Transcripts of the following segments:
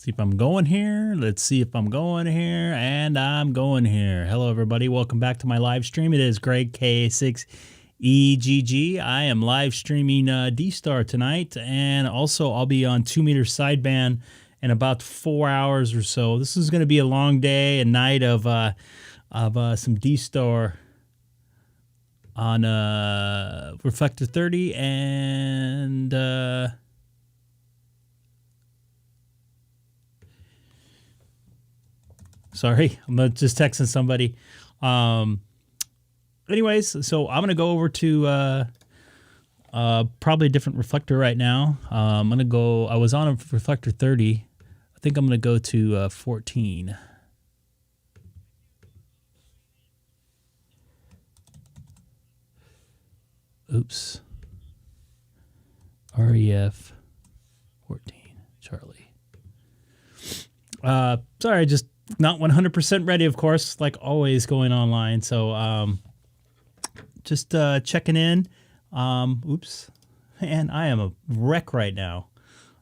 See if I'm going here. Let's see if I'm going here. And I'm going here. Hello, everybody. Welcome back to my live stream. It is Greg K6EGG. I am live streaming DStar tonight. And also, I'll be on 2-meter sideband in about 4 hours or so. This is going to be a long day and night of some DStar on Reflector 30 and... Sorry, I'm just texting somebody. Anyways, so I'm going to go over to probably a different reflector right now. I'm going to go, I was on a reflector 30. I think I'm going to go to 14. Oops. REF 14, Charlie. Sorry, just not 100% ready, of course, like always going online. So just checking in. Oops. Man, I am a wreck right now.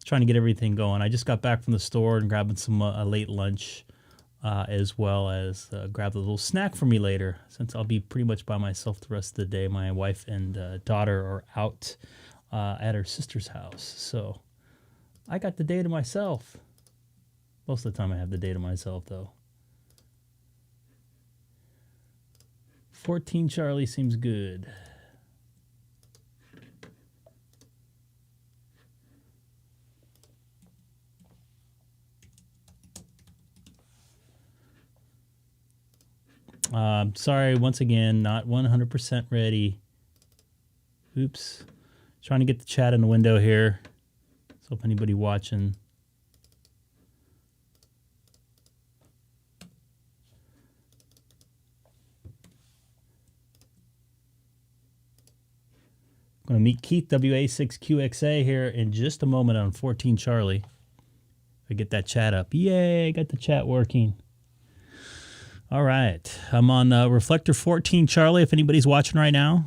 Trying to get everything going. I just got back from the store and grabbing some a late lunch as well as grab a little snack for me later, since I'll be pretty much by myself the rest of the day. My wife and daughter are out at her sister's house. So I got the day to myself. Most of the time I have the day to myself, though. 14 Charlie seems good. Sorry, once again, not 100% ready. Oops. Trying to get the chat in the window here. So if anybody watching... I'm going to meet Keith, WA6QXA, here in just a moment on 14 Charlie. I get that chat up. Yay, I got the chat working. All right. I'm on Reflector 14 Charlie. If anybody's watching right now,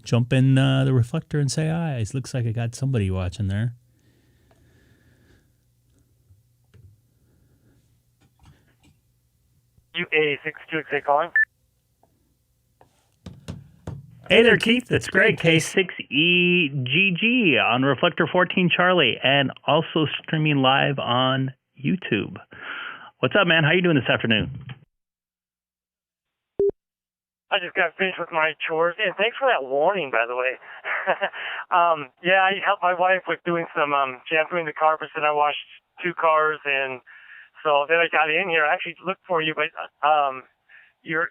jump in the Reflector and say hi. It looks like I got somebody watching there. WA6QXA calling. Hey there, Keith. It's Greg, K6EGG on Reflector 14 Charlie, and also streaming live on YouTube. What's up, man? How you doing this afternoon? I just got finished with my chores, and thanks for that warning, by the way. Yeah, I helped my wife with doing some shampooing the carpets, and I washed 2 cars, and so then I got in here. I actually looked for you, but your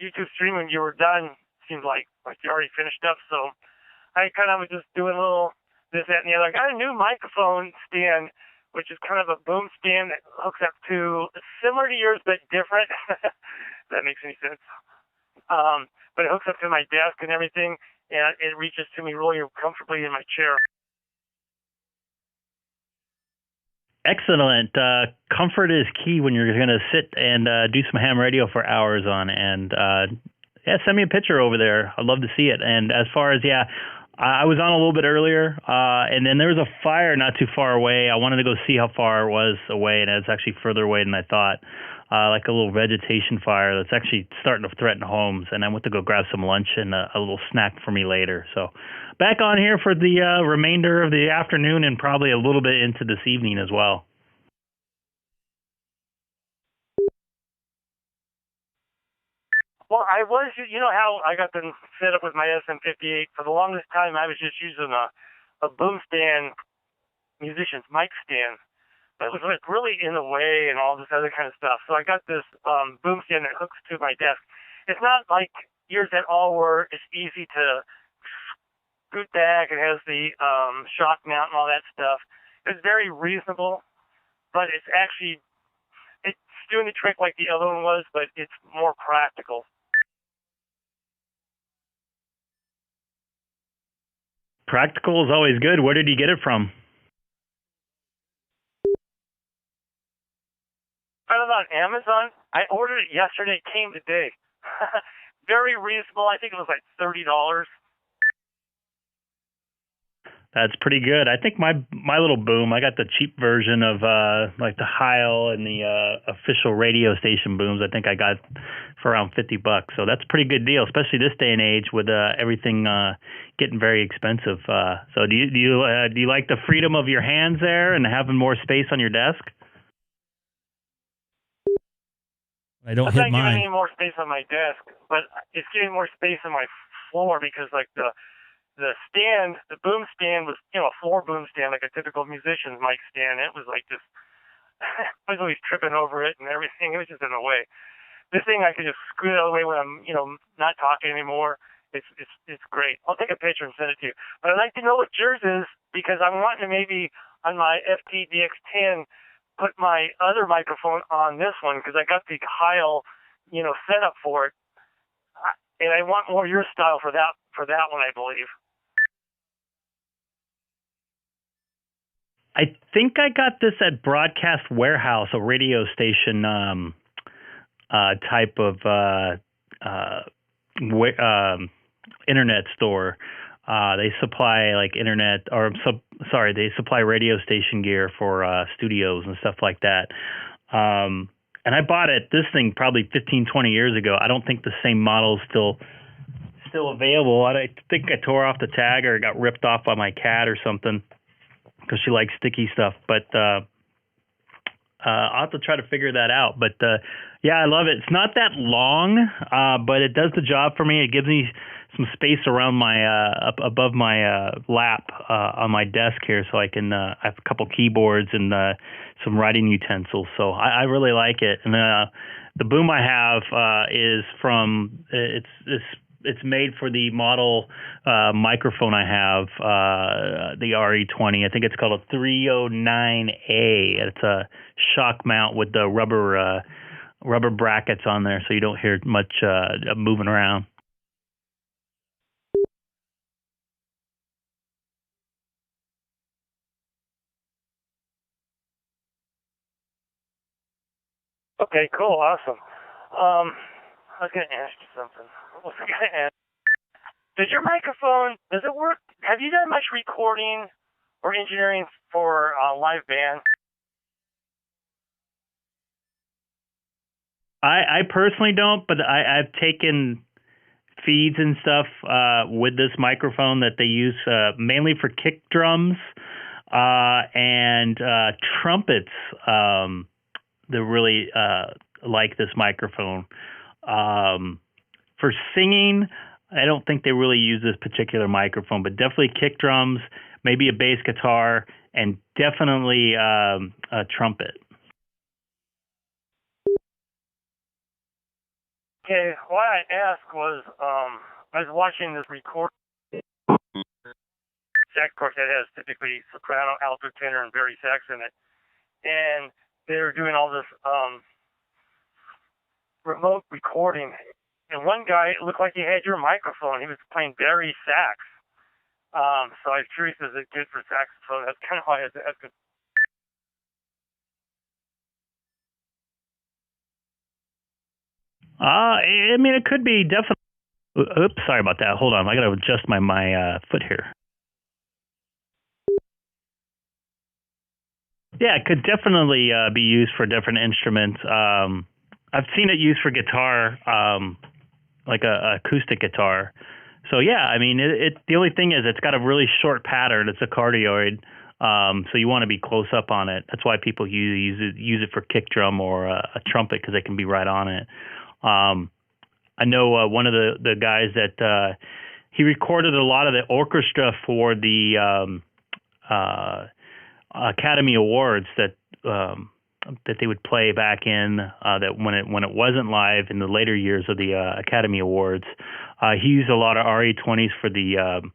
YouTube stream when you were done seemed like you already finished up. So I kind of was just doing a little this, that, and the other. I got a new microphone stand, which is kind of a boom stand that hooks up to similar to yours but different. If that makes any sense. But it hooks up to my desk and everything, and it reaches to me really comfortably in my chair. Excellent. Comfort is key when you're going to sit and do some ham radio for hours on. And yeah, send me a picture over there. I'd love to see it. And as far as, yeah, I was on a little bit earlier, and then there was a fire not too far away. I wanted to go see how far it was away, and it's actually further away than I thought. Like a little vegetation fire that's actually starting to threaten homes. And I went to go grab some lunch and a little snack for me later. So back on here for the remainder of the afternoon and probably a little bit into this evening as well. Well, I was, you know how I got them set up with my SM58. For the longest time, I was just using a boom stand, musician's mic stand. But it was like really in the way and all this other kind of stuff. So I got this boom stand that hooks to my desk. It's not like yours at all where it's easy to scoot back. It has the shock mount and all that stuff. It's very reasonable, but it's actually, it's doing the trick like the other one was, but it's more practical. Practical is always good. Where did you get it from? I was on Amazon. I ordered it yesterday. It came today. Very reasonable. I think it was like $30. That's pretty good. I think my little boom, I got the cheap version of like the Heil and the official radio station booms. I think I got for around $50. So that's a pretty good deal, especially this day and age with everything getting very expensive. So do you like the freedom of your hands there and having more space on your desk? I don't hit mine. It's not giving any more space on my desk, but it's giving more space on my floor because like the stand, the boom stand was, a floor boom stand, like a typical musician's mic stand. It was like just, I was always tripping over it and everything. It was just in the way. This thing, I could just scoot out of the way when I'm, not talking anymore. It's great. I'll take a picture and send it to you. But I'd like to know what yours is because I'm wanting to maybe on my FTDX10 put my other microphone on this one because I got the Heil, set up for it. And I want more your style for that one, I believe. I think I got this at Broadcast Warehouse, a radio station type of internet store. They supply like internet, they supply radio station gear for studios and stuff like that. And I bought this thing probably 15, 20 years ago. I don't think the same model is still available. I think I tore off the tag or it got ripped off by my cat or something, because she likes sticky stuff. But I'll have to try to figure that out. But yeah, I love it. It's not that long, but it does the job for me. It gives me some space around my above my lap on my desk here, so I can I have a couple keyboards and some writing utensils. So I really like it. And the boom I have is from it's made for the model microphone I have, the RE20. I think it's called a 309A. It's a shock mount with the rubber brackets on there, so you don't hear much moving around. Okay, cool, awesome. I was going to ask you something. What was I going to ask? Does your microphone, does it work? Have you done much recording or engineering for live band? I personally don't, but I've taken feeds and stuff with this microphone that they use mainly for kick drums and trumpets. They really like this microphone. For singing, I don't think they really use this particular microphone, but definitely kick drums, maybe a bass guitar, and definitely a trumpet. Okay, why I asked was I was watching this recording. Sax, of course, that has typically soprano, alto, tenor, and bari sax in it, and they were doing all this remote recording. And one guy, it looked like he had your microphone. He was playing bari sax. So I was curious, is it good for saxophone? That's kind of why I was asking. I mean, it could be definitely. Oops, sorry about that. Hold on, I got to adjust my foot here. Yeah, it could definitely be used for different instruments. I've seen it used for guitar, like a acoustic guitar. So yeah, I mean, the only thing is it's got a really short pattern. It's a cardioid, so you want to be close up on it. That's why people use it for kick drum or a trumpet, because they can be right on it. I know one of the guys that he recorded a lot of the orchestra for the Academy Awards that they would play back in that when it wasn't live in the later years of the Academy Awards. He used a lot of RE20s for the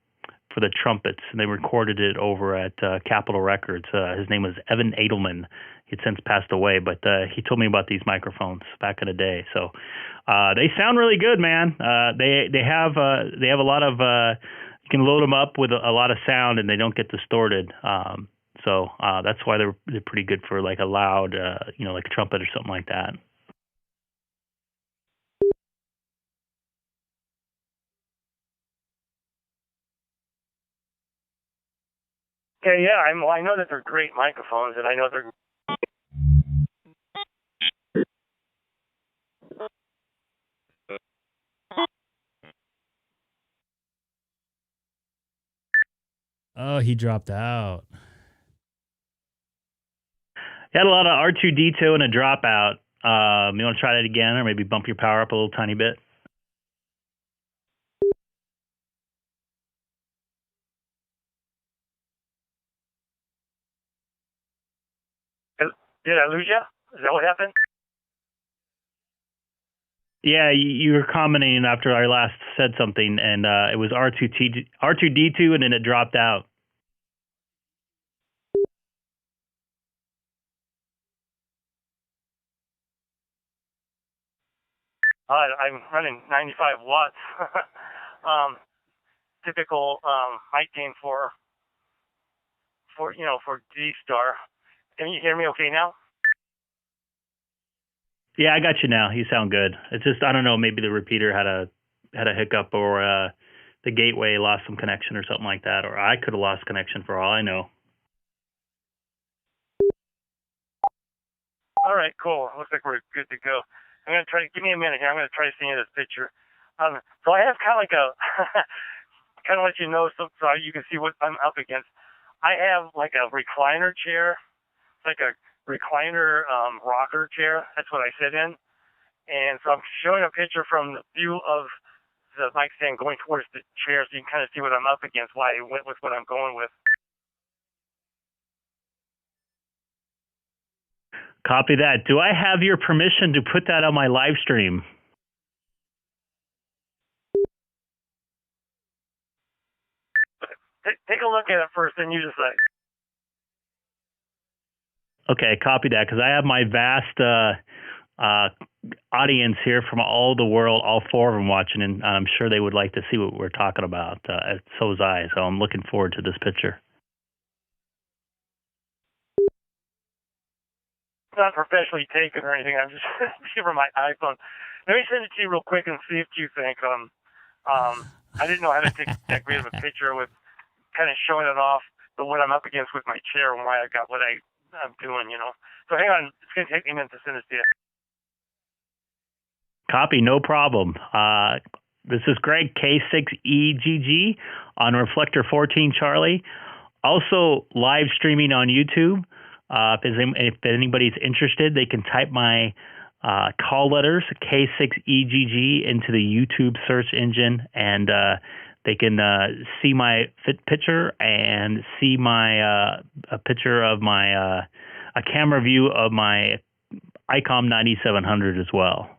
trumpets, and they recorded it over at Capitol Records. His name was Evan Edelman. He'd since passed away, but he told me about these microphones back in the day. So they sound really good, man. They have a lot of you can load them up with a lot of sound, and they don't get distorted. So that's why they're pretty good for like a loud, like a trumpet or something like that. Okay, yeah, I know that they're great microphones, and I know they're. Oh, he dropped out. You had a lot of R2D2 and a dropout. You want to try that again, or maybe bump your power up a little tiny bit? Did I lose you? Is that what happened? Yeah, you were commenting after I last said something, and it was R2D2, and then it dropped out. I'm running 95 watts. Typical height gain for DStar. Can you hear me okay now? Yeah, I got you now. You sound good. It's just, I don't know, maybe the repeater had a hiccup, or the gateway lost some connection or something like that, or I could have lost connection for all I know. All right, cool. Looks like we're good to go. I'm gonna try. Give me a minute here. I'm gonna try to see this picture. So I have kind of like a kind of let you know so you can see what I'm up against. I have like a recliner chair, like a recliner rocker chair. That's what I sit in. And so I'm showing a picture from the view of the mic stand going towards the chair, so you can kind of see what I'm up against, why I went with what I'm going with. Copy that. Do I have your permission to put that on my live stream? Take a look at it first, and you decide. Okay, copy that, because I have my vast audience here from all the world, all four of them watching, and I'm sure they would like to see what we're talking about. So is I, so I'm looking forward to this picture. It's not professionally taken or anything. I'm just giving my iPhone. Let me send it to you real quick and see if you think. I didn't know how to take that great of a picture with kind of showing it off, but what I'm up against with my chair and why I got what I'm doing, So hang on, it's going to take me a minute to send this to you. Copy, no problem. This is Greg, K6EGG on Reflector 14 Charlie. Also live streaming on YouTube. If anybody's interested, they can type my call letters, K6EGG, into the YouTube search engine, and they can see my picture and see my a picture of my a camera view of my Icom 9700 as well.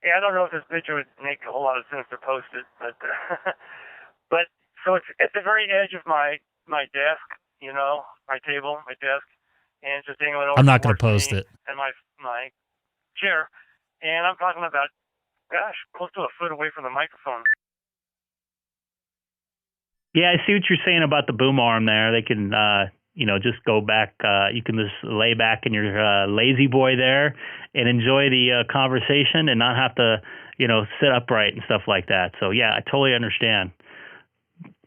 Yeah, I don't know if this picture would make a whole lot of sense to post it, but but so it's at the very edge of my desk, my table, my desk, and it's just dangling over. I'm not going to post it. And my chair, and I'm talking about, gosh, close to a foot away from the microphone. Yeah, I see what you're saying about the boom arm there. They can, just go back. You can just lay back in your lazy boy there and enjoy the conversation and not have to, sit upright and stuff like that. So, yeah, I totally understand.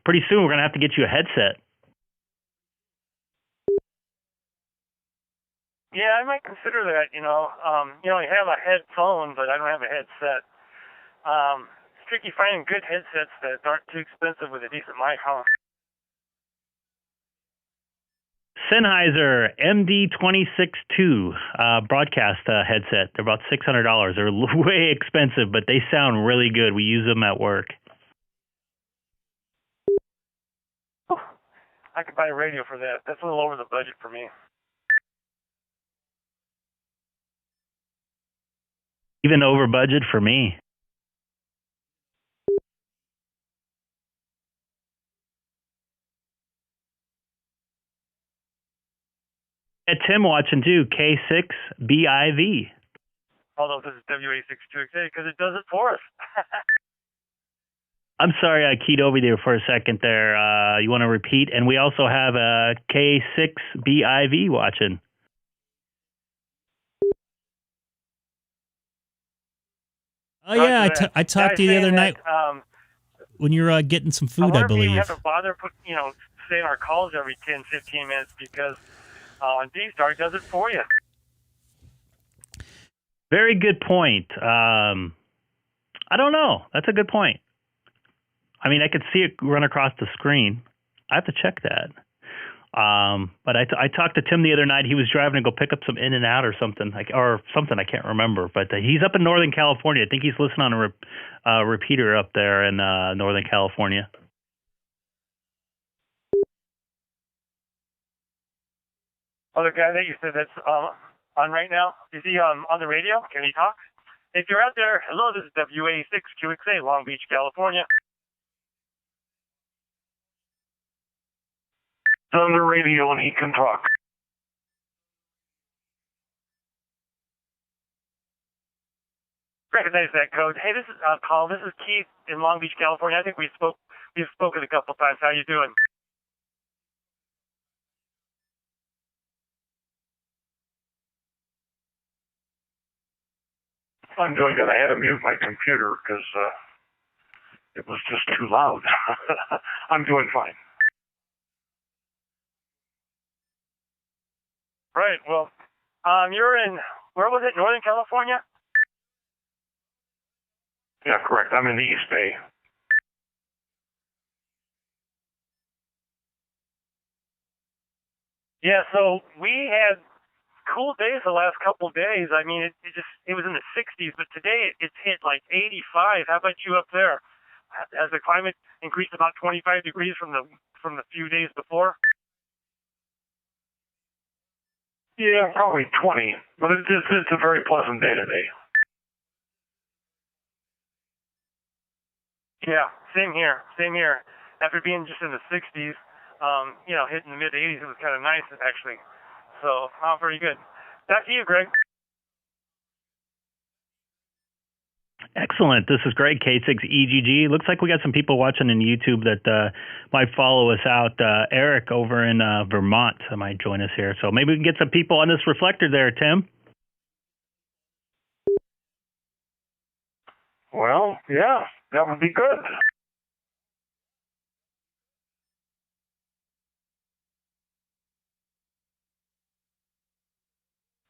Pretty soon we're going to have to get you a headset. Yeah, I might consider that, I have a headphone, but I don't have a headset. It's tricky finding good headsets that aren't too expensive with a decent mic, huh? Sennheiser MD262 broadcast headset. They're about $600. They're way expensive, but they sound really good. We use them at work. I could buy a radio for that. That's a little over the budget for me. Even over budget for me. Tim watching too, K6BIV. Although this is WA62XA because it does it for us. I'm sorry I keyed over there for a second there. You want to repeat? And we also have a K6BIV watching. Oh yeah, I talked to you the other night when you were getting some food, I believe. We have to bother saying our calls every 10, 15 minutes because DStar does it for you. Very good point. I don't know. That's a good point. I mean, I could see it run across the screen. I have to check that. But I talked to Tim the other night. He was driving to go pick up some In-N-Out or something, I can't remember. But he's up in Northern California. I think he's listening on a repeater up there in Northern California. Oh, the guy that you said that's on right now, is he on the radio? Can he talk? If you're out there, hello, this is WA6QXA, Long Beach, California. He's on the radio and he can talk. Recognize that code. Hey, this is Paul. This is Keith in Long Beach, California. I think we've spoken a couple times. How you doing? I'm doing good. I had to mute my computer because it was just too loud. I'm doing fine. Right. Well, you're in, where was it? Northern California? Yeah, correct. I'm in the East Bay. Yeah, so we had cool days the last couple of days. I mean, it was in the 60s, but today it's hit like 85. How about you up there? Has the climate increased about 25 degrees from the few days before? Yeah, probably 20. But it's a very pleasant day today. Yeah, same here. Same here. After being just in the 60s, hitting the mid 80s, it was kind of nice actually. So, very good. Back to you, Greg. Excellent. This is Greg, K6EGG. Looks like we got some people watching on YouTube that might follow us out. Eric over in Vermont might join us here. So maybe we can get some people on this reflector there, Tim. Well, yeah, that would be good.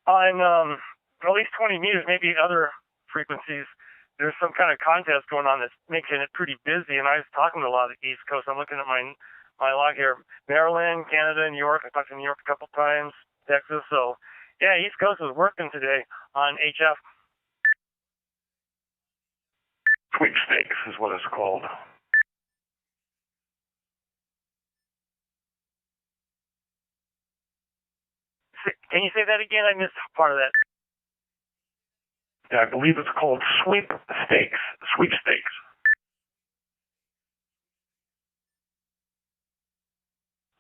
On at least 20 meters, maybe other frequencies, there's some kind of contest going on that's making it pretty busy. And I was talking to a lot of the East Coast. I'm looking at my log here. Maryland, Canada, New York. I talked to New York a couple times, Texas. So, yeah, East Coast was working today on HF. Sweepstakes is what it's called. Can you say that again? I missed part of that. Yeah, I believe it's called sweepstakes. Sweepstakes.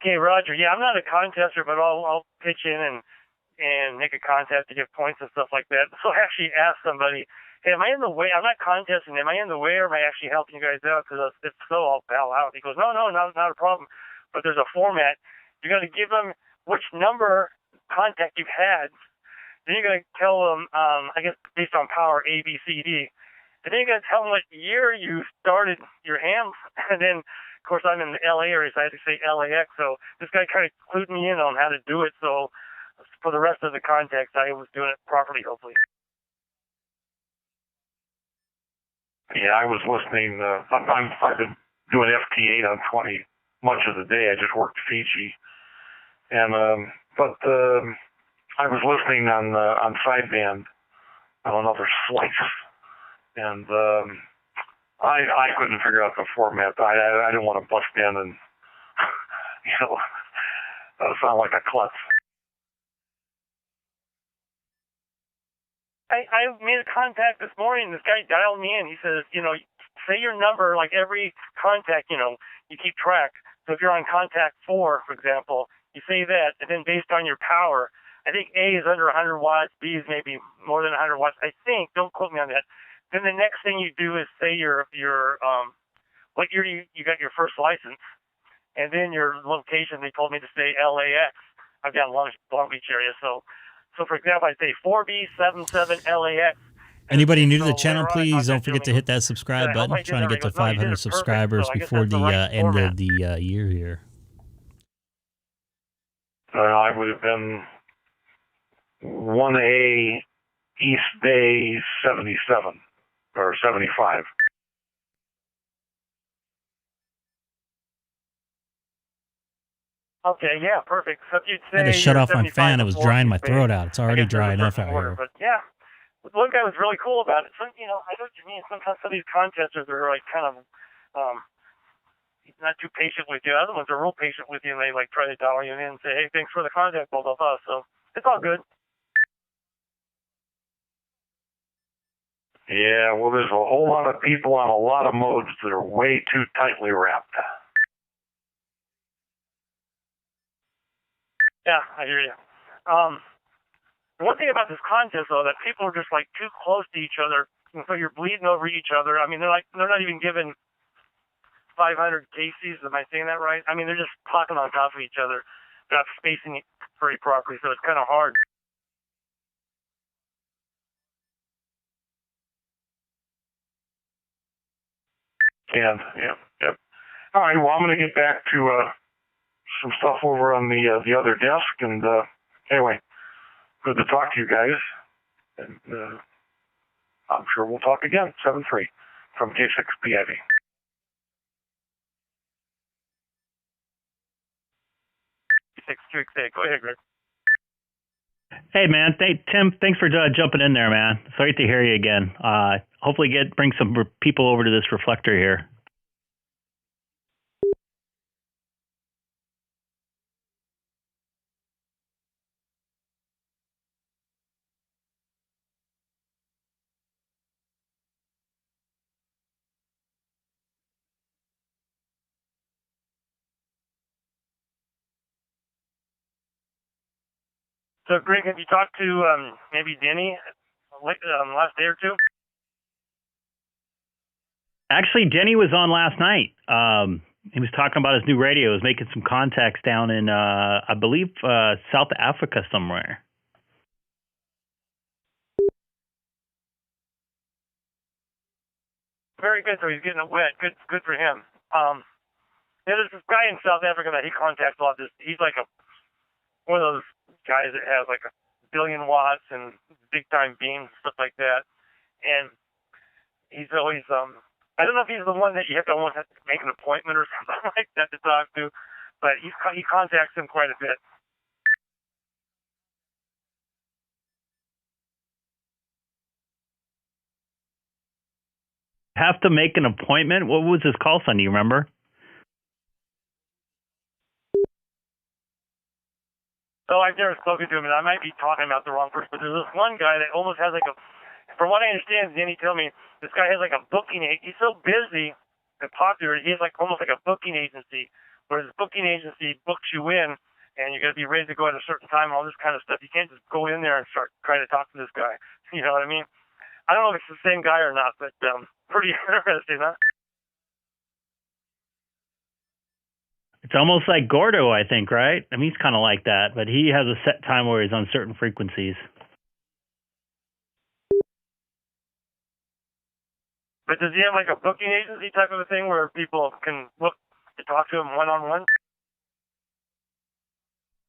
Okay, Roger. Yeah, I'm not a contester, but I'll pitch in and make a contest to get points and stuff like that. So I actually asked somebody, hey, am I in the way? I'm not contesting. Am I in the way or am I actually helping you guys out? Because if so, I'll bow out. He goes, no, not a problem. But there's a format. You're going to give them which number contact you've had. Then you're going to tell them, I guess, based on power, A, B, C, D. And then you're going to tell them what year you started your hams. And then, of course, I'm in the LA area, so I had to say LAX. So this guy kind of clued me in on how to do it. So for the rest of the contacts, I was doing it properly, hopefully. Yeah, I was listening. I've been doing FT8 on 20 much of the day. I just worked Fiji. And, I was listening on sideband on another slice, and I couldn't figure out the format. I didn't want to bust in and sound like a klutz. I made a contact this morning. This guy dialed me in. He says, say your number, like every contact, you keep track. So if you're on contact 4, for example, you say that, and then based on your power, I think A is under 100 watts, B is maybe more than 100 watts. I think, don't quote me on that. Then the next thing you do is say your what year you got your first license, and then your location. They told me to say LAX. I've got Long Beach area, so for example, I say 4B77 LAX, Anybody new to the So channel, later on, I please don't contacted forget him, to hit that subscribe I hope button. I did Trying to that. get He to goes, no, you did 500 it perfect. subscribers So I guess before that's the the right end format. of the year here. I would have been 1A East Bay 77 or 75. Okay, yeah, perfect. So if you'd I had to say shut you're off my 75 fan. It was before drying my East Bay, throat out. It's I already guess there's dry a enough certain out order. here. But yeah, one guy was really cool about it. Some, I know what you mean. Sometimes some of these contestants are like kind of not too patient with you. Other ones are real patient with you, and they like try to dial you in and say, "Hey, thanks for the contact, blah blah blah." So it's all good. Yeah, well, there's a whole lot of people on a lot of modes that are way too tightly wrapped. Yeah, I hear you. One thing about this contest, though, that people are just like too close to each other, and so you're bleeding over each other. I mean, they're not even given 500 cases. Am I saying that right? I mean, they're just talking on top of each other, not spacing it very properly, so it's kind of hard. And yeah. All right, well, I'm going to get back to some stuff over on the other desk, and anyway, good to talk to you guys, and I'm sure we'll talk again. 7-3 from K6EGG. K6EGG. Go ahead, Greg. Hey, man. Tim, thanks for jumping in there, man. It's great to hear you again. Hopefully bring some people over to this reflector here. So, Greg, have you talked to maybe Denny last day or two? Actually, Denny was on last night. He was talking about his new radio. He was making some contacts down in, I believe, South Africa somewhere. Very good. So he's getting it wet. Good for him. There's this guy in South Africa that he contacts a lot. He's like one of those guys that has like 1 billion watts and big time beams, stuff like that. And he's always I don't know if he's the one that you have to almost have to make an appointment or something like that to talk to, but he contacts him quite a bit. Have to make an appointment? What was his call sign? Do you remember? So I've never spoken to him, and I might be talking about the wrong person, but there's this one guy that almost has like from what I understand, Danny told me, this guy has like a booking agency. He's so busy and popular, he has like almost like a booking agency, where his booking agency books you in, and you got to be ready to go at a certain time, all this kind of stuff. You can't just go in there and start trying to talk to this guy. You know what I mean? I don't know if it's the same guy or not, but pretty interesting, huh? It's almost like Gordo, I think, right? I mean, he's kind of like that, but he has a set time where he's on certain frequencies. But does he have like a booking agency type of a thing where people can look to talk to him one-on-one?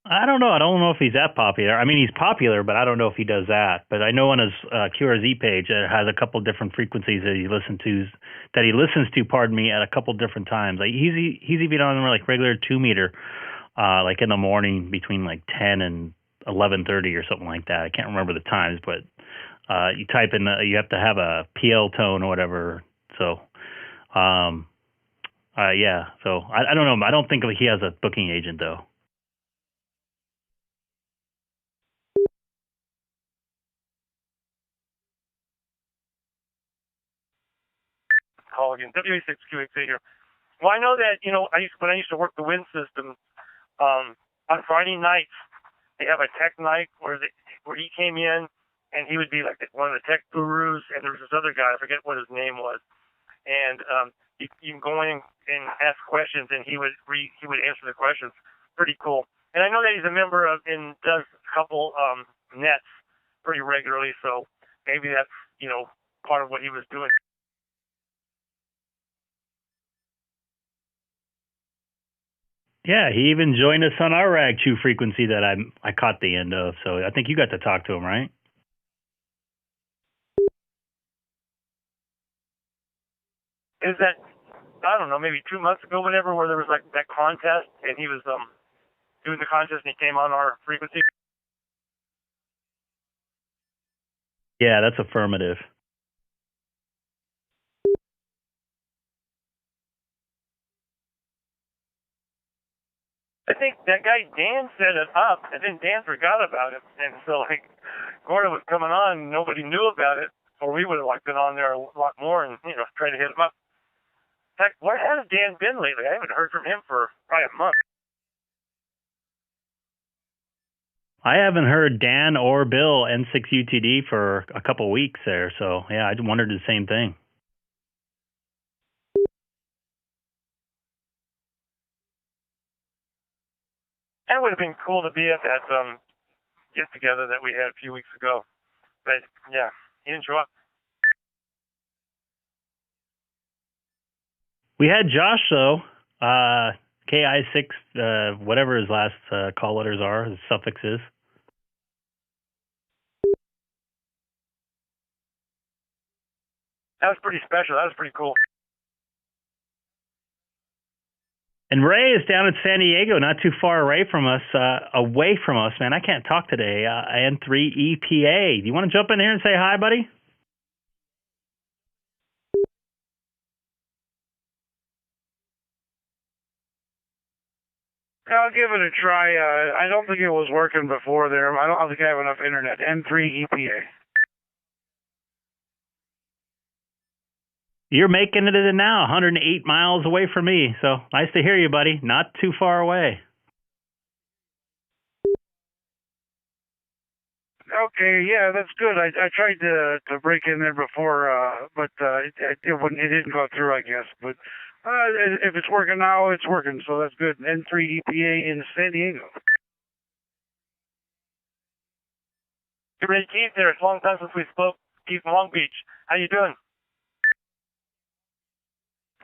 I don't know. I don't know if he's that popular. I mean, he's popular, but I don't know if he does that. But I know on his QRZ page, it has a couple different frequencies that he listens to. Pardon me, at a couple different times. Like he's even on like regular 2 meter, like in the morning between like 10 and 11:30 or something like that. I can't remember the times, but you type in you have to have a PL tone or whatever. So, yeah. So I don't know. I don't think he has a booking agent though. Call again. WA6QXA here. Well, I know that, when I used to work the wind system, on Friday nights, they have a tech night where he came in, and he would be like one of the tech gurus, and there was this other guy, I forget what his name was, and you can go in and ask questions, and he would answer the questions. Pretty cool. And I know that he's a member of and does a couple nets pretty regularly, so maybe that's part of what he was doing. Yeah, he even joined us on our rag chew frequency that I caught the end of. So I think you got to talk to him, right? Is that, I don't know, maybe 2 months ago, whatever, where there was like that contest, and he was doing the contest, and he came on our frequency? Yeah, that's affirmative. I think that guy Dan set it up, and then Dan forgot about it, and so like Gordon was coming on, nobody knew about it, or we would have been on there a lot more and tried to hit him up. In fact, where has Dan been lately? I haven't heard from him for probably a month. I haven't heard Dan or Bill N6UTD for a couple of weeks there, so yeah, I wondered the same thing. That would have been cool to be at that get together that we had a few weeks ago, but yeah, he didn't show up. We had Josh though, K6EGG, whatever his last call letters are, his suffix is. That was pretty special. That was pretty cool. And Ray is down in San Diego, not too far away from us, man. I can't talk today. N3EPA. Do you want to jump in here and say hi, buddy? I'll give it a try. I don't think it was working before there. I don't think I have enough internet. N3EPA. You're making it in now, 108 miles away from me. So nice to hear you, buddy. Not too far away. Okay, yeah, that's good. I tried to break in there before, but it didn't go through, I guess. But if it's working now, it's working, so that's good. N3EPA in San Diego. Hey, Ray, Keith there. It's a long time since we spoke. Keith from Long Beach. How you doing?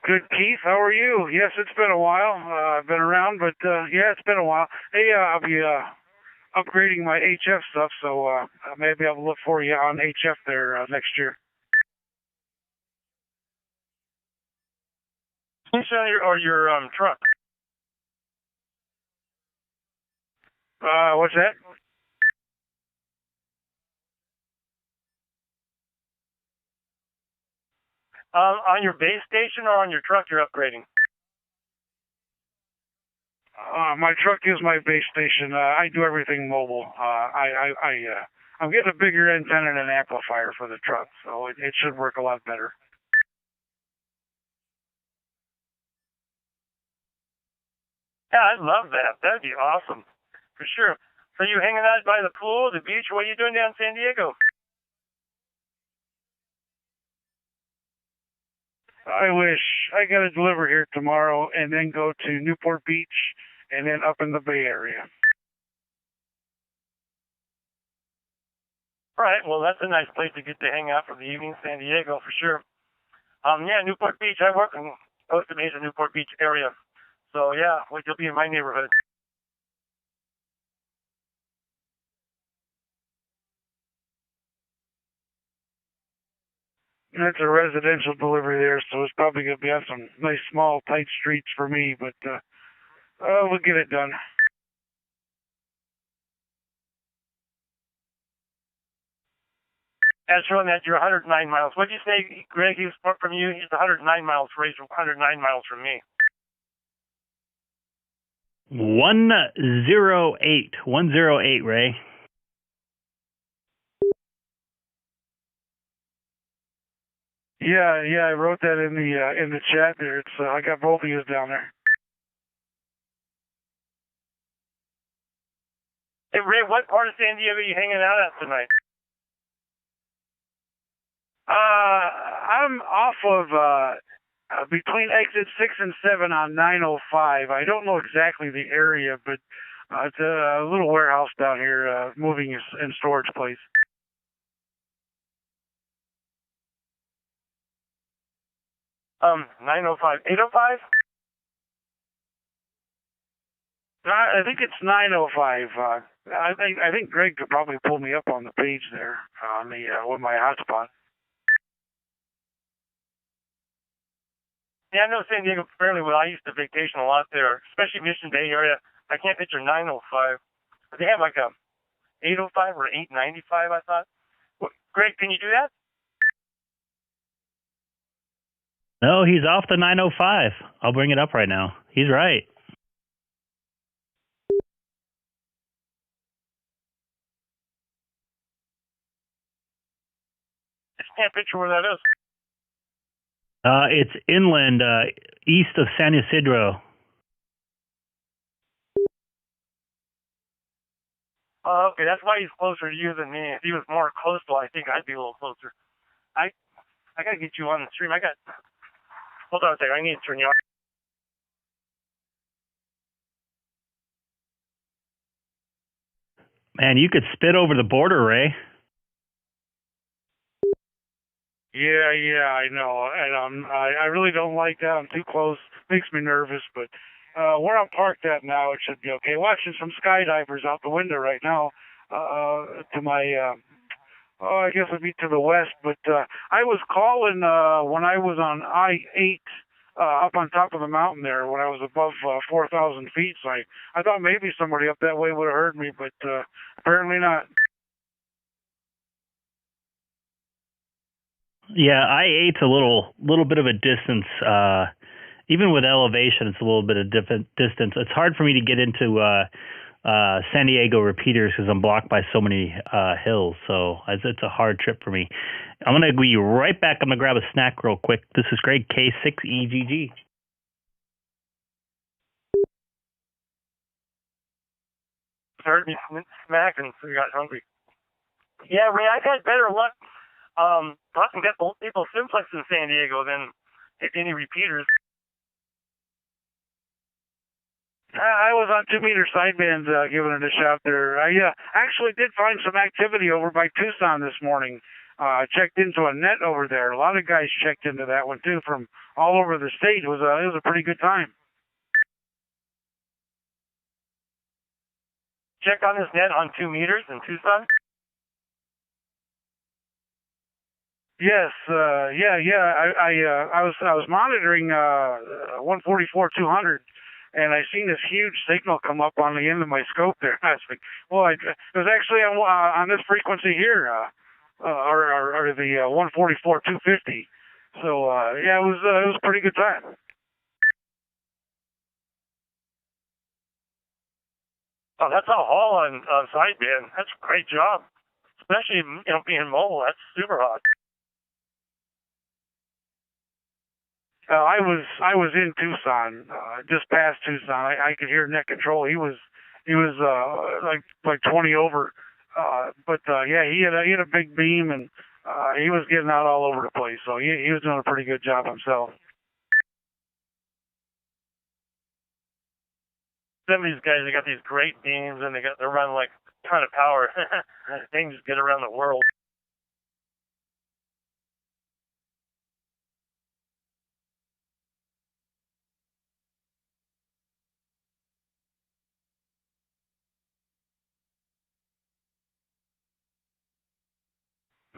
Good, Keith. How are you? Yes, it's been a while. I've been around, but yeah, it's been a while. Hey, I'll be upgrading my HF stuff, so maybe I'll look for you on HF there next year. Or your truck? What's that? On your base station or on your truck you're upgrading? My truck is my base station. I do everything mobile. I'm getting a bigger antenna and an amplifier for the truck, so it should work a lot better. Yeah, I'd love that. That'd be awesome. For sure. So you hanging out by the pool, the beach? What are you doing down in San Diego? I wish. I got to deliver here tomorrow and then go to Newport Beach and then up in the Bay Area. All right. Well, that's a nice place to get to hang out for the evening, San Diego, for sure. Yeah, Newport Beach. I work in Costa Mesa, Newport Beach area. So, yeah, you'll be in my neighborhood. It's a residential delivery there, so it's probably going to be on some nice, small, tight streets for me, but we'll get it done. As showing that you're 109 miles. What did you say, Greg? He's from you. He's 109 miles from 109 miles from me. 108. 108, Ray. Yeah, I wrote that in the chat there. It's I got both of you down there. Hey, Ray, what part of San Diego are you hanging out at tonight? I'm off of between exit 6 and 7 on 905. I don't know exactly the area, but it's a little warehouse down here, moving and storage place. 905. 805? I think it's 905. I think Greg could probably pull me up on the page there on the with my hotspot. Yeah, I know San Diego fairly well. I used to vacation a lot there, especially Mission Bay area. I can't picture 905. But they have like a 805 or 895, I thought. Greg, can you do that? No, he's off the 905. I'll bring it up right now. He's right. I just can't picture where that is. It's inland, east of San Ysidro. Oh, okay, that's why he's closer to you than me. If he was more coastal, I think I'd be a little closer. I gotta get you on the stream. Hold on a second. I need to turn you on. Man, you could spit over the border, Ray. Yeah, I know, and I really don't like that. I'm too close. Makes me nervous, but where I'm parked at now, it should be okay. Watching some skydivers out the window right now. To my, I guess it'd be to the west. But I was calling when I was on I-8 up on top of the mountain there when I was above 4,000 feet. So I thought maybe somebody up that way would have heard me, but apparently not. Yeah, I-8's a little bit of a distance. Even with elevation, it's a little bit of different distance. It's hard for me to get into San Diego repeaters because I'm blocked by so many hills. So it's a hard trip for me. I'm going to be right back. I'm going to grab a snack real quick. This is Greg, K6EGG. Heard me smacking, so you got hungry. Yeah, Ray, I've had better luck talking to people simplex in San Diego than any repeaters. I was on 2-meter sidebands giving it a shot there. I actually did find some activity over by Tucson this morning. I checked into a net over there. A lot of guys checked into that one too from all over the state. It was a pretty good time. Check on this net on 2 meters in Tucson? Yes, I was monitoring 144-200, and I seen this huge signal come up on the end of my scope there. I was like, well, it was actually on this frequency here, or the 144-250. So yeah, it was a pretty good time. Oh, that's a haul on sideband. That's a great job, especially being mobile. That's super hot. I was in Tucson, just past Tucson. I could hear net control. He was like 20 over, but yeah, he had a big beam and he was getting out all over the place. So he was doing a pretty good job himself. Some of these guys, they got these great beams and they're running like a ton of power. Things get around the world.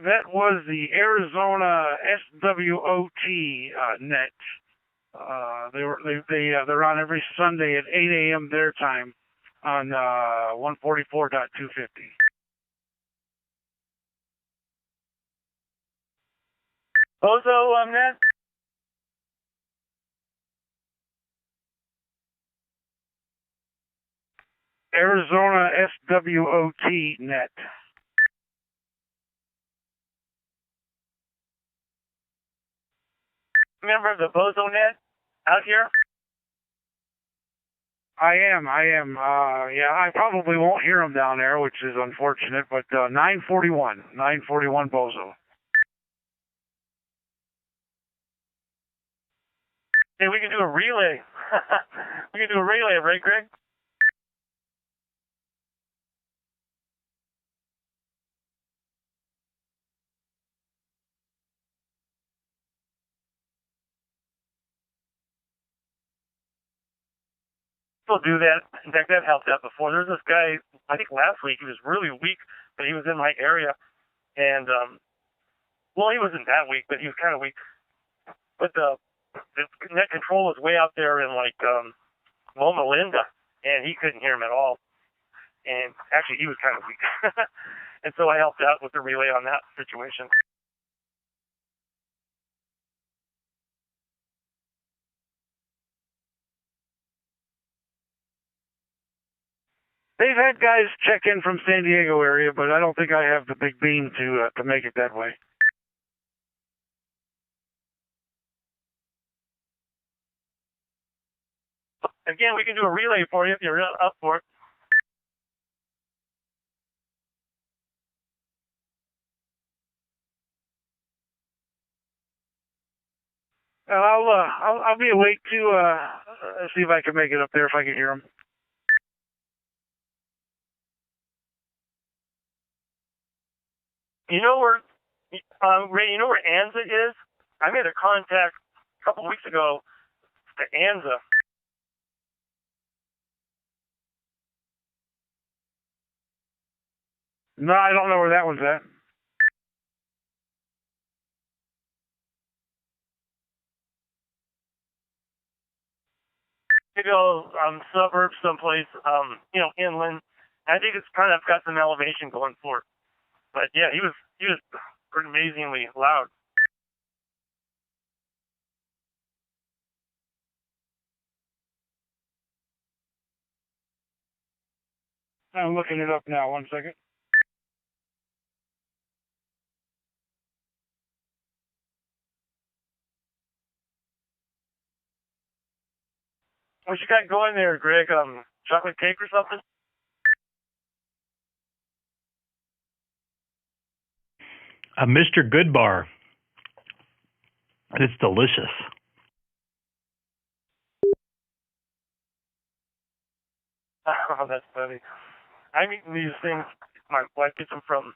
That was the Arizona SWOT net. They're on every Sunday at 8 a.m. their time on 144.250. Bozo net? Arizona SWOT net. Remember the Bozo net out here? I am. Yeah, I probably won't hear them down there, which is unfortunate, but 941 Bozo. Hey, we can do a relay. We can do a relay, right, Greg? still do that. In fact, that helped out before. There's this guy, I think last week, he was really weak, but he was in my area. And, well, he wasn't that weak, but he was kind of weak. But the net control was way out there in, like, Loma Linda, and he couldn't hear him at all. And actually, he was kind of weak. And so I helped out with the relay on that situation. They've had guys check in from San Diego area, but I don't think I have the big beam to make it that way. Again, we can do a relay for you if you're up for it. I'll be awake to see if I can make it up there if I can hear them. You know where, Ray, you know where Anza is? I made a contact a couple weeks ago to Anza. No, I don't know where that one's at. To go suburbs someplace, inland. I think it's kind of got some elevation going for it. But yeah, he was pretty amazingly loud. I'm looking it up now. 1 second. What you got going there, Greg? Chocolate cake or something? A Mr. Goodbar. It's delicious. Oh, that's funny. I'm eating these things. My wife gets them from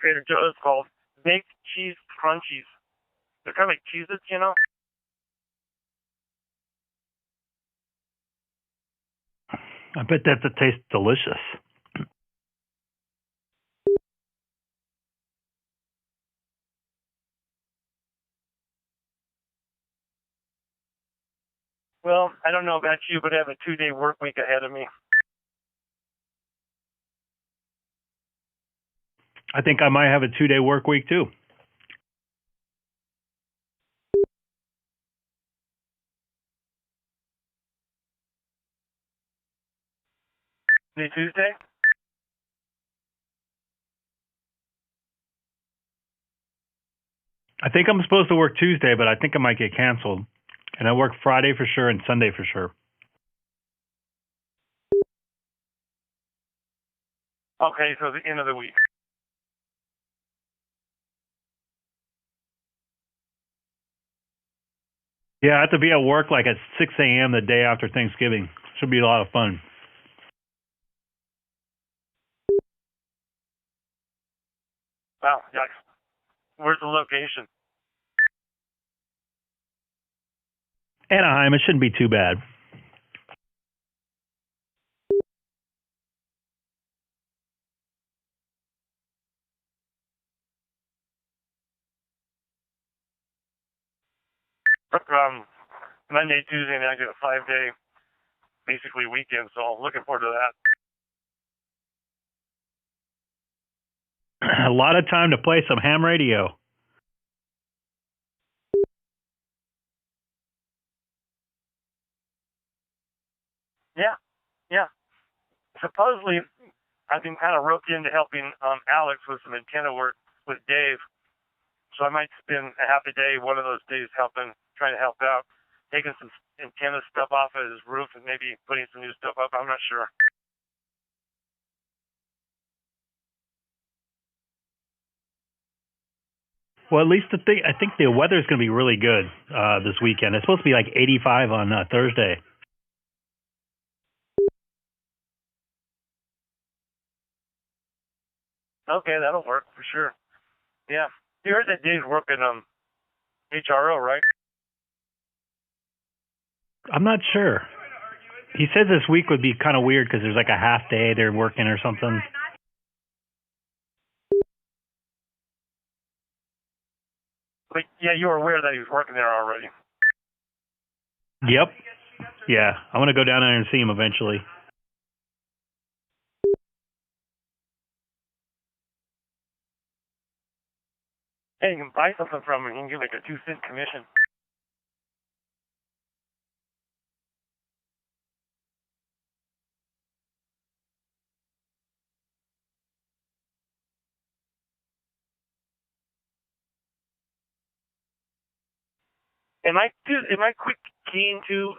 Trader Joe's, called baked cheese crunchies. They're kind of like Cheez-Its, you know? I bet that tastes delicious. Well, I don't know about you, but I have a 2-day work week ahead of me. I think I might have a 2-day work week too. Tuesday? I think I'm supposed to work Tuesday, but I think I might get canceled. And I work Friday for sure and Sunday for sure. Okay, so the end of the week. Yeah, I have to be at work like at 6 a.m. the day after Thanksgiving. Should be a lot of fun. Wow, yikes. Where's the location? Anaheim, it shouldn't be too bad. Monday, Tuesday, and then I get a 5-day, basically weekend, so looking forward to that. A lot of time to play some ham radio. Yeah. Supposedly, I've been kind of roped into helping Alex with some antenna work with Dave. So I might spend a half a day, one of those days, trying to help out, taking some antenna stuff off of his roof and maybe putting some new stuff up. I'm not sure. Well, at least I think the weather is going to be really good this weekend. It's supposed to be like 85 on Thursday. Okay, that'll work for sure. Yeah. You heard that Dave's working HRO, right? I'm not sure. He said this week would be kind of weird because there's like a half day they're working or something. But yeah, you were aware that he was working there already. Yep. Yeah, I want to go down there and see him eventually. Hey, you can buy something from him. You can get like a 2-cent commission. Am I quick keying too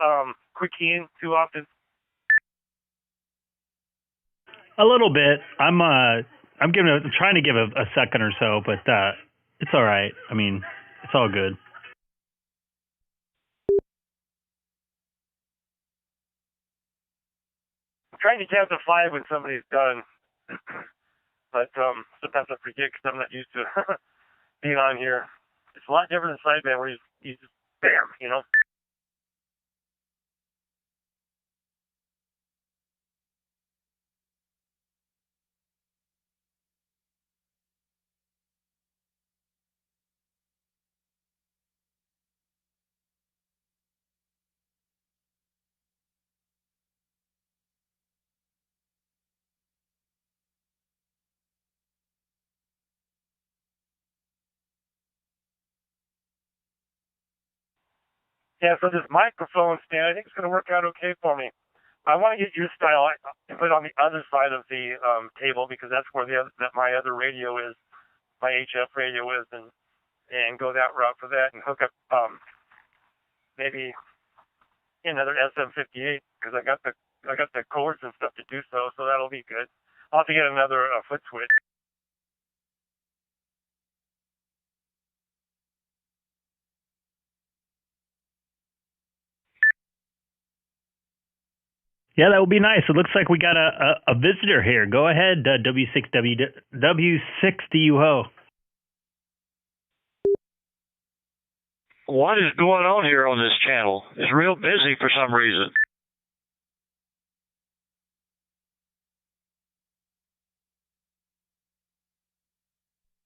often? A little bit. I'm trying to give a second or so, but it's all right. I mean, it's all good. I'm trying to tap the 5 when somebody's done, but sometimes I forget because I'm not used to being on here. It's a lot different than sideband where you just bam, you know. Yeah, so this microphone stand, I think it's going to work out okay for me. I want to get your style. I put it on the other side of the table because that's where my other radio is, my HF radio is, and go that route for that and hook up maybe another SM58 because I got the cords and stuff to do so that'll be good. I'll have to get another foot switch. Yeah, that would be nice. It looks like we got a visitor here. Go ahead, W6DUO. What is going on here on this channel? It's real busy for some reason.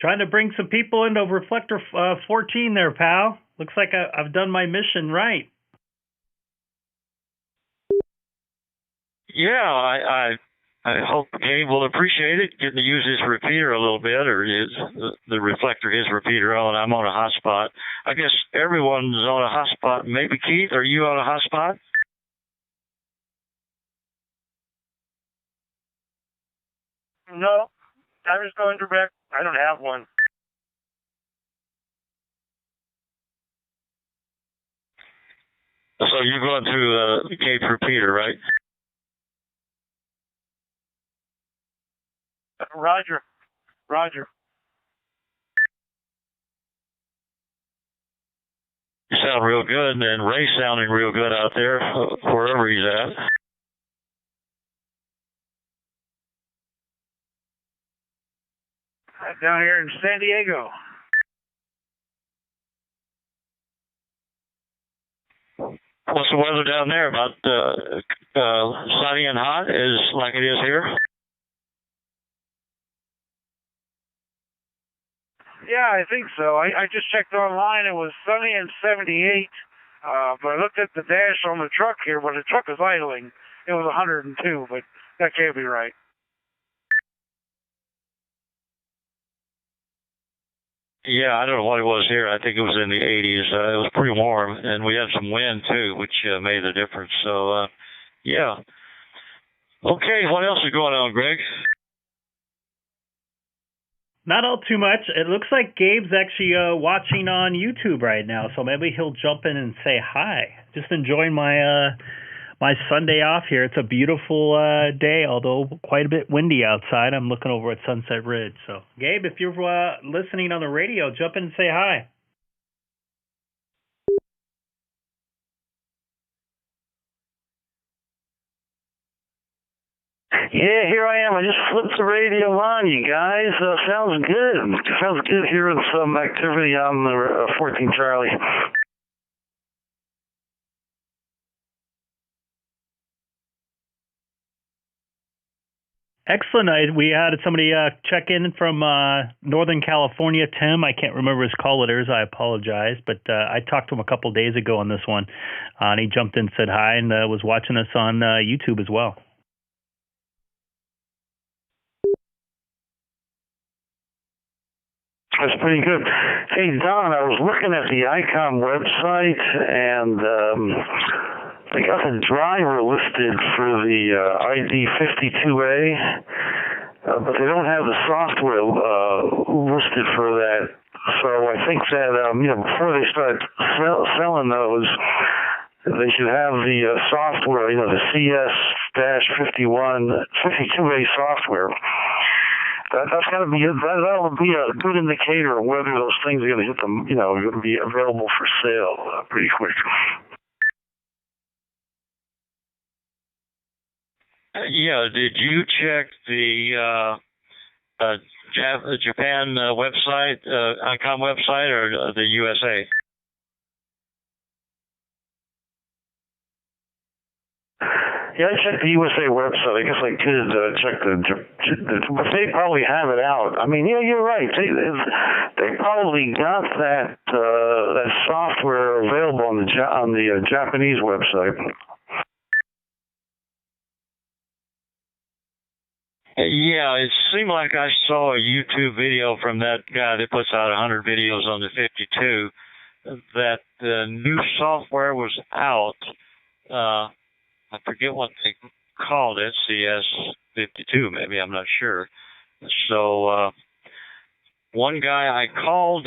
Trying to bring some people into Reflector 14 there, pal. Looks like I've done my mission right. Yeah, I hope Gabe will appreciate it, getting to use his repeater a little bit, or the reflector, his repeater on. I'm on a hotspot. I guess everyone's on a hotspot. Maybe Keith, are you on a hotspot? No, I'm just going direct. I don't have one. So you're going through Gabe's repeater, right? Roger. You sound real good, and Ray's sounding real good out there, wherever he's at. Down here in San Diego. What's the weather down there? About sunny and hot, is like it is here? Yeah, I think so. I just checked online. It was sunny and 78. But I looked at the dash on the truck here. When the truck was idling, it was 102. But that can't be right. Yeah, I don't know what it was here. I think it was in the 80s. It was pretty warm, and we had some wind too, which made the difference. So, yeah. Okay, what else is going on, Greg? Not all too much. It looks like Gabe's actually watching on YouTube right now, so maybe he'll jump in and say hi. Just enjoying my my Sunday off here. It's a beautiful day, although quite a bit windy outside. I'm looking over at Sunset Ridge. So, Gabe, if you're listening on the radio, jump in and say hi. Yeah, here I am. I just flipped the radio on, you guys. Sounds good. Sounds good hearing some activity on the 14 Charlie. Excellent. We had somebody check in from Northern California, Tim. I can't remember his call letters. I apologize. But I talked to him a couple of days ago on this one. And he jumped in, said hi, and was watching us on YouTube as well. That's pretty good. Hey, Don, I was looking at the Icom website, and they got the driver listed for the ID52A, but they don't have the software listed for that. So I think that, before they start selling those, they should have the software, the CS-52A software. That's got to be that'll be a good indicator of whether those things are going to hit them, going to be available for sale pretty quick. Yeah, did you check the Japan website, Icom website, or the USA? Yeah, I checked the USA website. I guess I could check but they probably have it out. I mean, yeah, you're right. They probably got that software available on the Japanese website. Yeah, it seemed like I saw a YouTube video from that guy that puts out 100 videos on the 52 that the new software was out. I forget what they called it, CS52 maybe, I'm not sure. So one guy, I called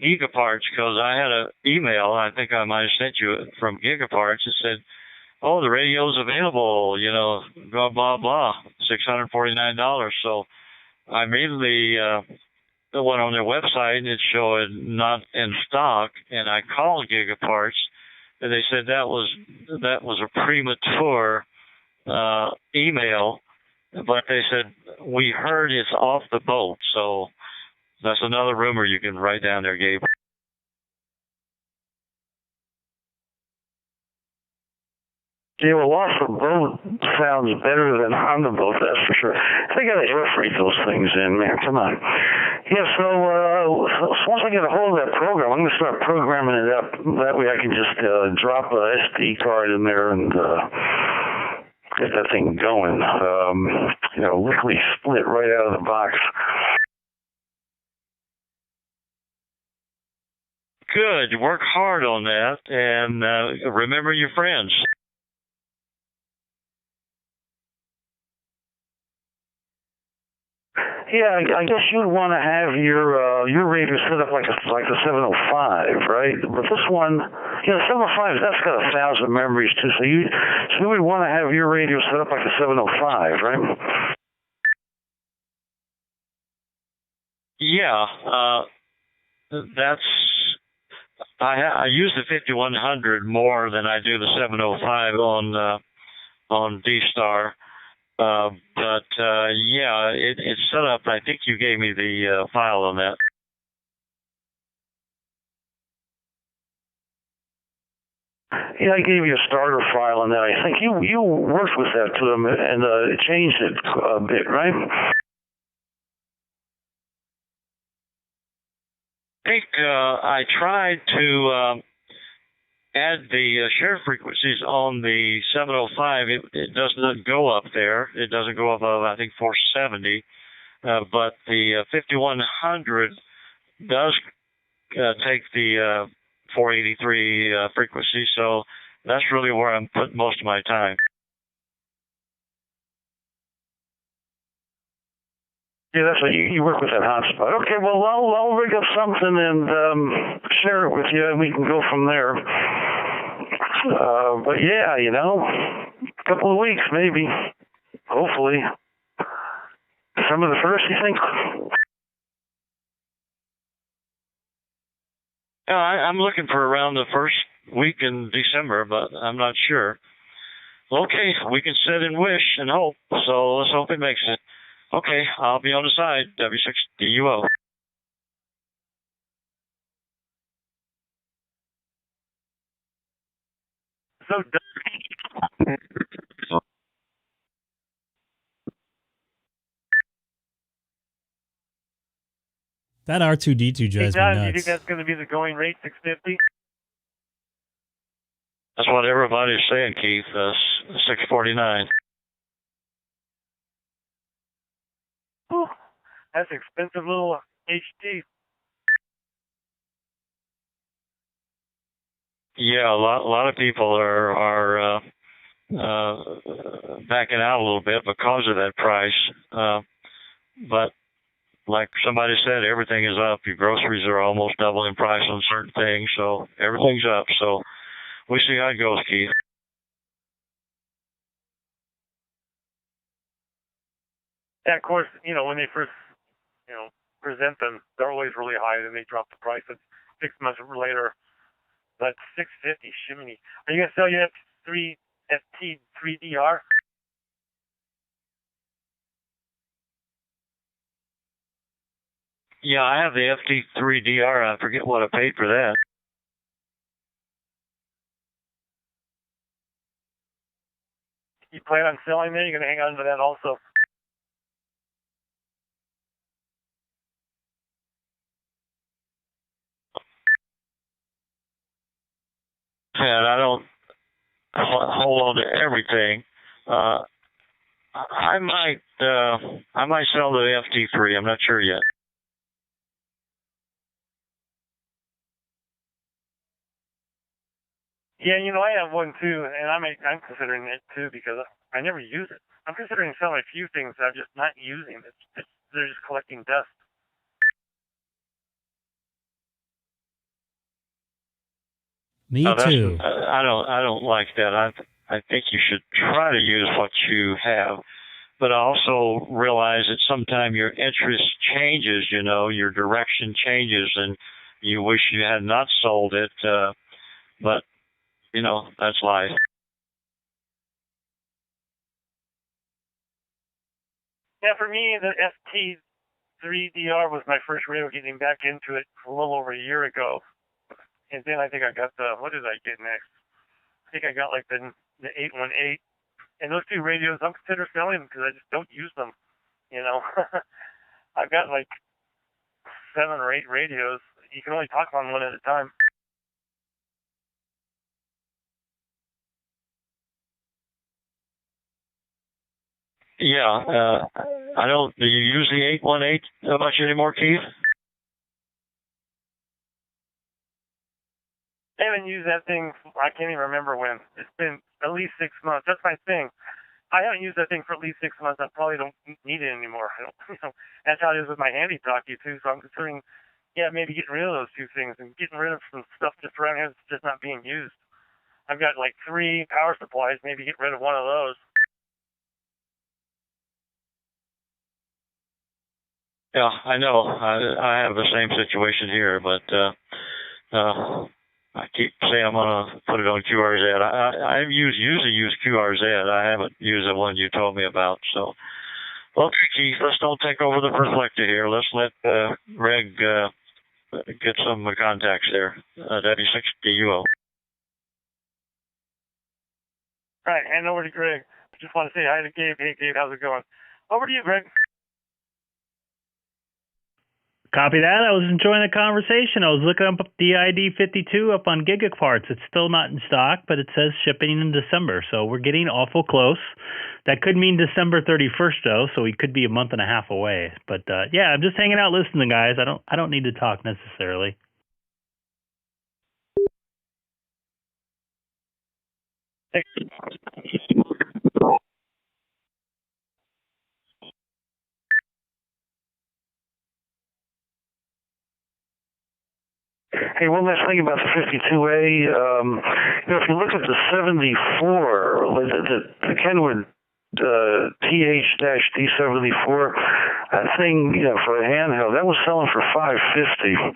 Gigaparts because I had an email, I think I might have sent you from Gigaparts. It said, oh, the radio's available, blah, blah, blah, $649. So I immediately went on their website and it showed not in stock, and I called Gigaparts. And they said that was a premature email, but they said we heard it's off the boat. So that's another rumor you can write down there, Gabe. Yeah, well, off the boat sounds better than on the boat, that's for sure. They got to air freight those things in, man. Come on. Yeah, so once I get a hold of that program, I'm going to start programming it up. That way I can just drop a SD card in there and get that thing going. Lickly split right out of the box. Good. Work hard on that, and remember your friends. Yeah, I guess you'd want to have your radio set up like the 705, right? But this one, the 705, that's got 1,000 memories too. So you would want to have your radio set up like the 705, right? Yeah, I use the 5100 more than I do the 705 on DStar. Yeah, it's set up. I think you gave me the file on that. Yeah, I gave you a starter file on that. I think you worked with that to them and changed it a bit, right? I think I tried to add the share frequencies on the 705. It does not go up there. It doesn't go above, I think, 470. But the 5100 does take the 483 frequency. So that's really where I'm putting most of my time. Yeah, that's what you work with that hotspot. Okay, well, I'll rig up something and share it with you, and we can go from there. But yeah, a couple of weeks maybe, hopefully. December the 1st, you think? I'm looking for around the first week in December, but I'm not sure. Okay, we can sit and wish and hope, so let's hope it makes it. Okay, I'll be on the side, W6DUO. So That R2D2 Hey, drives me John, do you nuts. think that's going to be the going rate, 650? That's what everybody's saying, Keith. 649. Whew, that's expensive little HD. Yeah, a lot of people are backing out a little bit because of that price. But like somebody said, everything is up. Your groceries are almost double in price on certain things, so everything's up. So we see how it goes, Keith. Yeah, of course, when they first, present them, they're always really high, then they drop the price. And 6 months later, that's 650. Shimmy. Are you going to sell your FT3DR? Yeah, I have the FT3DR. I forget what I paid for that. You plan on selling that? You're going to hang on to that also? And I don't hold on to everything. I might sell the FT3. I'm not sure yet. Yeah, I have one too, and I'm considering it too because I never use it. I'm considering selling a few things that I'm just not using. They're just collecting dust. Me too. I don't like that. I think you should try to use what you have, but I also realize that sometimes your interest changes. Your direction changes, and you wish you had not sold it. But that's life. Yeah, for me, the FT3DR was my first radio, getting back into it a little over a year ago. And then I think I got what did I get next? I think I got like the 818. And those two radios, I'm considering selling them because I just don't use them. I've got like 7 or 8 radios. You can only talk on one at a time. Yeah, I don't. Do you use the 818 much anymore, Keith? I haven't used that thing. I can't even remember when. It's been at least 6 months. That's my thing. I haven't used that thing for at least 6 months. I probably don't need it anymore. That's how it is with my handy talkie too. So I'm considering, maybe getting rid of those two things and getting rid of some stuff just around here that's just not being used. I've got like 3 power supplies. Maybe get rid of one of those. Yeah, I know. I have the same situation here, but I keep saying I'm gonna put it on QRZ. I usually use QRZ. I haven't used the one you told me about. So, okay, Keith, let's don't take over the reflector here. Let's let Greg get some contacts there. W6DUO. All right, hand over to Greg. I just want to say hi to Gabe. Hey, Gabe, how's it going? Over to you, Greg. Copy that. I was enjoying the conversation. I was looking up the ID52 up on Gigaparts. It's still not in stock, but it says shipping in December. So we're getting awful close. That could mean December 31st, though, so we could be a month and a half away. But yeah, I'm just hanging out listening, guys. I don't need to talk necessarily. Hey, one last thing about the 52A. If you look at the 74, the Kenwood TH-D74, that thing, for a handheld, that was selling for $550.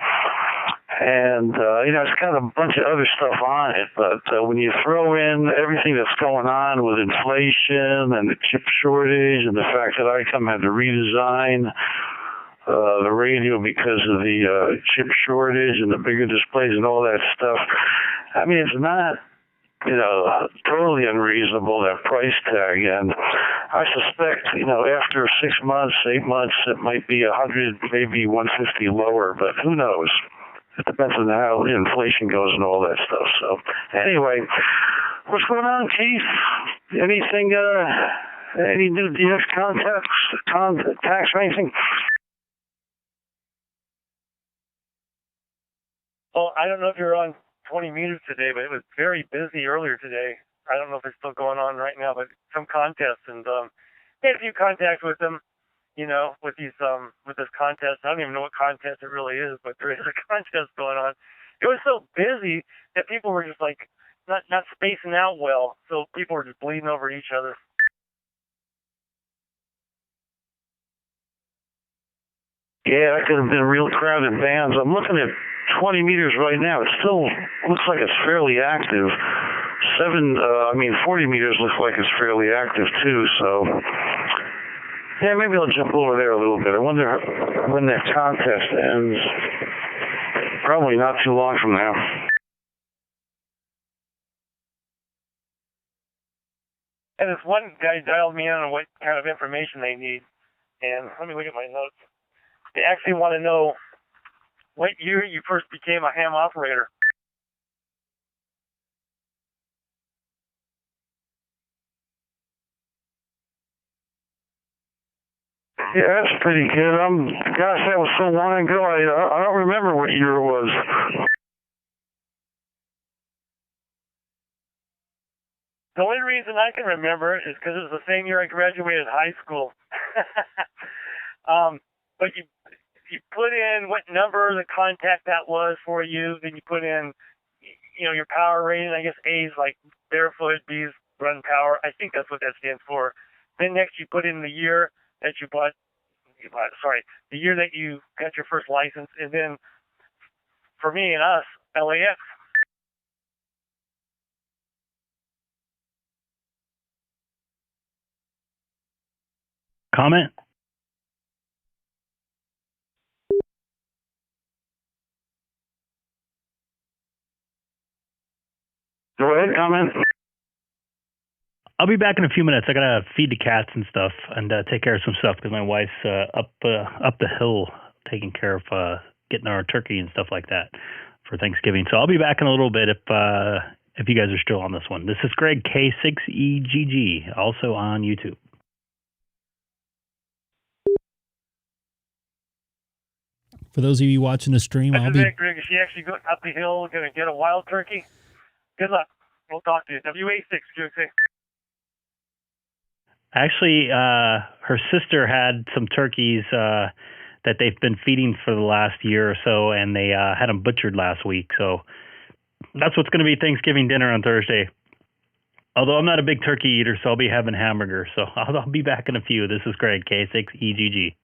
And, it's got a bunch of other stuff on it, but when you throw in everything that's going on with inflation and the chip shortage and the fact that Icom had to redesign the radio because of the chip shortage and the bigger displays and all that stuff, I mean, it's not, totally unreasonable, that price tag. And I suspect, after 6 months, 8 months, it might be 100, maybe 150 lower, but who knows? It depends on how inflation goes and all that stuff. So, anyway, what's going on, Keith? Anything, any new DS contacts or anything? Well, I don't know if you're on 20 meters today, but it was very busy earlier today. I don't know if it's still going on right now, but some contests, and had a few contacts with them, with this contest. I don't even know what contest it really is, but there is a contest going on. It was so busy that people were just like not spacing out well, so people were just bleeding over each other. Yeah, that could have been real crowded bands. I'm looking at 20 meters right now. It still looks like it's fairly active. 40 meters looks like it's fairly active too, so yeah, maybe I'll jump over there a little bit. I wonder when that contest ends. Probably not too long from now. And this one guy dialed me in on what kind of information they need, and let me look at my notes. They actually want to know what year you first became a ham operator. Yeah, that's pretty good. Gosh, that was so long ago. I don't remember what year it was. The only reason I can remember it is because it was the same year I graduated high school. But you put in what number of the contact that was for you, then you put in, your power rating. I guess A is like barefoot, B is run power. I think that's what that stands for. Then next you put in the year that the year that you got your first license, and then for me and us, LAX. Comment? Go ahead, comment. I'll be back in a few minutes. I gotta feed the cats and stuff, and take care of some stuff because my wife's up the hill taking care of getting our turkey and stuff like that for Thanksgiving. So I'll be back in a little bit if you guys are still on this one. This is Greg K6EGG, also on YouTube. For those of you watching the stream, Greg, is she actually going up the hill, going to get a wild turkey? Good luck. We'll talk to you. WA6, Actually, her sister had some turkeys that they've been feeding for the last year or so, and they had them butchered last week. So that's what's going to be Thanksgiving dinner on Thursday. Although I'm not a big turkey eater, so I'll be having hamburger. So I'll be back in a few. This is Greg, K6EGG.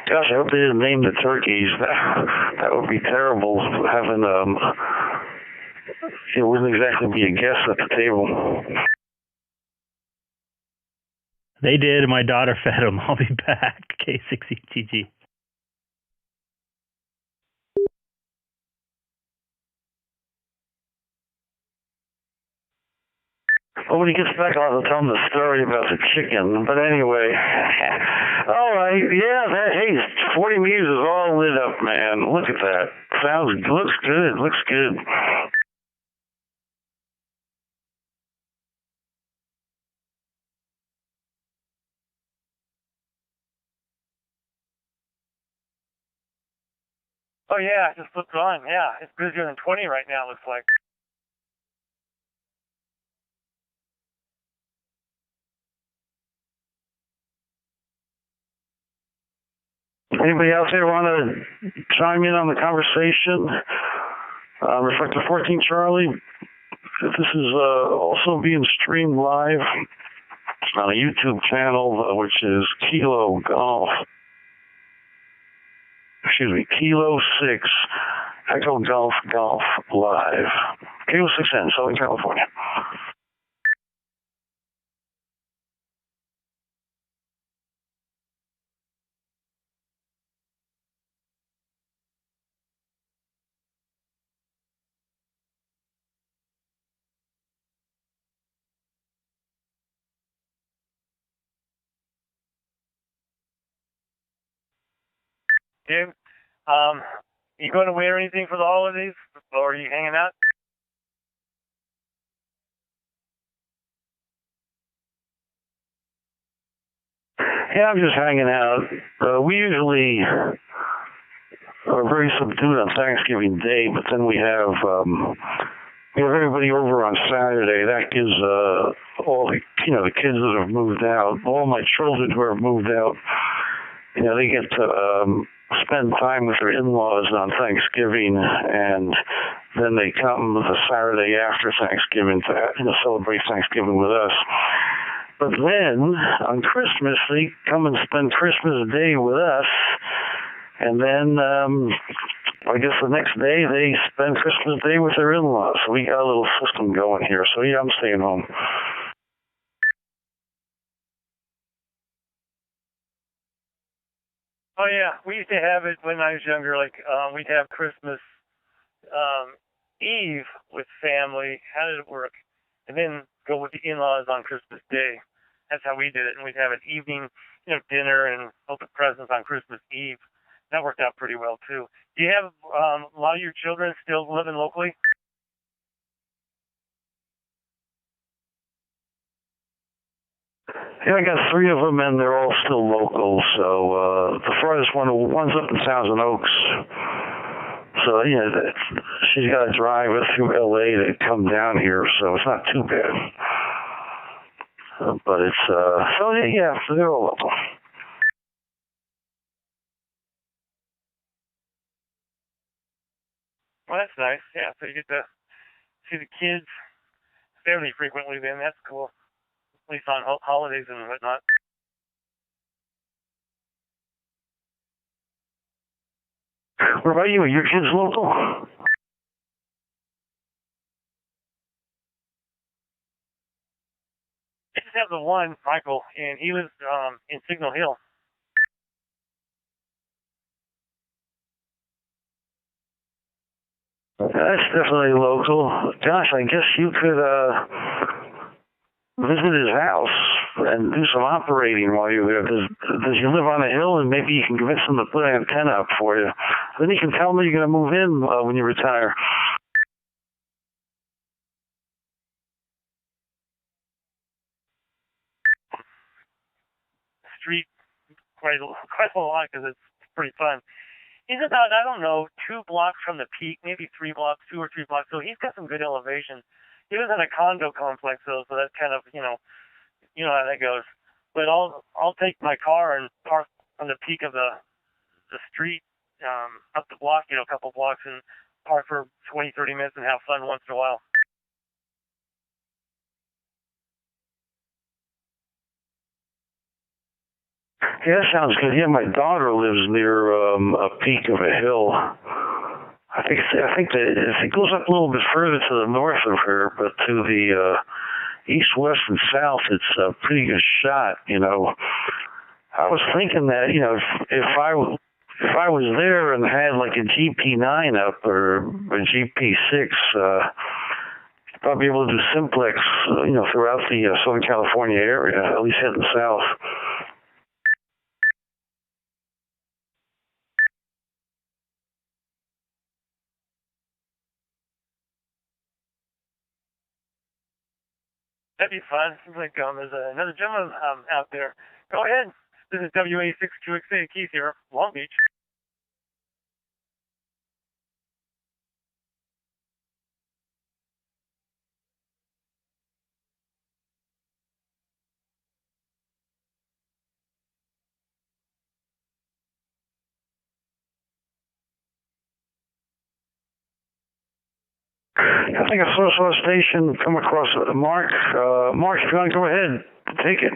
Gosh, I hope they didn't name the turkeys. That would be terrible. Having it wouldn't exactly be a guest at the table. They did, and my daughter fed them. I'll be back. K6EGG. Well, when he gets back, I'll have to tell him the story about the chicken. But anyway, all right, yeah, hey, 40 meters is all lit up, man. Look at that. Looks good. Oh, yeah, I just flipped it on. Yeah, it's busier than 20 right now, looks like. Anybody out there want to chime in on the conversation? Reflector 14 Charlie. This is also being streamed live on a YouTube channel, which is Kilo 6 Echo Golf Live. Kilo 6N, Southern California. Jim, you going away or anything for the holidays, or are you hanging out? Yeah, I'm just hanging out. We usually are very subdued on Thanksgiving Day, but then we have everybody over on Saturday. That gives all the the kids that have moved out, all my children who have moved out, they get to spend time with their in-laws on Thanksgiving, and then they come the Saturday after Thanksgiving to celebrate Thanksgiving with us. But then on Christmas, they come and spend Christmas Day with us, and then I guess the next day they spend Christmas Day with their in-laws. So we got a little system going here. So yeah, I'm staying home. Oh yeah, we used to have it when I was younger. Like we'd have Christmas Eve with family. How did it work? And then go with the in-laws on Christmas Day. That's how we did it. And we'd have an evening, dinner and open presents on Christmas Eve. That worked out pretty well too. Do you have a lot of your children still living locally? Yeah, I got 3 of them, and they're all still local. So the farthest one's up in Thousand Oaks. So she's got to drive us through LA to come down here, so it's not too bad. But it's so they're all local. Well, that's nice. Yeah, so you get to see the kids fairly frequently. Then that's cool. At least on holidays and whatnot. What about you? Are your kids local? I just have the one, Michael, and he lives in Signal Hill. That's definitely local. Gosh, I guess you could visit his house and do some operating while you're there. Does you live on a hill, and maybe you can convince him to put an antenna up for you. Then you can tell him you're going to move in when you retire. Street quite a lot because it's pretty fun. He's about, I don't know, 2 blocks from the peak, maybe 3 blocks, 2 or 3 blocks. So he's got some good elevation. He lives in a condo complex though, so that's kind of how that goes. But I'll take my car and park on the peak of the street, up the block, a couple blocks, and park for 20, 30 minutes and have fun once in a while. Yeah, that sounds good. Yeah, my daughter lives near a peak of a hill. I think that it goes up a little bit further to the north of her, but to the east, west, and south, it's a pretty good shot. I was thinking that if I was there and had like a GP9 up or a GP6, probably able to do simplex, throughout the Southern California area, at least heading south. That'd be fun. Seems like there's another gentleman out there. Go ahead. This is WA62XA Keith here, Long Beach. I think I saw a station come across Mark. Mark, if you want to go ahead, take it.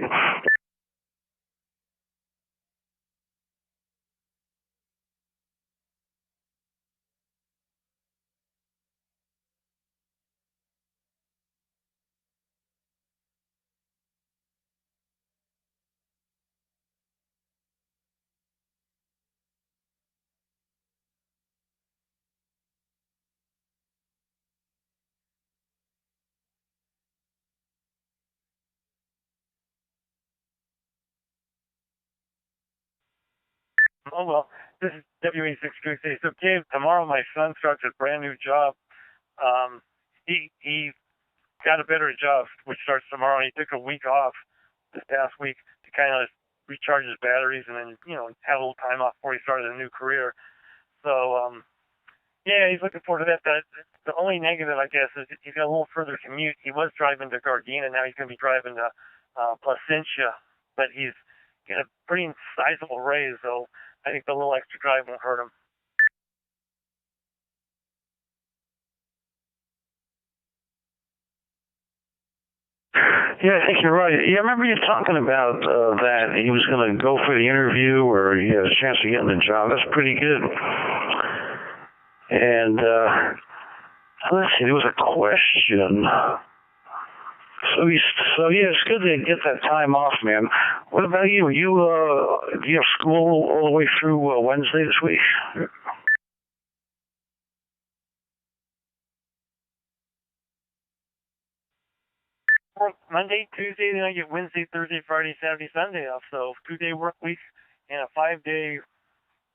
Oh, well, this is W86QC. So, Gabe, tomorrow my son starts a brand new job. He got a better job, which starts tomorrow. And he took a week off this past week to kind of recharge his batteries and then, have a little time off before he started a new career. So, yeah, he's looking forward to that. The only negative, I guess, is he's got a little further commute. He was driving to Gardena. Now he's going to be driving to Placentia. But he's got a pretty sizable raise, so I think the little extra drive won't hurt him. Yeah, I think you're right. Yeah, I remember you talking about that he was going to go for the interview or he had a chance of getting the job. That's pretty good. And let's see, there was a question. So yeah, it's good to get that time off, man. What about you? Do you have school all the way through Wednesday this week? Monday, Tuesday, then I get Wednesday, Thursday, Friday, Saturday, Sunday off. So 2-day work week and a 5-day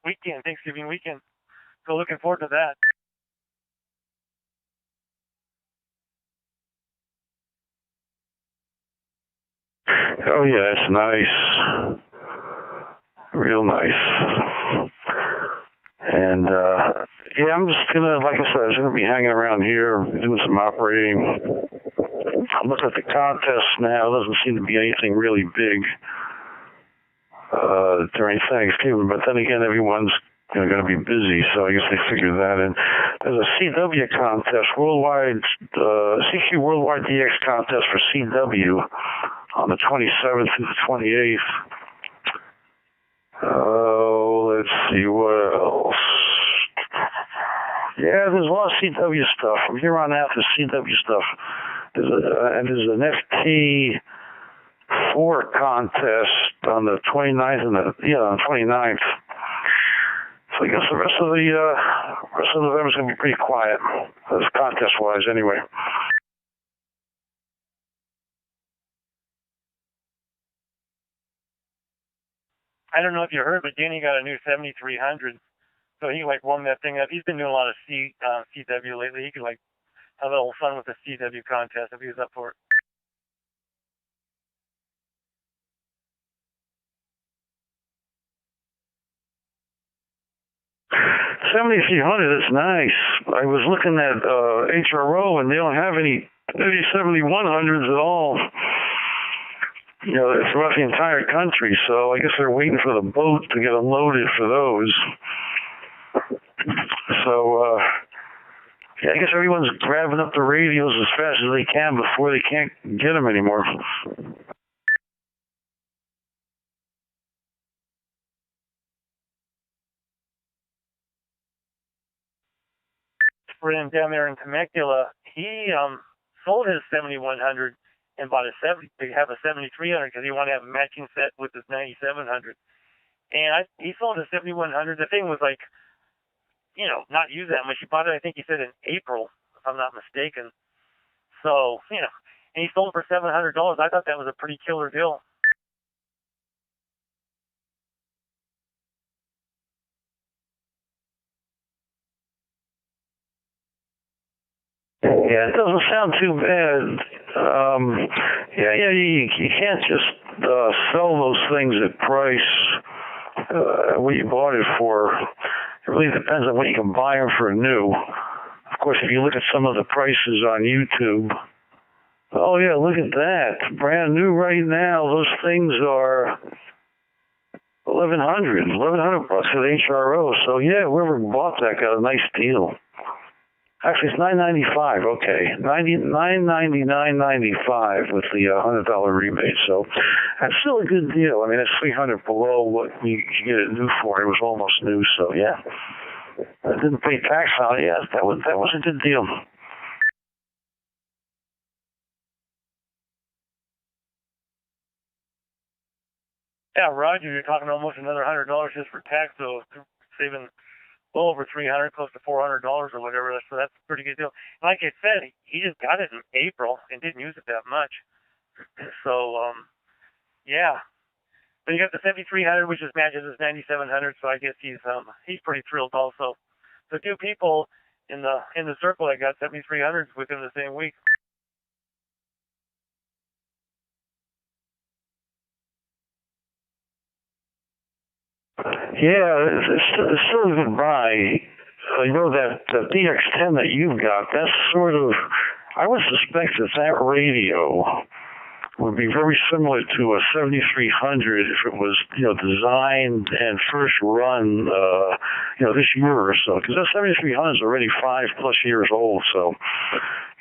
weekend, Thanksgiving weekend. So looking forward to that. Oh yeah, it's nice. Real nice. And yeah, I'm just gonna, like I said, I'm gonna be hanging around here doing some operating. I'm looking at the contest now. There doesn't seem to be anything really big during Thanksgiving, but then again, everyone's going to be busy, so I guess they figured that in. There's a CW contest, worldwide, CQ Worldwide DX contest for CW on the 27th through the 28th. Oh, let's see what else. Yeah, there's a lot of CW stuff. From here on out, there's CW stuff. There's an FT4 contest on the 29th and on the 29th. So I guess the rest of November is going to be pretty quiet, contest-wise, anyway. I don't know if you heard, but Danny got a new 7300. So he warmed that thing up. He's been doing a lot of CW lately. He could have a little fun with the CW contest if he was up for it. $7,300, that's nice. I was looking at HRO, and they don't have any 7,100s at all. Throughout the entire country, so I guess they're waiting for the boat to get unloaded for those. So, yeah, I guess everyone's grabbing up the radios as fast as they can before they can't get them anymore. Friend down there in Temecula, he sold his 7100 and bought to have a 7300 because he wanted to have a matching set with his 9700. And he sold his 7100. The thing was not used that much. He bought it, I think he said in April, if I'm not mistaken. So, and he sold it for $700. I thought that was a pretty killer deal. Yeah, it doesn't sound too bad. You can't just sell those things at price what you bought it for. It really depends on what you can buy them for new. Of course, if you look at some of the prices on YouTube, oh yeah, look at that, brand new right now. Those things are $1,100 bucks at HRO. So yeah, whoever bought that got a nice deal. Actually, it's $995. Okay, $999.95 with the $100 rebate. So that's still a good deal. I mean, it's $300 below what you get it new for. It was almost new, so yeah. I didn't pay tax on it. Yeah, that was a good deal. Yeah, Roger, you're talking almost another $100 just for tax, so saving well over $300, close to $400 or whatever. So that's a pretty good deal. Like I said, he just got it in April and didn't use it that much. So, yeah. But you got the 7300, which just matches his 9700, so I guess he's pretty thrilled also. So two people in the circle that got 7300s within the same week. Yeah, it's still a good buy. You know, that DX10 that you've got, that's sort of, I would suspect that radio would be very similar to a 7300 if it was, you know, designed and first run, you know, this year or so. Because that 7300 is already 5+ years old. So,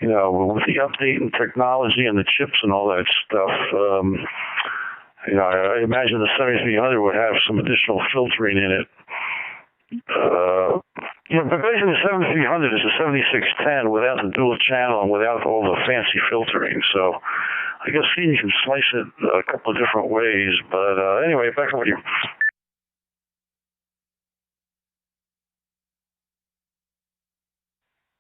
you know, with the update in technology and the chips and all that stuff, you know, I imagine the 7300 would have some additional filtering in it. You know, but basically the 7300 is a 7610 without the dual channel and without all the fancy filtering. So I guess you can slice it a couple of different ways. But anyway, back over to you.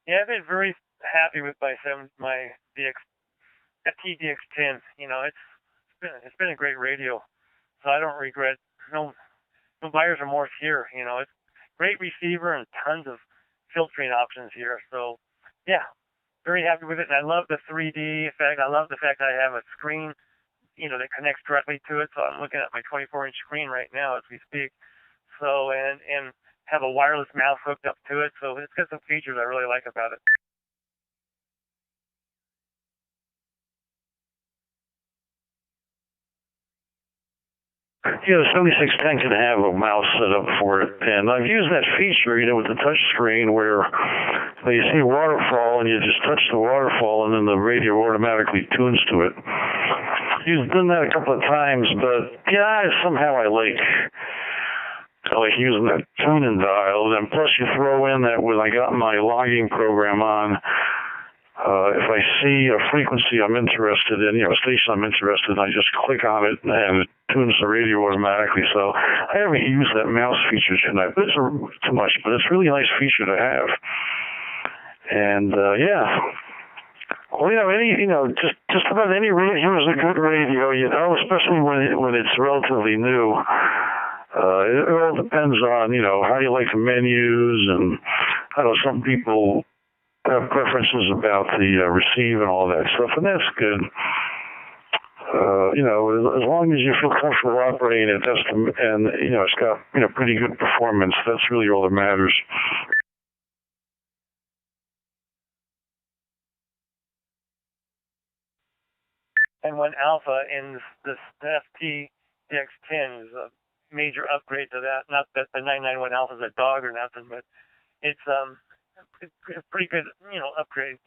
Yeah, I've been very happy with my FTDX10. You know, it's been a great radio, so I don't regret. No buyer's remorse here. You know, it's great receiver and tons of filtering options here. So, yeah, very happy with it. And I love the 3D effect. I love the fact that I have a screen, you know, that connects directly to it. So I'm looking at my 24-inch screen right now as we speak. So, and have a wireless mouse hooked up to it. So it's got some features I really like about it. Yeah, the 7610 can have a mouse set up for it, and I've used that feature, you know, with the touch screen where you see waterfall and you just touch the waterfall and then the radio automatically tunes to it. You've done that a couple of times, but yeah, somehow I like using that tuning dial, and plus you throw in that when I got my logging program on, if I see a frequency I'm interested in, you know, a station I'm interested in, I just click on it and it tunes the radio automatically. So I haven't used that mouse feature tonight, but it's too much, but it's a really nice feature to have. And yeah, well, you know, just about any radio is a good radio, you know, especially when it's relatively new. It all depends on, you know, how you like the menus, and I know some people have preferences about the receive and all that stuff, and that's good. You know, as long as you feel comfortable operating it, and you know, it's got, you know, pretty good performance. That's really all that matters. And when Alpha in this FTDX10 is a major upgrade to that. Not that the 991 Alpha is a dog or nothing, but it's a pretty good, you know, upgrade.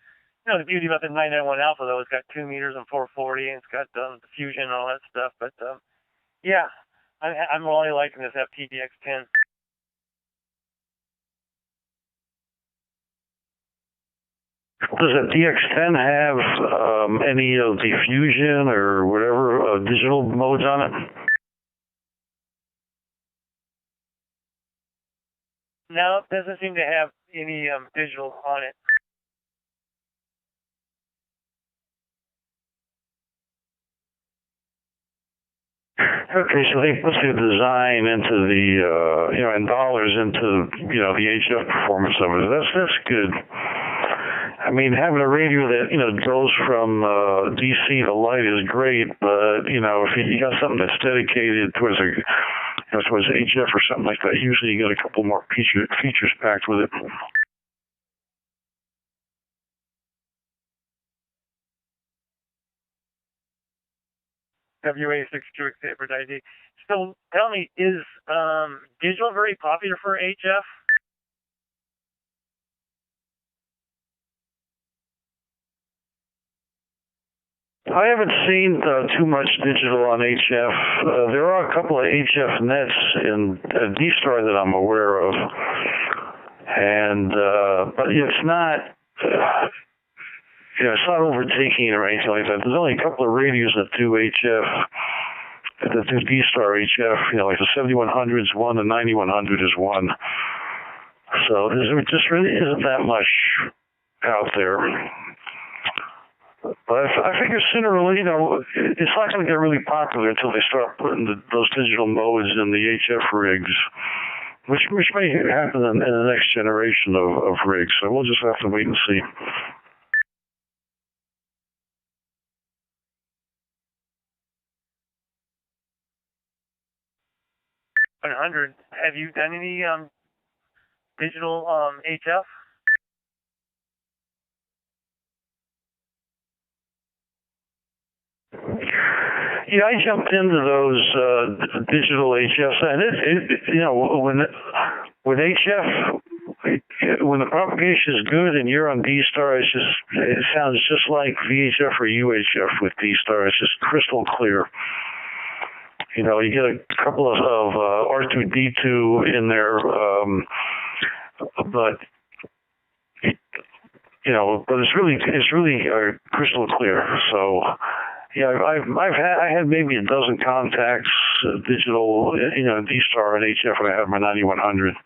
You know, the beauty about the 991 Alpha, though, it's got 2 meters and 440, and it's got diffusion and all that stuff. But, yeah, I'm really liking this FTDX10. Does the DX10 have any diffusion or whatever digital modes on it? No, it doesn't seem to have any digital on it. Okay, so they put their design into the, you know, and dollars into, you know, the HF performance of it. That's good. I mean, having a radio that, you know, goes from DC to light is great, but, you know, if you got something that's dedicated towards towards HF or something like that, usually you get a couple more features packed with it. WA62 favorite ID. So tell me, is digital very popular for HF? I haven't seen too much digital on HF. There are a couple of HF nets in DStar that I'm aware of, and but it's not. You know, it's not overtaking or anything like that. There's only a couple of radios that do HF, that do DStar HF. You know, like the 7100 is one, the 9100 is one. So there just really isn't that much out there. But I figure sooner or later, it's not going to get really popular until they start putting those digital modes in the HF rigs, which may happen in the next generation of rigs. So we'll just have to wait and see. 100. Have you done any digital HF? Yeah, I jumped into those digital HFs, and with HF, when the propagation is good and you're on DStar, it sounds just like VHF or UHF with DStar. It's just crystal clear. You get a couple of R2D2 in there, but it's really crystal clear. So. Yeah, I had maybe a dozen contacts, digital, DStar and HF when I had my 9100.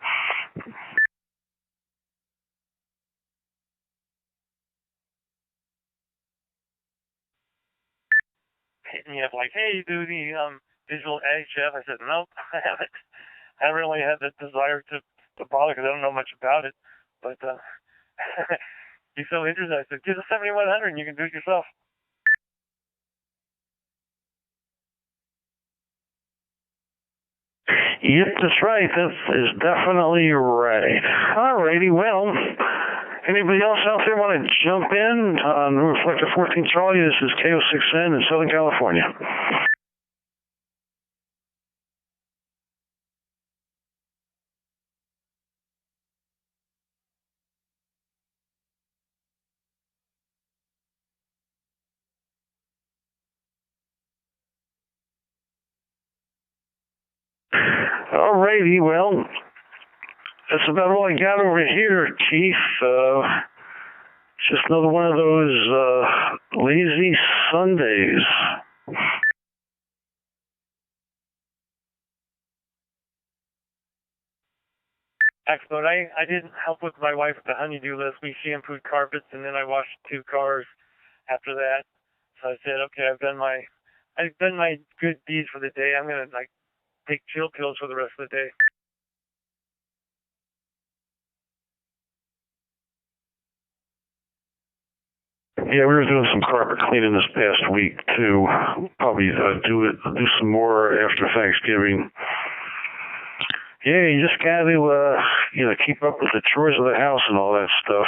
And you have like, hey, you do the digital HF? I said, nope, I haven't. I haven't really had the desire to bother because I don't know much about it. But you're so interested. I said, get a 7100 and you can do it yourself. Yep, that's right. That is definitely right. All righty, well, anybody else out there want to jump in on Reflector 14 Charlie? This is K6EGG in Southern California. All righty, well, that's about all I got over here, Chief. Just another one of those lazy Sundays. Excellent. I did help with my wife with the honeydew list. We shampooed carpets, and then I washed 2 cars after that. So I said, okay, I've done my good deeds for the day. I'm gonna take chill pills for the rest of the day. Yeah, we were doing some carpet cleaning this past week too. Probably do some more after Thanksgiving. Yeah, you just got to keep up with the chores of the house and all that stuff.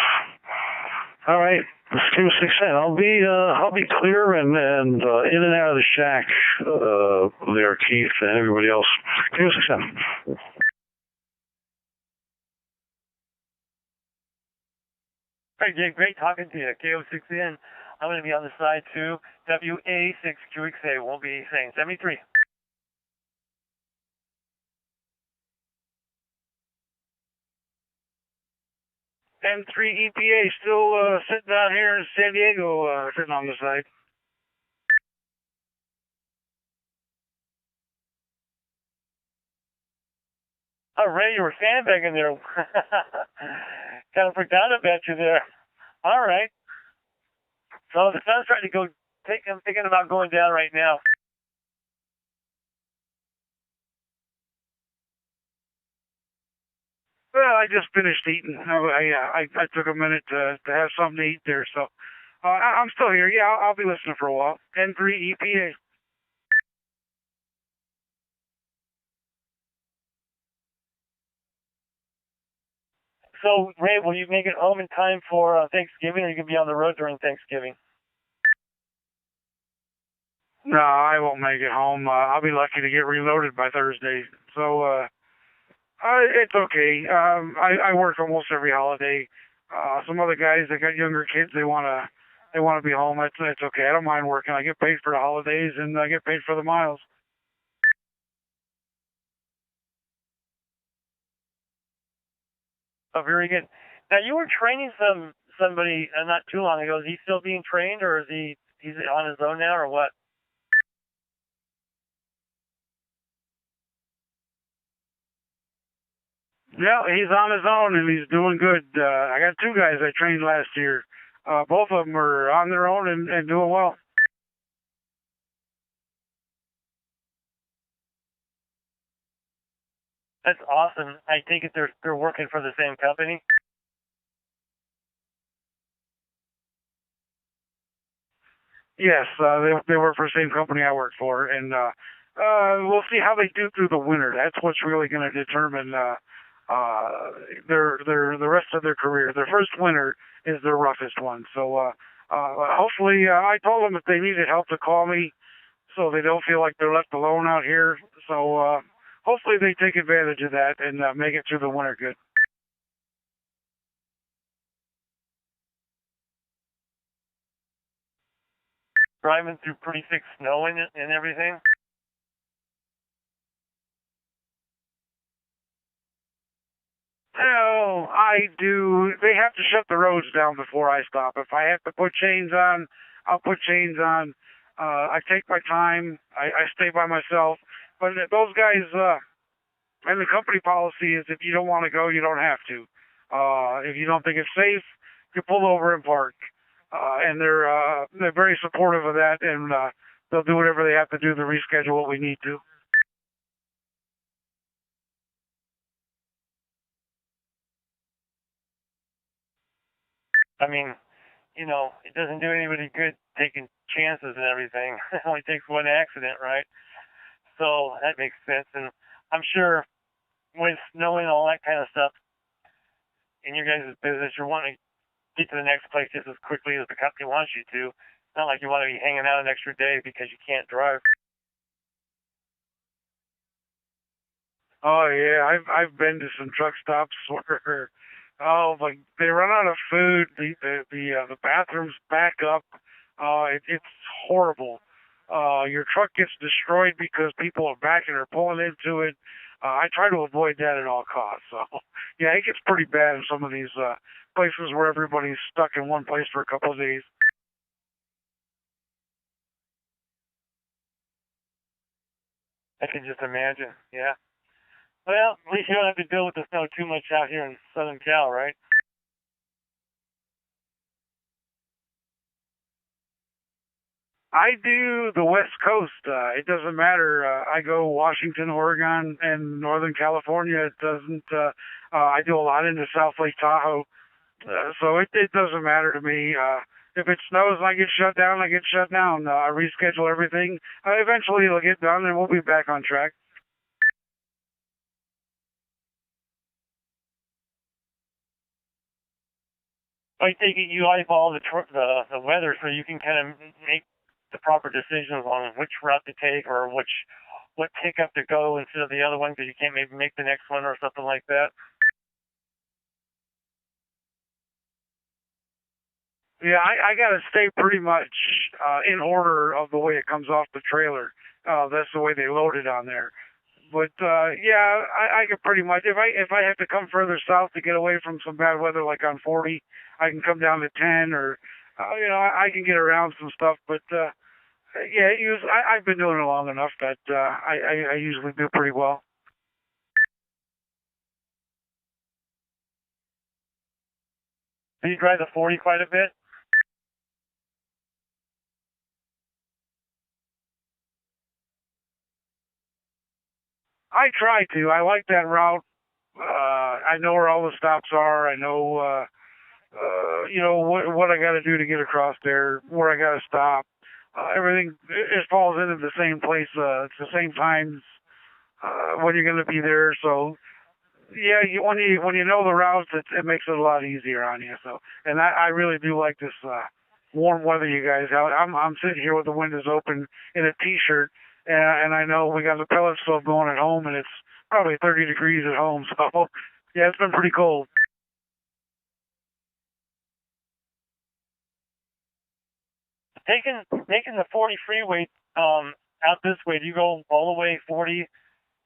All right, let's do 610. I'll be clear and in and out of the shack there, Keith, and everybody else. Do 610. All right, Jake, great talking to you. K6EGG. I'm going to be on the side too. WA6QXA won't be saying 73. M3 EPA still sitting down here in San Diego, sitting on the side. Oh, Ray, you were sandbagging there. Kind of forgot about you there. All right. So the sun's trying to go. I'm thinking about going down right now. Well, I just finished eating. I took a minute to have something to eat there, so I'm still here. Yeah, I'll be listening for a while. M3 EPA. So, Ray, will you make it home in time for Thanksgiving, or are you going to be on the road during Thanksgiving? No, I won't make it home. I'll be lucky to get reloaded by Thursday. So, it's okay. I work almost every holiday. Some other guys that got younger kids, they wanna be home. It's okay. I don't mind working. I get paid for the holidays and I get paid for the miles. Oh, very good. Now, you were training somebody not too long ago. Is he still being trained, or is he's on his own now, or what? Yeah, he's on his own and he's doing good. I got 2 guys I trained last year. both of them are on their own and doing well. That's awesome. I take it they're working for the same company. Yes, they work for the same company I work for, and we'll see how they do through the winter. That's what's really going to determine the rest of their career. Their first winter is their roughest one. So hopefully, I told them if they needed help to call me, so they don't feel like they're left alone out here. So hopefully they take advantage of that and make it through the winter good. Driving through pretty thick snow and everything. No, I do. They have to shut the roads down before I stop. If I have to put chains on, I'll put chains on. I take my time. I stay by myself. But those guys, and the company policy is if you don't want to go, you don't have to. If you don't think it's safe, you pull over and park. And they're very supportive of that, and they'll do whatever they have to do to reschedule what we need to. I mean, it doesn't do anybody good taking chances and everything. It only takes one accident, right? So that makes sense. And I'm sure with snow and all that kind of stuff in your guys' business, you're wanting to get to the next place just as quickly as the company wants you to. It's not like you want to be hanging out an extra day because you can't drive. Oh yeah, I've been to some truck stops where like they run out of food, the bathrooms back up. It's horrible. Your truck gets destroyed because people are backing or pulling into it. I try to avoid that at all costs. So yeah, it gets pretty bad in some of these places where everybody's stuck in one place for a couple of days. I can just imagine. Yeah. Well, at least you don't have to deal with the snow too much out here in Southern Cal, right? I do the West Coast. It doesn't matter. I go Washington, Oregon, and Northern California. It doesn't. I do a lot into South Lake Tahoe, so it doesn't matter to me. If it snows and I get shut down, I get shut down. I reschedule everything. Eventually it'll get done, and we'll be back on track. I take it you eyeball the weather so you can kind of make the proper decisions on which route to take or what pickup to go instead of the other one because you can't maybe make the next one or something like that. Yeah, I got to stay pretty much in order of the way it comes off the trailer. That's the way they load it on there. But yeah, I can pretty much if I have to come further south to get away from some bad weather like on 40, I can come down to 10 or I can get around some stuff. But yeah, I've been doing it long enough that I usually do pretty well. Do you drive the 40 quite a bit? I try to. I like that route. I know where all the stops are. I know, what I got to do to get across there, where I got to stop. Everything it falls into the same place. It's the same times when you're going to be there. So yeah, when you know the routes, it makes it a lot easier on you. So, and I really do like this warm weather you guys have. I'm sitting here with the windows open in a t-shirt. And I know we got the pellet stove going at home, and it's probably 30 degrees at home. So, yeah, it's been pretty cold. Making the 40 freeway out this way. Do you go all the way 40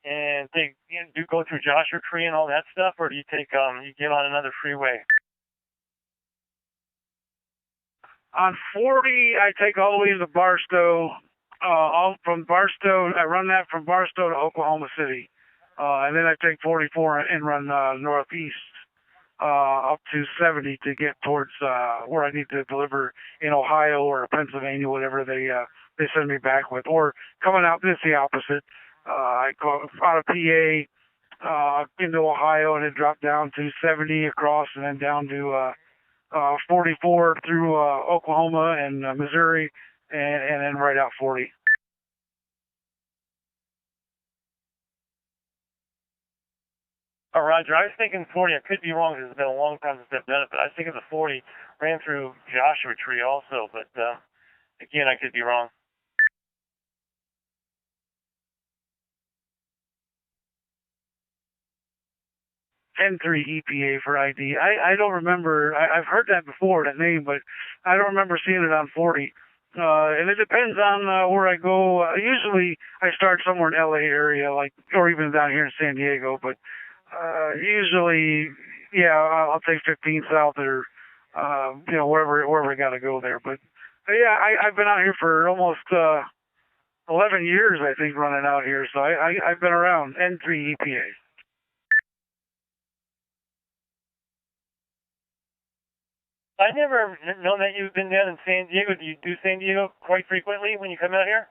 and do you go through Joshua Tree and all that stuff, or do you take you get on another freeway? On 40, I take all the way into Barstow. All from Barstow, I run that from Barstow to Oklahoma City, and then I take 44 and run northeast. up to 70 to get towards where I need to deliver in Ohio or Pennsylvania, whatever they send me back with. Or coming out, this the opposite. I go out of PA into Ohio, and it dropped down to 70 across, and then down to 44 through Oklahoma and Missouri, and then right out 40. Oh, Roger, I was thinking 40. I could be wrong because it's been a long time since I've done it, but I was thinking the 40 ran through Joshua Tree also, but again, I could be wrong. N3 EPA for ID. I don't remember. I've heard that before, that name, but I don't remember seeing it on 40. And it depends on where I go. Usually I start somewhere in LA area, like, or even down here in San Diego, but usually, yeah, I'll take 15 south or, wherever I got to go there. But yeah, I've been out here for almost 11 years, I think, running out here. So I've been around. N3 EPA. I never known that you've been down in San Diego. Do you do San Diego quite frequently when you come out here?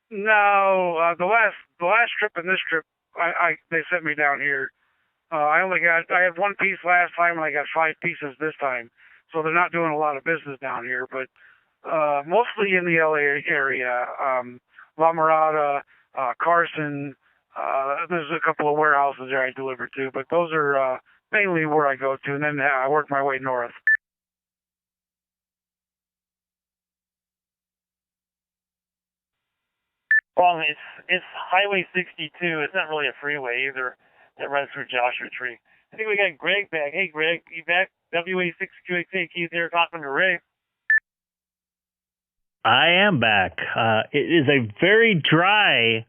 No, the last trip and this trip, they sent me down here. I had one piece last time, and I got 5 pieces this time. So they're not doing a lot of business down here, but mostly in the LA area, La Mirada, Carson. There's a couple of warehouses there I deliver to, but those are mainly where I go to, and then I work my way north. Wrong. It's Highway 62. It's not really a freeway either. That runs through Joshua Tree. I think we got Greg back. Hey, Greg, you back? WA6QXA, Keith here, talking to Ray. I am back. It is a very dry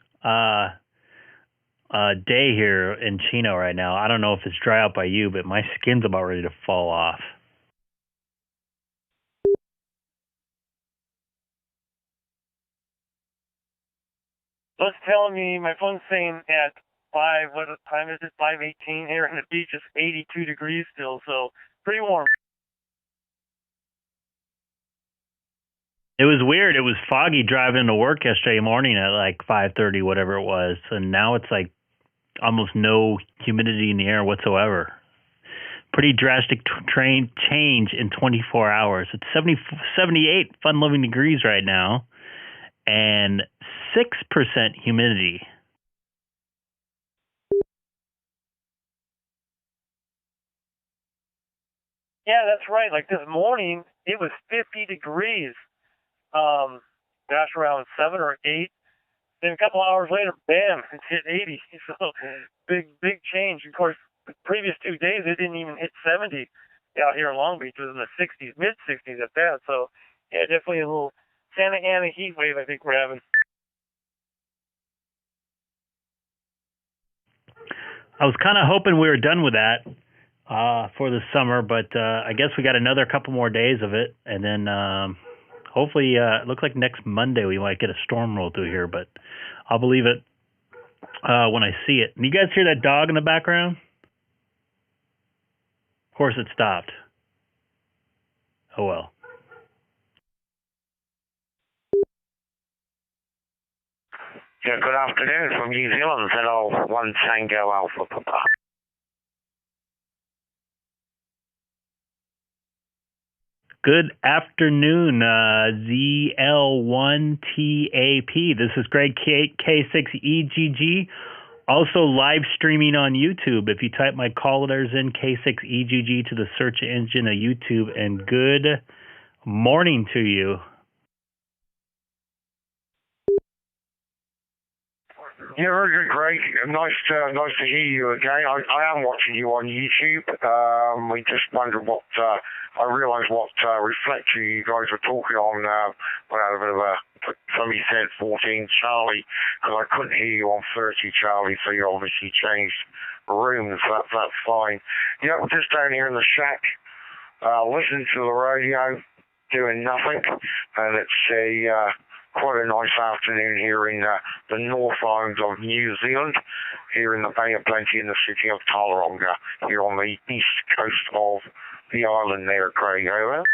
day here in Chino right now. I don't know if it's dry out by you, but my skin's about ready to fall off. So it's telling me, my phone's saying at 5, what time is it? 5:18 here on the beach. It's 82 degrees still, so pretty warm. It was weird. It was foggy driving to work yesterday morning at like 5:30, whatever it was, and now it's like almost no humidity in the air whatsoever. Pretty drastic change in 24 hours. It's 78 fun-loving degrees right now, and 6% humidity. Yeah, that's right. Like this morning, it was 50 degrees. Gosh, around 7 or 8. Then a couple hours later, bam, it's hit 80. So big change. Of course, the previous 2 days, it didn't even hit 70 out here in Long Beach. It was in the 60s, mid-60s at that. So, yeah, definitely a little Santa Ana heat wave I think we're having. I was kind of hoping we were done with that for the summer, but I guess we got another couple more days of it, and then hopefully it looks like next Monday we might get a storm roll through here, but I'll believe it when I see it. And you guys hear that dog in the background? Of course it stopped. Oh well. Yeah, good afternoon from New Zealand. Hello, 1 Tango Alpha Papa. Good afternoon, ZL1TAP. This is Greg K6EGG. Also live streaming on YouTube. If you type my call letters in K6EGG to the search engine of YouTube, and good morning to you. Yeah, very good, Greg. Nice to hear you again. I am watching you on YouTube. We just wondered what, I realised what reflector you guys were talking on when I had a bit of a, somebody said 14 Charlie, because I couldn't hear you on 30 Charlie, so you obviously changed rooms. That's fine. Yeah, we're just down here in the shack, listening to the radio, doing nothing, and it's a quite a nice afternoon here in the North Island of New Zealand, here in the Bay of Plenty in the city of Tauranga, here on the east coast of the island there, Craig. Over.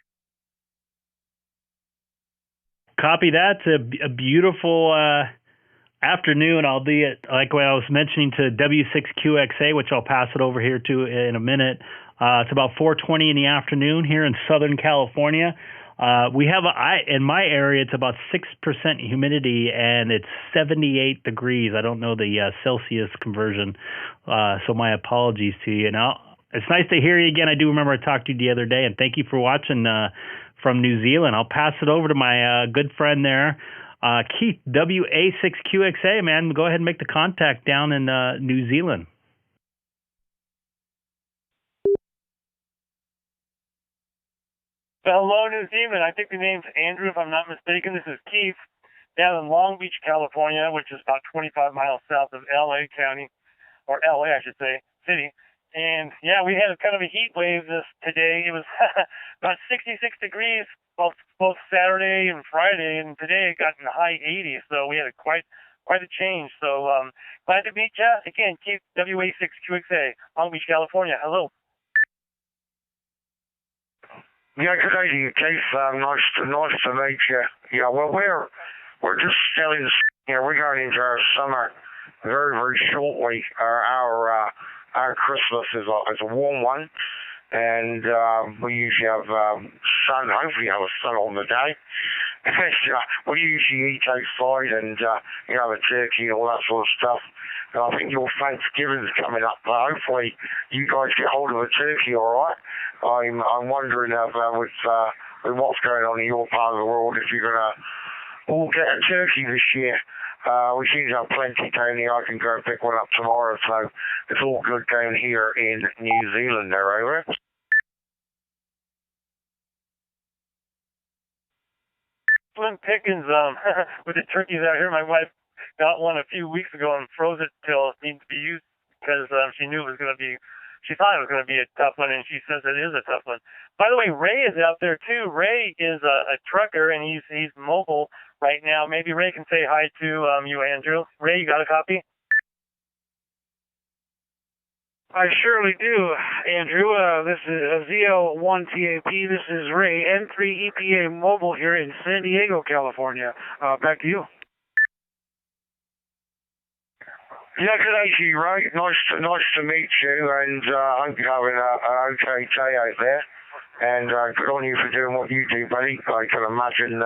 Copy that. A beautiful afternoon, albeit like when I was mentioning to W6QXA, which I'll pass it over here to in a minute. It's about 4:20 in the afternoon here in Southern California. We have in my area, it's about 6% humidity and it's 78 degrees. I don't know the Celsius conversion, so my apologies to you. Now, it's nice to hear you again. I do remember I talked to you the other day, and thank you for watching from New Zealand. I'll pass it over to my good friend there, Keith, WA6QXA, man. Go ahead and make the contact down in New Zealand. Hello, New Zealand. I think the name's Andrew, if I'm not mistaken. This is Keith down in Long Beach, California, which is about 25 miles south of L.A. County, or L.A., I should say, city. And, yeah, we had kind of a heat wave today. It was about 66 degrees both Saturday and Friday, and today it got in the high 80s, so we had quite a change. So glad to meet you. Again, Keith, WA6QXA, Long Beach, California. Hello. Yeah, good day to you, Keith. Nice to meet you. Yeah, well, we're just still in. We're going into our summer very, very shortly. Our Christmas is a warm one, and we usually have sun. Hopefully, have a sun on the day. We usually eat outside and have a turkey and all that sort of stuff. And I think your Thanksgiving's coming up, but hopefully you guys get hold of a turkey, all right? I'm wondering with what's going on in your part of the world, if you're gonna all get a turkey this year. We seem to have plenty down here. I can go pick one up tomorrow, so it's all good down here in New Zealand. There, over. Slim pickings with the turkeys out here. My wife got one a few weeks ago and froze it till it needs to be used because she knew it was going to be. She thought it was going to be a tough one, and she says it is a tough one. By the way, Ray is out there too. Ray is a trucker, and he's mobile right now. Maybe Ray can say hi to you, Andrew. Ray, you got a copy? I surely do, Andrew. This is ZL1TAP. This is Ray, N3EPA Mobile here in San Diego, California. Back to you. Yeah, good day to you, Ray. Nice to meet you, and I hope you're having an okay day out there. And good on you for doing what you do, buddy. I can imagine,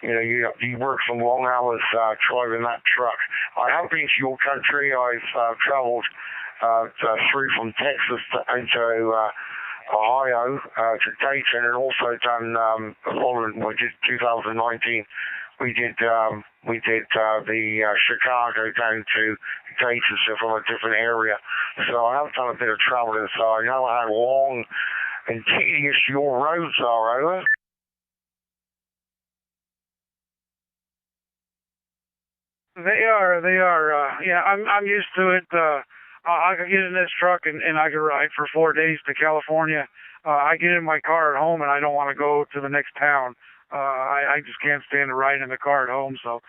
you work some long hours driving that truck. I have been to your country. I've traveled through from Texas into Ohio to Dayton, and also done following 2019. We did the Chicago down to Dayton, so from a different area. So I have done a bit of traveling, so I know how long and tedious your roads are, over. They are. Yeah, I'm used to it. I could get in this truck and I could ride for 4 days to California. I get in my car at home and I don't want to go to the next town. I just can't stand the ride in the car at home. So,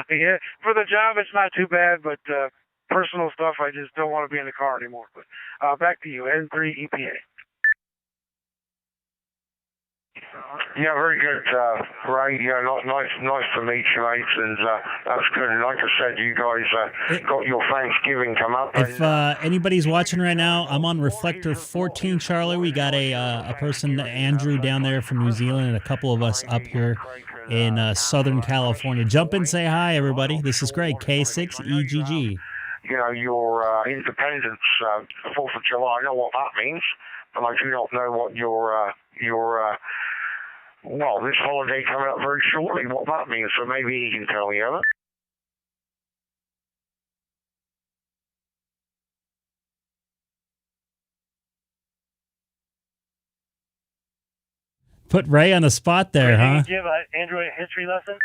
yeah, for the job, it's not too bad, but personal stuff, I just don't want to be in the car anymore. But back to you, N3EPA. Yeah, very good, Ray. Yeah, nice to meet you, mate, and that's good. And like I said, you guys got your Thanksgiving come up. If anybody's watching right now, I'm on Reflector 14, Charlie. We got a person, Andrew, down there from New Zealand, and a couple of us up here in Southern California. Jump in, say hi, everybody. This is Greg, K6EGG. Your independence, 4th of July. I know what that means, but I do not know what your well, this holiday coming up very shortly, what that means, so maybe he can tell me, Ella. Put Ray on the spot there, huh? Did you give Andrew a history lesson?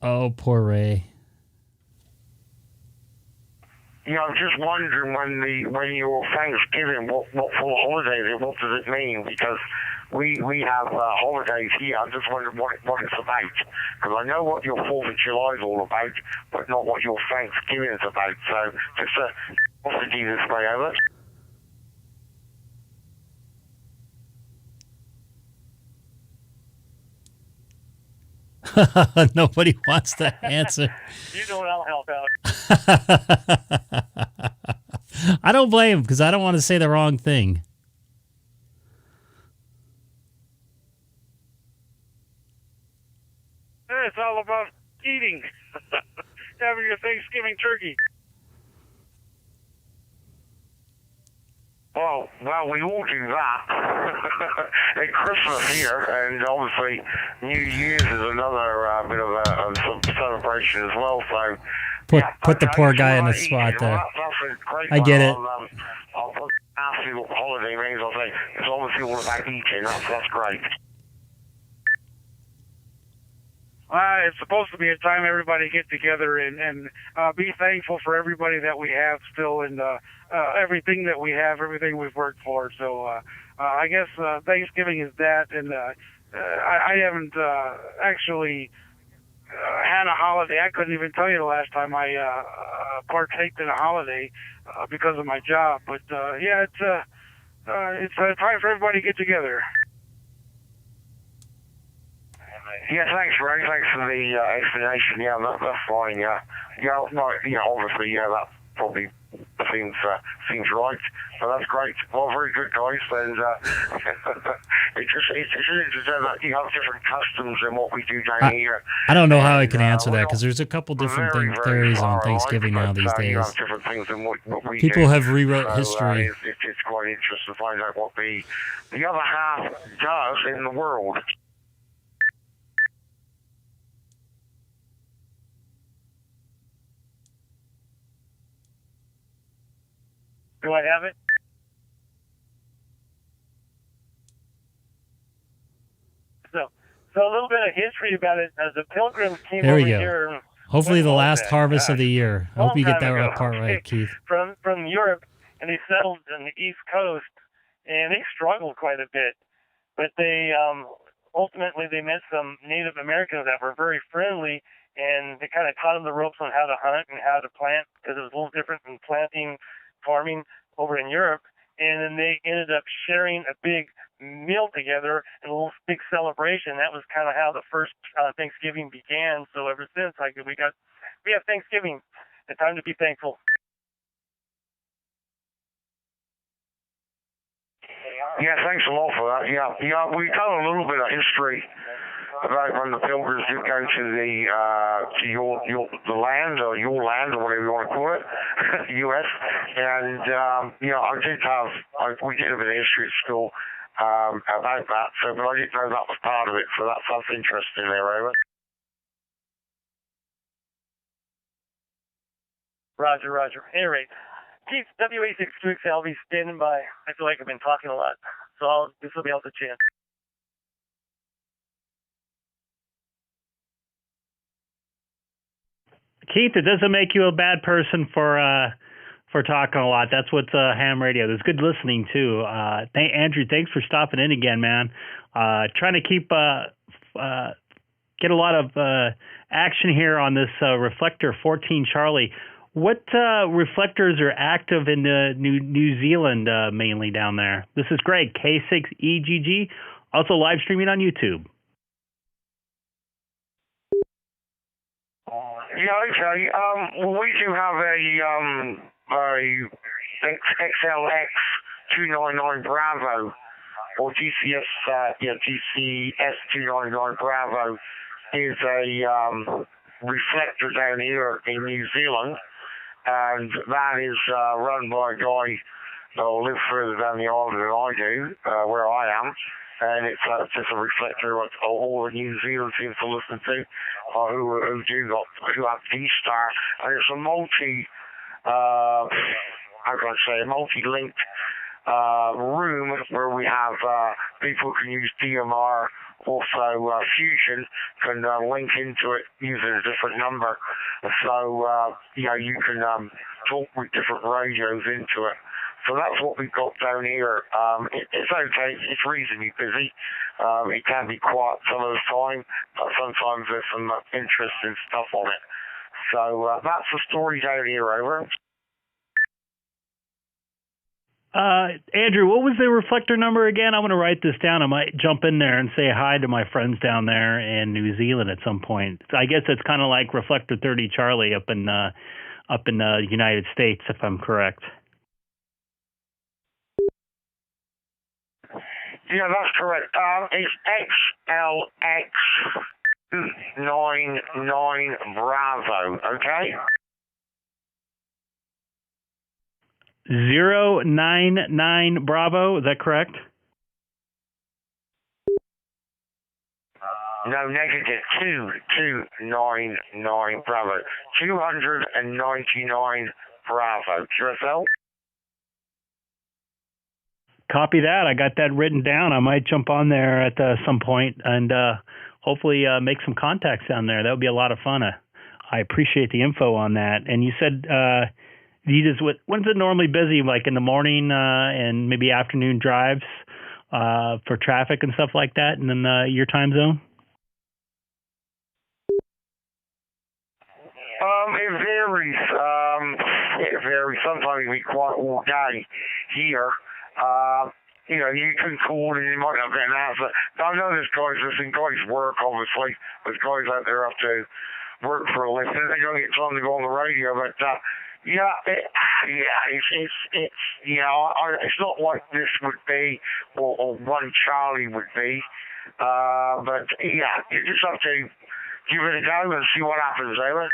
Oh, poor Ray. just wondering when your Thanksgiving, what full holiday, what does it mean? Because we have holidays here. I'm just wondering what it's about. Because I know what your 4th of July is all about, but not what your Thanksgiving is about. So just what's the Jesus way over? Nobody wants to answer. You know what? I'll help out. I don't blame him because I don't want to say the wrong thing. It's all about eating. Having your Thanksgiving turkey. Well, we all do that. At Christmas here, and obviously New Year's is another bit of a celebration as well. So Put the poor guy in the spot there. I get it. I'll ask you what holiday means. I'll say it's obviously all about eating. That's great. It's supposed to be a time everybody get together and be thankful for everybody that we have still and everything that we have, everything we've worked for. So I guess Thanksgiving is that, and I haven't actually had a holiday. I couldn't even tell you the last time I partaked in a holiday because of my job. But it's a time for everybody to get together. Yeah, thanks, Ray. Thanks for the explanation. Yeah, that's fine. Yeah, obviously, that probably seems right. So that's great. Well, very good, guys. And it's interesting that you have different customs than what we do down here. I don't know how I can answer that because there's a couple different theories on Thanksgiving now these days. You have different things than what we People do. have rewrote history. It's quite interesting to find out what the other half does in the world. Do I have it? So a little bit of history about it. As the Pilgrims came over here. Hopefully the last harvest of the year. I hope you get that part right, Keith. From Europe, and they settled on the East Coast, and they struggled quite a bit. But they ultimately they met some Native Americans that were very friendly, and they kind of taught them the ropes on how to hunt and how to plant, because it was a little different than planting, farming over in Europe. And then they ended up sharing a big meal together and a little big celebration. That was kind of how the first Thanksgiving began. So ever since, we have Thanksgiving, a time to be thankful. Yeah, thanks a lot for that. Yeah, we tell a little bit of history about when the Pilgrims did go to the land, or your land, or whatever you want to call it, U.S. And we did a bit of history at school about that. So, but I didn't know that was part of it. So that's interesting there, Raymond. Roger. Anyway, Keith, WA62XL, I'll be standing by. I feel like I've been talking a lot, so this will be out the chance. Keith, it doesn't make you a bad person for talking a lot. That's what's ham radio. There's good listening too. Andrew, thanks for stopping in again, man. Trying to keep get a lot of action here on this reflector 14 Charlie. What reflectors are active in New Zealand mainly down there? This is Greg, K6EGG, also live streaming on YouTube. Yeah, okay. We do have a XLX 299 Bravo, or GCS 299 Bravo is a reflector down here in New Zealand, and that is run by a guy who lives further down the island than I do, where I am. And it's just a reflector of all the New Zealand seems to listen to, who have DStar, and it's a multi-linked room where we have people who can use DMR Also, Fusion can link into it using a different number. So, you can talk with different radios into it. So that's what we've got down here. It's okay. It's reasonably busy. It can be quiet some of the time, but sometimes there's some interesting stuff on it. So that's the story down here, over. Andrew, what was the reflector number again? I'm going to write this down. I might jump in there and say hi to my friends down there in New Zealand at some point. So I guess it's kind of like reflector 30 Charlie up in the United States, if I'm correct. Yeah, that's correct. It's XLX99 Bravo, okay? 099 Bravo, is that correct? No, negative 2299 Bravo. 299 Bravo. QSL? Copy that. I got that written down. I might jump on there at some point and hopefully make some contacts down there. That would be a lot of fun. I appreciate the info on that. And you said when's it normally busy, like in the morning and maybe afternoon drives for traffic and stuff like that, and then your time zone? It varies. It varies. Sometimes we quite all day here. You can call and you might not get an answer. I know there's guys work, obviously. There's guys out there have to work for a living. They don't get time to go on the radio, but it's not like this would be, or One Charlie would be. But you just have to give it a go and see what happens, Ava.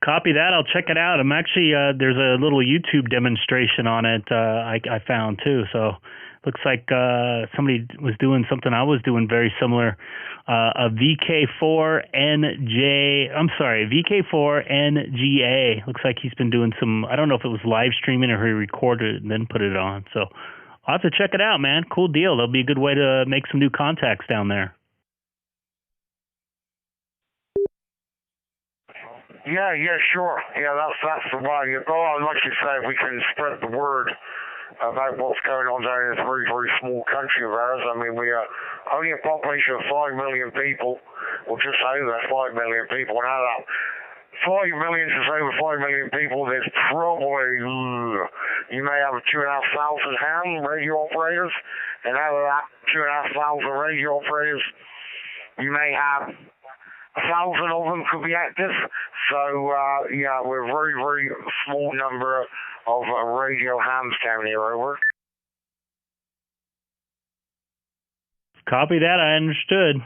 Copy that. I'll check it out. I'm actually there's a little YouTube demonstration on it. I found too. So looks like somebody was doing something I was doing very similar. A VK4NGA. Looks like he's been doing some. I don't know if it was live streaming or he recorded it and then put it on. So I'll have to check it out, man. Cool deal. That'll be a good way to make some new contacts down there. Yeah, sure. Yeah, that's the way you go. Like you say, we can spread the word about what's going on down in this very, very small country of ours. I mean, we are only a population of 5 million people, or just over 5 million people. And out of that 5 million, just over 5 million people, there's probably, you may have 2,500 ham radio operators, and out of that 2,500 radio operators, you may have 1,000 of them could be active. So, we're a very, very small number of radio hams down here, over. Copy that. I understood.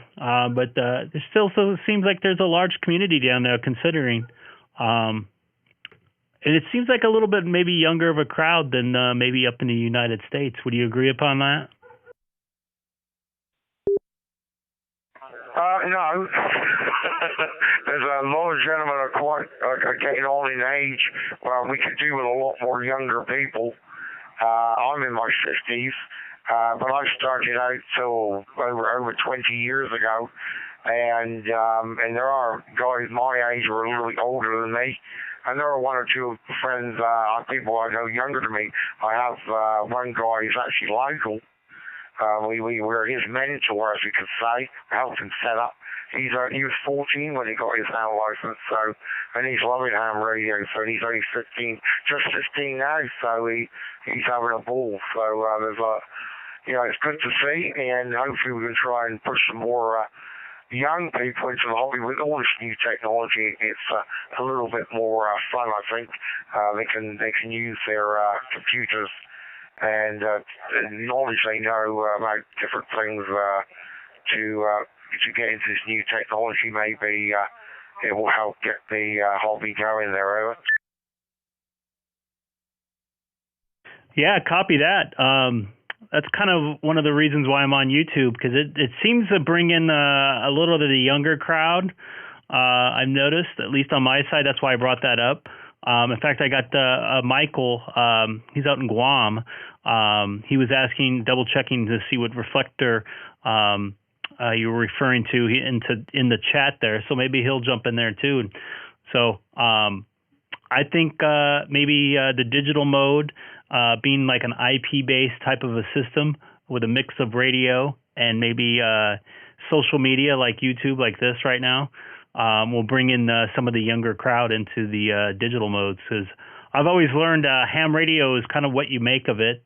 But it still seems like there's a large community down there considering. And it seems like a little bit maybe younger of a crowd than maybe up in the United States. Would you agree upon that? No. There's a lot of gentlemen are quite getting on in age. Well, we could do with a lot more younger people. I'm in my 50s, but I started out over 20 years ago, and there are guys my age who are a little bit older than me, and there are one or two friends, people I know younger than me. I have one guy who's actually local. We were his mentor, as you could say, helped him set up. He was 14 when he got his ham license, and he's loving ham radio, so he's only 15, just 15 now, so he's having a ball. So there's it's good to see, and hopefully we can try and push some more young people into the hobby with all this new technology. It's a little bit more fun, I think. They can use their computers and knowledge they know about different things to get into this new technology. Maybe it will help get the hobby going there, over. Yeah, copy that. That's kind of one of the reasons why I'm on YouTube, because it seems to bring in a little of the younger crowd. I've noticed, at least on my side, that's why I brought that up. In fact, I got Michael. He's out in Guam. He was asking, double checking to see what reflector you were referring to in the chat there. So maybe he'll jump in there too. So I think maybe the digital mode being like an IP-based type of a system with a mix of radio and maybe social media like YouTube, like this right now, will bring in some of the younger crowd into the digital modes. Because I've always learned ham radio is kind of what you make of it.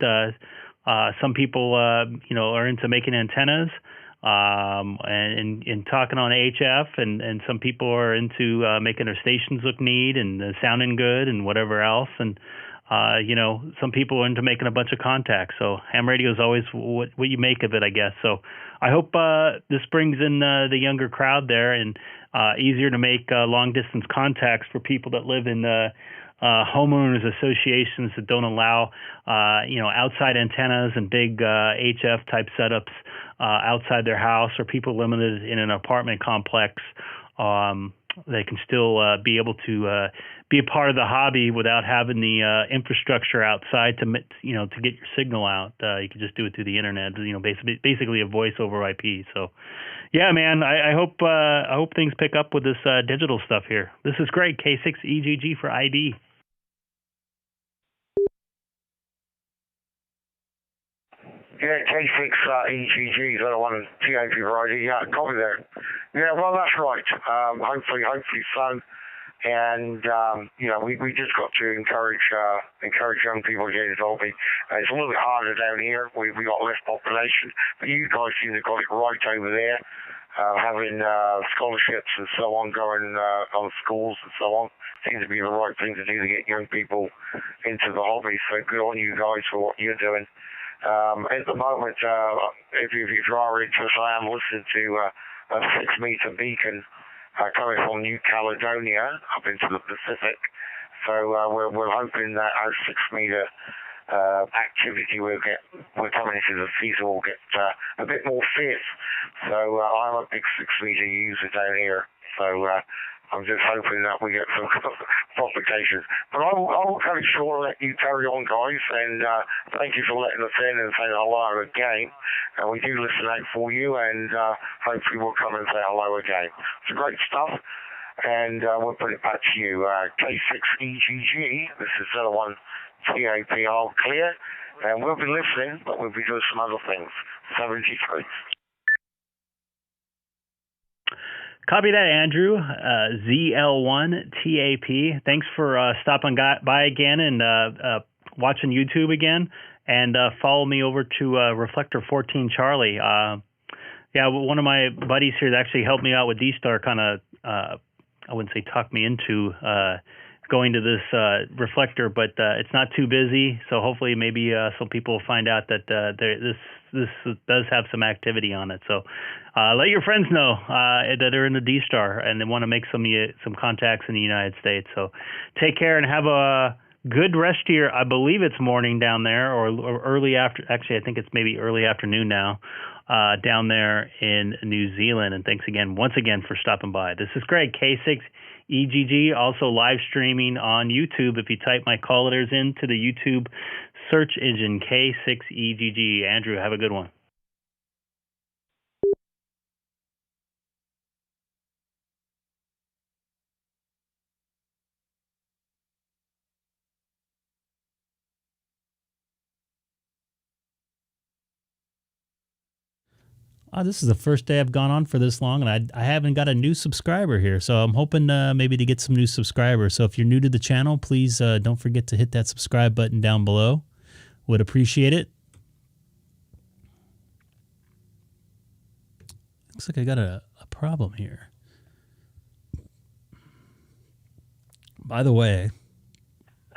Some people, are into making antennas and talking on HF, and some people are into making their stations look neat and sounding good and whatever else. And some people are into making a bunch of contacts. So ham radio is always what you make of it, I guess. So I hope this brings in the younger crowd there, and easier to make long distance contacts for people that live in homeowners associations that don't allow outside antennas and big HF type setups outside their house, or people limited in an apartment complex. They can still be able to be a part of the hobby without having the infrastructure outside to get your signal out. You can just do it through the internet. Basically a voice over IP. So, yeah, man, I hope things pick up with this digital stuff here. This is great. K6EGG for ID. Yeah, K6EGG, the one TAP variety. Yeah, copy that. Yeah, well, that's right. Hopefully so. And we just got to encourage young people to get involved. It's a little bit harder down here. We got less population, but you guys seem to have got it right over there. Having scholarships and so on going on schools and so on seems to be the right thing to do to get young people into the hobby. So good on you guys for what you're doing. At the moment, if you are interested, I am listening to a 6-meter beacon coming from New Caledonia up into the Pacific. So we're hoping that our 6-meter activity we're coming into the season will get a bit more fierce. So I'm a big 6-meter user down here. So I'm just hoping that we get some complications. But I will cut it short and let you carry on, guys. And thank you for letting us in and saying hello again. And we do listen out for you, and hopefully we'll come and say hello again. It's great stuff. And we'll put it back to you. K6EGG, this is the other one, TAP, all clear. And we'll be listening, but we'll be doing some other things. 73. Copy that, Andrew. ZL1TAP. Thanks for stopping by again and watching YouTube again. And follow me over to Reflector 14 Charlie. One of my buddies here that actually helped me out with DStar kind of, I wouldn't say talk me into going to this reflector, but it's not too busy. So hopefully maybe some people will find out that this does have some activity on it. So let your friends know that are in the DStar and they want to make some contacts in the United States. So take care and have a good rest of your, I believe it's morning down there or early after. Actually, I think it's maybe early afternoon now down there in New Zealand. And thanks once again for stopping by. This is Greg, K6EGG, also live streaming on YouTube. If you type my call letters into the YouTube search engine, K6EGG. Andrew, have a good one. This is the first day I've gone on for this long, and I haven't got a new subscriber here. So I'm hoping maybe to get some new subscribers. So if you're new to the channel, please don't forget to hit that subscribe button down below. Would appreciate it. Looks like I got a problem here. By the way,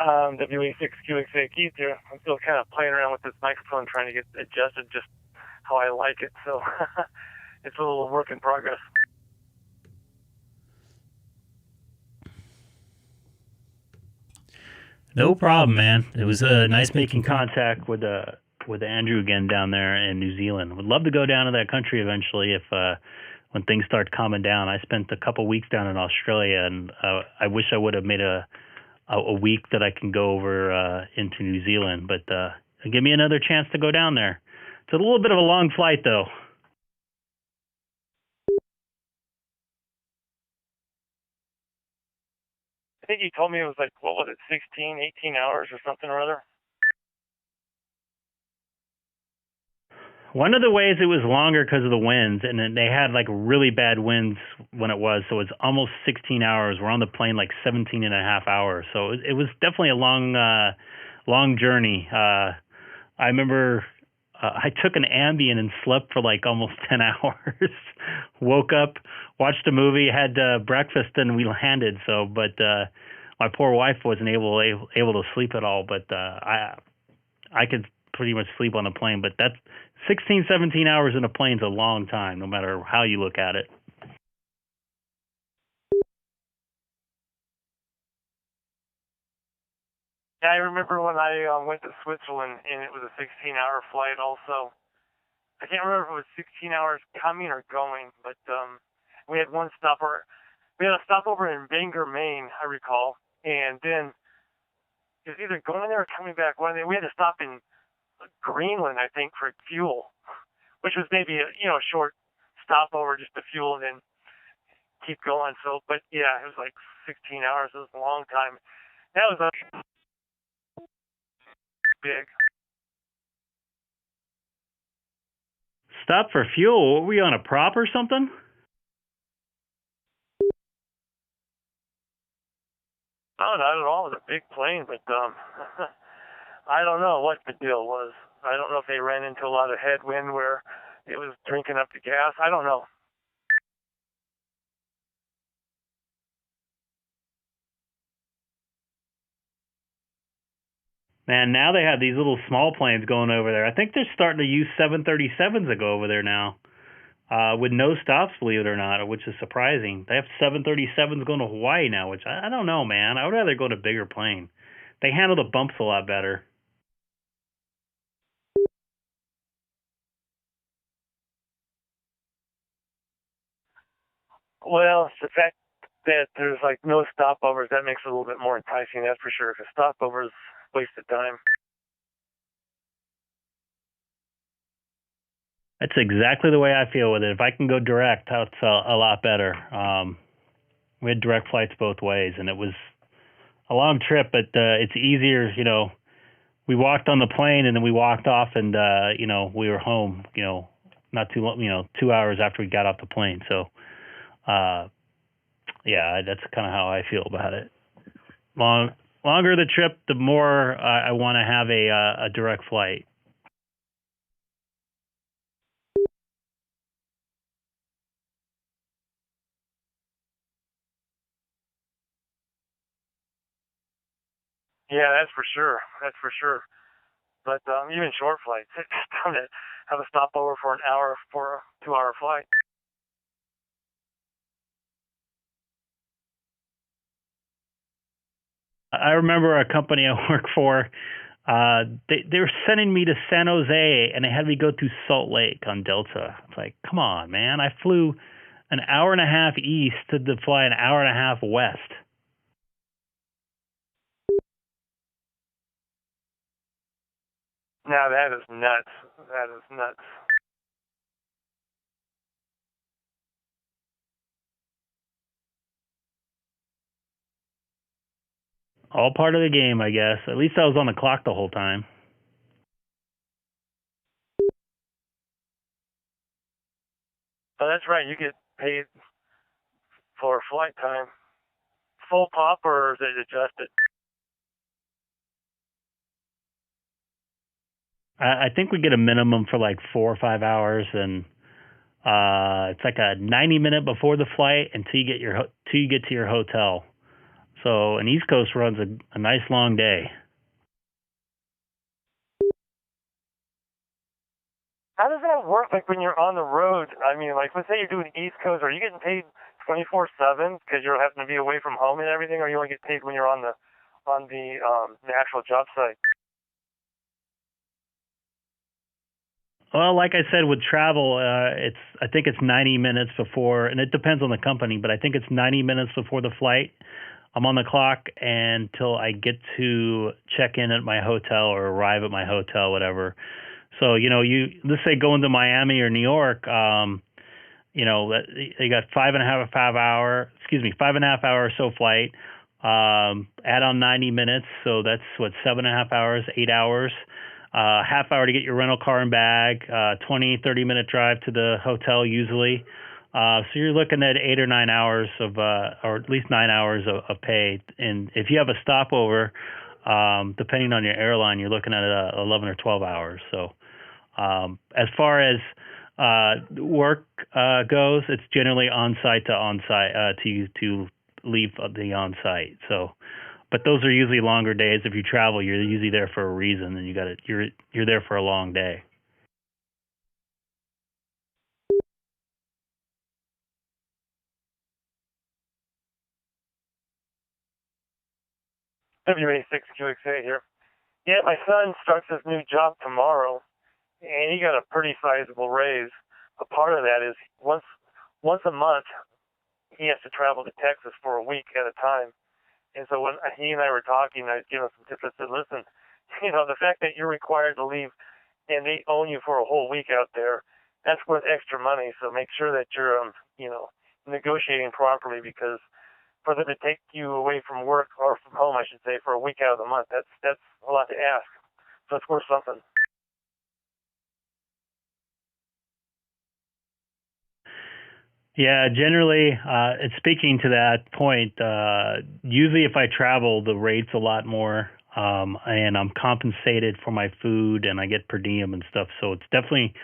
WA6QXA here. I'm still kind of playing around with this microphone, trying to get adjusted just how I like it. So it's a little work in progress. No problem, man. It was nice making contact with Andrew again down there in New Zealand. Would love to go down to that country eventually if when things start calming down. I spent a couple weeks down in Australia, and I wish I would have made a a week that I can go over into New Zealand. But give me another chance to go down there. It's a little bit of a long flight, though. I think you told me it was like, what was it, 16, 18 hours or something or other? One of the ways it was longer because of the winds, and then they had like really bad winds when it was, so it's almost 16 hours. We're on the plane like 17 and a half hours, so it was definitely a long journey. I remember I took an Ambien and slept for like almost 10 hours. Woke up, watched a movie, had breakfast, and we landed. So, but my poor wife wasn't able to sleep at all. But I could pretty much sleep on the plane. But that's 16, 17 hours in a plane is a long time, no matter how you look at it. Yeah, I remember when I went to Switzerland, and it was a 16-hour flight also. I can't remember if it was 16 hours coming or going, but we had one stopover. We had a stopover in Bangor, Maine, I recall, and then it was either going there or coming back. We had to stop in Greenland, I think, for fuel, which was maybe a short stopover just to fuel and then keep going. So, but yeah, it was like 16 hours. It was a long time. That was big. Stop for fuel? Were we on a prop or something? Oh, not at all. It was a big plane, but I don't know what the deal was. I don't know if they ran into a lot of headwind where it was drinking up the gas. I don't know. Man, now they have these little small planes going over there. I think they're starting to use 737s that go over there now, with no stops, believe it or not, which is surprising. They have 737s going to Hawaii now, which I don't know, man. I would rather go to a bigger plane. They handle the bumps a lot better. Well, it's the fact that there's like no stopovers, that makes it a little bit more enticing, that's for sure, because stopovers wasted time. That's exactly the way I feel with it. If I can go direct, that's a lot better. We had direct flights both ways, and it was a long trip, but it's easier. We walked on the plane, and then we walked off, and we were home. Not too long. 2 hours after we got off the plane. So, yeah, that's kind of how I feel about it. Longer the trip, the more I want to have a direct flight. Yeah, that's for sure. That's for sure. But even short flights, it's time to have a stopover for an hour for a 2-hour flight. I remember a company I work for. They were sending me to San Jose, and they had me go through Salt Lake on Delta. It's like, come on, man! I flew an hour and a half east to fly an hour and a half west. Now that is nuts. That is nuts. All part of the game, I guess. At least I was on the clock the whole time. Oh, that's right. You get paid for flight time. Full pop, or is it adjusted? I think we get a minimum for like 4 or 5 hours, and it's like a 90-minute before the flight until you get to your hotel. So an East Coast run's a nice long day. How does that work? Like when you're on the road, I mean, like let's say you're doing East Coast, are you getting paid 24/7 because you're having to be away from home and everything, or you only get paid when you're on the actual job site? Well, like I said, with travel, I think it's 90 minutes before, and it depends on the company, but I think it's 90 minutes before the flight. I'm on the clock until I get to check in at my hotel or arrive at my hotel, whatever. So, let's say going to Miami or New York, you got 5.5 hour or so flight, add on 90 minutes. So that's 7.5 hours, 8 hours, half hour to get your rental car and bag, 20-30 minute drive to the hotel usually. So you're looking at 8 or 9 hours or at least 9 hours of pay. And if you have a stopover, depending on your airline, you're looking at 11 or 12 hours. So as far as work goes, it's generally on-site to leave the on-site. So, but those are usually longer days. If you travel, you're usually there for a reason, and you're there for a long day. W86QXA here. Yeah, my son starts his new job tomorrow, and he got a pretty sizable raise. A part of that is once a month he has to travel to Texas for a week at a time. And so when he and I were talking, I was giving him some tips. I said, listen, the fact that you're required to leave and they own you for a whole week out there, that's worth extra money. So make sure that you're, negotiating properly, because for them to take you away from work, or from home, I should say, for a week out of the month, that's a lot to ask. So it's worth something. Yeah, generally, speaking to that point, usually if I travel, the rate's a lot more, and I'm compensated for my food, and I get per diem and stuff. So it's definitely,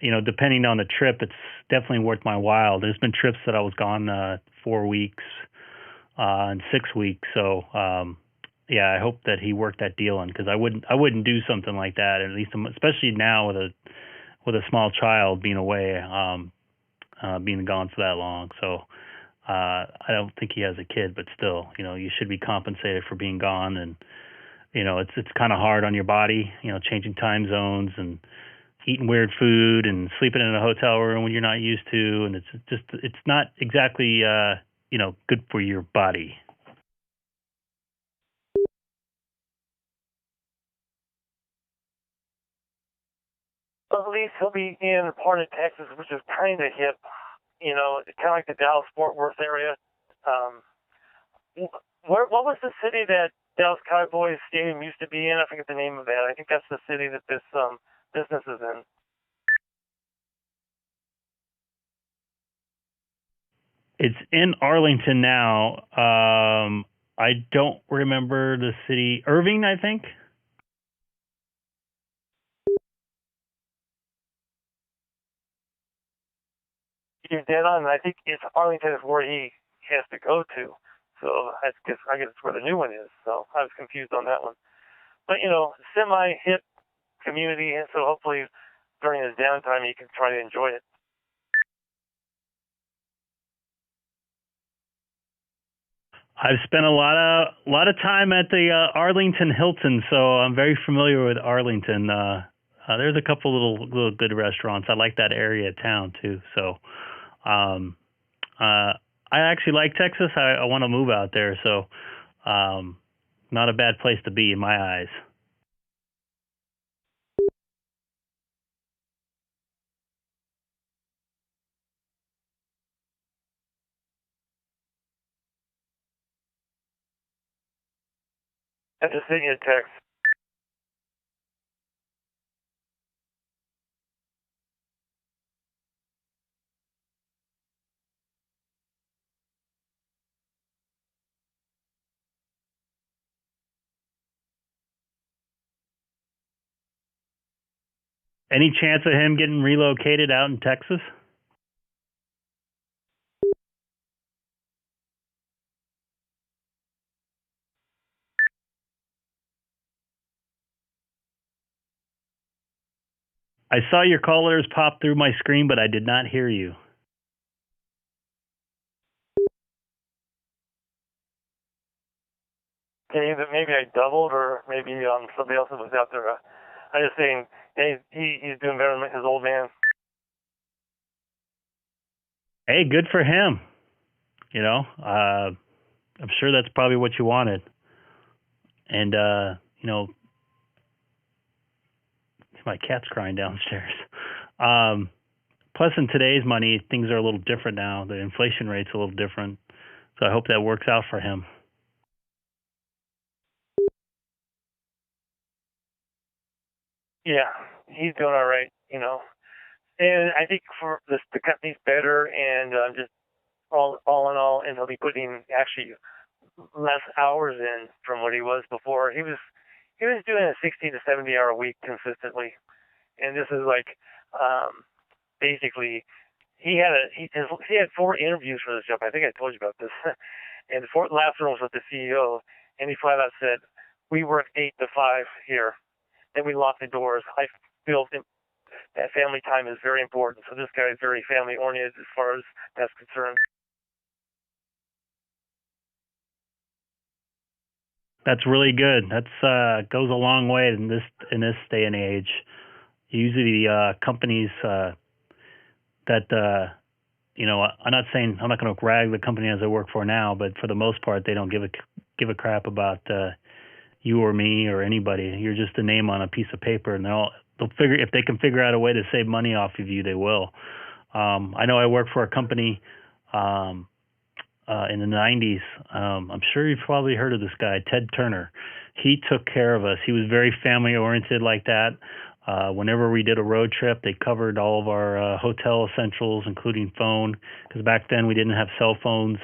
depending on the trip, it's definitely worth my while. There's been trips that I was gone 4 weeks and 6 weeks. So yeah, I hope that he worked that deal in, because I wouldn't do something like that. At least, especially now with a small child being away. Being gone for that long. So I don't think he has a kid, but still, you should be compensated for being gone. And, it's kind of hard on your body, changing time zones and eating weird food and sleeping in a hotel room when you're not used to. And it's not exactly, good for your body. At least he'll be in a part of Texas which is kind of hip, kind of like the Dallas-Fort Worth area. What was the city that Dallas Cowboys Stadium used to be in? I forget the name of that. I think that's the city that this business is in. It's in Arlington now. I don't remember the city. Irving, I think. You're dead on. I think it's Arlington is where he has to go to. So I guess it's where the new one is. So I was confused on that one. But, semi-hip community, and so hopefully during his downtime he can try to enjoy it. I've spent a lot of time at the Arlington Hilton, so I'm very familiar with Arlington. There's a couple little good restaurants. I like that area of town too. So I actually like Texas. I want to move out there, so not a bad place to be in my eyes. I just sent you a text. Any chance of him getting relocated out in Texas? I saw your callers pop through my screen, but I did not hear you. Okay, that maybe I doubled, or maybe somebody else was out there. I'm just saying, hey, he's doing better than his old man. Hey, good for him. I'm sure that's probably what you wanted. And you know, my cat's crying downstairs. Plus, in today's money, things are a little different now. The inflation rate's a little different. So I hope that works out for him. Yeah, he's doing all right, you know. And I think for this, the company's better, and just all in all, and he'll be putting actually less hours in from what he was before. He was doing a 60 to 70 hour week consistently, and this is like basically he had 4 interviews for this job. I think I told you about this, and the last one was with the CEO, and he flat out said, "We work 8 to 5 here." Then we lock the doors. I feel that family time is very important. So this guy is very family oriented as far as that's concerned. That's really good. That's goes a long way in this day and age. Usually, companies that you know, I'm not going to rag the company as I work for now, but for the most part, they don't give a crap about you or me or anybody. You're just a name on a piece of paper, and they'll figure, if they can figure out a way to save money off of you, they will. I know I worked for a company in the 90s. I'm sure you've probably heard of this guy, Ted Turner. He took care of us. He was very family oriented like that. Whenever we did a road trip, they covered all of our hotel essentials, including phone, because back then we didn't have cell phones.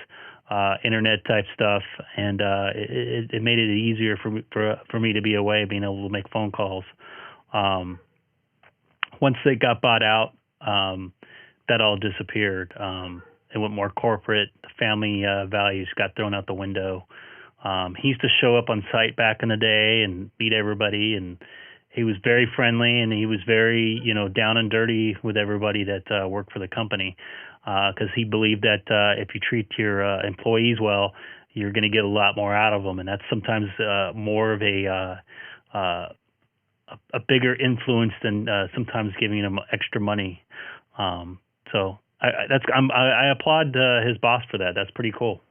Internet type stuff, and it made it easier for me to be away, being able to make phone calls. Once they got bought out, that all disappeared. It went more corporate. The family values got thrown out the window. He used to show up on site back in the day and meet everybody, and he was very friendly, and he was very, you know, down and dirty with everybody that worked for the company. Because he believed that if you treat your employees well, you're going to get a lot more out of them, and that's sometimes more of a bigger influence than sometimes giving them extra money. So I applaud his boss for that. That's pretty cool.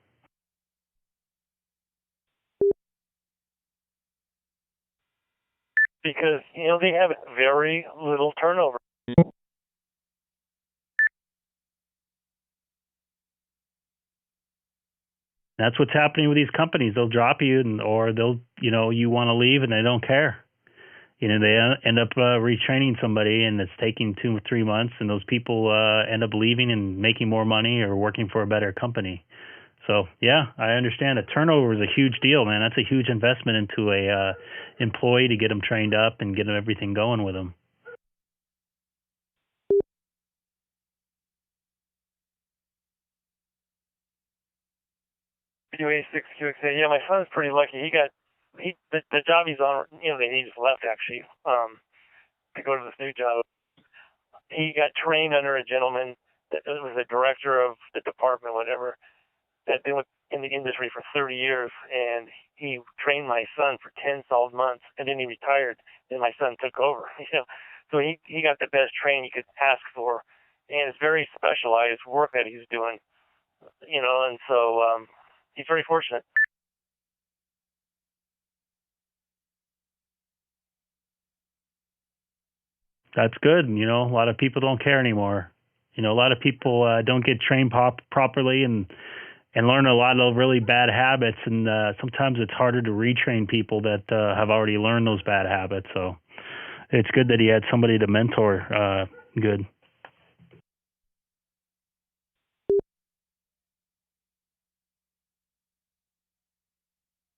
Because, you know, they have very little turnover. That's what's happening with these companies. They'll drop you, or they'll, you know, you want to leave and they don't care. You know, they end up retraining somebody, and it's taking 2 or 3 months, and those people end up leaving and making more money or working for a better company. So yeah, I understand. A turnover is a huge deal, man. That's a huge investment into a employee to get them trained up and get everything going with them. K6EGG. Yeah, my son's pretty lucky. The job he's on, you know, he just left actually to go to this new job. He got trained under a gentleman that was the director of the department, whatever, that been in the industry for 30 years, and he trained my son for 10 solid months, and then he retired. Then my son took over. You know, so he got the best training you could ask for, and it's very specialized work that he's doing. You know, and so he's very fortunate. That's good. You know, a lot of people don't care anymore. You know, a lot of people don't get trained properly and learn a lot of really bad habits. And sometimes it's harder to retrain people that have already learned those bad habits. So it's good that he had somebody to mentor. Good.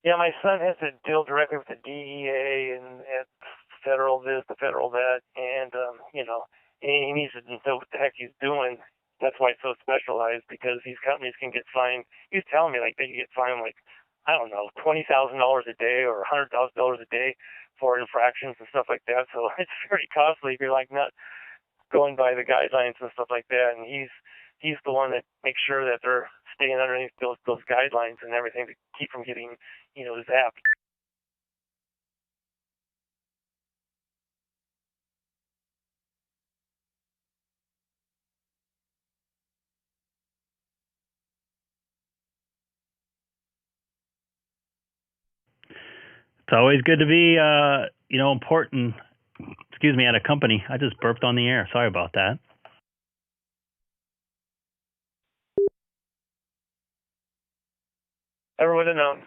Yeah, my son has to deal directly with the DEA and federal this, the federal that, and you know, he needs to know what the heck he's doing. That's why it's so specialized, because these companies can get fined. He was telling me like they can get fined like, I don't know, $20,000 a day or $100,000 a day for infractions and stuff like that. So it's very costly if you're like not going by the guidelines and stuff like that. And he's the one that makes sure that they're staying underneath those guidelines and everything to keep from getting, you know, zapped. It's always good to be, important. Excuse me, at a company. I just burped on the air. Sorry about that. Never would have known.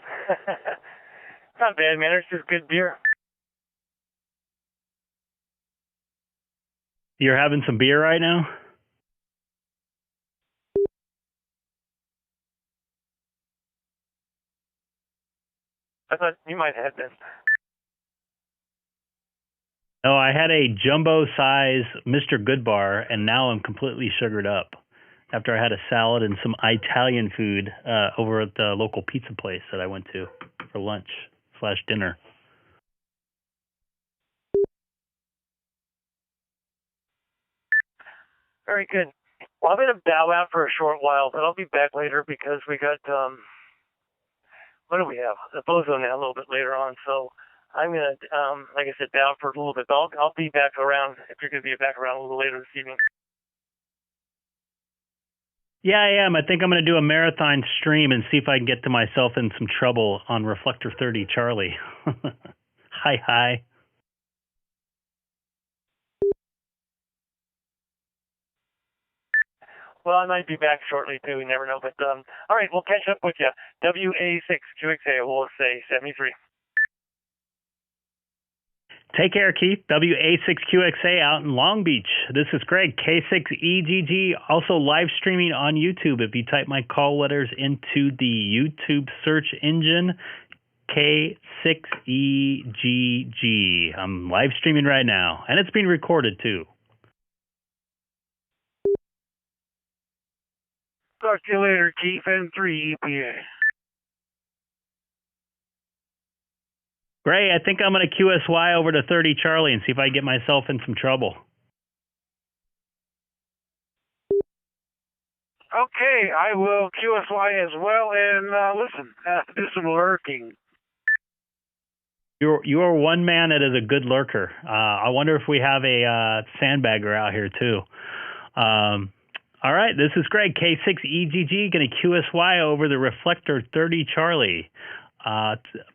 Not bad, man. It's just good beer. You're having some beer right now? I thought you might have been. No, I had a jumbo size Mr. Goodbar, and now I'm completely sugared up after I had a salad and some Italian food over at the local pizza place that I went to for lunch/dinner. Very good. Well, I'm going to bow out for a short while, but I'll be back later because we got, what do we have? The bozo now a little bit later on. So I'm going to, like I said, bow out for a little bit. But I'll be back around, if you're going to be back around a little later this evening. Yeah, I am. I think I'm going to do a marathon stream and see if I can get to myself in some trouble on Reflector 30 Charlie. Hi. Well, I might be back shortly, too. You never know. But, all right, we'll catch up with you. WA6QXA, we'll say 73. Take care, Keith. WA6QXA out in Long Beach. This is Greg, K6EGG, also live streaming on YouTube. If you type my call letters into the YouTube search engine, K6EGG. I'm live streaming right now, and it's being recorded, too. Talk to you later, Keith. N3 EPA. Gray, I think I'm going to QSY over to 30 Charlie and see if I get myself in some trouble. Okay, I will QSY as well, and listen, do some lurking. You are one man that is a good lurker. I wonder if we have a sandbagger out here, too. All right, this is Greg, K6EGG, going to QSY over the Reflector 30 Charlie.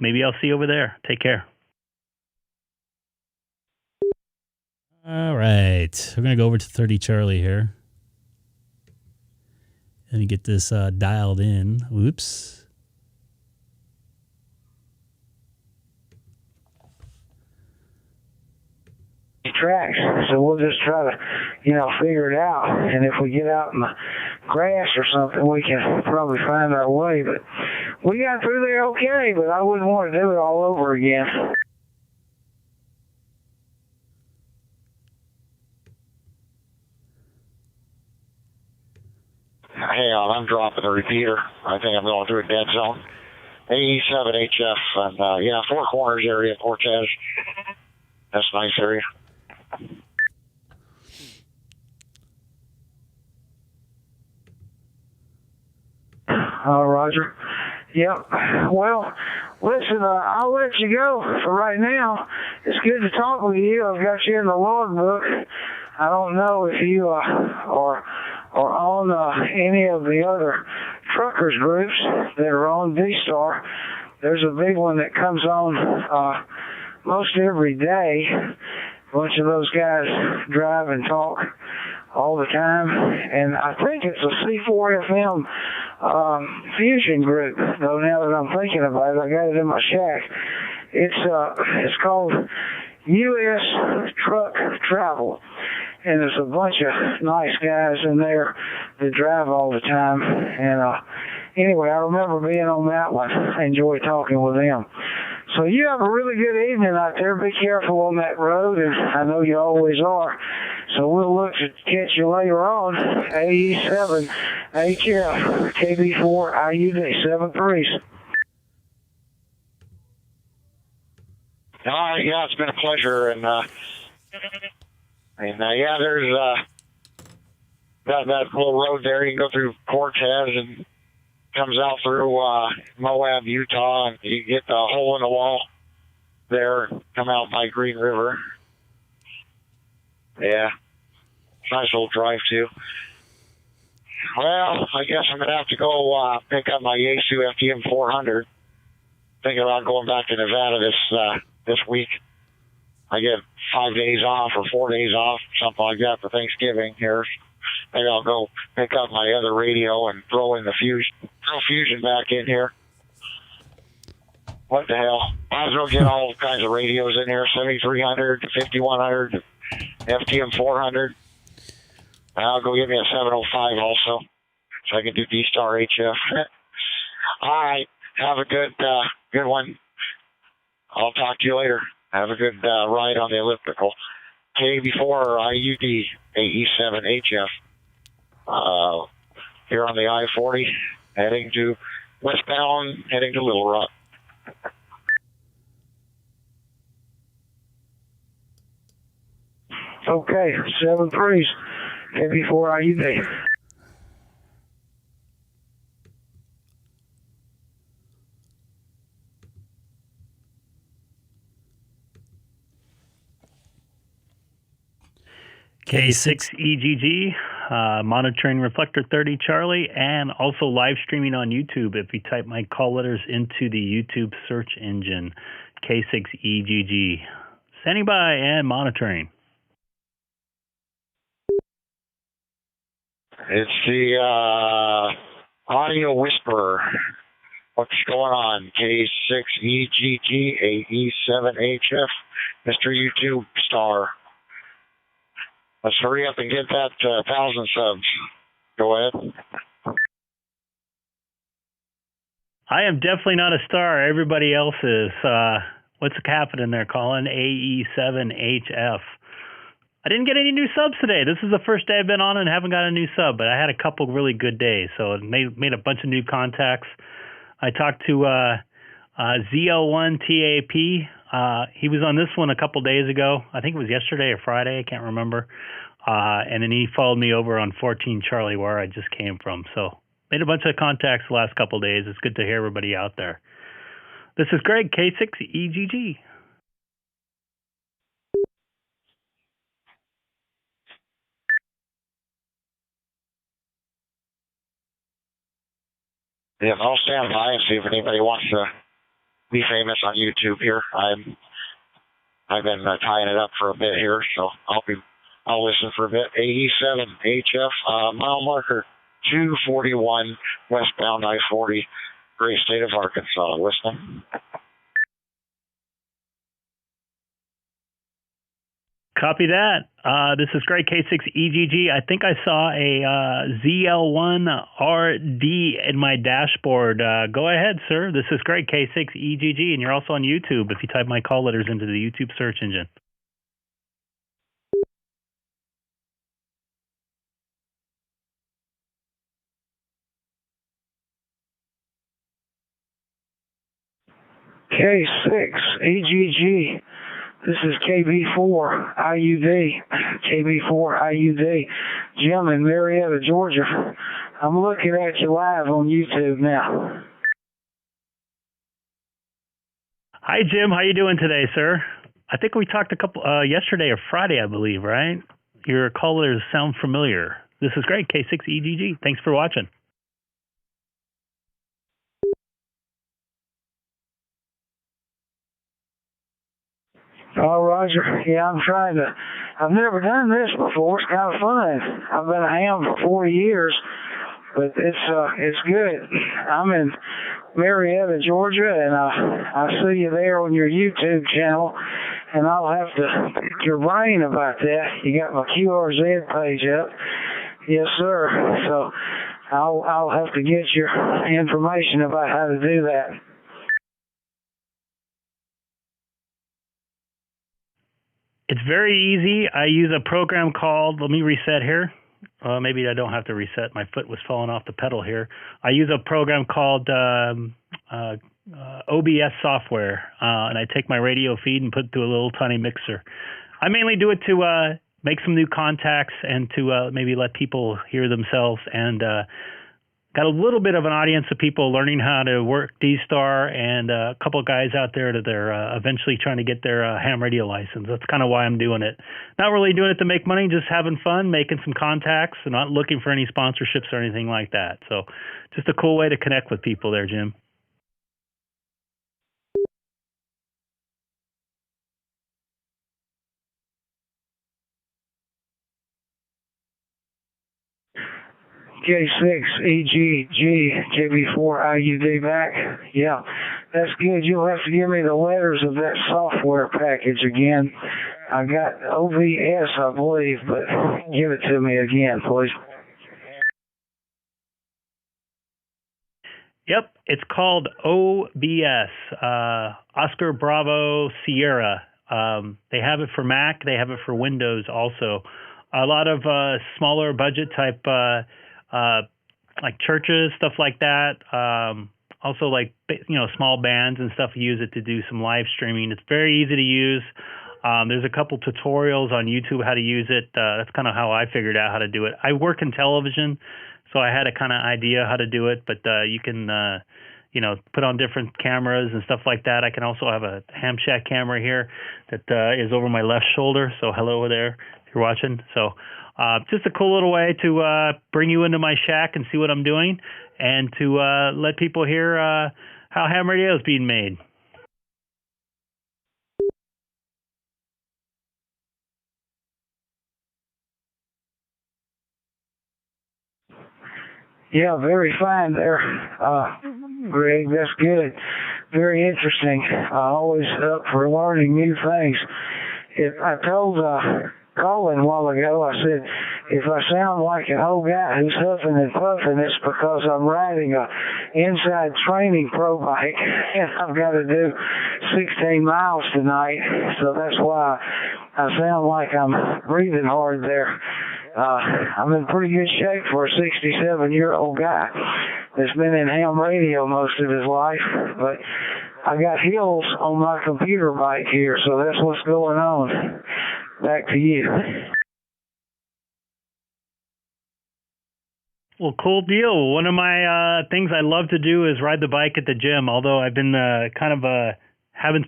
Maybe I'll see you over there. Take care. All right. We're going to go over to 30 Charlie here. And get this dialed in. Whoops. Tracks, so we'll just try to, figure it out. And if we get out in the grass or something, we can probably find our way. But we got through there okay, but I wouldn't want to do it all over again. Hang on, I'm dropping the repeater. I think I'm going through a dead zone. 87HF, and 4 Corners area, Cortez. That's a nice area. Roger. Yep. Well, listen, I'll let you go for right now. It's good to talk with you. I've got you in the logbook. I don't know if you are on any of the other truckers groups that are on DStar. There's a big one that comes on most every day. A bunch of those guys drive and talk all the time, and I think it's a C4FM fusion group. Though now that I'm thinking about it, I got it in my shack. It's called U.S. Truck Travel, and there's a bunch of nice guys in there that drive all the time. And anyway, I remember being on that one. I enjoy talking with them. So you have a really good evening out there. Be careful on that road, and I know you always are. So we'll look to catch you later on. AE7HF, KB4, IUD, 7-3s. Yeah, it's been a pleasure, and there's that little road there. You can go through Cortez and comes out through Moab, Utah, and you get the hole in the wall there. Come out by Green River. Yeah, nice little drive too. Well, I guess I'm gonna have to go pick up my Yaesu FTM 400. thinking about going back to Nevada this week. I get 5 days off or 4 days off, something like that, for Thanksgiving here. Maybe I'll go pick up my other radio and throw Fusion back in here. What the hell? Might as well get all kinds of radios in here, 7300, 5100, FTM 400. I'll go get me a 705 also, so I can do DStar HF. All right. Have a good one. I'll talk to you later. Have a good ride on the elliptical. KB4 IUD AE7HF. Here on the I-40, heading to westbound, heading to Little Rock. Okay, 7-3s, KB4 IUD. K6EGG, monitoring Reflector 30 Charlie, and also live streaming on YouTube. If you type my call letters into the YouTube search engine, K6EGG. Standing by and monitoring. It's the audio whisperer. What's going on? K6EGG AE7HF, Mr. YouTube star. Let's hurry up and get that 1,000 subs. Go ahead. I am definitely not a star. Everybody else is. What's happening there, Colin? AE7HF. I didn't get any new subs today. This is the first day I've been on and haven't got a new sub, but I had a couple really good days. So it made a bunch of new contacts. I talked to ZL1TAP. He was on this one a couple days ago. I think it was yesterday or Friday. I can't remember. And then he followed me over on 14 Charlie, where I just came from. So made a bunch of contacts the last couple days. It's good to hear everybody out there. This is Greg, K6EGG. Yeah, I'll stand by and see if anybody wants to be famous on YouTube here. I've been tying it up for a bit here, so I'll listen for a bit. AE7HF, mile marker 241, westbound I-40, great state of Arkansas. Listening. Copy that. This is Greg, K6EGG. I think I saw a ZL1RD in my dashboard. Go ahead, sir. This is Greg, K6EGG, and you're also on YouTube if you type my call letters into the YouTube search engine. K6EGG. This is KB4 IUD. KB4 IUD. Jim in Marietta, Georgia. I'm looking at you live on YouTube now. Hi, Jim. How you doing today, sir? I think we talked a couple yesterday or Friday, I believe, right? Your callers sound familiar. This is great, K6EGG. Thanks for watching. Oh, Roger. Yeah, I've never done this before. It's kind of fun. I've been a ham for 40 years, but it's good. I'm in Marietta, Georgia, and I see you there on your YouTube channel, and I'll have to pick your brain about that. You got my QRZ page up. Yes, sir. So I'll have to get your information about how to do that. It's very easy. I use a program called, let me reset here. Maybe I don't have to reset. My foot was falling off the pedal here. I use a program called OBS software, and I take my radio feed and put it through a little tiny mixer. I mainly do it to make some new contacts and to maybe let people hear themselves, and got a little bit of an audience of people learning how to work DStar, and a couple of guys out there that they're eventually trying to get their ham radio license. That's kind of why I'm doing it. Not really doing it to make money, just having fun, making some contacts, and not looking for any sponsorships or anything like that. So just a cool way to connect with people there, Jim. K6EGG, JB4IUD back. Yeah, that's good. You'll have to give me the letters of that software package again. I got OVS, I believe, but give it to me again, please. Yep, it's called OBS, Oscar Bravo Sierra. They have it for Mac. They have it for Windows also. A lot of smaller budget type, like churches, stuff like that. Also, like small bands and stuff use it to do some live streaming. It's very easy to use. There's a couple tutorials on YouTube how to use it. That's kind of how I figured out how to do it. I work in television, so I had a kind of idea how to do it. But you can, put on different cameras and stuff like that. I can also have a ham shack camera here that is over my left shoulder. So hello there if you're watching. So just a cool little way to bring you into my shack and see what I'm doing, and to let people hear how ham radio is being made. Yeah, very fine there, Greg. That's good. Very interesting. Always up for learning new things. I told Colin a while ago, I said, if I sound like an old guy who's huffing and puffing, it's because I'm riding a inside training pro bike, and I've got to do 16 miles tonight, so that's why I sound like I'm breathing hard there. I'm in pretty good shape for a 67-year-old guy that's been in ham radio most of his life, but I got hills on my computer bike here, so that's what's going on. Back to you. Well, cool deal. One of my things I love to do is ride the bike at the gym, although I've been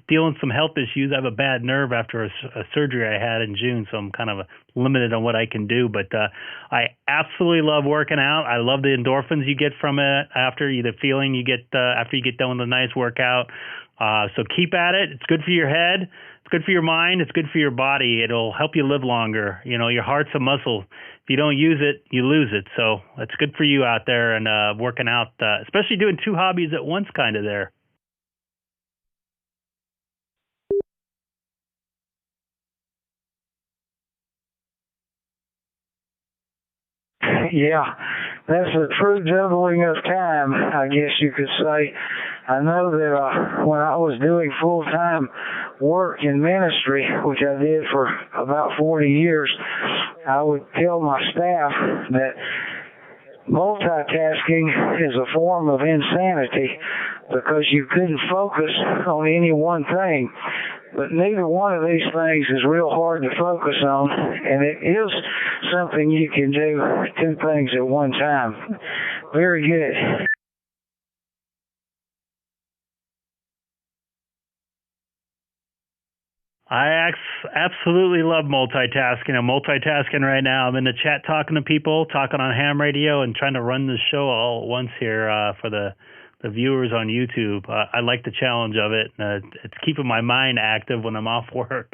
dealing some health issues. I have a bad nerve after a surgery I had in June, so I'm kind of limited on what I can do. But I absolutely love working out. I love the endorphins you get from it after the feeling you get after you get done with a nice workout. So keep at it. It's good for your head. It's good for your mind. It's good for your body. It'll help you live longer. Your heart's a muscle. If you don't use it, you lose it. So it's good for you out there and working out, especially doing two hobbies at once kind of there. Yeah, that's a true doubling of time, I guess you could say. I know that when I was doing full-time work in ministry, which I did for about 40 years, I would tell my staff that multitasking is a form of insanity because you couldn't focus on any one thing. But neither one of these things is real hard to focus on, and it is something you can do two things at one time. Very good. I absolutely love multitasking. I'm multitasking right now. I'm in the chat talking to people, talking on ham radio, and trying to run the show all at once here for the viewers on YouTube. I like the challenge of it. It's keeping my mind active when I'm off work,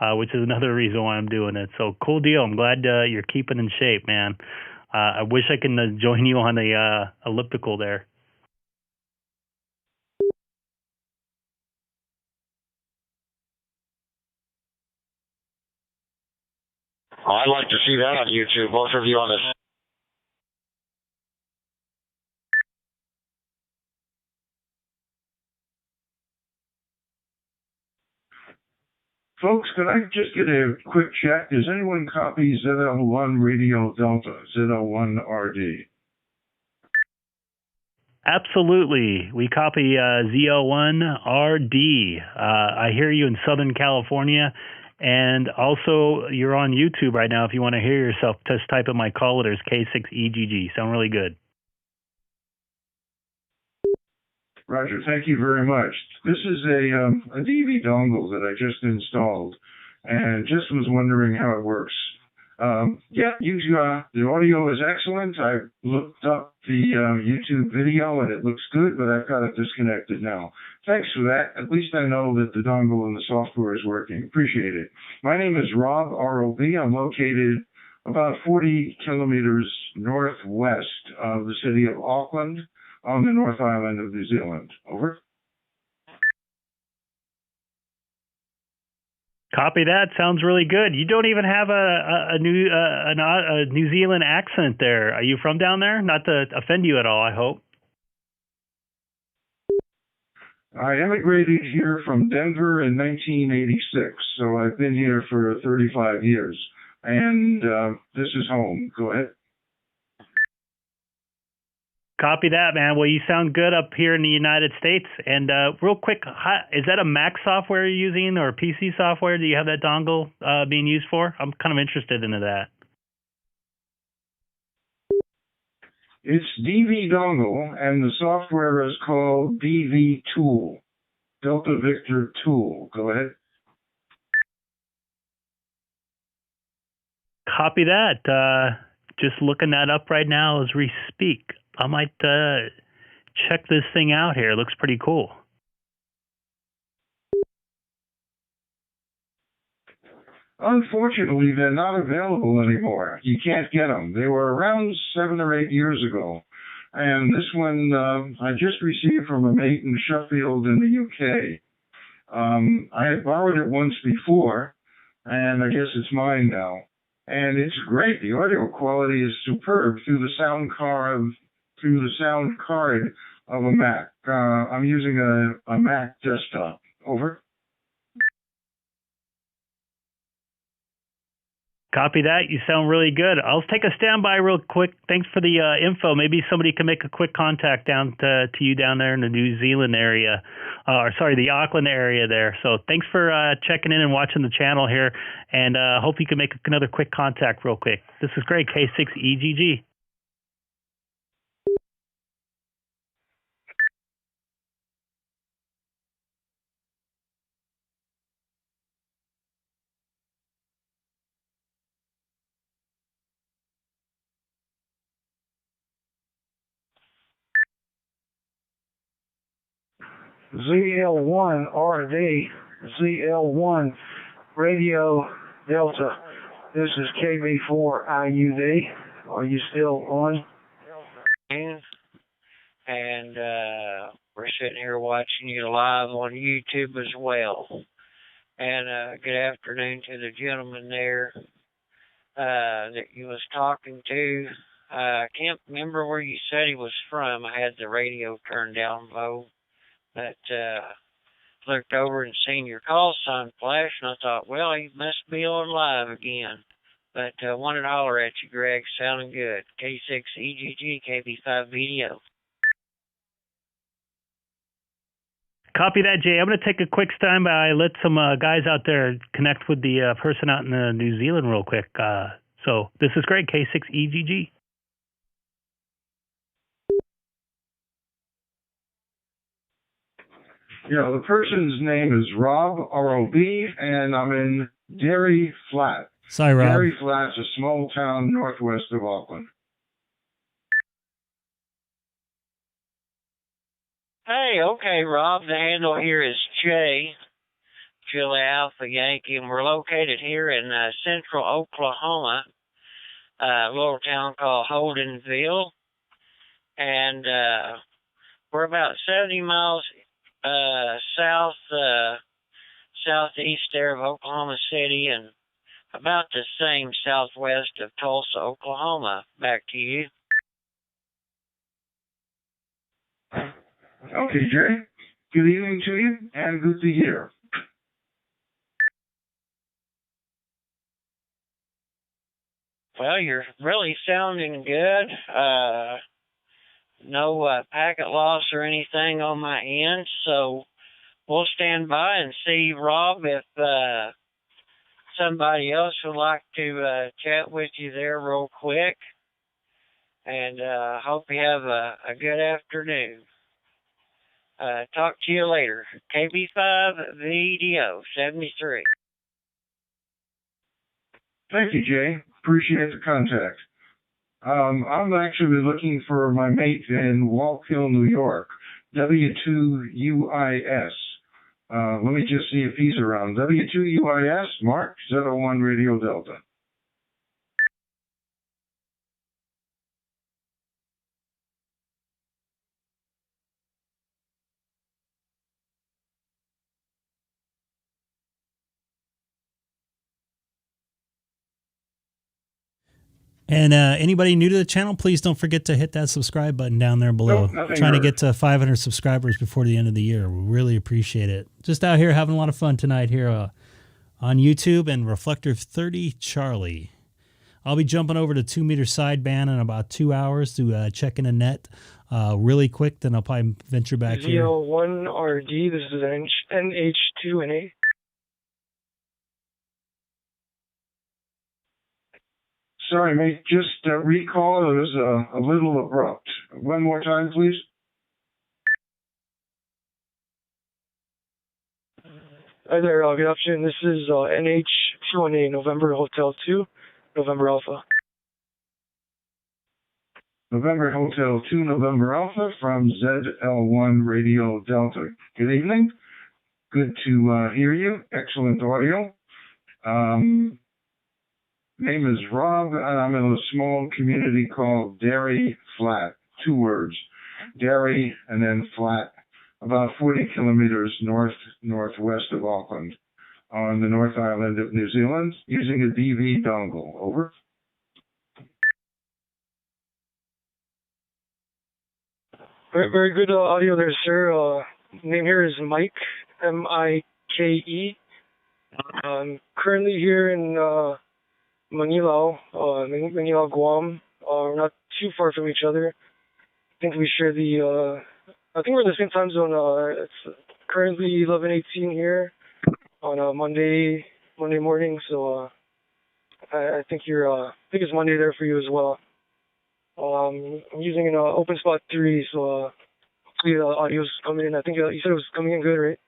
which is another reason why I'm doing it. So cool deal. I'm glad you're keeping in shape, man. I wish I could join you on the elliptical there. I'd like to see that on YouTube, both of you on this. Folks, could I just get a quick check? Does anyone copy ZL1 Radio Delta, ZL1RD? Absolutely. We copy ZL1RD. I hear you in Southern California. And also, you're on YouTube right now. If you want to hear yourself, just type in my call letters, K6EGG. Sound really good. Roger, thank you very much. This is a DV dongle that I just installed, and just was wondering how it works. The audio is excellent. I looked up the YouTube video, and it looks good, but I've got it disconnected now. Thanks for that. At least I know that the dongle and the software is working. Appreciate it. My name is Rob, R-O-B. I'm located about 40 kilometers northwest of the city of Auckland on the North Island of New Zealand. Over. Copy that. Sounds really good. You don't even have a New Zealand accent there. Are you from down there? Not to offend you at all, I hope. I immigrated here from Denver in 1986, so I've been here for 35 years. And this is home. Go ahead. Copy that, man. Well, you sound good up here in the United States. And real quick, is that a Mac software you're using or PC software? Do you have that dongle being used for? I'm kind of interested into that. It's DV dongle, and the software is called DV Tool. Delta Victor Tool. Go ahead. Copy that. Just looking that up right now as we speak. I might check this thing out here. It looks pretty cool. Unfortunately, they're not available anymore. You can't get them. They were around 7 or 8 years ago. And this one I just received from a mate in Sheffield in the UK. I had borrowed it once before, and I guess it's mine now. And it's great. The audio quality is superb through the sound card of a Mac. I'm using a Mac desktop. Over. Copy that. You sound really good. I'll take a standby real quick. Thanks for the info. Maybe somebody can make a quick contact down to you down there in the New Zealand area, the Auckland area there. So thanks for checking in and watching the channel here, and hope you can make another quick contact real quick. This is Greg, K6EGG. ZL1RD, ZL1 Radio Delta. This is KB4IUD. Are you still on? And we're sitting here watching you live on YouTube as well. And good afternoon to the gentleman there that you was talking to. I can't remember where you said he was from. I had the radio turned down low. But looked over and seen your call sign flash, and I thought, well, he must be on live again. But wanted to holler at you, Greg. Sounding good. K6EGG, KB5 video. Copy that, Jay. I'm going to take a quick standby. Let some guys out there connect with the person out in New Zealand real quick. So this is Greg, K6EGG. Yeah, the person's name is Rob, R-O-B, and I'm in Dairy Flat. Sorry, Rob. Dairy Flat's a small town northwest of Auckland. Hey, okay, Rob. The handle here is J, Chile Alpha Yankee, and we're located here in central Oklahoma, a little town called Holdenville. And we're about 70 miles southeast there of Oklahoma City, and about the same southwest of Tulsa, Oklahoma. Back to you. Okay, Jay. Good evening to you, and good to hear. Well, you're really sounding good. No packet loss or anything on my end, so we'll stand by and see, Rob, if somebody else would like to chat with you there real quick. And hope you have a good afternoon. Talk to you later. KB5 video 73. Thank you, Jay. Appreciate the contact. I'm actually looking for my mate in Wallkill, New York, W2UIS. Let me just see if he's around. W2UIS, Mark, 01 Radio Delta. And anybody new to the channel, please don't forget to hit that subscribe button down there below. Nope, Trying to get to 500 subscribers before the end of the year. We really appreciate it. Just out here having a lot of fun tonight here on YouTube and Reflector 30 Charlie. I'll be jumping over to 2 meter sideband in about 2 hours to check in a net really quick. Then I'll probably venture back here. ZL1RD, this is NH2NA. Sorry, mate. Just recall. It was a little abrupt. One more time, please. Hi there, good afternoon. This is NH2NA, November Hotel 2, November Alpha. November Hotel 2, November Alpha from ZL1 Radio Delta. Good evening. Good to hear you. Excellent audio. Name is Rob, and I'm in a small community called Derry Flat. 2 words. Derry and then Flat. About 40 kilometers northwest of Auckland on the North Island of New Zealand using a DV dongle. Over. Very good audio there, sir. Name here is Mike, M-I-K-E. I'm currently here in Manila, Guam. We're not too far from each other. I think we share I think we're in the same time zone. It's currently 11:18 here on a Monday morning. So I think it's Monday there for you as well. I'm using an OpenSpot 3, so hopefully the audio's coming in. I think you said it was coming in good, right?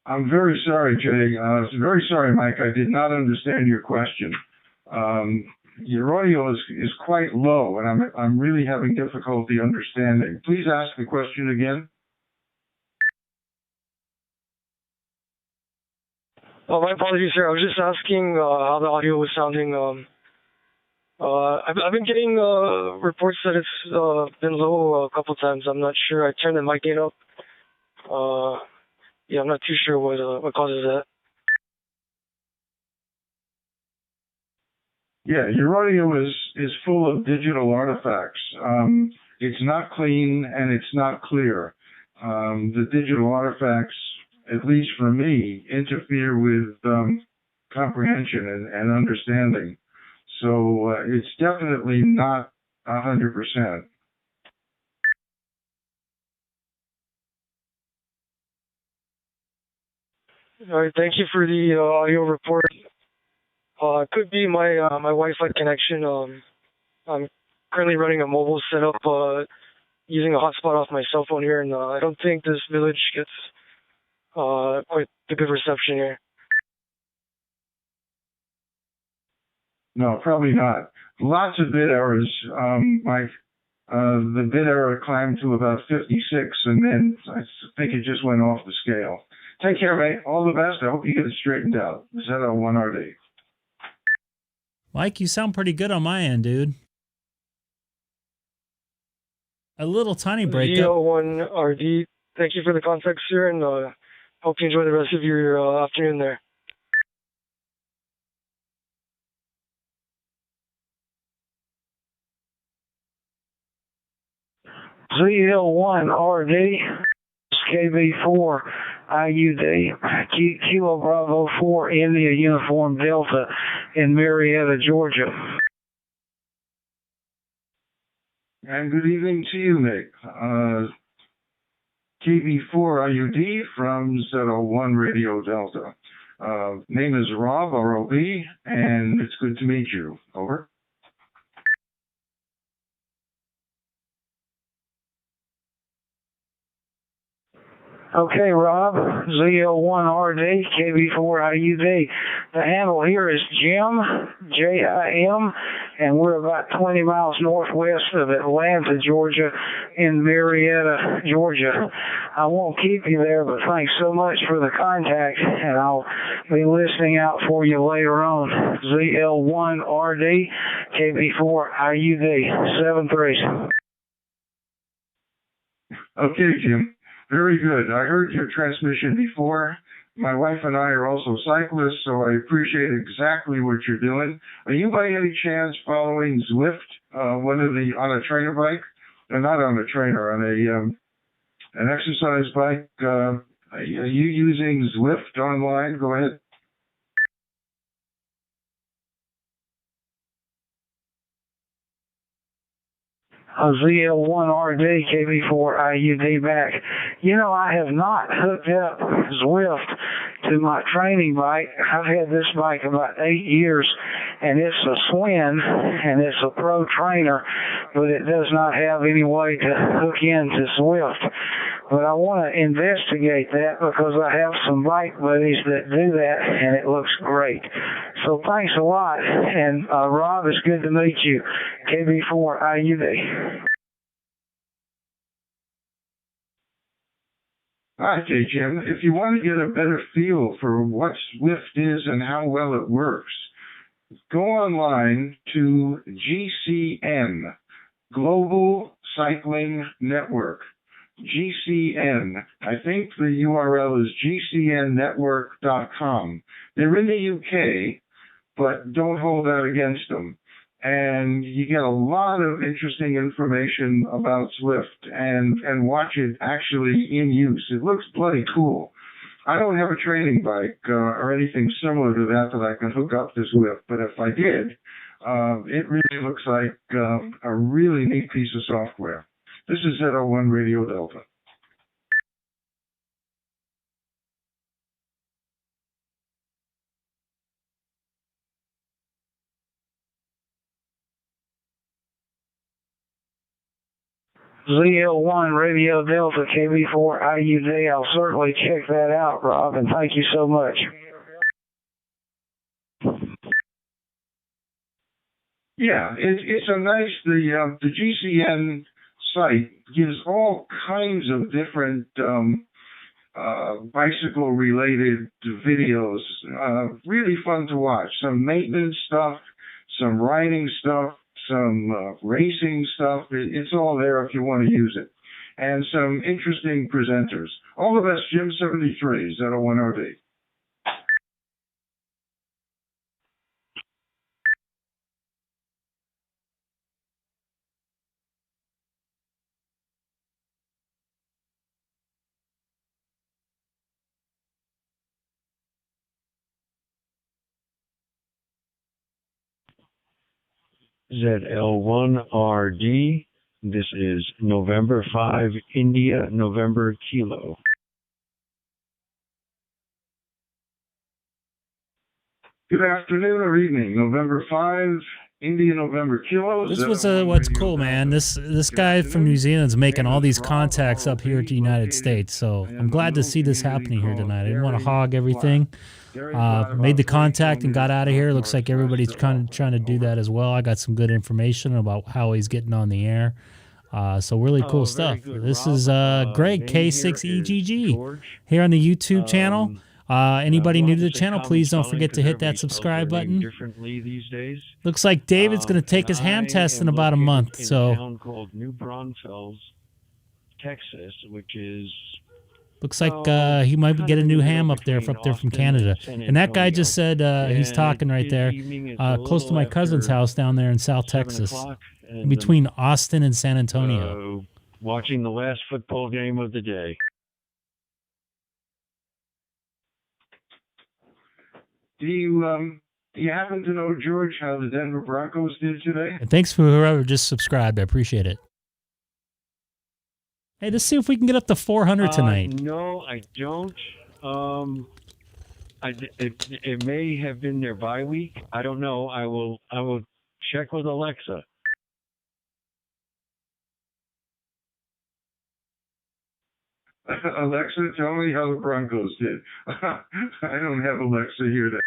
I'm very sorry, Jay. Very sorry, Mike. I did not understand your question. Your audio is quite low, and I'm really having difficulty understanding. Please ask the question again. Oh, my apologies, sir. I was just asking how the audio was sounding. I've been getting reports that it's been low a couple times. I'm not sure. I turned the mic gain up. Yeah, I'm not too sure what causes that. Yeah, your audio is full of digital artifacts. It's not clean and it's not clear. The digital artifacts, at least for me, interfere with comprehension and understanding. So it's definitely not 100%. All right, thank you for the audio report. It could be my Wi-Fi connection. I'm currently running a mobile setup using a hotspot off my cell phone here, and I don't think this village gets quite the good reception here. No, probably not. Lots of bit errors. The bit error climbed to about 56, and then I think it just went off the scale. Take care, mate. All the best. I hope you get it straightened out. ZL1RD. Mike, you sound pretty good on my end, dude. A little tiny breakup. ZL1RD, thank you for the context, sir, and hope you enjoy the rest of your afternoon there. ZL1RD, KB4, IUD, Kilo Bravo 4, India Uniform Delta in Marietta, Georgia. And good evening to you, Nick. KB4 IUD from ZL1 Radio Delta. Name is Rob, R-O-B, and it's good to meet you. Over. Okay, Rob, ZL1RD, KB4IUD. The handle here is Jim, J-I-M, and we're about 20 miles northwest of Atlanta, Georgia, in Marietta, Georgia. I won't keep you there, but thanks so much for the contact, and I'll be listening out for you later on. ZL1RD, KB4IUD, 7-3. Okay, Jim. Very good. I heard your transmission before. My wife and I are also cyclists, so I appreciate exactly what you're doing. Are you by any chance following Zwift, on a trainer bike? Not on a trainer, on an exercise bike. Are you using Zwift online? Go ahead. ZL1RD KB4IUD back. You know, I have not hooked up Zwift to my training bike. I've had this bike about 8 years, and it's a Swin, and it's a pro trainer, but it does not have any way to hook into Zwift. But I want to investigate that because I have some bike buddies that do that, and it looks great. So thanks a lot, and Rob, it's good to meet you. KB4IUD. Okay, Jim. If you want to get a better feel for what Zwift is and how well it works, go online to GCN, Global Cycling Network. GCN. I think the URL is gcnnetwork.com. They're in the UK, but don't hold that against them. And you get a lot of interesting information about Zwift and watch it actually in use. It looks bloody cool. I don't have a training bike or anything similar to that I can hook up to Zwift, but if I did, it really looks like a really neat piece of software. This is ZL1 Radio Delta. ZL1 Radio Delta KB4IUD. I'll certainly check that out, Rob, and thank you so much. Yeah, it's a nice, the GCN site gives all kinds of different bicycle-related videos. Really fun to watch. Some maintenance stuff, some riding stuff, some racing stuff. It's all there if you want to use it. And some interesting presenters. All the best, Jim 73, ZL1RD. ZL1RD. This is November 5, India, November Kilo. Good afternoon or evening, November 5, India, November Kilo. This was what's cool, man. This guy from New Zealand's making all these contacts up here at the United States, so I'm glad to see this happening here tonight. I didn't want to hog everything. Made the contact and got out of here. Looks like everybody's trying to do that as well. I got some good information about how he's getting on the air. So really cool stuff. This is Greg, K6EGG, here on the YouTube channel. Anybody new to the channel, please don't forget to hit that subscribe button. Differently these days. Looks like David's going to take his ham test in about a month. So a town called New Braunfels, Texas, which is looks like he might get a new ham up there from Canada. And that guy just said he's talking right there, close to my cousin's house down there in South Texas, between Austin and San Antonio. Watching the last football game of the day. Do you happen to know, George, how the Denver Broncos did today? And thanks for whoever just subscribed. I appreciate it. Hey, let's see if we can get up to 400 tonight. No, I don't. It may have been their bye week. I don't know. I will check with Alexa. Alexa, tell me how the Broncos did. I don't have Alexa here today.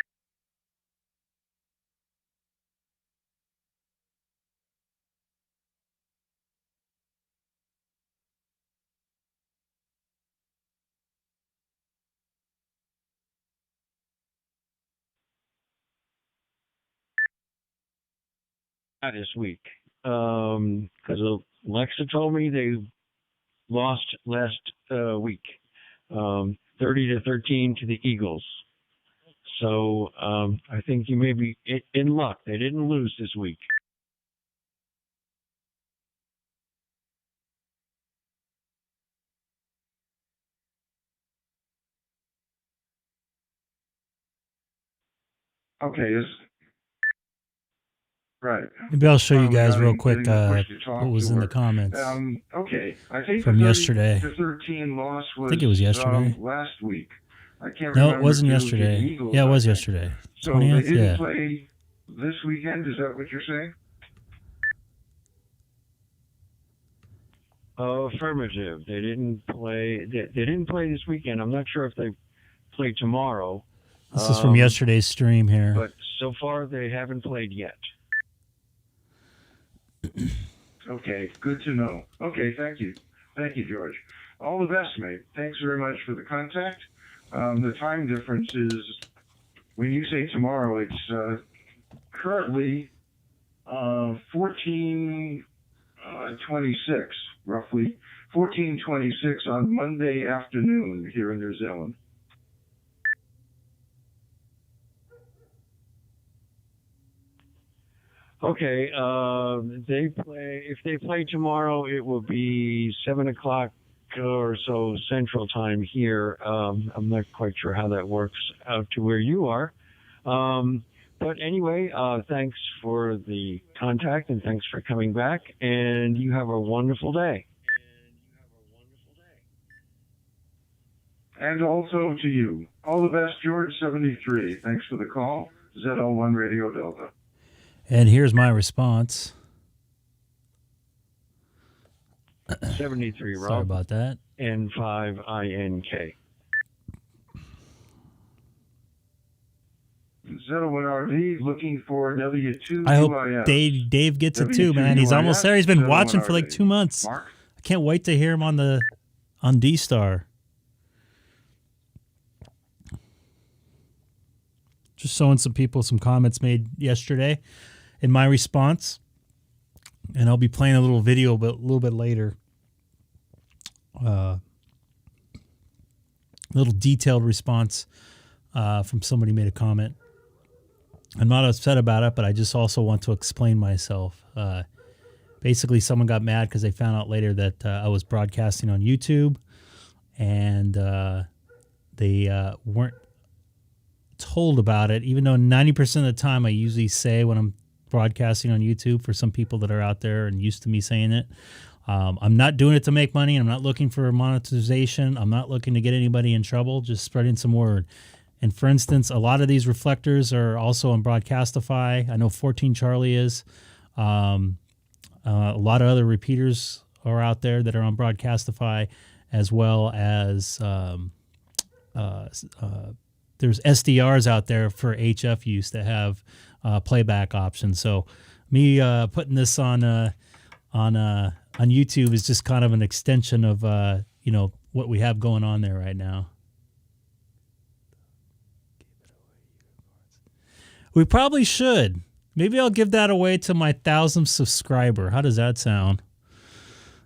This week, because Alexa told me they lost last week. 30 to 13 to the Eagles. So I think you may be in luck. They didn't lose this week. Okay, right. Maybe I'll show you guys Regarding real quick getting the push to talk what was to in the her. comments Okay, I think from the 30 yesterday. to 13 loss was I think it was yesterday. Last week. I can't No, remember it wasn't if it was the yesterday. Eagles, Yeah, it I was think. yesterday. So 20th? they didn't Yeah. play this weekend. Is that what you're saying? Oh, affirmative. They didn't play. They didn't play this weekend. I'm not sure if they play tomorrow. This is from yesterday's stream here. But so far, they haven't played yet. Okay, good to know. Okay, thank you. Thank you, George. All the best, mate. Thanks very much for the contact. The time difference is, when you say tomorrow, it's currently 14:26, roughly 14:26 on Monday afternoon here in New Zealand. Okay, if they play tomorrow, it will be 7 o'clock or so Central Time here. I'm not quite sure how that works out to where you are. But anyway, thanks for the contact and thanks for coming back. And you have a wonderful day. And also to you. All the best, George 73. Thanks for the call. ZL1 Radio Delta. And here's my response. 73, Rob. Sorry about that. N5INK. Z1RV looking for W2. I hope Dave gets it too, man. He's almost there. He's been watching for like 2 months. Mark? I can't wait to hear him on DStar. Just showing some people some comments made yesterday in my response, and I'll be playing a little video a little bit later. Little detailed response from somebody made a comment. I'm not upset about it, but I just also want to explain myself. Basically, someone got mad because they found out later that I was broadcasting on YouTube, and they weren't told about it, even though 90% of the time I usually say when I'm broadcasting on YouTube, for some people that are out there and used to me saying it. I'm not doing it to make money. I'm not looking for monetization. I'm not looking to get anybody in trouble, just spreading some word. And for instance, a lot of these reflectors are also on Broadcastify. I know 14 Charlie is. A lot of other repeaters are out there that are on Broadcastify, as well as there's SDRs out there for HF use that have playback options. So me putting this on YouTube is just kind of an extension of what we have going on there right now. We probably should. Maybe I'll give that away to my 1,000th subscriber. How does that sound?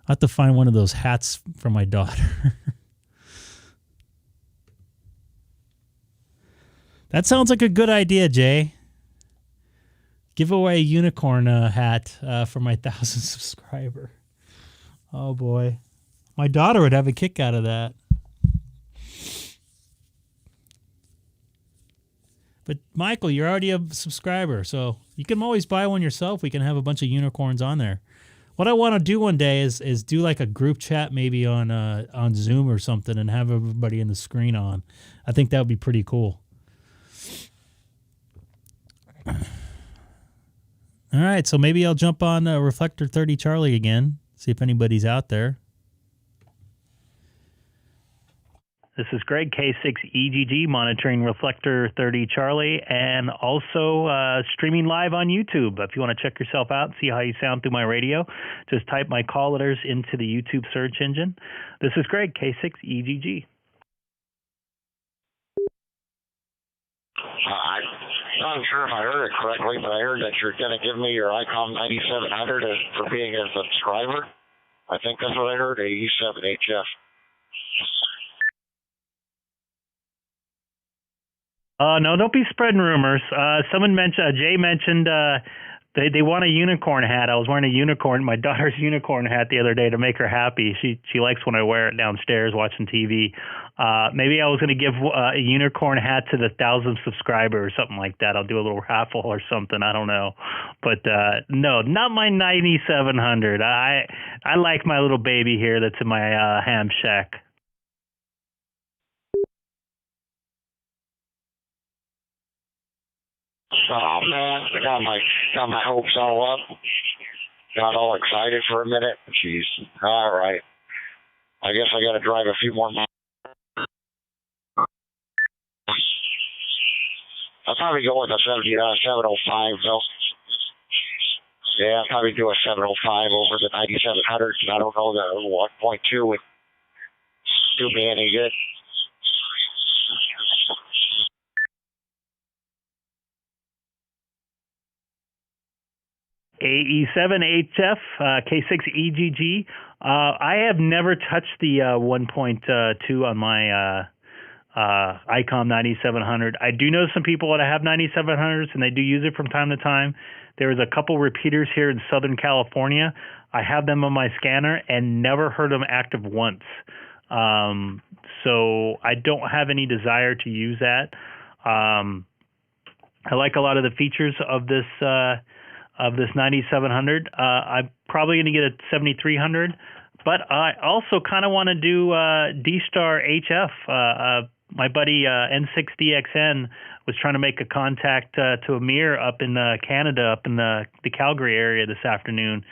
I have to find one of those hats for my daughter. That sounds like a good idea, Jay. Give away a unicorn hat for my 1,000th subscriber. Oh, boy. My daughter would have a kick out of that. But, Michael, you're already a subscriber, so you can always buy one yourself. We can have a bunch of unicorns on there. What I want to do one day is do like a group chat maybe on Zoom or something and have everybody in the screen on. I think that would be pretty cool. All right, so maybe I'll jump on Reflector 30 Charlie again, see if anybody's out there. This is Greg, K6EGG, monitoring Reflector 30 Charlie, and also streaming live on YouTube. If you want to check yourself out and see how you sound through my radio, just type my call letters into the YouTube search engine. This is Greg, K6EGG. I'm not sure if I heard it correctly, but I heard that you're going to give me your Icom 9700 for being a subscriber. I think that's what I heard, 87HF. No, don't be spreading rumors. Someone mentioned, Jay mentioned, they want a unicorn hat. I was wearing my daughter's unicorn hat the other day to make her happy. She likes when I wear it downstairs watching TV. Maybe I was going to give a unicorn hat to the 1,000 subscribers or something like that. I'll do a little raffle or something. I don't know. But no, not my 9700. I like my little baby here that's in my ham shack. Oh man, I got my hopes all up. Got all excited for a minute. Jeez. All right. I guess I got to drive a few more miles. I'll probably go with a 705 though. Yeah, I'll probably do a 705 over the 9700. I don't know the 1.2 would do me any good. AE7HF, K6EGG. I have never touched the 1.2 on my Icom 9700. I do know some people that have 9700s, and they do use it from time to time. There's a couple repeaters here in Southern California. I have them on my scanner and never heard them active once. So I don't have any desire to use that. I like a lot of the features of this 9700. I'm probably going to get a 7300, but I also kind of want to do DStar HF. My buddy N6DXN was trying to make a contact to Amir up in Canada, up in the Calgary area this afternoon.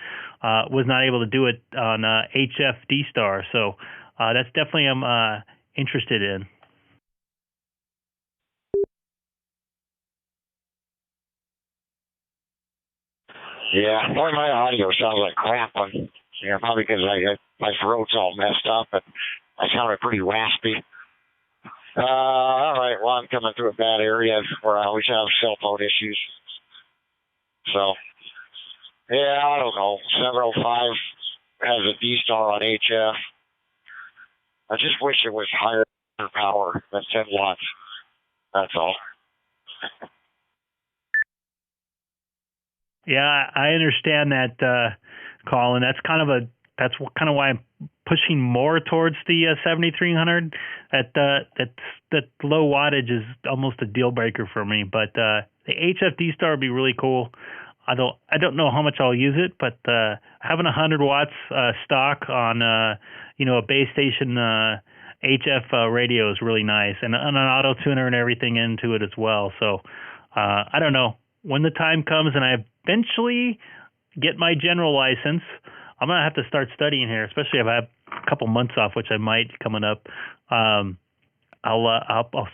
Was not able to do it on HF DStar, so that's definitely I'm interested in. Yeah, boy, my audio sounds like crap. Yeah, probably because my throat's all messed up and I sounded pretty raspy. All right, well, I'm coming through a bad area where I always have cell phone issues. So, yeah, I don't know. 705 has a D-Star on HF. I just wish it was higher power than 10 watts. That's all. Yeah, I understand that, Colin. That's kind of why I'm pushing more towards the 7300. That low wattage is almost a deal breaker for me. But the HF D-Star would be really cool. I don't know how much I'll use it, but having 100 watts stock on a base station HF radio is really nice, and an auto tuner and everything into it as well. So I don't know. When the time comes and I eventually get my general license, I'm gonna have to start studying here, especially if I have a couple months off, which I might coming up. I'll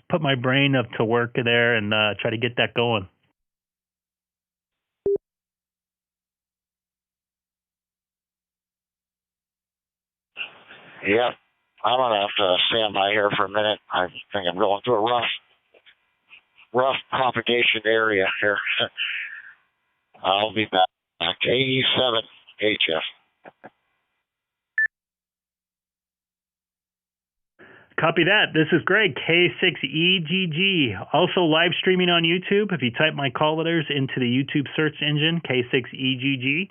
put my brain up to work there and try to get that going. Yeah, I'm gonna have to stand by here for a minute. I think I'm going through a rough propagation area here. I'll be back. K7HF. Copy that. This is Greg, K6EGG. Also live streaming on YouTube. If you type my call letters into the YouTube search engine, K6EGG,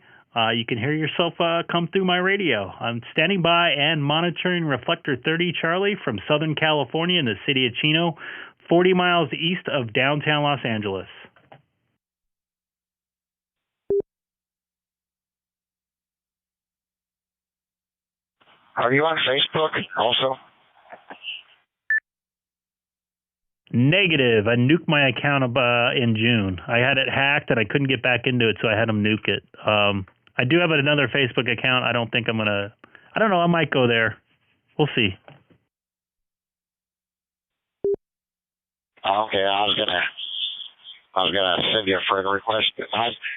you can hear yourself come through my radio. I'm standing by and monitoring Reflector 30 Charlie from Southern California in the city of Chino, 40 miles east of downtown Los Angeles. Are you on Facebook also? Negative. I nuked my account in June. I had it hacked and I couldn't get back into it, so I had them nuke it. I do have another Facebook account. I don't know, I might go there. We'll see. Okay, I was gonna send you a friend request.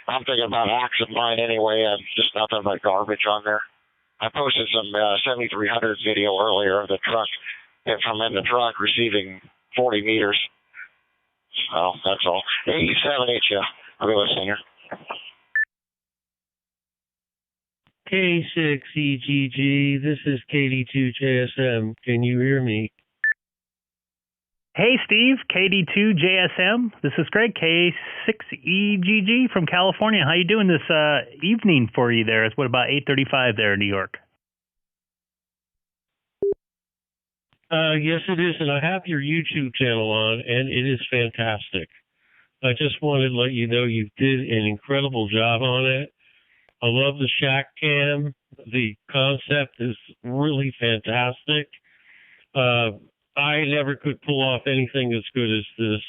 I'm thinking about hacking mine anyway. Just nothing but garbage on there. I posted some 7300 video earlier of the truck, from in the truck receiving 40 meters. So that's all. 87HF. I'll be listening here. K6EGG, this is KD2JSM. Can you hear me? Hey, Steve, KD2JSM. This is Greg, K6EGG from California. How you doing this evening for you there? It's what, about 8:35 there in New York? Yes, it is, and I have your YouTube channel on, and it is fantastic. I just wanted to let you know you did an incredible job on it. I love the shack cam. The concept is really fantastic. I never could pull off anything as good as this.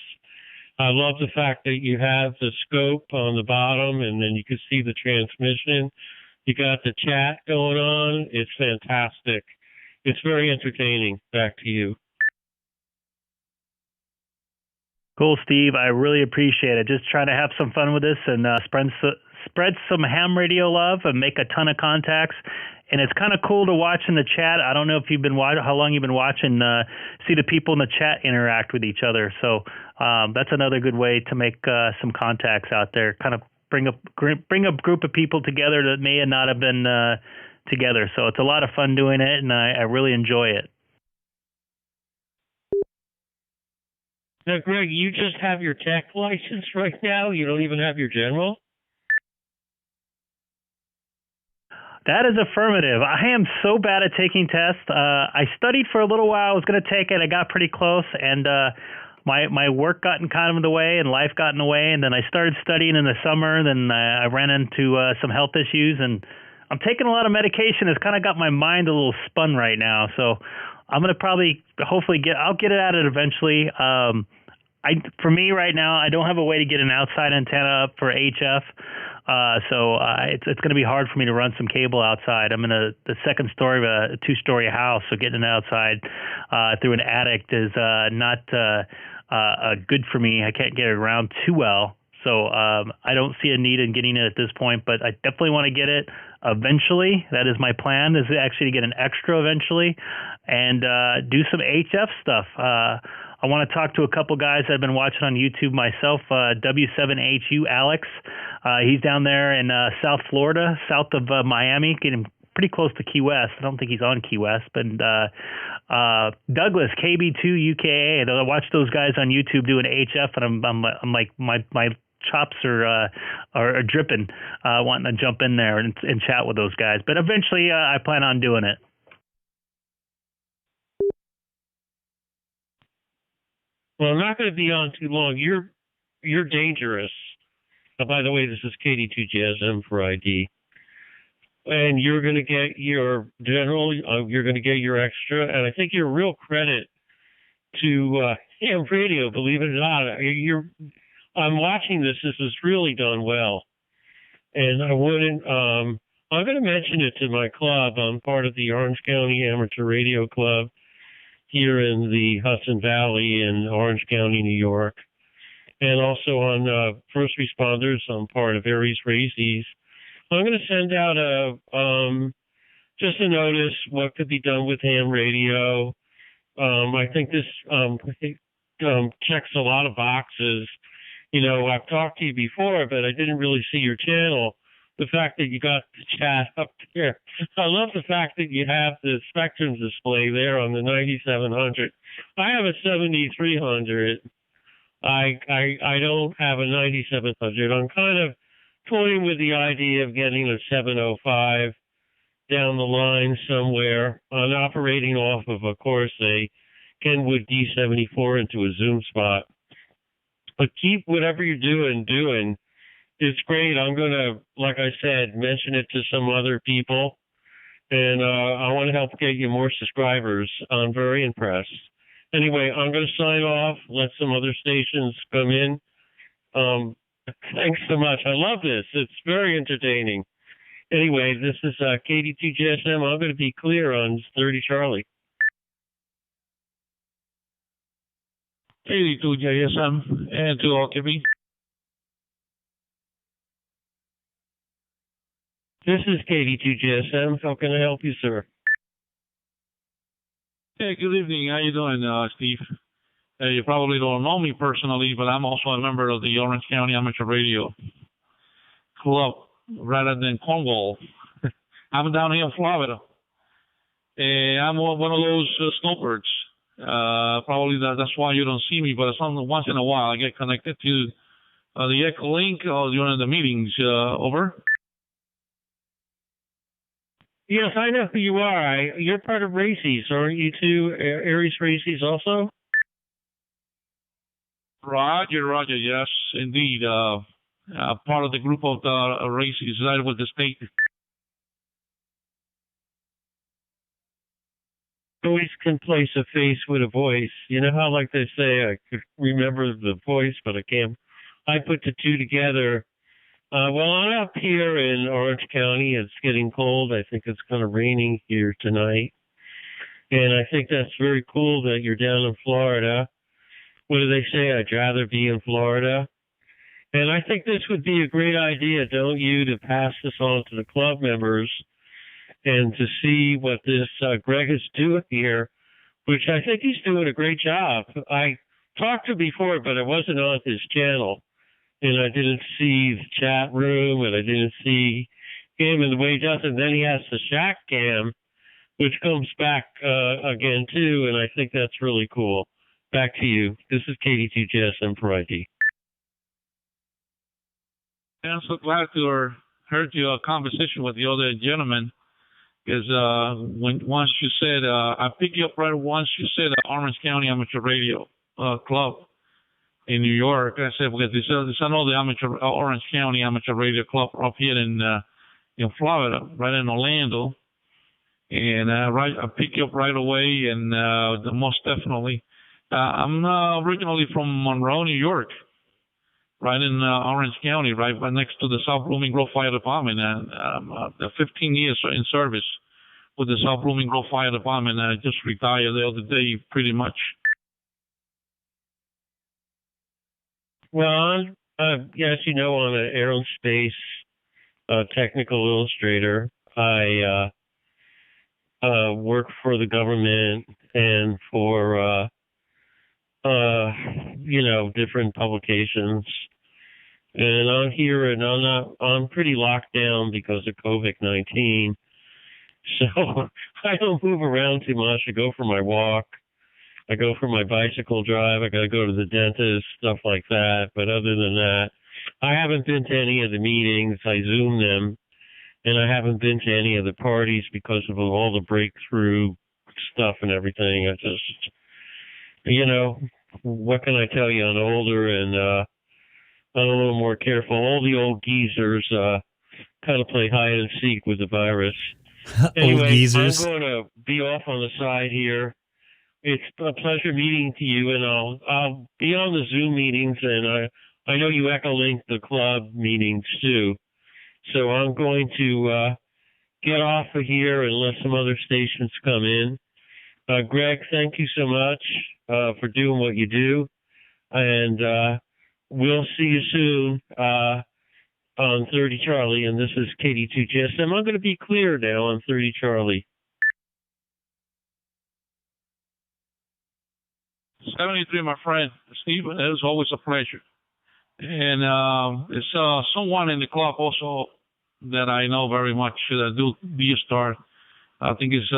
I love the fact that you have the scope on the bottom and then you can see the transmission. You got the chat going on. It's fantastic. It's very entertaining. Back to you. Cool, Steve. I really appreciate it. Just trying to have some fun with this and spread some ham radio love and make a ton of contacts. And it's kind of cool to watch in the chat. I don't know if you've been how long you've been watching. See the people in the chat interact with each other. So that's another good way to make some contacts out there. Kind of bring a group of people together that may not have been together. So it's a lot of fun doing it, and I really enjoy it. Now, Greg, you just have your tech license right now? You don't even have your general? That is affirmative. I am so bad at taking tests. I studied for a little while. I was going to take it. I got pretty close, and my work got in kind of the way, and life got in the way. And then I started studying in the summer. Then I ran into some health issues, and I'm taking a lot of medication. It's kind of got my mind a little spun right now. So I'm going to hopefully I'll get it at it eventually. For me right now, I don't have a way to get an outside antenna up for HF. So it's going to be hard for me to run some cable outside. I'm in the second story of a two-story house, so getting it outside through an attic is not good for me. I can't get it around too well. So I don't see a need in getting it at this point, but I definitely want to get it eventually. That is my plan, is actually to get an extra eventually and do some HF stuff. I want to talk to a couple guys I've been watching on YouTube myself. W7HU Alex, he's down there in South Florida, south of Miami, getting pretty close to Key West. I don't think he's on Key West, but Douglas KB2UKA. I watch those guys on YouTube doing HF, and I'm like my chops are dripping, wanting to jump in there and chat with those guys. But eventually, I plan on doing it. Well, I'm not going to be on too long. You're dangerous. By the way, this is KD2JSM for ID. And you're going to get your general, you're going to get your extra, and I think you're a real credit to ham radio, believe it or not. I'm watching this. This is really done well. And I'm going to mention it to my club. I'm part of the Orange County Amateur Radio Club here in the Hudson Valley in Orange County, New York. And also on First Responders, I'm part of Aries Races. I'm going to send out just a notice what could be done with ham radio. I think this checks a lot of boxes. You know, I've talked to you before, but I didn't really see your channel. The fact that you got the chat up there. I love the fact that you have the spectrum display there on the 9700. I have a 7300. I don't have a 9700. I'm kind of toying with the idea of getting a 705 down the line somewhere. I'm operating off of course, a Kenwood D74 into a Zoom spot. But keep whatever you're doing. It's great. I'm going to, like I said, mention it to some other people. And I want to help get you more subscribers. I'm very impressed. Anyway, I'm going to sign off, let some other stations come in. Thanks so much. I love this. It's very entertaining. Anyway, this is KD2JSM. I'm going to be clear on 30 Charlie. KD2JSM and to Alchemy. This is KD2JSM. How can I help you, sir? Hey, good evening. How you doing, Steve? You probably don't know me personally, but I'm also a member of the Orange County Amateur Radio Club rather than Cornwall. I'm down here in Florida. I'm one of those snowbirds. Probably that's why you don't see me, but once in a while I get connected to the Echo Link during the meetings. Over. Yes, I know who you are. You're part of Races, aren't you too? Aries Races also? Roger, yes, indeed. Part of the group of the Races that with the state. Voice can place a face with a voice. You know how, like they say, I could remember the voice, but I can't. I put the two together. Well, I'm up here in Orange County. It's getting cold. I think it's kind of raining here tonight. And I think that's very cool that you're down in Florida. What do they say? I'd rather be in Florida. And I think this would be a great idea, don't you, to pass this on to the club members and to see what this Greg is doing here, which I think he's doing a great job. I talked to him before, but I wasn't on his channel. And I didn't see the chat room, and I didn't see him in the way he does it. And then he has the Shack Cam, which comes back again, too, and I think that's really cool. Back to you. This is K6EGG for ID. I'm so glad to have heard your conversation with the other gentleman, because once you said, I picked you up right once you said Orange County Amateur Radio Club in New York. I said, because there's another Orange County Amateur Radio Club up here in Florida, right in Orlando. And I picked you up right away, and most definitely. I'm originally from Monroe, New York, right in Orange County, right next to the South Blooming Grove Fire Department. And 15 years in service with the South Blooming Grove Fire Department. I just retired the other day, pretty much. Well, as you know, I'm an aerospace technical illustrator. I work for the government and for, different publications. And I'm here, and I'm pretty locked down because of COVID-19. So I don't move around too much. I go for my walk. I go for my bicycle drive. I got to go to the dentist, stuff like that. But other than that, I haven't been to any of the meetings. I Zoom them. And I haven't been to any of the parties because of all the breakthrough stuff and everything. I just, what can I tell you? I'm older and I'm a little more careful. All the old geezers kind of play hide and seek with the virus. Anyway, old geezers. I'm going to be off on the side here. It's a pleasure meeting to you, and I'll be on the Zoom meetings, and I know you Echo Link the club meetings too. So I'm going to get off of here and let some other stations come in. Greg, thank you so much for doing what you do. And we'll see you soon on 30 Charlie. And this is K6EGG. I'm going to be clear now on 30 Charlie. 73, my friend. Stephen, it was always a pleasure. And it's someone in the club also that I know very much that do DStar. I think it's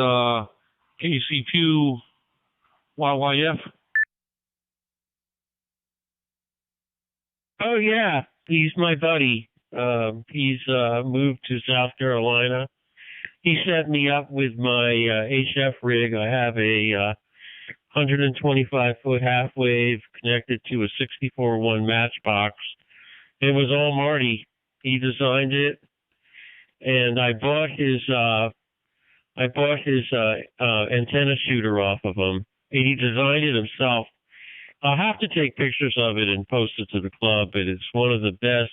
KC2YYF. Oh, yeah. He's my buddy. He's moved to South Carolina. He set me up with my HF rig. I have a 125-foot half wave connected to a 64-1 matchbox. It was all Marty. He designed it, and I bought his antenna shooter off of him. He designed it himself. I'll have to take pictures of it and post it to the club, but it's one of the best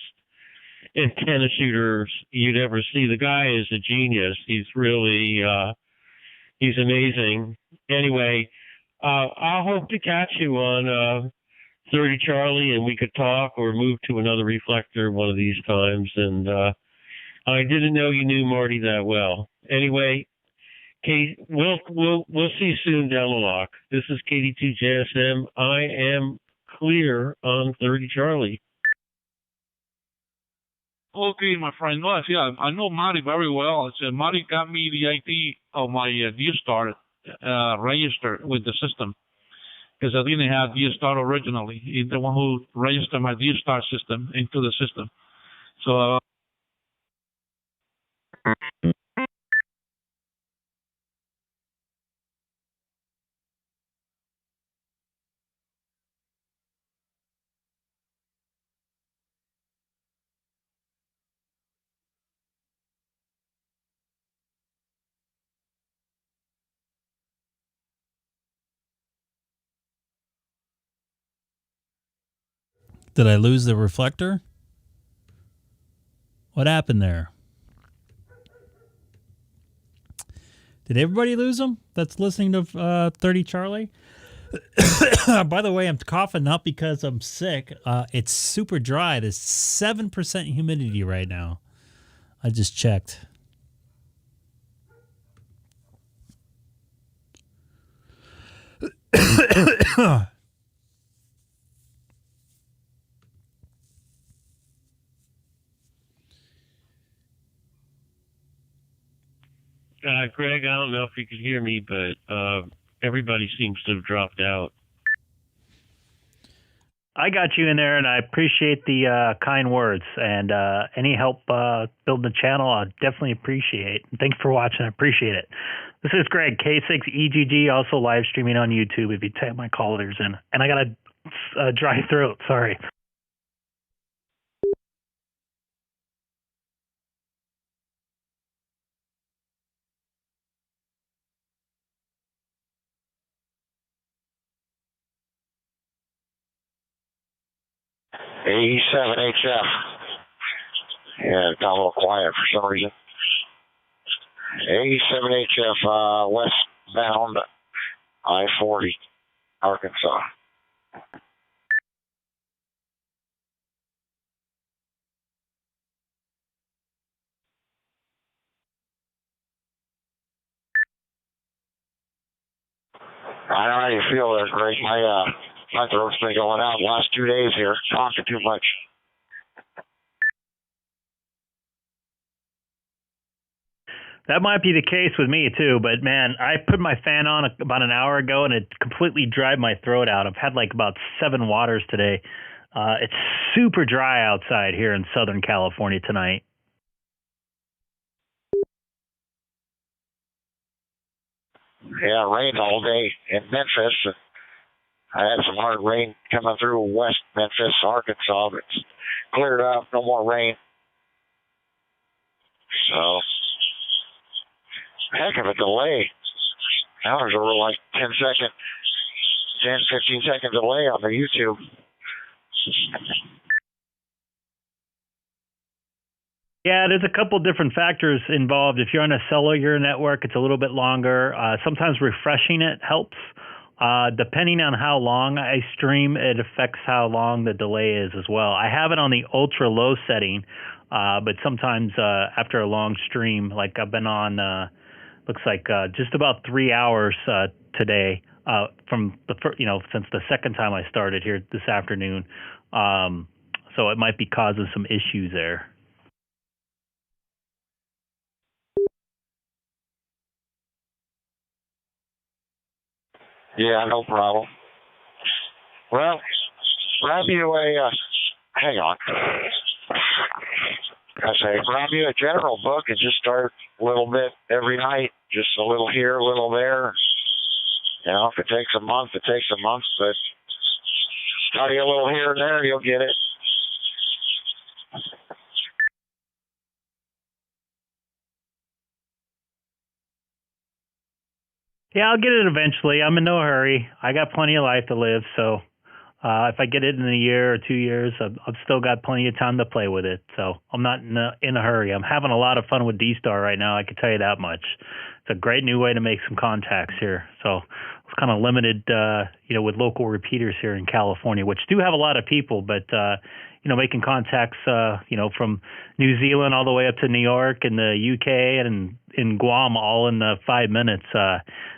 antenna shooters you'd ever see. The guy is a genius. He's really, he's amazing. Anyway, I'll hope to catch you on 30 Charlie, and we could talk or move to another reflector one of these times. And I didn't know you knew Marty that well. Anyway, we'll see you soon down the lock. This is K6EGG. I am clear on 30 Charlie. Okay, my friend. Well, yeah, I know Marty very well. Marty got me the ID of my DStar registered with the system because I didn't have DStar originally. He's the one who registered my DStar system into the system. So Did I lose the reflector? What happened there? Did everybody lose them that's listening to 30 Charlie? By the way, I'm coughing not because I'm sick. It's super dry. There's 7% humidity right now. I just checked. Greg, I don't know if you could hear me, but everybody seems to have dropped out. I got you in there, and I appreciate the kind words. And any help building the channel, I definitely appreciate. Thanks for watching. I appreciate it. This is Greg, K6EGG, also live streaming on YouTube if you type my callers in. And I got a dry throat. Sorry. A7HF. Yeah, it got a little quiet for some reason. A7HF, westbound I-40, Arkansas. I don't know how you feel there, Greg. My throat's been going out the last 2 days here, talking too much. That might be the case with me too, but man, I put my fan on about an hour ago and it completely dried my throat out. I've had like about 7 waters today. It's super dry outside here in Southern California tonight. Yeah, rained all day in Memphis. I had some hard rain coming through West Memphis, Arkansas, but it's cleared up, no more rain. So, heck of a delay. Now there's a real like 10, 15 second delay on the YouTube. Yeah, there's a couple different factors involved. If you're on a cellular network, it's a little bit longer. Sometimes refreshing it helps. Depending on how long I stream, it affects how long the delay is as well. I have it on the ultra low setting, but sometimes after a long stream, like I've been on, looks like just about 3 hours today from the since the second time I started here this afternoon. So it might be causing some issues there. Yeah, no problem. Well, grab you a, hang on. I say, grab you a general book and just start a little bit every night. Just a little here, a little there. You know, if it takes a month, it takes a month, but study a little here and there, you'll get it. Yeah, I'll get it eventually. I'm in no hurry. I got plenty of life to live, so if I get it in a year or 2 years, I've still got plenty of time to play with it. So I'm not in a hurry. I'm having a lot of fun with DStar right now, I can tell you that much. It's a great new way to make some contacts here. So it's kind of limited, with local repeaters here in California, which do have a lot of people, but making contacts, from New Zealand all the way up to New York and the UK and in Guam all in 5 minutes.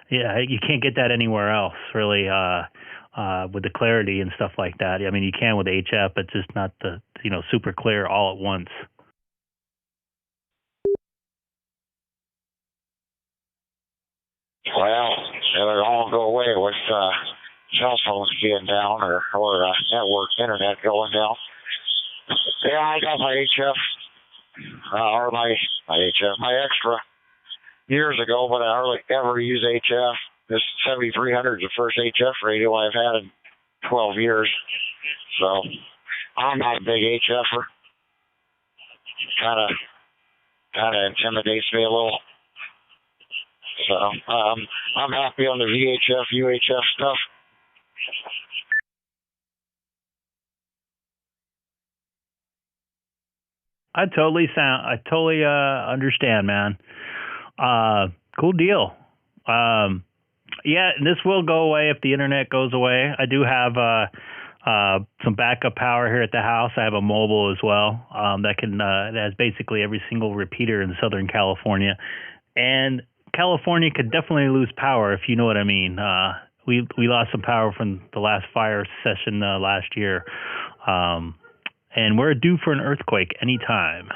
You can't get that anywhere else, really, with the clarity and stuff like that. I mean, you can with HF, but just not the, super clear all at once. Well, it'll all go away with cell phones being down or network internet going down. Yeah, I got my HF, or my HF, my extra years ago, but I hardly ever use HF. This 7300 is the first HF radio I've had in 12 years. So I'm not a big HFer. Kind of intimidates me a little. So I'm happy on the VHF, UHF stuff. I totally understand, man. Cool deal. Yeah, and this will go away if the internet goes away. I do have some backup power here at the house. I have a mobile as well that has basically every single repeater in Southern California, and California could definitely lose power if you know what I mean. We lost some power from the last fire session last year, and we're due for an earthquake anytime.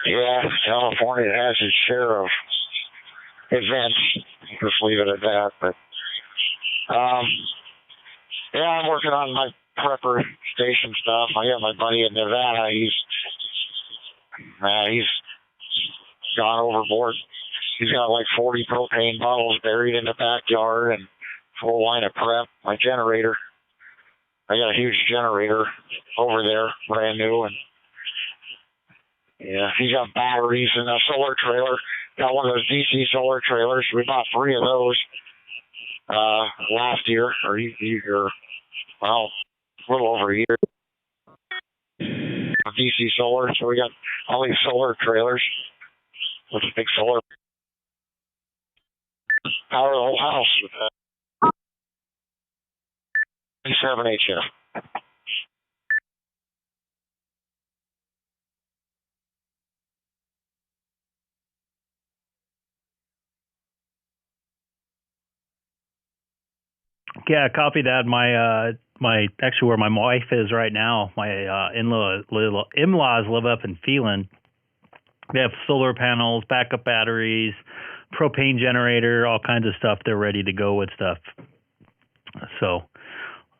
Yeah, California has its share of events. Just leave it at that. But yeah, I'm working on my prepper station stuff. I got my buddy in Nevada. He's gone overboard. He's got like 40 propane bottles buried in the backyard and full line of prep. My generator. I got a huge generator over there, brand new, and yeah, he's got batteries and a solar trailer. Got one of those DC solar trailers. We bought 3 of those last year, well, a little over a year. DC solar, so we got all these solar trailers with a big solar power the whole house with that. 7 HF. Yeah, copy that. My actually where my wife is right now, my in-laws live up in Phelan. They have solar panels, backup batteries, propane generator, all kinds of stuff. They're ready to go with stuff. So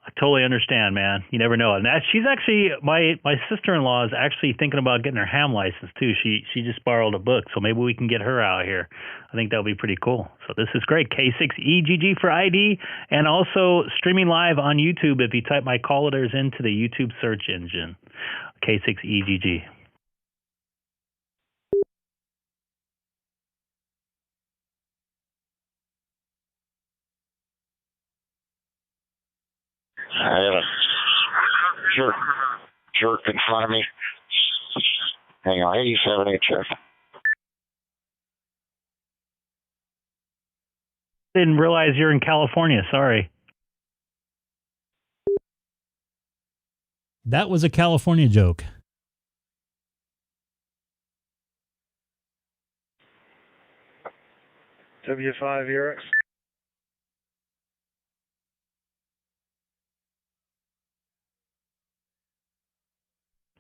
I totally understand, man. You never know. And she's actually my sister-in-law is actually thinking about getting her ham license too. She just borrowed a book, so maybe we can get her out here. I think that would be pretty cool. So this is great. K6EGG for ID, and also streaming live on YouTube if you type my call letters into the YouTube search engine. K6EGG. I had a jerk in front of me. Hang on, 87 HF. Didn't realize you're in California. Sorry. That was a California joke. W5 ERX.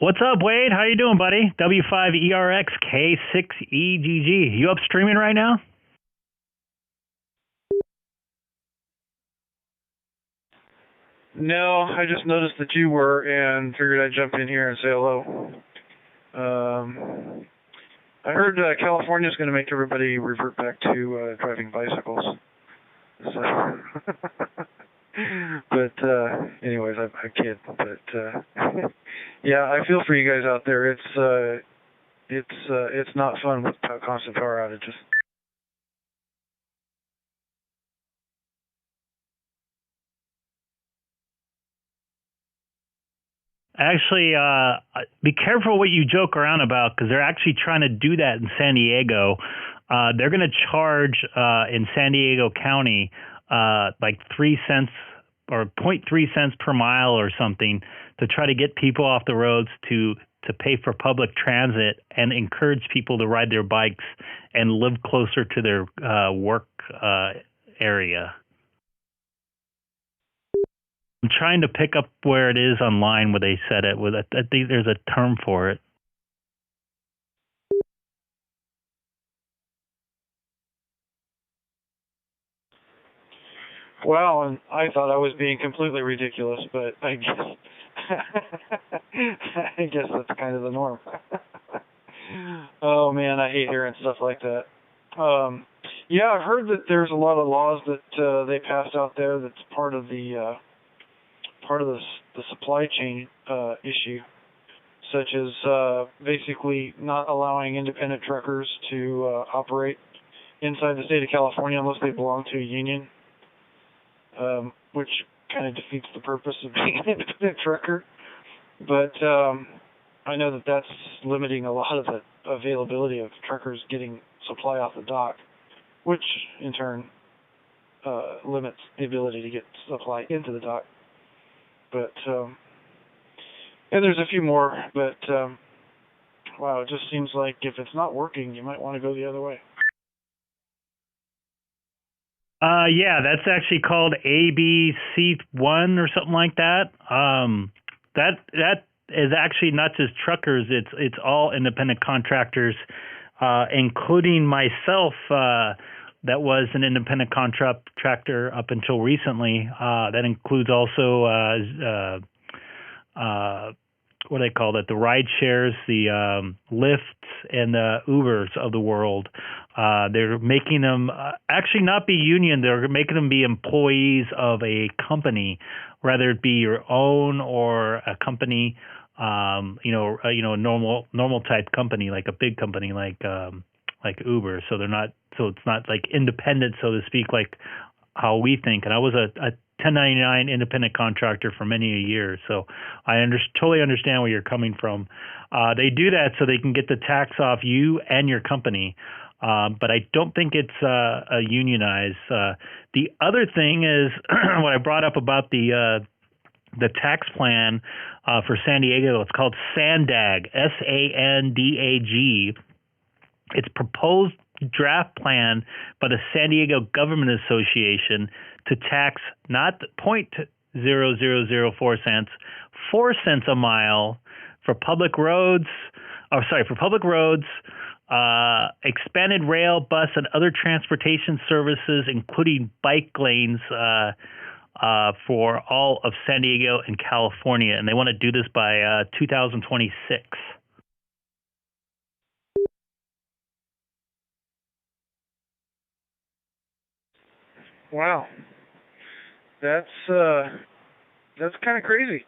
What's up, Wade? How you doing, buddy? W5ERX K6EGG. You up streaming right now? No, I just noticed that you were and figured I'd jump in here and say hello. I heard California's going to make everybody revert back to driving bicycles. So but anyways, I kid. But yeah, I feel for you guys out there. It's not fun with constant power outages. Actually, be careful what you joke around about, because they're actually trying to do that in San Diego. They're going to charge in San Diego County like 3 cents or 0.3 cents per mile or something to try to get people off the roads to pay for public transit and encourage people to ride their bikes and live closer to their work area. I'm trying to pick up where it is online where they said it. With I think there's a term for it. Well, and I thought I was being completely ridiculous, but I guess I guess that's kind of the norm. Oh man, I hate hearing stuff like that. Yeah, I've heard that there's a lot of laws that they passed out there that's part of the supply chain issue, such as basically not allowing independent truckers to operate inside the state of California unless they belong to a union, which kind of defeats the purpose of being an independent trucker. But I know that that's limiting a lot of the availability of truckers getting supply off the dock, which in turn limits the ability to get supply into the dock. But and there's a few more, but wow, it just seems like if it's not working, you might want to go the other way. Yeah, that's actually called ABC1 or something like that. That is actually not just truckers; it's all independent contractors, including myself. That was an independent contractor up until recently. That includes also what do they call it? The ride shares, the Lyfts, and the Ubers of the world. They're making them actually not be union. They're making them be employees of a company, whether it be your own or a company, a normal type company, like a big company like Uber. So they're not. So it's not like independent, so to speak, like how we think. And I was a 1099 independent contractor for many a year, so I totally understand where you're coming from. They do that so they can get the tax off you and your company, but I don't think it's unionized. The other thing is what I brought up about the tax plan for San Diego. It's called SANDAG, SANDAG. It's proposed draft plan by the San Diego Government Association to tax not 0.0004 cents, 4 cents a mile for public roads. Expanded rail, bus, and other transportation services, including bike lanes for all of San Diego and California, and they want to do this by 2026. Wow, that's kind of crazy.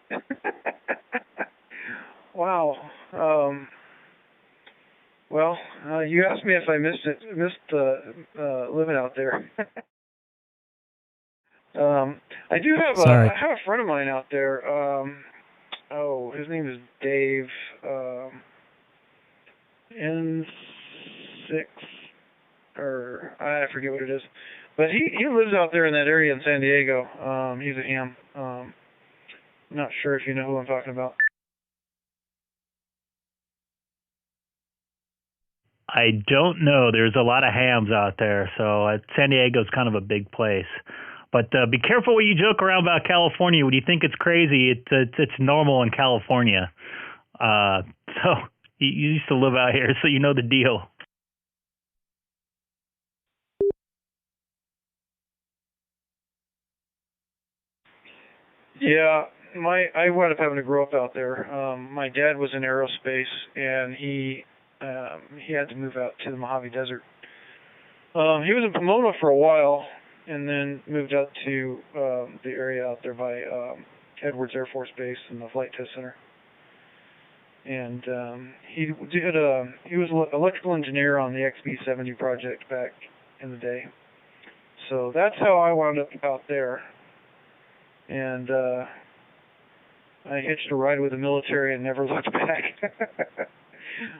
Wow. Well, you asked me if I missed living out there. I do have I have a friend of mine out there. His name is Dave. N6, or I forget what it is. But he lives out there in that area in San Diego. He's a ham. Not sure if you know who I'm talking about. I don't know. There's a lot of hams out there, so San Diego's kind of a big place. But be careful when you joke around about California. When you think it's crazy, it's normal in California. So you used to live out here, so you know the deal. Yeah, I wound up having to grow up out there. My dad was in aerospace, and he had to move out to the Mojave Desert. He was in Pomona for a while, and then moved out to the area out there by Edwards Air Force Base and the Flight Test Center. And he was an electrical engineer on the XB-70 project back in the day. So that's how I wound up out there. And I hitched a ride with the military and never looked back.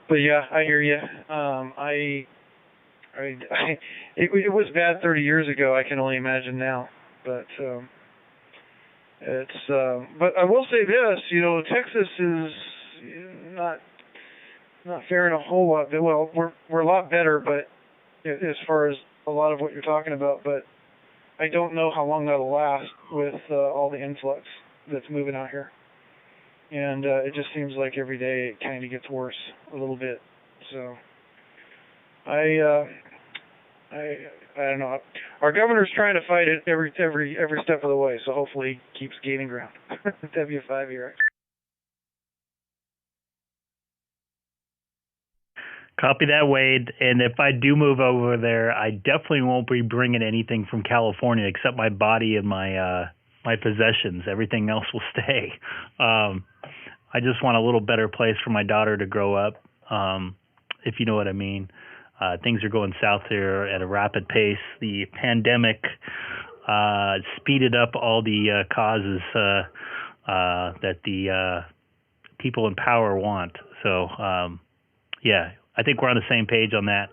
But yeah, I hear you. It was bad 30 years ago. I can only imagine now. But but I will say this. Texas is not faring a whole lot. Well, we're a lot better, but as far as a lot of what you're talking about, but I don't know how long that'll last with all the influx. that's moving out here, and it just seems like every day it kind of gets worse a little bit. So I don't know. Our governor's trying to fight it every step of the way, so hopefully he keeps gaining ground. W5 here. Copy that, Wade. And if I do move over there, I definitely won't be bringing anything from California except my body and my my possessions. Everything else will stay. I just want a little better place for my daughter to grow up, if you know what I mean. Things are going south here at a rapid pace. The pandemic speeded up all the causes that the people in power want. So, yeah, I think we're on the same page on that.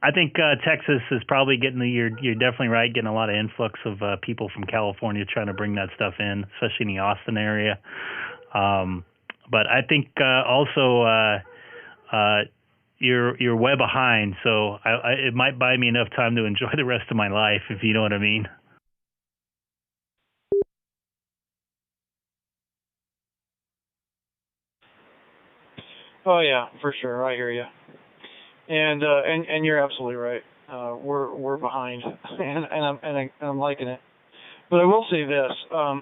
I think Texas is probably getting you're definitely right, getting a lot of influx of people from California trying to bring that stuff in, especially in the Austin area. But I think also you're way behind, so it might buy me enough time to enjoy the rest of my life, if you know what I mean. Oh yeah, for sure. I hear you. And you're absolutely right. We're behind, and I'm liking it. But I will say this: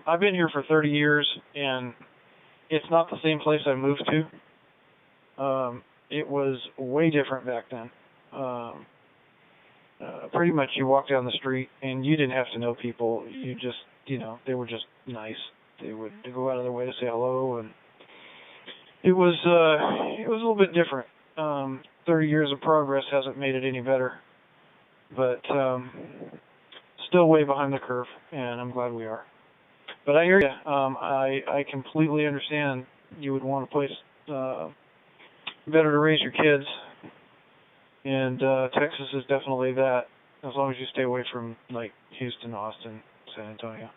I've been here for 30 years, and it's not the same place I moved to. It was way different back then. Pretty much, you walk down the street, and you didn't have to know people. You just, they were just nice. They would go out of their way to say hello, and it was a little bit different. 30 years of progress hasn't made it any better, but still way behind the curve, and I'm glad we are. But I hear you. I completely understand you would want a place better to raise your kids, and Texas is definitely that. As long as you stay away from like Houston, Austin, San Antonio,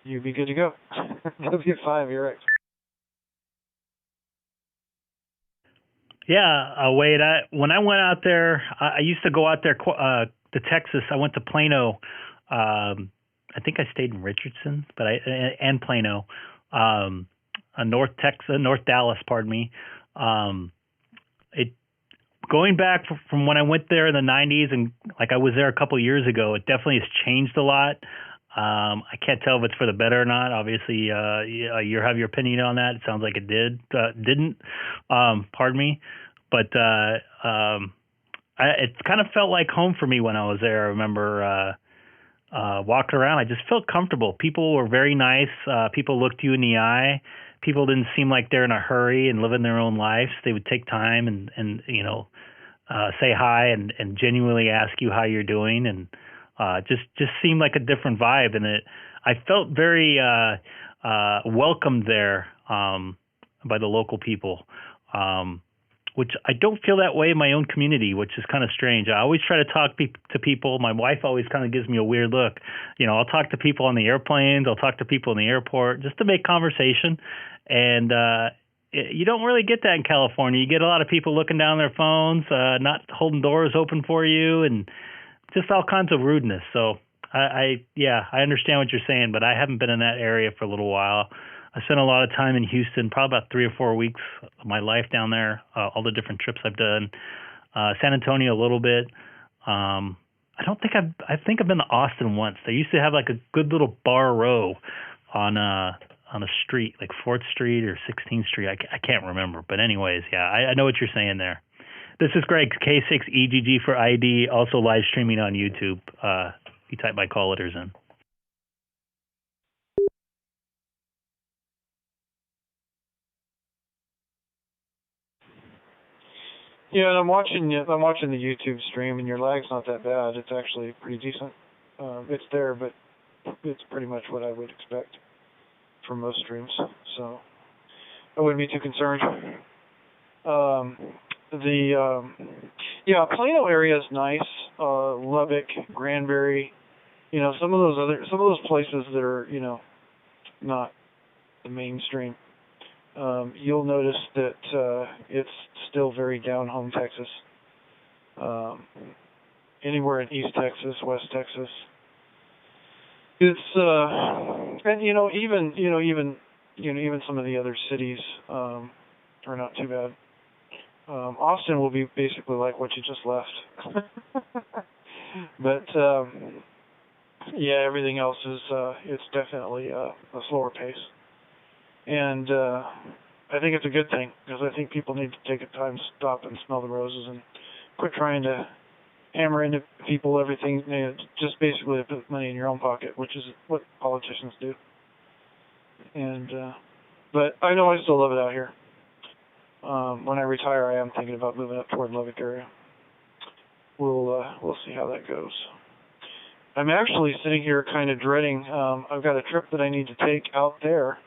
you'd be good to go. W5, you're right. Yeah, Wade. When I went out there, I used to go out there to Texas. I went to Plano. I think I stayed in Richardson, and Plano, North Dallas. Pardon me. Going back from when I went there in the 90s, and like I was there a couple years ago, it definitely has changed a lot. I can't tell if it's for the better or not. Obviously, you have your opinion on that. It sounds like it didn't. Pardon me, but it kind of felt like home for me when I was there. I remember walking around. I just felt comfortable. People were very nice. People looked you in the eye. People didn't seem like they're in a hurry and living their own lives. They would take time and say hi and genuinely ask you how you're doing, and just seemed like a different vibe. And I felt very welcomed there by the local people, which I don't feel that way in my own community, which is kind of strange. I always try to talk to people. My wife always kind of gives me a weird look. I'll talk to people on the airplanes. I'll talk to people in the airport just to make conversation. And you don't really get that in California. You get a lot of people looking down their phones, not holding doors open for you, and just all kinds of rudeness. So I understand what you're saying, but I haven't been in that area for a little while. I spent a lot of time in Houston, probably about 3 or 4 weeks of my life down there, all the different trips I've done. San Antonio a little bit. I think I've been to Austin once. They used to have like a good little bar row on a street, like 4th Street or 16th Street. I can't remember. But anyways, yeah, I know what you're saying there. This is Greg, K6EGG for ID, also live streaming on YouTube. You type my call letters in. Yeah, and I'm watching the YouTube stream, and your lag's not that bad. It's actually pretty decent. It's there, but it's pretty much what I would expect from most streams. So I wouldn't be too concerned. Plano area is nice. Lubbock, Granbury, some of those places that are, not the mainstream. You'll notice that it's still very down home Texas. Anywhere in East Texas, West Texas, it's and even even some of the other cities are not too bad. Austin will be basically like what you just left. But yeah, everything else is it's definitely a slower pace, and I think it's a good thing because I think people need to take a time to stop and smell the roses and quit trying to hammer into people everything, just basically to put money in your own pocket, which is what politicians do. And but I know I still love it out here. When I retire, I am thinking about moving up toward Lubbock area. We'll see how that goes. I'm actually sitting here kind of dreading. I've got a trip that I need to take out there,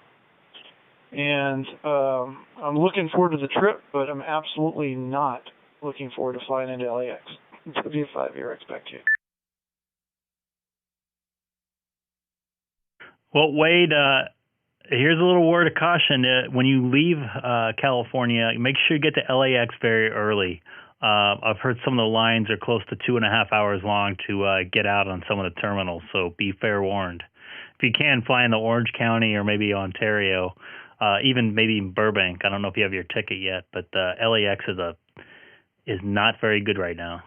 and I'm looking forward to the trip, but I'm absolutely not looking forward to flying into LAX. W5ERX back to you. Well, Wade, here's a little word of caution. When you leave California, make sure you get to LAX very early. I've heard some of the lines are close to 2.5 hours long to get out on some of the terminals, so be fair warned. If you can, fly into Orange County or maybe Ontario, even maybe Burbank. I don't know if you have your ticket yet, but LAX is not very good right now.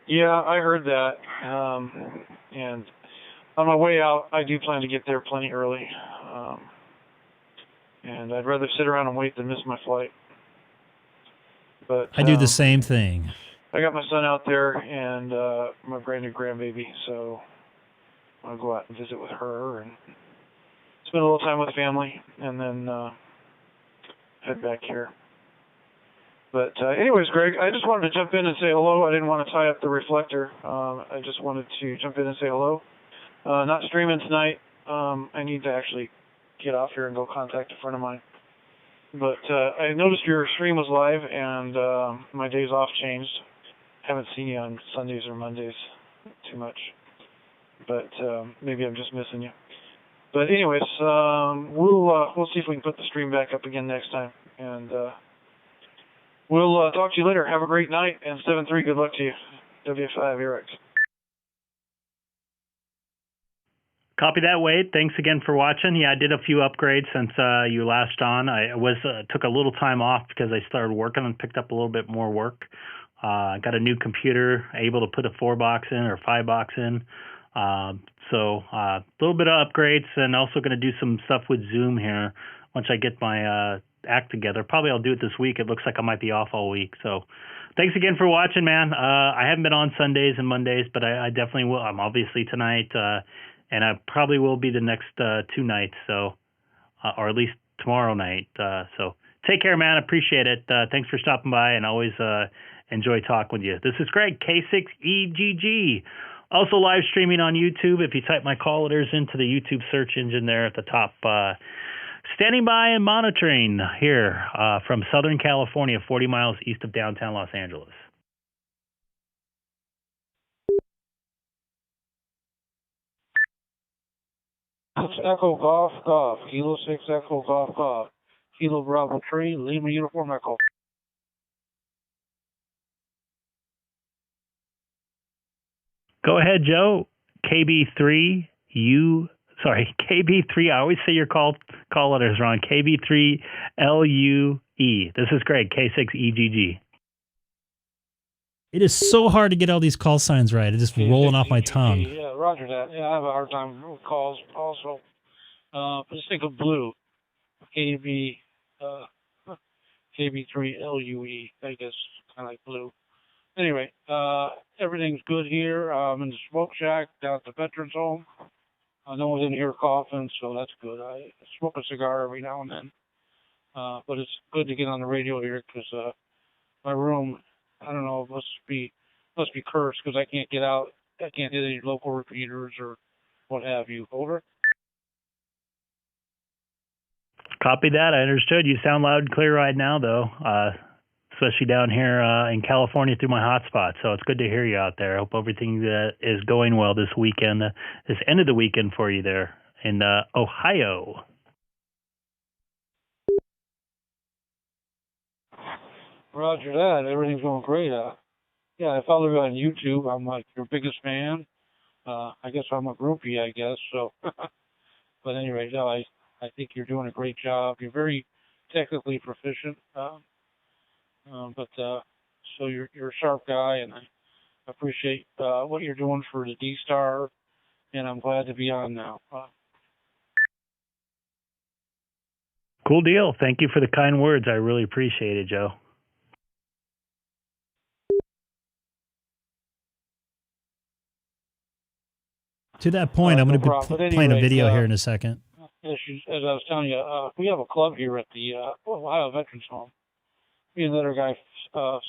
Yeah, I heard that. And on my way out, I do plan to get there plenty early. And I'd rather sit around and wait than miss my flight. But I do the same thing. I got my son out there and my brand new grandbaby, so I'll go out and visit with her and spend a little time with the family, and then head back here. But anyways, Greg, I just wanted to jump in and say hello. I didn't want to tie up the reflector. I just wanted to jump in and say hello. Not streaming tonight. I need to actually get off here and go contact a friend of mine. But I noticed your stream was live, and my days off changed. Haven't seen you on Sundays or Mondays too much. But maybe I'm just missing you. But anyways, we'll see if we can put the stream back up again next time. And we'll talk to you later. Have a great night. And 7-3, good luck to you. W5ERX. Copy that, Wade. Thanks again for watching. Yeah, I did a few upgrades since you last on. I took a little time off because I started working and picked up a little bit more work. Got a new computer, able to put a 4-box in or 5-box in. So a little bit of upgrades, and also going to do some stuff with Zoom here once I get my act together. Probably I'll do it this week. It looks like I might be off all week. So thanks again for watching, man. I haven't been on Sundays and Mondays, but I definitely will. I'm obviously tonight, and I probably will be the next 2 nights, so or at least tomorrow night. So take care, man. Appreciate it. Thanks for stopping by, and always enjoy talking with you. This is Greg, K6EGG. Also live streaming on YouTube. If you type my call letters into the YouTube search engine there at the top. Standing by and monitoring here from Southern California, 40 miles east of downtown Los Angeles. Echo Golf Golf, Kilo 6 Echo Golf Golf, Kilo Bravo 3, Lima Uniform Echo. Go ahead, Joe. KB3, KB3, I always say your call letters wrong. KB3LUE. This is Greg, K6EGG. It is so hard to get all these call signs right. It's just rolling off my tongue. Yeah, roger that. Yeah, I have a hard time with calls also. Just think of blue. KB3LUE, I guess, kind of like blue. Anyway, everything's good here. I'm in the smoke shack down at the Veterans Home. No one's in here coughing, so that's good. I smoke a cigar every now and then. But it's good to get on the radio here because my room, I don't know, must be cursed because I can't get out. I can't hit any local repeaters or what have you. Over. Copy that. I understood. You sound loud and clear right now, though, especially down here in California through my hotspot. So it's good to hear you out there. I hope everything is going well this weekend, this end of the weekend for you there in Ohio. Roger that. Everything's going great. Yeah, I follow you on YouTube. I'm like your biggest fan. I guess I'm a groupie, I guess. So, but anyway, no, I think you're doing a great job. You're very technically proficient. So you're a sharp guy, and I appreciate what you're doing for the DStar, and I'm glad to be on now. Cool deal. Thank you for the kind words. I really appreciate it, Joe. To that point, I'm going to be playing a video here in a second. As I was telling you, we have a club here at the Ohio Veterans Home. Me and another guy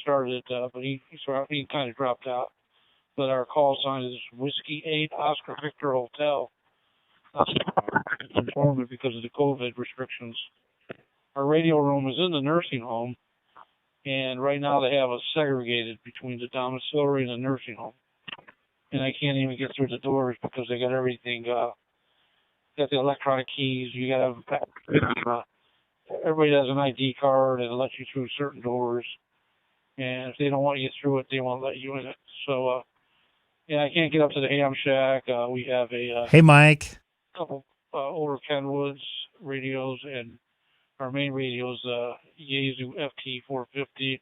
started it, but he kind of dropped out. But our call sign is Whiskey 8 Oscar Victor Hotel. It's informative because of the COVID restrictions. Our radio room is in the nursing home, and right now they have us segregated between the domiciliary and the nursing home. And I can't even get through the doors because they got everything. Got the electronic keys. You got to. Everybody has an ID card and it lets you through certain doors. And if they don't want you through it, they won't let you in it. So, yeah, I can't get up to the ham shack. We have a hey, Mike. Couple older Kenwoods radios, and our main radio is Yaesu FT450,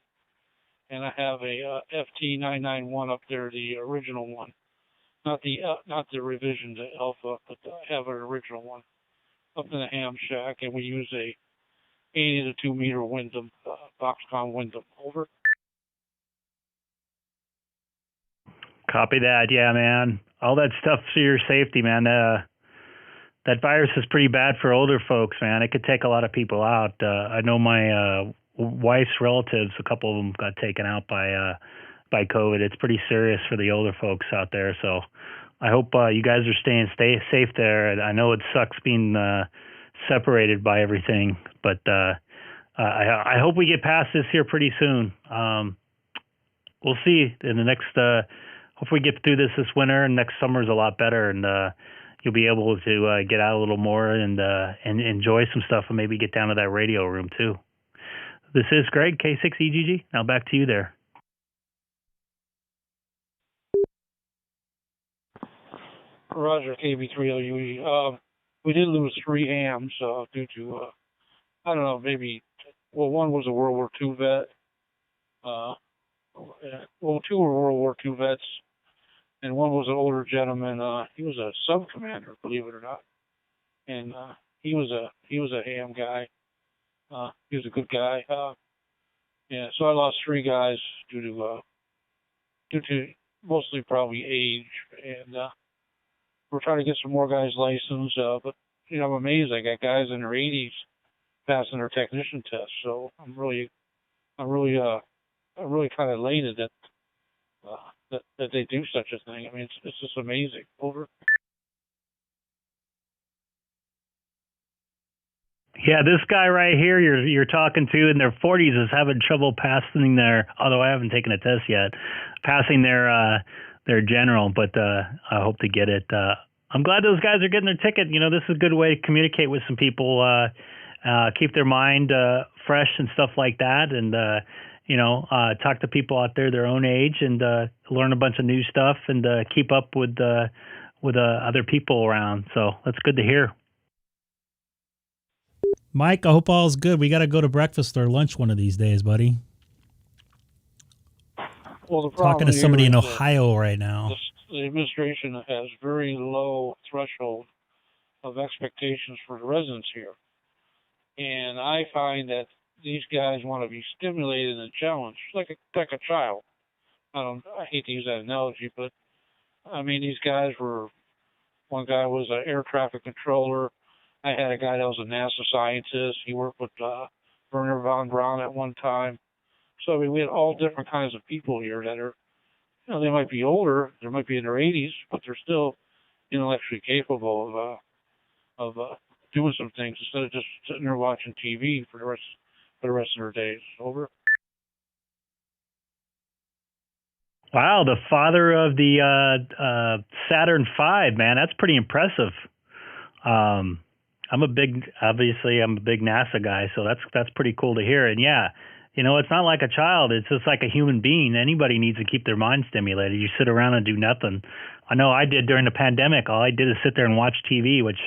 and I have a FT991 up there, the original one. Not the revision to Alpha, but I have an original one up in the ham shack, and we use a 80 to 2 meter Wyndham, Boxcom Wyndham. Over. Copy that. Yeah, man. All that stuff for your safety, man. That virus is pretty bad for older folks, man. It could take a lot of people out. I know my wife's relatives, a couple of them got taken out by COVID. It's pretty serious for the older folks out there. So I hope you guys are staying safe there. I know it sucks being separated by everything, but I hope we get past this here pretty soon. We'll see in the next. Hopefully, we get through this winter, and next summer is a lot better, and you'll be able to get out a little more and enjoy some stuff, and maybe get down to that radio room too. This is Greg, K6EGG. Now back to you there. Roger, KB3LUE. We did lose 3 hams due to, I don't know, maybe, well, one was a World War II vet. Well, 2 were World War II vets, and one was an older gentleman. He was a sub-commander, believe it or not, and he was a ham guy. He was a good guy. Yeah, so I lost 3 guys due to mostly probably age, and we're trying to get some more guys licensed. But you know, I'm amazed. I got guys in their 80s passing their technician test. So I'm really kind of elated that they do such a thing. I mean, it's just amazing. Over. Yeah, this guy right here you're talking to in their 40s is having trouble passing their, although I haven't taken a test yet, passing their general, but I hope to get it. I'm glad those guys are getting their ticket. You know, this is a good way to communicate with some people, keep their mind fresh and stuff like that, and you know, talk to people out there their own age and learn a bunch of new stuff and keep up with other people around. So that's good to hear. Mike, I hope all's good. We got to go to breakfast or lunch one of these days, buddy. Well, the talking to somebody in Ohio right now. The administration has very low threshold of expectations for the residents here. And I find that these guys want to be stimulated and challenged, like a child. I hate to use that analogy, but I mean, these guys one guy was an air traffic controller. I had a guy that was a NASA scientist. He worked with Werner von Braun at one time. So I mean, we had all different kinds of people here that are, you know, they might be older, they might be in their 80s, but they're still intellectually capable of doing some things instead of just sitting there watching TV for the rest of their days. Over. Wow, the father of the Saturn V, man, that's pretty impressive. I'm a big NASA guy, so that's pretty cool to hear. And yeah, It's not like a child. It's just like a human being. Anybody needs to keep their mind stimulated. You sit around and do nothing. I know I did during the pandemic. All I did is sit there and watch TV, which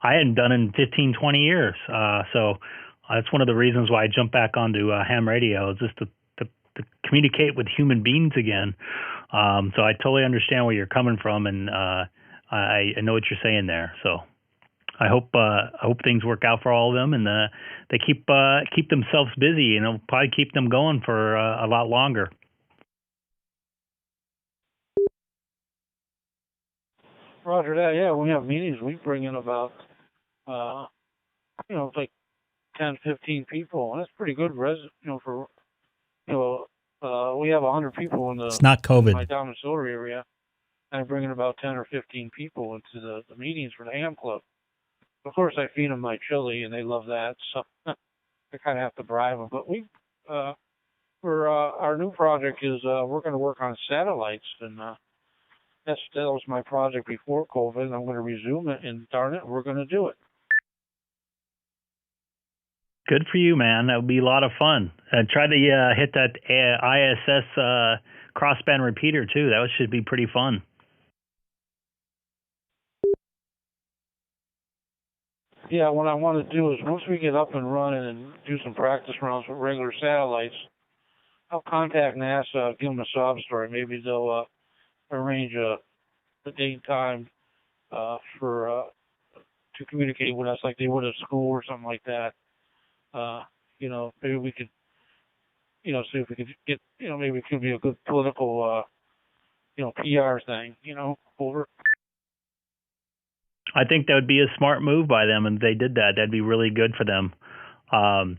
I hadn't done in 15, 20 years. So that's one of the reasons why I jumped back onto ham radio, just to communicate with human beings again. So I totally understand where you're coming from, and I know what you're saying there. So I hope things work out for all of them, and they keep themselves busy, and it'll probably keep them going for a lot longer. Roger that. Yeah, when we have meetings, we bring in about, like 10, 15 people, and that's pretty good. We have 100 people in It's not COVID. in my Diamond Silver area, and I bring in about 10 or 15 people into the meetings for the ham club. Of course, I feed them my chili, and they love that, so I kind of have to bribe them. But for our new project is we're going to work on satellites, and that was my project before COVID, and I'm going to resume it, and darn it, we're going to do it. Good for you, man. That would be a lot of fun. Try to hit that ISS crossband repeater, too. That should be pretty fun. Yeah, what I want to do is once we get up and running and do some practice rounds with regular satellites, I'll contact NASA, give them a sob story. Maybe they'll arrange a date and time to communicate with us like they would at school or something like that. Maybe we could, see if we could get, maybe it could be a good political, PR thing, over. I think that would be a smart move by them, and if they did that, that'd be really good for them. When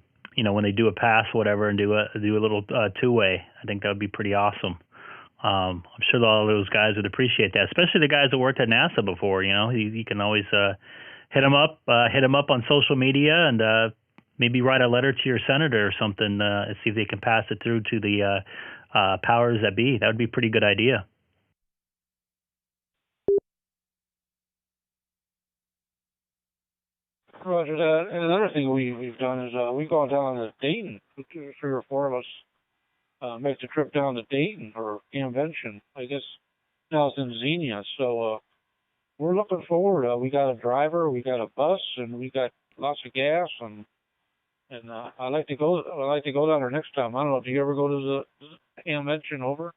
they do a pass, whatever, and do a little two-way, I think that would be pretty awesome. I'm sure all those guys would appreciate that, especially the guys that worked at NASA before. You can always hit them up on social media, and maybe write a letter to your senator or something, and see if they can pass it through to the powers that be. That would be a pretty good idea. Roger that. And another thing we've done is we've gone down to Dayton. 3 or 4 of us make the trip down to Dayton for convention. I guess now it's in Xenia. So we're looking forward. We got a driver, we got a bus, and we got lots of gas. And I'd like to go down there next time. I don't know. Do you ever go to the convention over?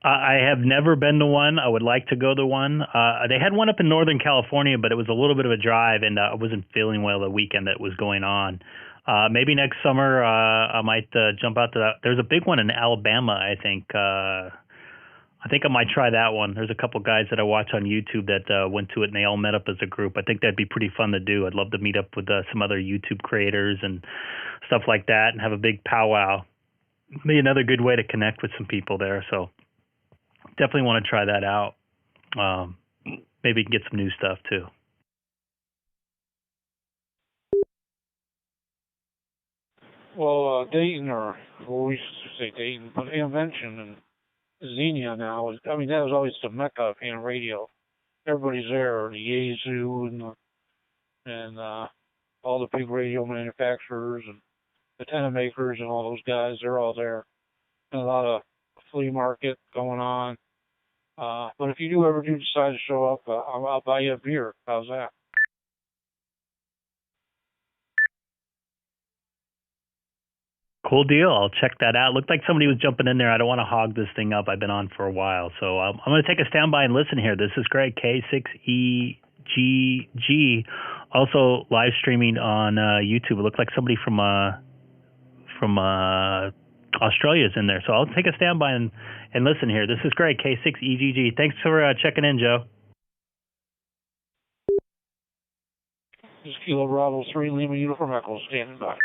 I have never been to one. I would like to go to one. They had one up in Northern California, but it was a little bit of a drive, and I wasn't feeling well the weekend that was going on. Maybe next summer I might jump out to that. There's a big one in Alabama, I think. I think I might try that one. There's a couple guys that I watch on YouTube that went to it, and they all met up as a group. I think that'd be pretty fun to do. I'd love to meet up with some other YouTube creators and stuff like that and have a big powwow. Be another good way to connect with some people there, so definitely want to try that out. Maybe get some new stuff too. Well, Dayton, we used to say Dayton, but Invention and Xenia now that was always the mecca of ham radio. Everybody's there, the Yazoo and all the big radio manufacturers and antenna makers and all those guys. They're all there, and a lot of flea market going on. But if you do ever decide to show up, I'll buy you a beer. How's that? Cool deal. I'll check that out. Looked like somebody was jumping in there. I don't want to hog this thing up. I've been on for a while. So I'm going to take a standby and listen here. This is Greg, K6EGG. Also live streaming on YouTube. It looked like somebody from Australia is in there. So I'll take a standby and listen here. This is Greg, K6EGG. Thanks for checking in, Joe. This is Kilo Bravo 3 Lima Uniform Echo standing by.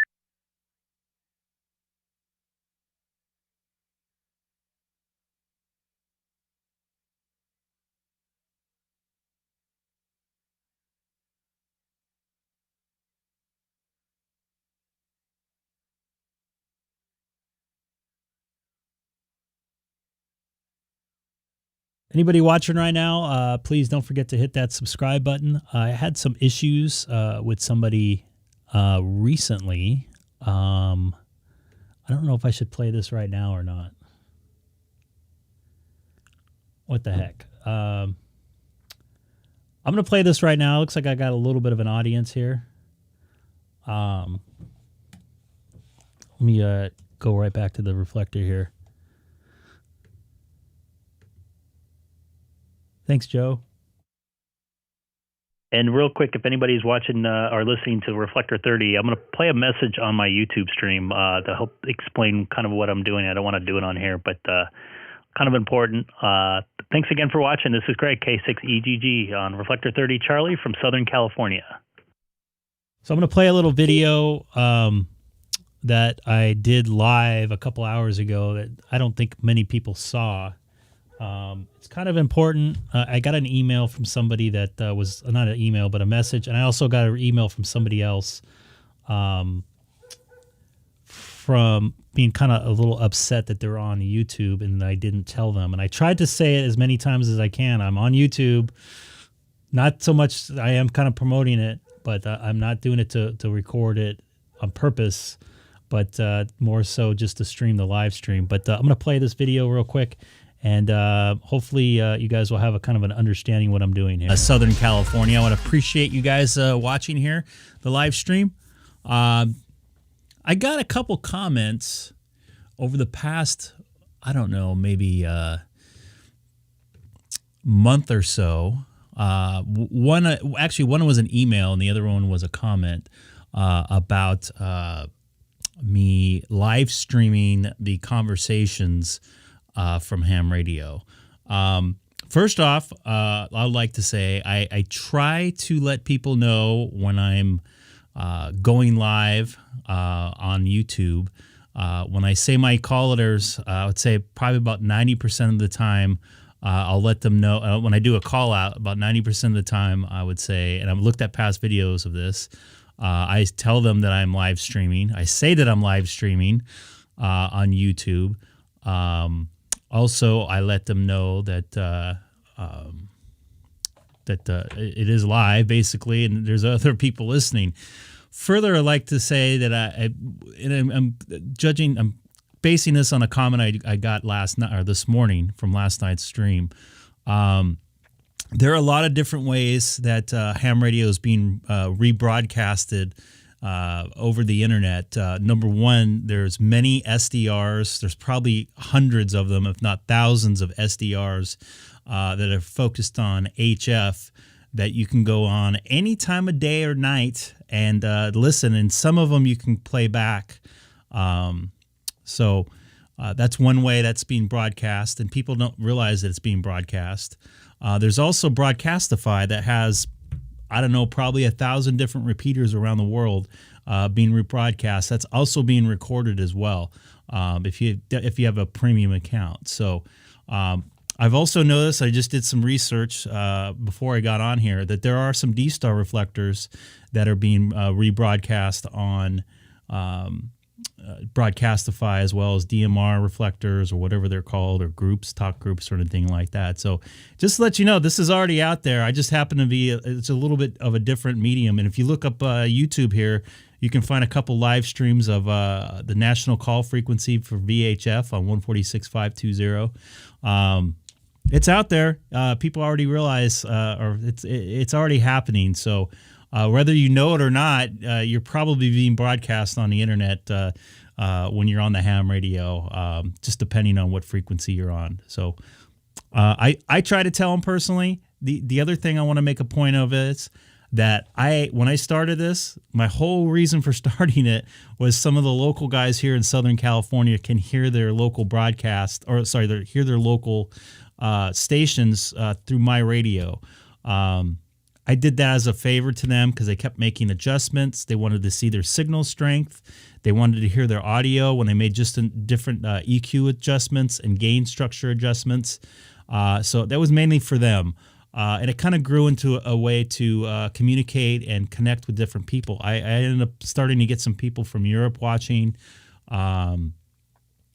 Anybody watching right now, please don't forget to hit that subscribe button. I had some issues with somebody recently. I don't know if I should play this right now or not. What the heck? I'm going to play this right now. Looks like I got a little bit of an audience here. Let me go right back to the reflector here. Thanks, Joe. And real quick, if anybody's watching or listening to Reflector 30, I'm going to play a message on my YouTube stream to help explain kind of what I'm doing. I don't want to do it on here, but kind of important. Thanks again for watching. This is Greg, K6EGG on Reflector 30 Charlie from Southern California. So I'm going to play a little video that I did live a couple hours ago that I don't think many people saw. It's kind of important. I got an email from somebody that was not an email, but a message. And I also got an email from somebody else from being kind of a little upset that they're on YouTube and I didn't tell them. And I tried to say it as many times as I can. I'm on YouTube. Not so much, I am kind of promoting it, but I'm not doing it to record it on purpose, but more so just to stream the live stream. But I'm going to play this video real quick. And hopefully you guys will have a kind of an understanding what I'm doing here. Southern California. I want to appreciate you guys watching here, the live stream. I got a couple comments over the past, I don't know, maybe month or so. One was an email and the other one was a comment about me live streaming the conversations from ham radio. First off, I'd like to say I try to let people know when I'm going live on YouTube. When I say my callers, I would say probably about 90% of the time, I'll let them know. When I do a call out, about 90% of the time, I would say, and I've looked at past videos of this, I tell them that I'm live streaming. I say that I'm live streaming on YouTube. Also, I let them know that it is live, basically, and there's other people listening. Further, I'd like to say that I'm basing this on a comment I got last night or this morning from last night's stream. There are a lot of different ways that ham radio is being rebroadcasted over the internet. Number one, there's many SDRs. There's probably hundreds of them, if not thousands of SDRs that are focused on HF that you can go on any time of day or night and listen. And some of them you can play back. So that's one way that's being broadcast, and people don't realize that it's being broadcast. There's also Broadcastify that has, I don't know, probably 1,000 different repeaters around the world being rebroadcast. That's also being recorded as well if you have a premium account. So I've also noticed, I just did some research before I got on here, that there are some DStar reflectors that are being rebroadcast on Broadcastify, as well as DMR reflectors or whatever they're called, or groups, talk groups or anything like that. So just to let you know, this is already out there. I just happen to be, it's a little bit of a different medium. And if you look up YouTube here, you can find a couple live streams of the national call frequency for VHF on 146.520. It's out there. People already realize, or it's already happening. So whether you know it or not, you're probably being broadcast on the internet when you're on the ham radio, just depending on what frequency you're on. So I try to tell them personally. The other thing I want to make a point of is that when I started this, my whole reason for starting it was some of the local guys here in Southern California can hear their local broadcast, or sorry, hear their local stations through my radio. I did that as a favor to them because they kept making adjustments. They wanted to see their signal strength. They wanted to hear their audio when they made just different EQ adjustments and gain structure adjustments. So that was mainly for them. And it kind of grew into a way to communicate and connect with different people. I ended up starting to get some people from Europe watching.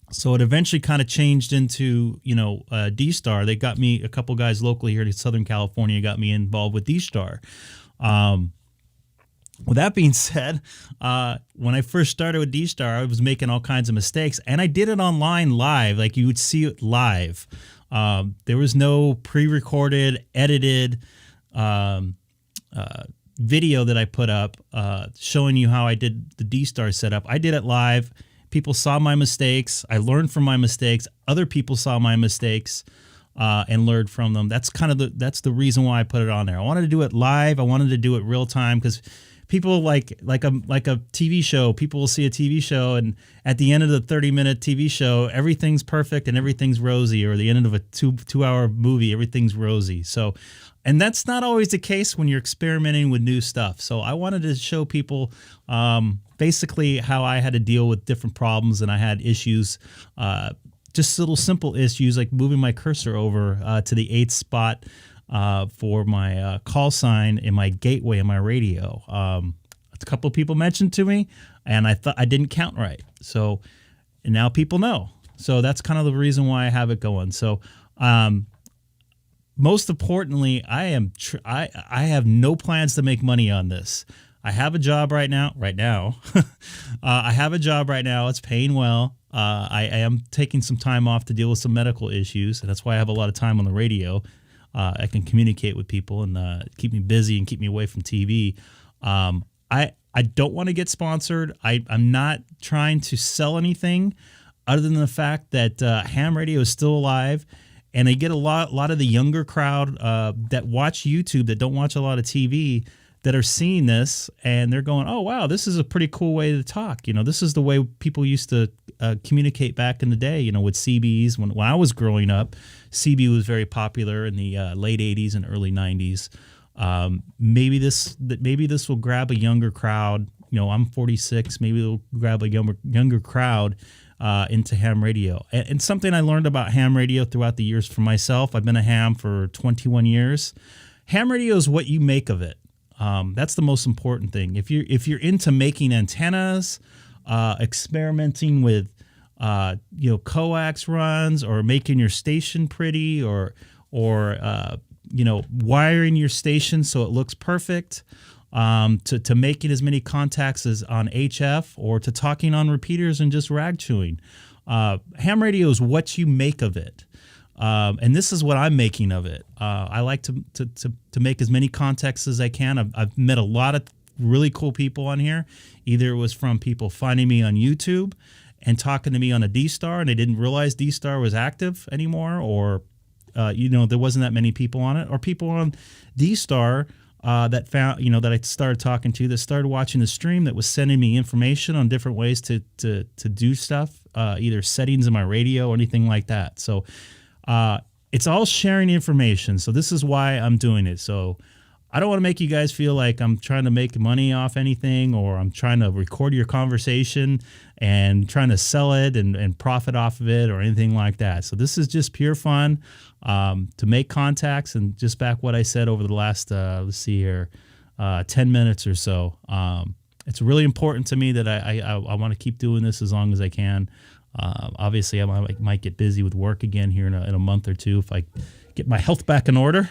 So it eventually kind of changed into, DStar. They got me, a couple guys locally here in Southern California got me involved with DStar. with that being said, when I first started with DStar, I was making all kinds of mistakes, and I did it online live, like you would see it live. There was no pre-recorded, edited video that I put up showing you how I did the DStar setup. I did it live. People saw my mistakes. I learned from my mistakes. Other people saw my mistakes and learned from them. That's kind of the reason why I put it on there. I wanted to do it live. I wanted to do it real time because people like a TV show. People will see a TV show, and at the end of the 30-minute TV show, everything's perfect and everything's rosy. Or the end of a two-hour movie, everything's rosy. So, and that's not always the case when you're experimenting with new stuff. So I wanted to show people basically how I had to deal with different problems, and I had issues. Just little simple issues like moving my cursor over to the 8th spot for my call sign in my gateway in my radio. A couple of people mentioned to me, and I thought I didn't count right. So, and now people know. So that's kind of the reason why I have it going. So, most importantly, I have no plans to make money on this. I have a job right now. I have a job right now. It's paying well. I am taking some time off to deal with some medical issues, and that's why I have a lot of time on the radio. I can communicate with people and keep me busy and keep me away from TV. I don't want to get sponsored. I'm not trying to sell anything other than the fact that ham radio is still alive, and I get a lot of the younger crowd that watch YouTube that don't watch a lot of TV that are seeing this, and they're going, oh, wow, this is a pretty cool way to talk. You know, this is the way people used to communicate back in the day, you know, with CBs. When I was growing up, CB was very popular in the late 80s and early 90s. Maybe this will grab a younger crowd. You know, I'm 46. Maybe it'll grab a younger crowd into ham radio. And something I learned about ham radio throughout the years for myself, I've been a ham for 21 years. Ham radio is what you make of it. That's the most important thing. If you're into making antennas, experimenting with coax runs, or making your station pretty, or wiring your station so it looks perfect, to making as many contacts as on HF, or to talking on repeaters and just rag chewing. Ham radio is what you make of it. And this is what I'm making of it. I like to make as many contacts as I can. I've met a lot of really cool people on here. Either it was from people finding me on YouTube and talking to me on a DStar, and they didn't realize DStar was active anymore, or there wasn't that many people on it, or people on DStar that found, that I started talking to, that started watching the stream, that was sending me information on different ways to do stuff, either settings in my radio or anything like that. So it's all sharing information. So this is why I'm doing it. So I don't want to make you guys feel like I'm trying to make money off anything, or I'm trying to record your conversation and trying to sell it and profit off of it, or anything like that. So this is just pure fun to make contacts, and just back what I said over the last, 10 minutes or so. It's really important to me that I want to keep doing this as long as I can. Obviously, I might get busy with work again here in a month or two if I get my health back in order.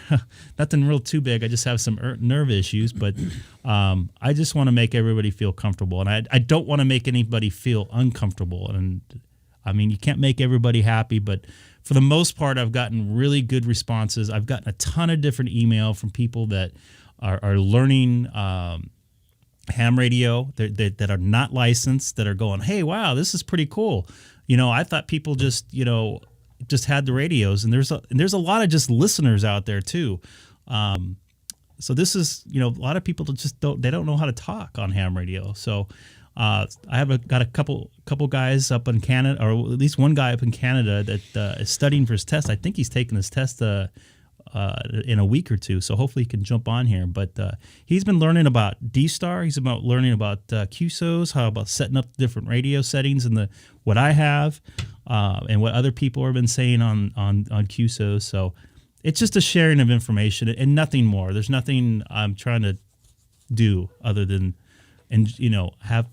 Nothing real too big. I just have some nerve issues, but I just want to make everybody feel comfortable, and I don't want to make anybody feel uncomfortable. And I mean, you can't make everybody happy, but for the most part, I've gotten really good responses. I've gotten a ton of different email from people that are learning ham radio that are not licensed, that are going, hey, wow, this is pretty cool. I thought people just had the radios, and there's a lot of just listeners out there too. So this is, a lot of people just don't know how to talk on ham radio. So I got a couple guys up in Canada, or at least one guy up in Canada that is studying for his test. I think he's taking his test in a week or two, so hopefully he can jump on here. But he's been learning about DStar. He's about learning about QSOs, how about setting up different radio settings, and what I have, and what other people have been saying on QSOs. So it's just a sharing of information and nothing more. There's nothing I'm trying to do other than have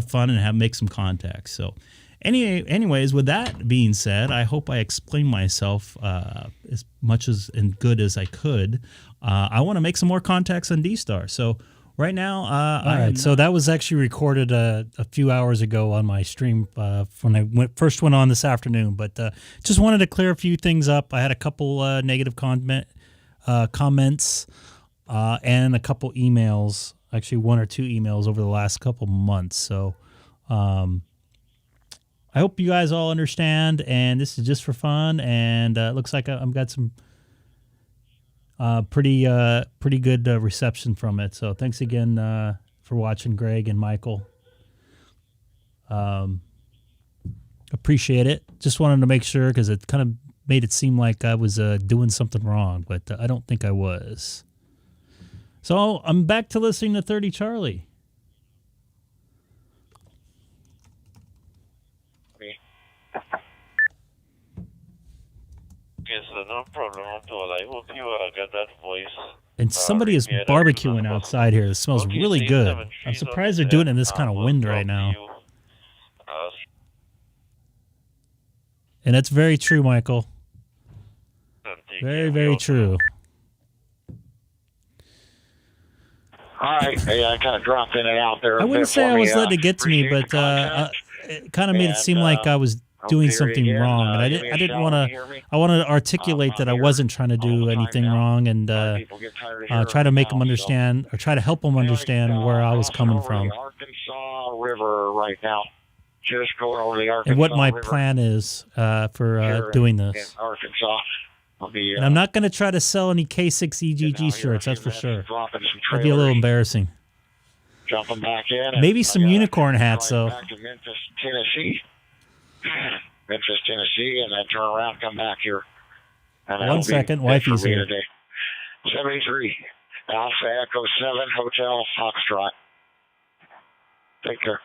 fun and make some contacts. So anyways, with that being said, I hope I explained myself as much and good as I could. I want to make some more contacts on DStar. So Right now, all right. So that was actually recorded a few hours ago on my stream when I first went on this afternoon. But just wanted to clear a few things up. I had a couple negative comments and a couple emails, actually 1 or 2 emails over the last couple months. So I hope you guys all understand. And this is just for fun. And it looks like I've got some pretty good reception from it. So thanks again for watching, Greg and Michael. Appreciate it. Just wanted to make sure because it kind of made it seem like I was doing something wrong, but I don't think I was. So I'm back to listening to 30 Charlie. Yes, no problem at all. I hope you get that voice. And somebody is barbecuing outside here. It smells really good. I'm surprised they're doing it in this kind of wind right now. And that's very true, Michael. Very, very true. All right. Hey, I kind of dropped in and out there. I wouldn't say I was letting it get to me, but it kind of made it seem like I was doing something wrong, and I didn't want to. I wanted to articulate that I wasn't trying to do anything wrong, and try to make them understand, or try to help them understand where I was coming from, the Arkansas River right now. Just going over the Arkansas and what my River plan is for doing this. in Arkansas. I'll be, And I'm not going to try to sell any K6EGG shirts, that's for sure. dropping some That'd be a little embarrassing. jumping back in. and Maybe some unicorn hats, though. Back to Memphis, Tennessee. Memphis, Tennessee, and then turn around, come back here. And that'll 1 be second, it wifey's for me here. today. 73, Alpha Echo 7, Hotel Foxtrot. Take care.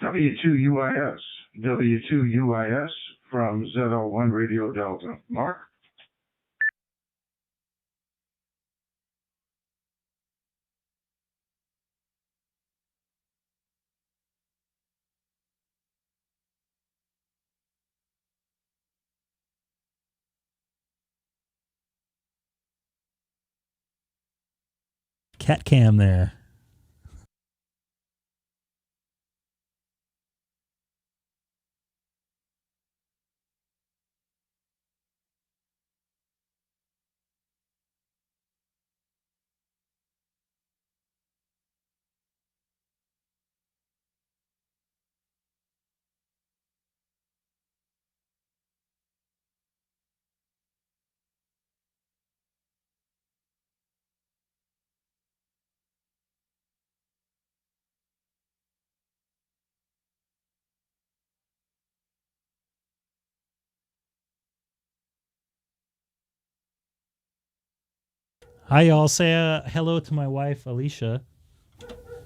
W2UIS. W2UIS from Z01 Radio Delta. Mark? Cat cam there. Hi, y'all. Say hello to my wife, Alicia.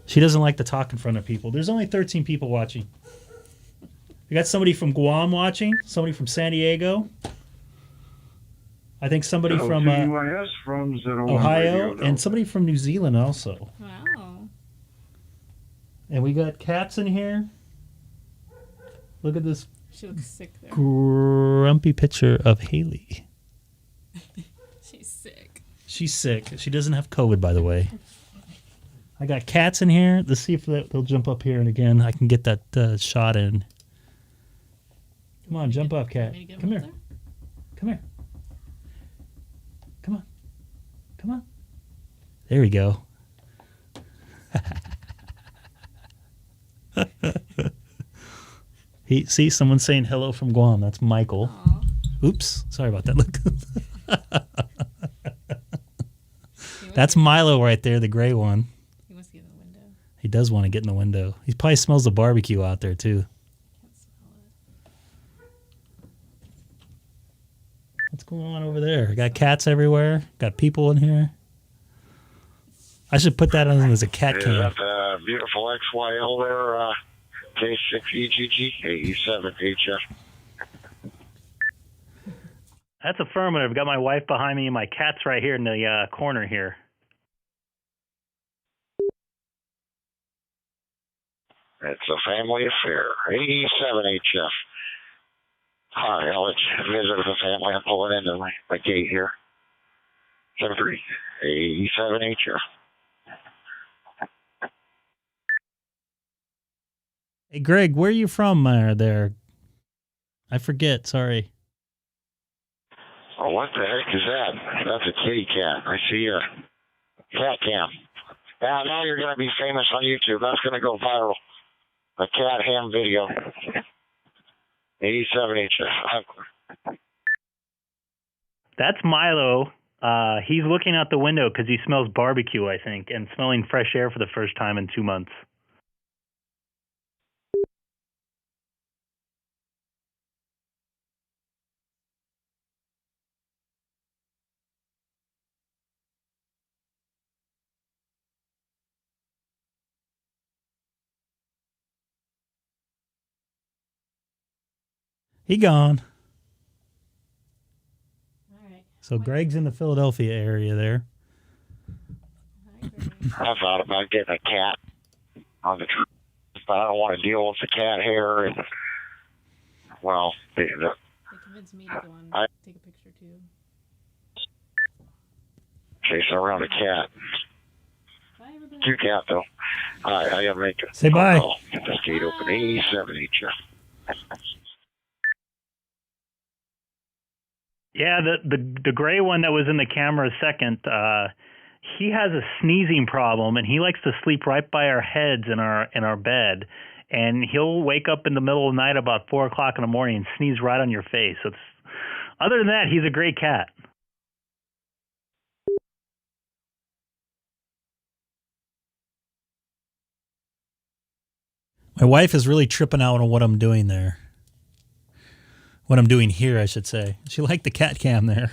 She doesn't like to talk in front of people. There's only 13 people watching. We got somebody from Guam watching, somebody from San Diego. I think somebody from WUIS from Z01 Ohio, Radio and somebody from New Zealand also. Wow. And we got cats in here. Look at this She looks sick there. grumpy picture of Haley. She's sick. She's sick. She doesn't have COVID, by the way. I got cats in here. Let's see if they'll jump up here, and again, I can get that shot in. Come on, jump up, cat. Come here. Come here. Come on. Come on. There we go. See, someone's saying hello from Guam. That's Michael. Aww. Oops. Sorry about that. Look. That's Milo right there, the gray one. He wants to get in the window. He does want to get in the window. He probably smells the barbecue out there, too. What's going on over there? Got cats everywhere. Got people in here. I should put that on as a cat cam. Is that the beautiful XYL there? K6EGG 87HF. That's affirmative. I've got my wife behind me and my cat's right here in the corner here. It's a family affair. 87HF. All right, I'll let you visit with the family. I'm pulling into my gate here. K6EGG. Hey, Greg, where are you from there? I forget. Sorry. Oh, what the heck is that? That's a kitty cat. I see a cat cam. Now you're going to be famous on YouTube. That's going to go viral. A cat ham video. 87 inches. That's Milo. He's looking out the window because he smells barbecue, I think, and smelling fresh air for the first time in 2 months. He gone. All right. So Greg's in the Philadelphia area there. I thought about getting a cat on the trip, but I don't want to deal with the cat hair and, well, They convinced me to go on take a picture too. chasing around a cat. Bye, everybody. Cute cat, though. All right, I got to make a Say bye. call. Get this gate open. 87 inches. Yeah, the gray one that was in the camera a second, he has a sneezing problem, and he likes to sleep right by our heads in our bed, and he'll wake up in the middle of the night about 4 o'clock in the morning and sneeze right on your face. So other than that, he's a great cat. My wife is really tripping out on what I'm doing there. What I'm doing here, I should say. She liked the cat cam there.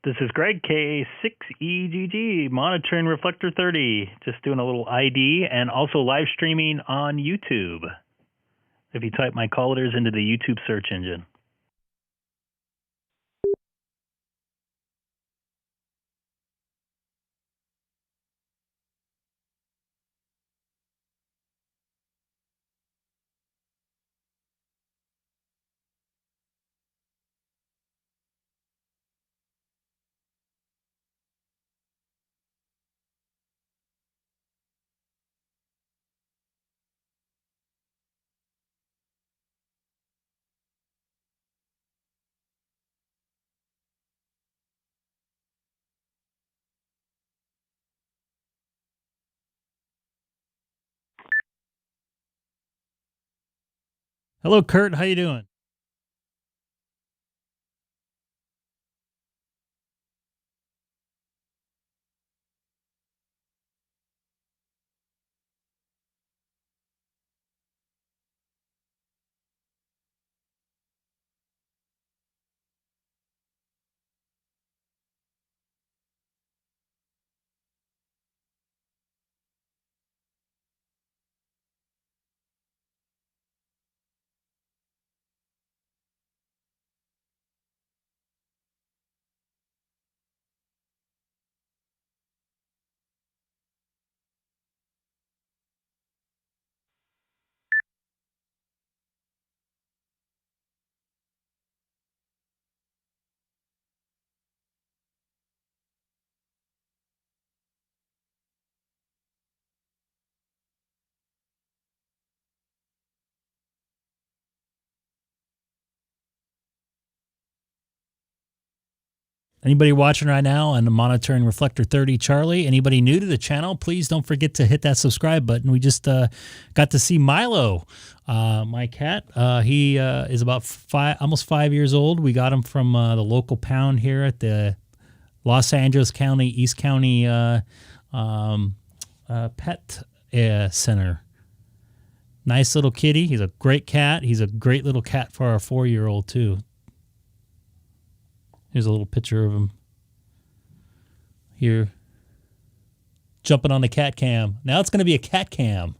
This is Greg, K6EGG, monitoring Reflector 30. Just doing a little ID and also live streaming on YouTube. If you type my call letters into the YouTube search engine. Hello, Kurt. How you doing? Anybody watching right now on the monitoring Reflector 30 Charlie? Anybody new to the channel? Please don't forget to hit that subscribe button. We just got to see Milo, my cat. He is about almost 5 years old. We got him from the local pound here at the Los Angeles County, East County Pet Center. Nice little kitty. He's a great cat. He's a great little cat for our 4-year-old too. Here's a little picture of him here. jumping on the cat cam. Now it's going to be a cat cam.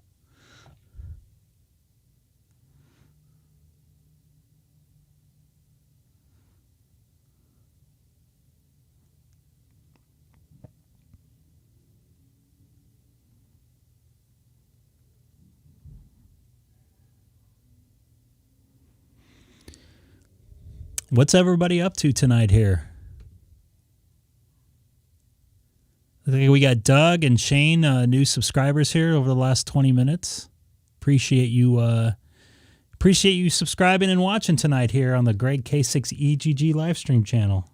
What's everybody up to tonight here? I think we got Doug and Shane, new subscribers here over the last 20 minutes. Appreciate you subscribing and watching tonight here on the Greg K6EGG live stream channel.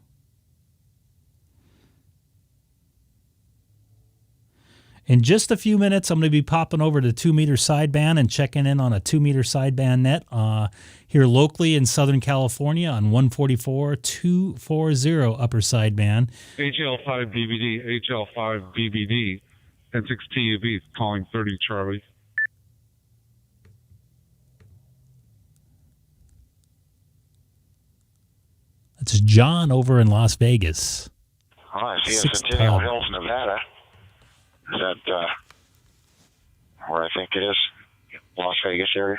In just a few minutes, I'm going to be popping over to 2-meter sideband and checking in on a 2-meter sideband net here locally in Southern California on 144.240 upper sideband. HL5BBD, HL5BBD, N6TUB calling 30 Charlie. That's John over in Las Vegas. Oh, I see Centennial Hills, Nevada. Is that where I think it is? Las Vegas area?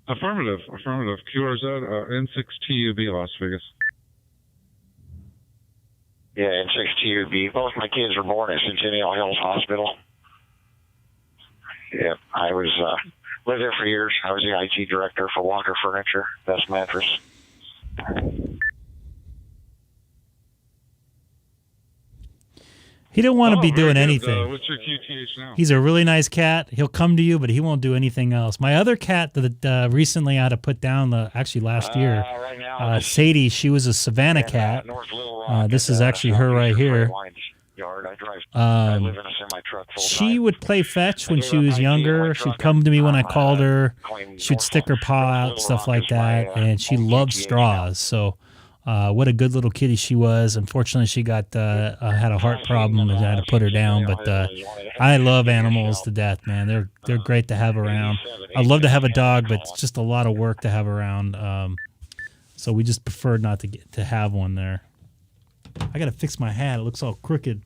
Affirmative. QRZ, N6TUB, Las Vegas. Yeah, N6TUB. Both my kids were born at Centennial Hills Hospital. Yeah, I was lived there for years. I was the IT director for Walker Furniture, Best Mattress. He don't want to be doing anything. What's your QTH now? He's a really nice cat. He'll come to you, but he won't do anything else. My other cat that recently I had to put down, actually last year, Sadie, she was a Savannah cat. This is actually her right here. I live in a semi-truck full She would play fetch when she was younger. She'd come to me when I called her. She'd stick her paw out, stuff like that, and she loved straws. So what a good little kitty she was. Unfortunately, she got had a heart problem and I had to put her down. But I love animals to death, man. They're great to have around. I'd love to have a dog, but it's just a lot of work to have around. So we just preferred not to have one there. I got to fix my hat. It looks all crooked.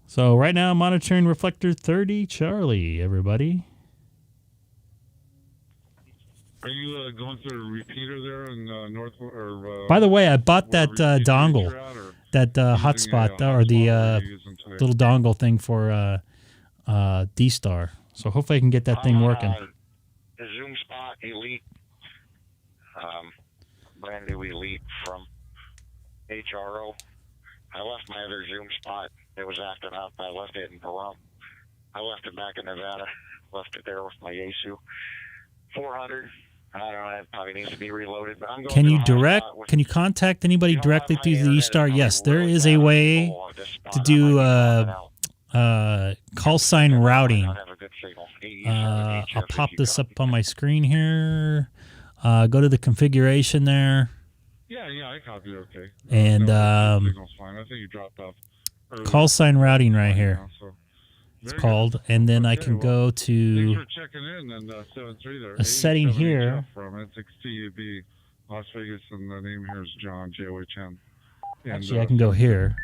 So right now I'm monitoring reflector 30 Charlie, everybody. Are you going through a repeater there in North? By the way, I bought that dongle, that hotspot, or the little dongle thing for DStar. So hopefully I can get that thing working. The Zoom Spot Elite, brand new Elite from HRO. I left my other Zoom Spot. It was acting up. I left it in Pahrump. I left it back in Nevada. Left it there with my Yaesu 400. I don't know. It probably needs to be reloaded. But I'm going Can you contact anybody directly through the DStar? Yes, there is a way to do call sign routing. I'll pop this up on my screen here. Go to the configuration there. Yeah, I copied it okay. And signal's fine. I think you dropped off. Call sign routing right here. It's called, and then I can go to a setting here. From N6TUB, Las Vegas, and the name here is John, JOHN. Actually, I can go here.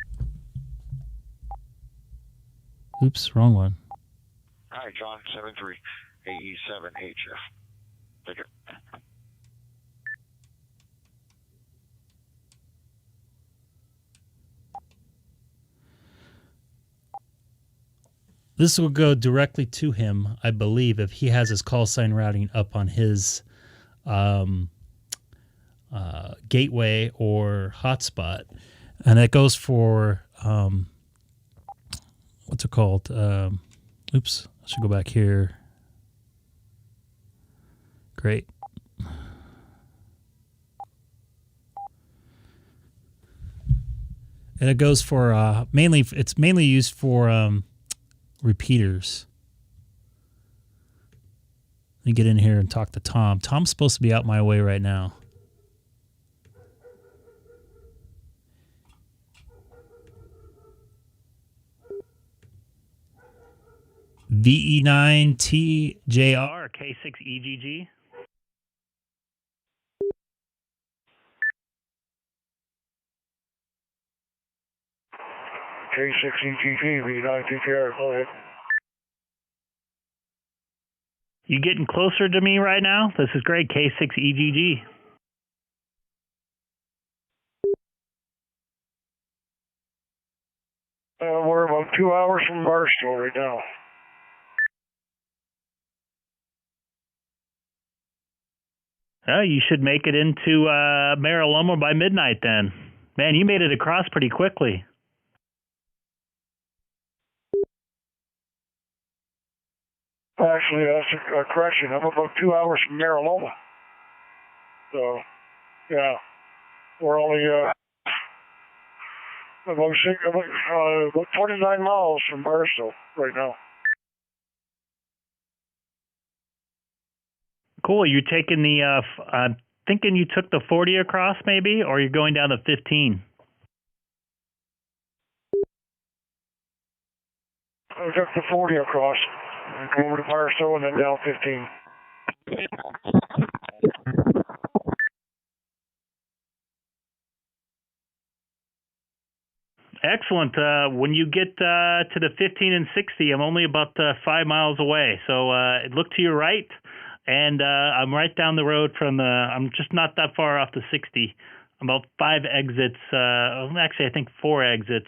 Oops, wrong one. Hi, John, 73 AE7HF. Take it. This will go directly to him, I believe, if he has his call sign routing up on his gateway or hotspot. And it goes for, what's it called? Oops, I should go back here. Great. And it goes for, it's mainly used for repeaters. Let me get in here and talk to Tom. Tom's supposed to be out my way right now. VE9TJR K6EGG. K6EGG, V9TKR, go ahead. You getting closer to me right now? This is Greg, K6EGG. We're about 2 hours from Barstow right now. You should make it into Mariloma by midnight then. Man, you made it across pretty quickly. Actually, that's a correction. I'm about 2 hours from Mariloma. So, yeah, we're only about 29 miles from Barstow right now. Cool. You're taking the, I'm thinking you took the 40 across maybe, or you're going down to 15? I took the 40 across, go over to Barstow and then down 15. Excellent. When you get to the 15 and 60, I'm only about 5 miles away. So look to your right, and I'm right down the road from the, I'm just not that far off the 60. About 5 exits, actually I think 4 exits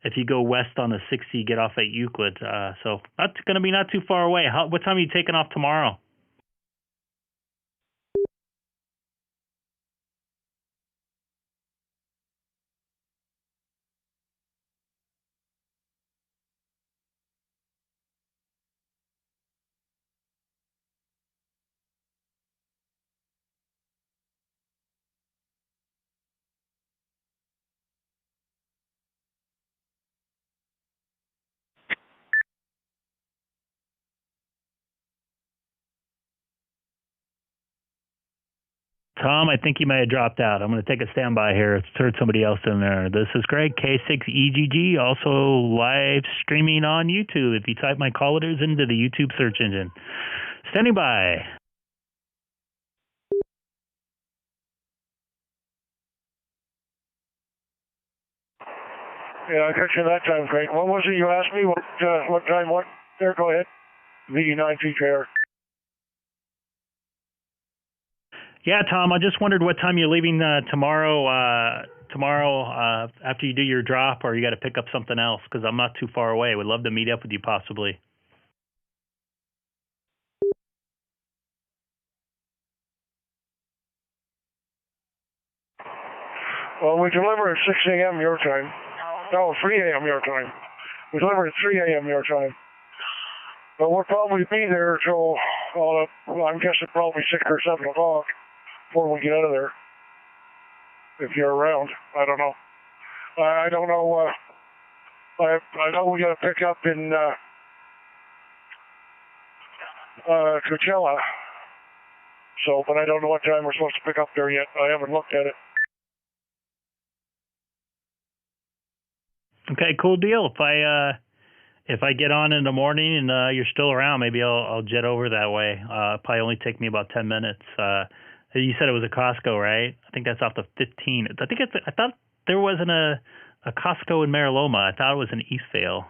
if you go west on the 60, get off at Euclid. So that's going to be not too far away. What time are you taking off tomorrow? Tom, I think you may have dropped out. I'm going to take a standby here. It's heard somebody else in there. This is Greg, K6EGG, also live streaming on YouTube. If you type my call letters into the YouTube search engine. Standing by. Yeah, I got you that time, Greg. What was it you asked me? What time? What? There, go ahead. V9TKR. Yeah, Tom, I just wondered what time you're leaving tomorrow after you do your drop, or you got to pick up something else, because I'm not too far away. Would love to meet up with you possibly. Well, we deliver at 6 a.m. your time. No, 3 a.m. your time. We deliver at 3 a.m. your time. But we'll probably be there till, well, I'm guessing probably 6 or 7 o'clock before we get out of there. If you're around. I don't know. I don't know. I know we got to pick up in Coachella. So, but I don't know what time we're supposed to pick up there yet. I haven't looked at it. Okay, cool deal. If I get on in the morning and you're still around, maybe I'll jet over that way. Probably only take me about 10 minutes. You said it was a Costco, right? I think that's off the 15. I thought there wasn't a Costco in Mariloma. I thought it was in Eastvale.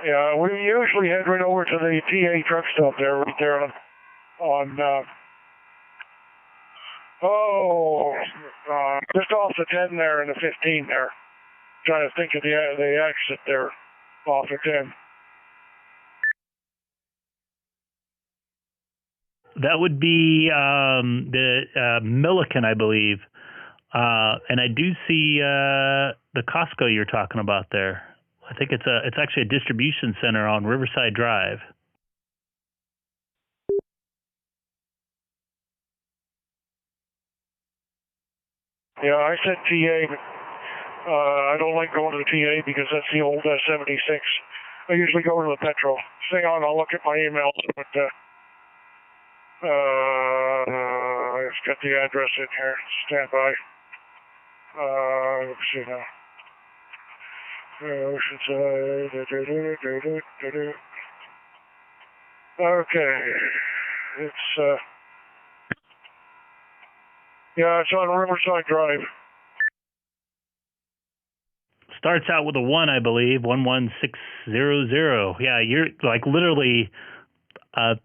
Yeah, we usually head right over to the TA truck stop there, right there on just off the 10 there and the 15 there. Trying to think of the exit there off the 10. That would be the Milliken, I believe. And I do see the Costco you're talking about there. I think it's actually a distribution center on Riverside Drive. Yeah, I said TA, but I don't like going to the TA because that's the old 76. I usually go to the Petro. Hang on, I'll look at my email. But I just got the address in here. Stand by. Let's see now. Okay. It's, yeah, it's on Riverside Drive. Starts out with a 1, I believe, 11600. Yeah, you're like literally a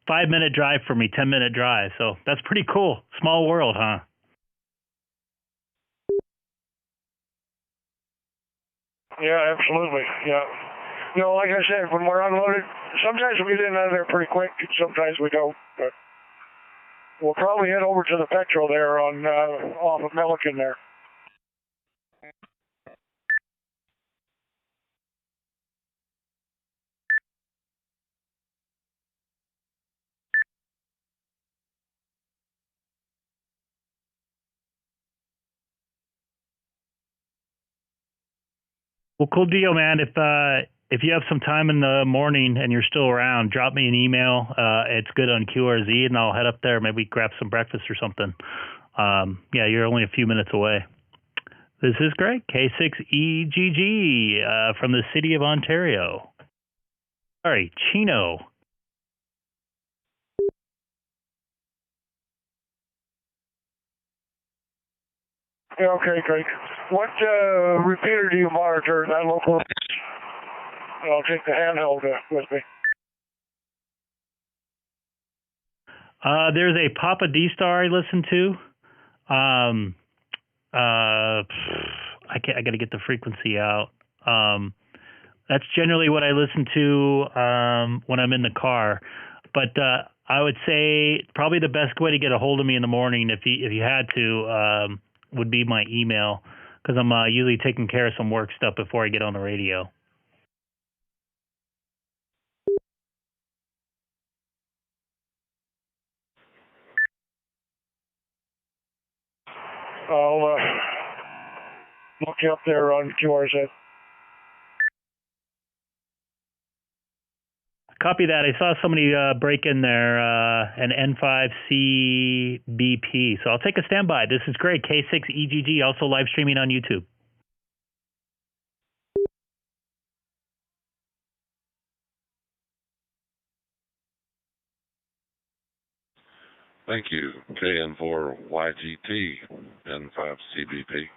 5-minute drive for me, 10-minute drive. So that's pretty cool. Small world, huh? Yeah, absolutely. Yeah. You know, like I said, when we're unloaded, sometimes we get in and out of there pretty quick, and sometimes we don't. But we'll probably head over to the petrol there on off of Milliken there. Well, cool deal, man. If you have some time in the morning and you're still around, drop me an email. It's good on QRZ, and I'll head up there. Maybe grab some breakfast or something. Yeah, you're only a few minutes away. This is Greg, K6EGG, from the city of Ontario. Sorry, Chino. Yeah, okay, great. What repeater do you monitor? That local? I'll take the handheld with me. There's a Papa DStar I listen to. I got to get the frequency out. That's generally what I listen to when I'm in the car. But I would say probably the best way to get a hold of me in the morning, if you had to, would be my email, because I'm usually taking care of some work stuff before I get on the radio. I'll look you up there on QRZ. Copy that. I saw somebody break in there, an N5CBP. So I'll take a standby. This is great. K6EGG, also live streaming on YouTube. Thank you. KN4YGT, N5CBP.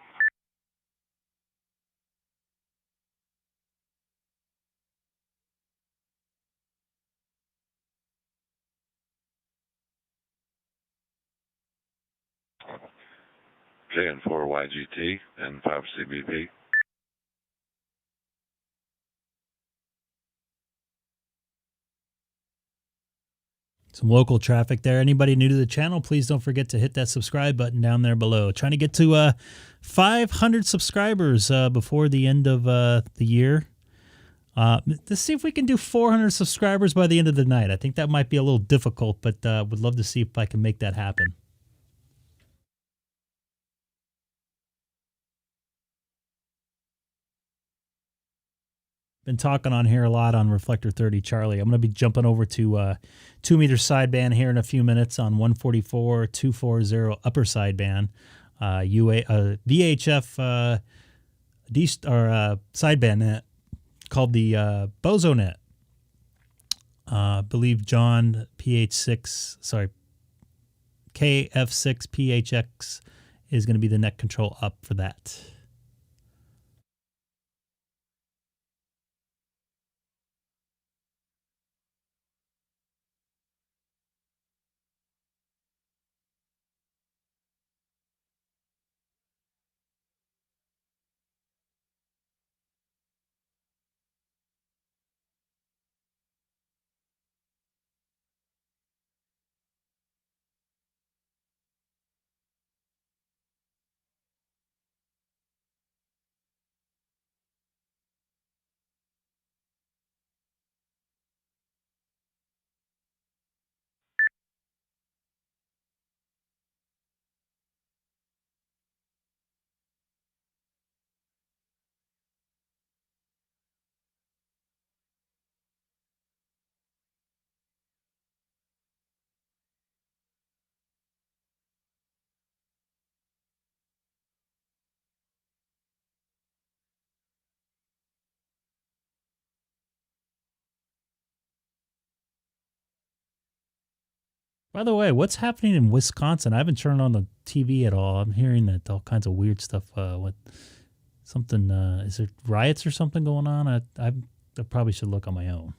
KN4YGT, N5CBP. Some local traffic there. Anybody new to the channel, please don't forget to hit that subscribe button down there below. Trying to get to 500 subscribers before the end of the year. Let's see if we can do 400 subscribers by the end of the night. I think that might be a little difficult, but would love to see if I can make that happen. Been talking on here a lot on Reflector 30 Charlie. I'm going to be jumping over to 2 meter sideband here in a few minutes on 144 240 upper sideband, VHF DStar sideband net called the Bozo net. I believe John KF6PHX is going to be the net control up for that. By the way, what's happening in Wisconsin? I haven't turned on the TV at all. I'm hearing that all kinds of weird stuff. With something, is there riots or something going on? I probably should look on my own.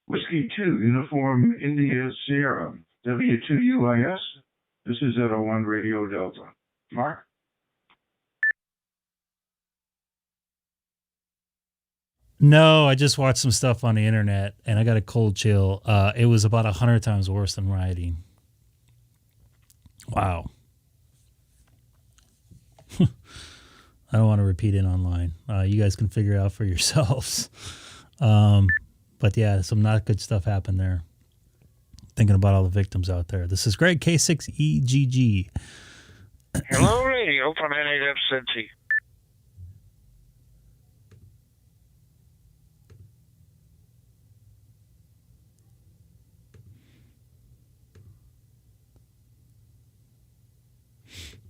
Whiskey 2, Uniform India Sierra, W2UIS. This is at 01 Radio Delta. Mark? No, I just watched some stuff on the internet, and I got a cold chill. It was about 100 times worse than rioting. Wow. I don't want to repeat it online. You guys can figure it out for yourselves. But yeah, some not good stuff happened there. Thinking about all the victims out there. This is Greg, K6EGG. Hello, radio from N8F Cincy.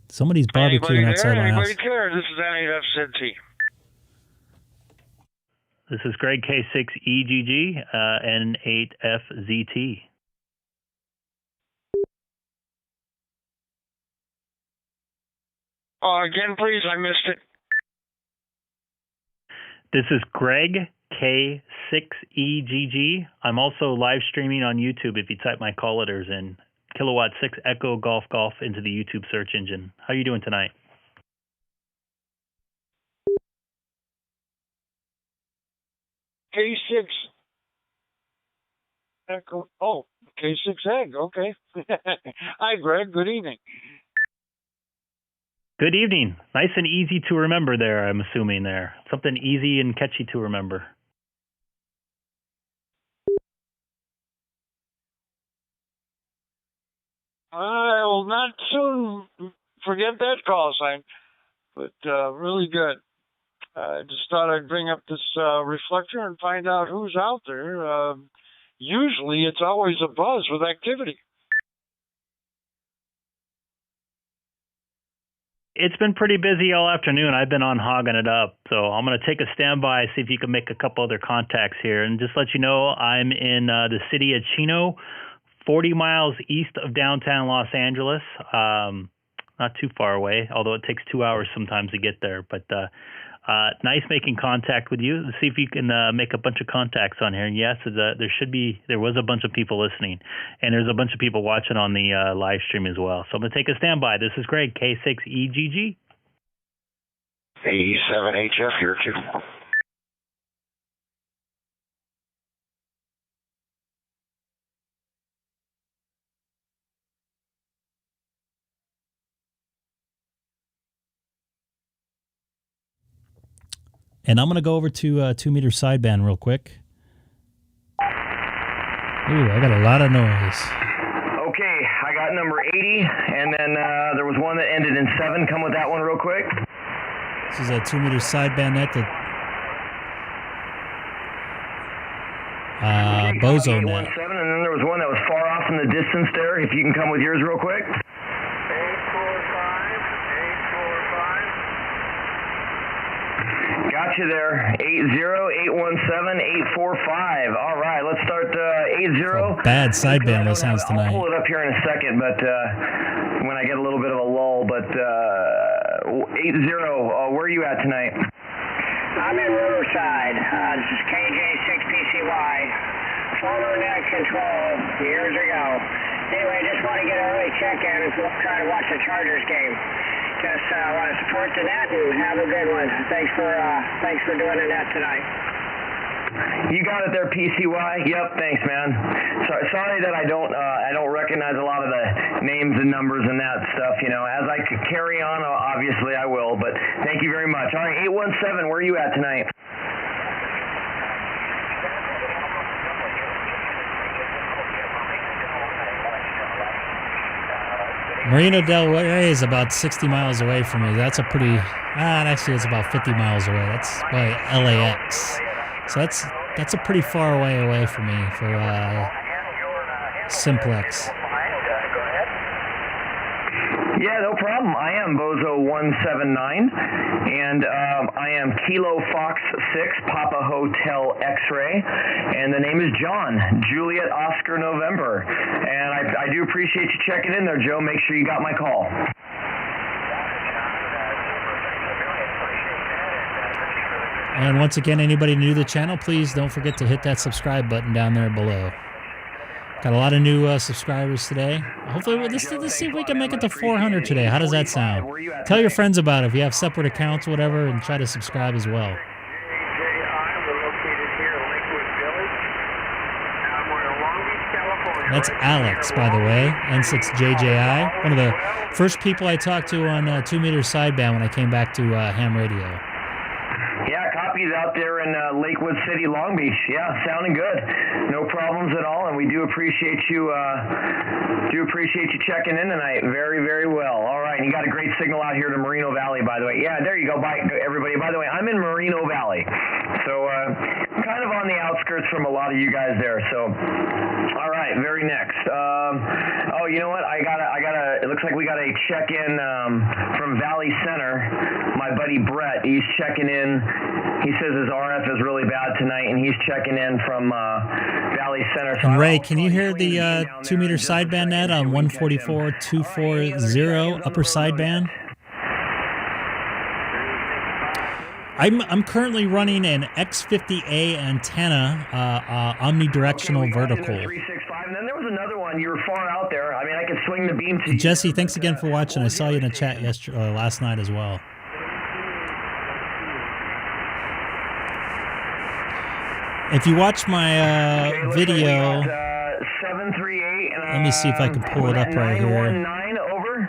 Somebody's barbecuing outside my house. Anybody there? This is N8F Cincy. This is Greg, K6EGG, N8FZT. Again, please, I missed it. This is Greg, K6EGG. I'm also live streaming on YouTube if you type my call letters in. Kilowatt 6 Echo Golf Golf into the YouTube search engine. How are you doing tonight? K6 Echo. Oh, K6EGG. Okay. Hi, Greg. Good evening. Good evening. Nice and easy to remember there, I'm assuming there. Something easy and catchy to remember. I will not soon forget that call sign, but really good. I just thought I'd bring up this reflector and find out who's out there. Usually it's always a buzz with activity. It's been pretty busy all afternoon. I've been on hogging it up. So I'm going to take a standby, see if you can make a couple other contacts here. And just let you know, I'm in the city of Chino, 40 miles east of downtown Los Angeles. Not too far away, although it takes 2 hours sometimes to get there. But nice making contact with you. See if you can make a bunch of contacts on here. And yes, there was a bunch of people listening, and there's a bunch of people watching on the live stream as well. So I'm going to take a standby. This is Greg, K6EGG. A7HF here too. And I'm going to go over to 2 meter sideband real quick. Ooh, I got a lot of noise. Okay, I got number 80, and then there was one that ended in 7. Come with that one real quick. This is a 2 meter sideband net that bozo net. 817, and then there was one that was far off in the distance there. If you can come with yours real quick. 845. Got you there. 80817-845. All right, let's start 80. Bad sideband that sounds tonight. I'll pull it up here in a second, but when I get a little bit of a lull. But 80, where are you at tonight? I'm in Riverside. This is KJ6PCY. Former net control years ago. Anyway, just want to get an early check-in and try to watch the Chargers game. Just want to support the net and have a good one. Thanks for doing the net tonight. You got it there, PCY. Yep, thanks, man. Sorry that I don't recognize a lot of the names and numbers and that stuff. You know, as I could carry on, obviously I will. But thank you very much. All right, 817, where are you at tonight? Marina del Rey is about 60 miles away from me. That's a pretty, actually it's about 50 miles away. That's by LAX. So that's a pretty far away from me for Simplex. Yeah, no problem. I am Bozo179, and I am Kilo Fox 6, Papa Hotel X-Ray, and the name is John, Juliet Oscar November. And I do appreciate you checking in there, Joe. Make sure you got my call. And once again, anybody new to the channel, please don't forget to hit that subscribe button down there below. Got a lot of new subscribers today. Hopefully, let's see if we can make it to 400 today. How does that sound? Tell your friends about it if you have separate accounts, whatever, and try to subscribe as well. That's Alex, by the way, N6JJI. One of the first people I talked to on 2 meter sideband when I came back to ham radio. Yeah, copies out there in Lakewood City, Long Beach. Yeah, sounding good. No problems at all, and we do appreciate you checking in tonight. Very, very well. All right, and you got a great signal out here to Moreno Valley, by the way. Yeah, there you go. Bye, everybody. By the way, I'm in Moreno Valley, so kind of on the outskirts from a lot of you guys there. So, all right, very next. Oh, you know what? I got a. It looks like we got a check-in from Valley Center. My buddy Brett, he's checking in. He says his RF is really bad tonight, and he's checking in from Valley Center. So and Ray, can you hear the 2 meter sideband net on 144.240 upper sideband? I'm currently running an X50A antenna, omnidirectional vertical. And then there was another one. You were far out there. I mean, I could swing the beam to you. Jesse, thanks again for watching. I saw you in a chat last night as well. If you watch my video, let me see if I can pull it up right here. 919 over.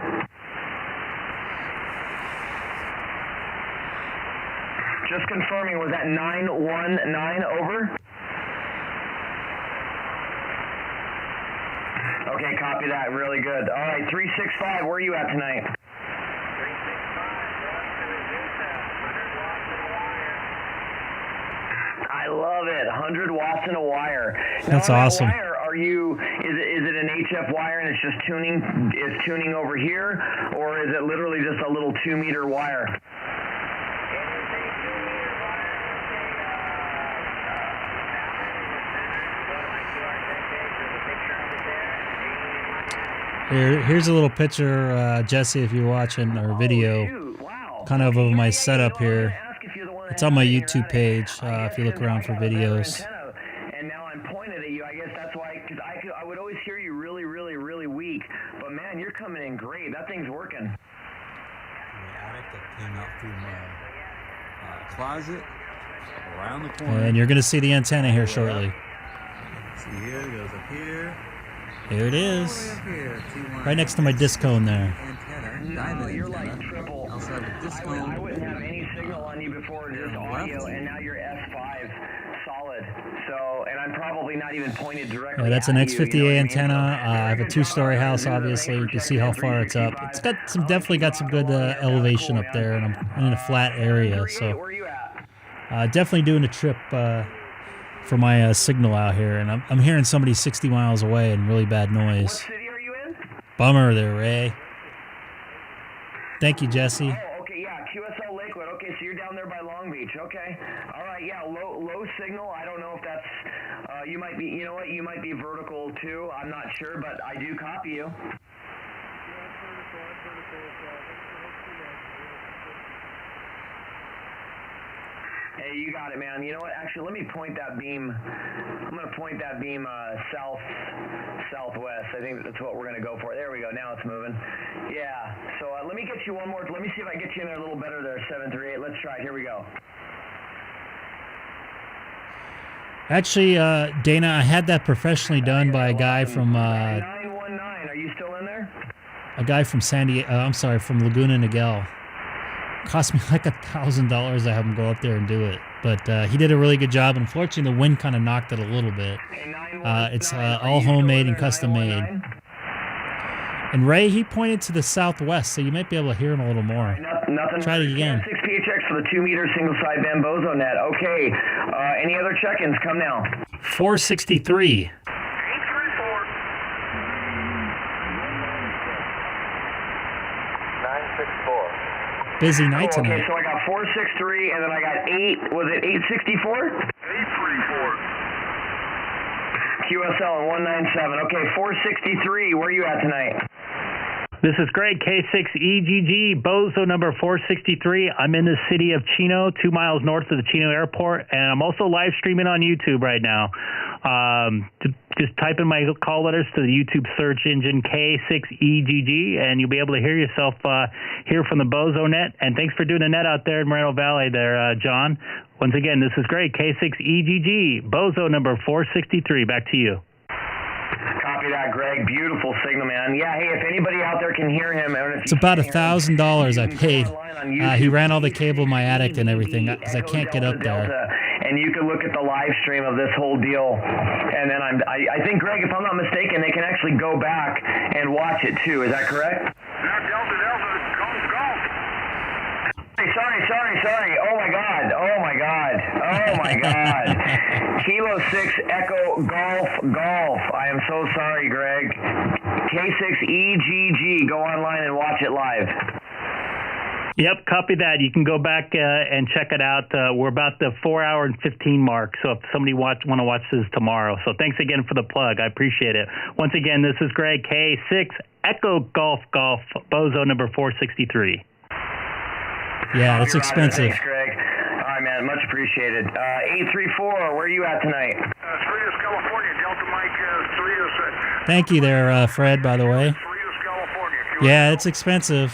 Just confirming, was that 919 over? Okay, copy that. Really good. All right, 365, where are you at tonight? I love it. 100 watts in a wire. That's awesome. Wire, are you? Is it an HF wire and it's just tuning? It's tuning over here, or is it literally just a little 2 meter wire? Here's a little picture, Jesse, if you're watching our video, kind of my setup here. It's on my YouTube page if you look around for videos. And now I'm pointed at you. I guess that's why, because I would always hear you really, really, really weak. But man, you're coming in great. That thing's working. The attic that came out through my closet, around the corner. And you're going to see the antenna here shortly. See here, it goes up here. Here it is. Right next to my disc cone there. No, you're like triple. Also have a disc cone. I wouldn't have any signal on you before, just audio, and now you're S5 solid. So, and I'm probably not even pointed directly. Yeah, that's an X50A antenna. I have a 2-story house, obviously. You can see how far it's up. It's got definitely got some good elevation up there, and I'm in a flat area, so definitely doing a trip for my signal out here, and I'm hearing somebody 60 miles away and really bad noise. What city are you in? Bummer there, Ray. Thank you, Jesse. Oh, okay, yeah, QSL Lakewood. Okay, so you're down there by Long Beach. Okay, all right, yeah, low signal. I don't know if that's you might be. You know what? You might be vertical too. I'm not sure, but I do copy you. Hey, you got it, man. You know what? Actually, let me point that beam. I'm going to point that beam southwest. I think that's what we're going to go for. There we go. Now it's moving. Yeah. So let me get you one more. Let me see if I get you in there a little better there, 738. Let's try it. Here we go. Actually, Dana, I had that professionally done by a guy from 919. Are you still in there? a guy from from Laguna Niguel. Cost me like $1,000 to have him go up there and do it, but he did a really good job. Unfortunately, the wind kind of knocked it a little bit. It's all homemade and custom made. And Ray, he pointed to the southwest, so you might be able to hear him a little more. Nothing. Try it again. 6 PHX for the 2-meter single side bambozo net. Okay. Any other check-ins? Come now. 463. Busy night tonight. Okay, so I got 463, and then I got 8. Was it 864? 834. QSL 197. Okay, 463. Where are you at tonight? This is Greg, K6EGG, Bozo number 463. I'm in the city of Chino, 2 miles north of the Chino airport, and I'm also live streaming on YouTube right now. Just type in my call letters to the YouTube search engine K6EGG, and you'll be able to hear yourself here from the Bozo net. And thanks for doing the net out there in Moreno Valley there, John. Once again, this is Greg, K6EGG, Bozo number 463. Back to you. Copy that, Greg. Beautiful signal, man. Yeah, hey, if anybody out there can hear him. It's about $1,000 I paid. He ran all the cable in my attic and everything because I can't get up there. And you can look at the live stream of this whole deal. And then I think, Greg, if I'm not mistaken, they can actually go back and watch it too. Is that correct? Sorry. Oh my God. Kilo 6 Echo Golf. I am so sorry, Greg. K6EGG. Go online and watch it live. Yep, copy that. You can go back and check it out. We're about the 4-hour and 15 mark, so if somebody want to watch this tomorrow. So thanks again for the plug. I appreciate it. Once again, this is Greg, K6 Echo Golf, Bozo number 463. Yeah, it's expensive. Thanks, Greg. All right, man. Much apprecited. 834, where are you at tonight? Cerritos, California, Delta Mike 306. Thank you there, Fred, by the way. Yeah, it's expensive.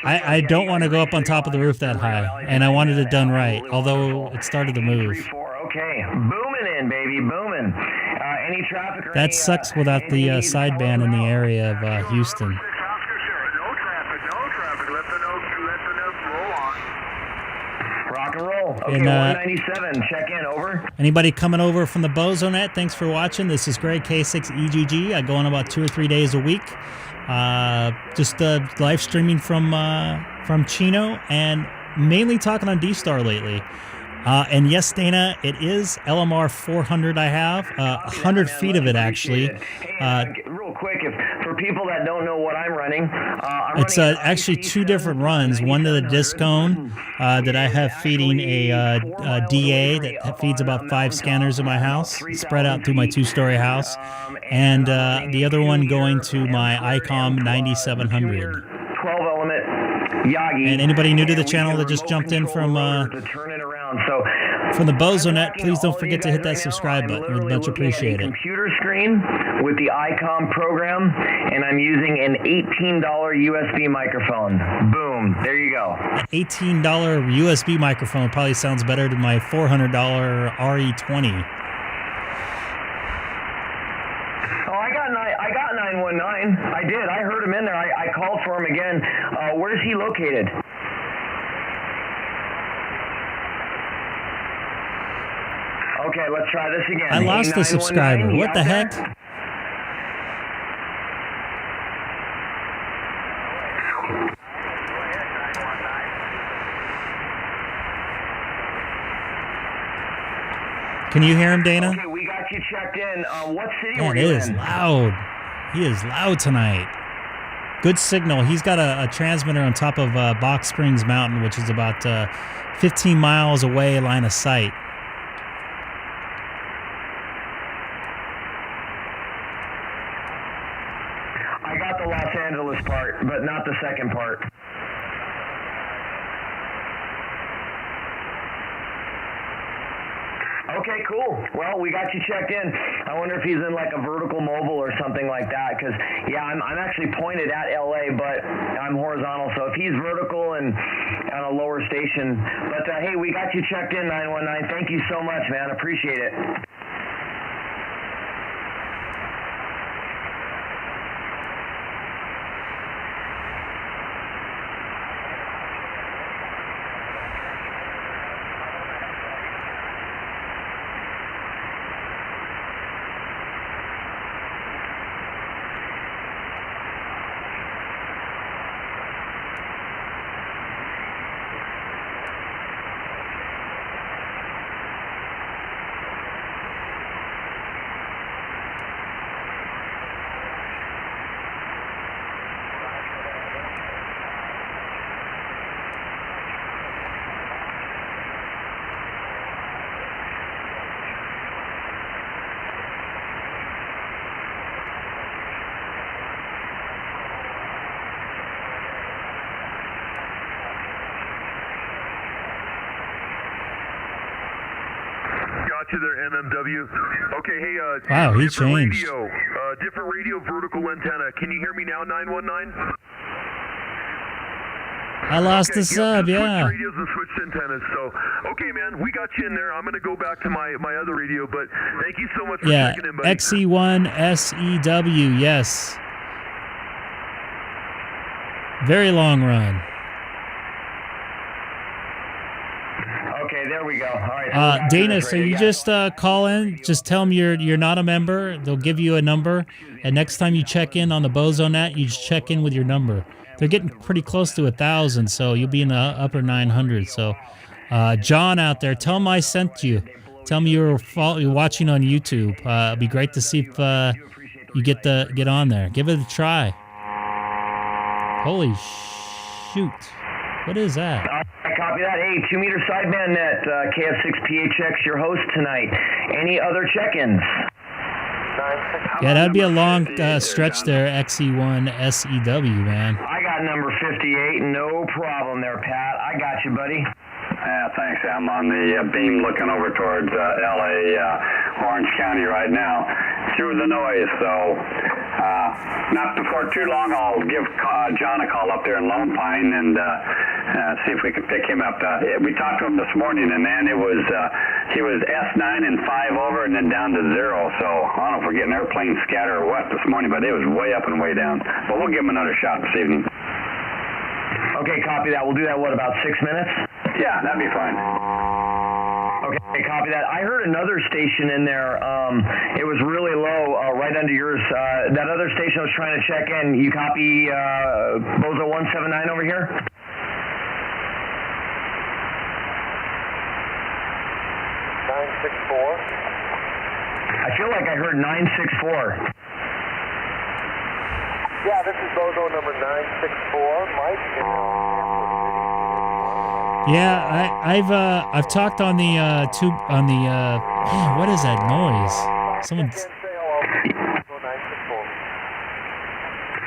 I don't want to go up on top of the roof that high, and I wanted it done right, although it started to move. Okay, booming in, baby, booming. Any traffic? That sucks without the sideband in the area of Houston. Rock and roll. Okay, And, 197, check in, over. Anybody coming over from the Bozo net, thanks for watching. This is Greg, K6EGG. I go on about 2 or 3 days a week. Just live streaming from Chino and mainly talking on DStar lately. And yes, Dana, it is LMR 400 I have, 100 feet of it actually. Real quick, for people that don't know what I'm running, it's actually 2 different runs. One to the Discone that I have feeding a DA that feeds about 5 scanners in my house, spread out through my 2-story house. And the other one going to my Icom 9700. 12-element Yagi. And anybody new to the channel that just jumped in from the Bozo net, please don't forget to hit that subscribe button. We'd much appreciate it. Computer screen with the Icom program, and I'm using an $18 USB microphone. Boom, there you go. $18 USB microphone probably sounds better than my $400 RE20. I got 919. I did. I heard him in there. I called for him again. Where's he located? Okay, let's try this again. I lost a subscriber. What the heck? Can you hear him, Dana? Okay, we got you checked in. What city Man, were you it is in? loud. He is loud tonight. Good signal. He's got a transmitter on top of Box Springs Mountain, which is about 15 miles away, line of sight. I got the Los Angeles part, but not the second part. Okay, cool. Well, we got you checked in. I wonder if he's in like a vertical mobile or something like that. Because yeah, I'm actually pointed at LA, but I'm horizontal. So if he's vertical and on a lower station, but hey, we got you checked in, 919. Thank you so much, man. Appreciate it. To their MMW. Okay, hey, wow, he different changed. Radio, different radio, vertical antenna. Can you hear me now, 919? I lost the sub, yeah. Switched radios and switched antennas. So, okay, man, we got you in there. I'm going to go back to my other radio, but thank you so much for Yeah, checking in, buddy. XE1SEW, yes. Very long run. Okay, there we go. All right. Dana, so you just call in, just tell them you're not a member. They'll give you a number, and next time you check in on the BozoNet, you just check in with your number. They're getting pretty close to 1,000, so you'll be in the upper 900. So, John out there, tell him I sent you. Tell him you're watching on YouTube. It'd be great to see if you get on there. Give it a try. Holy shoot! What is that? Copy that. Hey, 2-meter sideband net, KF6PHX, your host tonight. Any other check-ins? Yeah, that'd be a long stretch there, XE1SEW, man. I got number 58. No problem there, Pat. I got you, buddy. Yeah, thanks. I'm on the beam looking over towards LA, Orange County right now. Through the noise, so not before too long I'll give John a call up there in Lone Pine and see if we can pick him up. We talked to him this morning, and man, he was S9 and 5 over and then down to 0. So I don't know if we're getting airplane scatter or what this morning, but it was way up and way down. But we'll give him another shot this evening. Okay, copy that. We'll do that, what, about 6 minutes? Yeah, that'd be fine. Okay, copy that. I heard another station in there. It was really low, right under yours. That other station I was trying to check in. You copy Bozo 179 over here? 964. I feel like I heard 964. Yeah, this is Bozo number 964. Mike. Yeah, I've talked on the tube on the man, what is that noise? Someone's.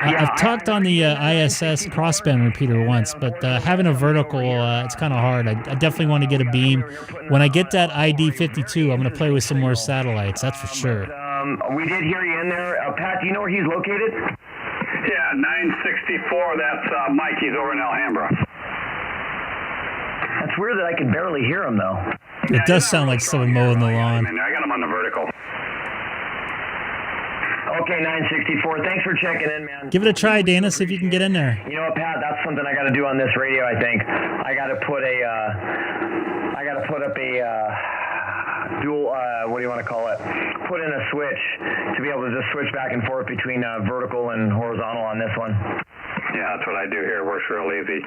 I've talked on the ISS crossband repeater once, but having a vertical, it's kind of hard. I definitely want to get a beam. When I get that ID52, I'm going to play with some more satellites, that's for sure. We did hear you in there. Pat, do you know where he's located? Yeah, 964. That's Mike. He's over in Alhambra. That's weird that I could barely hear him, though. It does sound like someone mowing the lawn. I got him on the vertical. Okay, 964. Thanks for checking in, man. Give it a try, Dana. See if you can get in there. You know what, Pat? That's something I got to do on this radio. I think I got to put up a dual. What do you want to call it? Put in a switch to be able to just switch back and forth between vertical and horizontal on this one. Yeah, that's what I do here. It works real easy.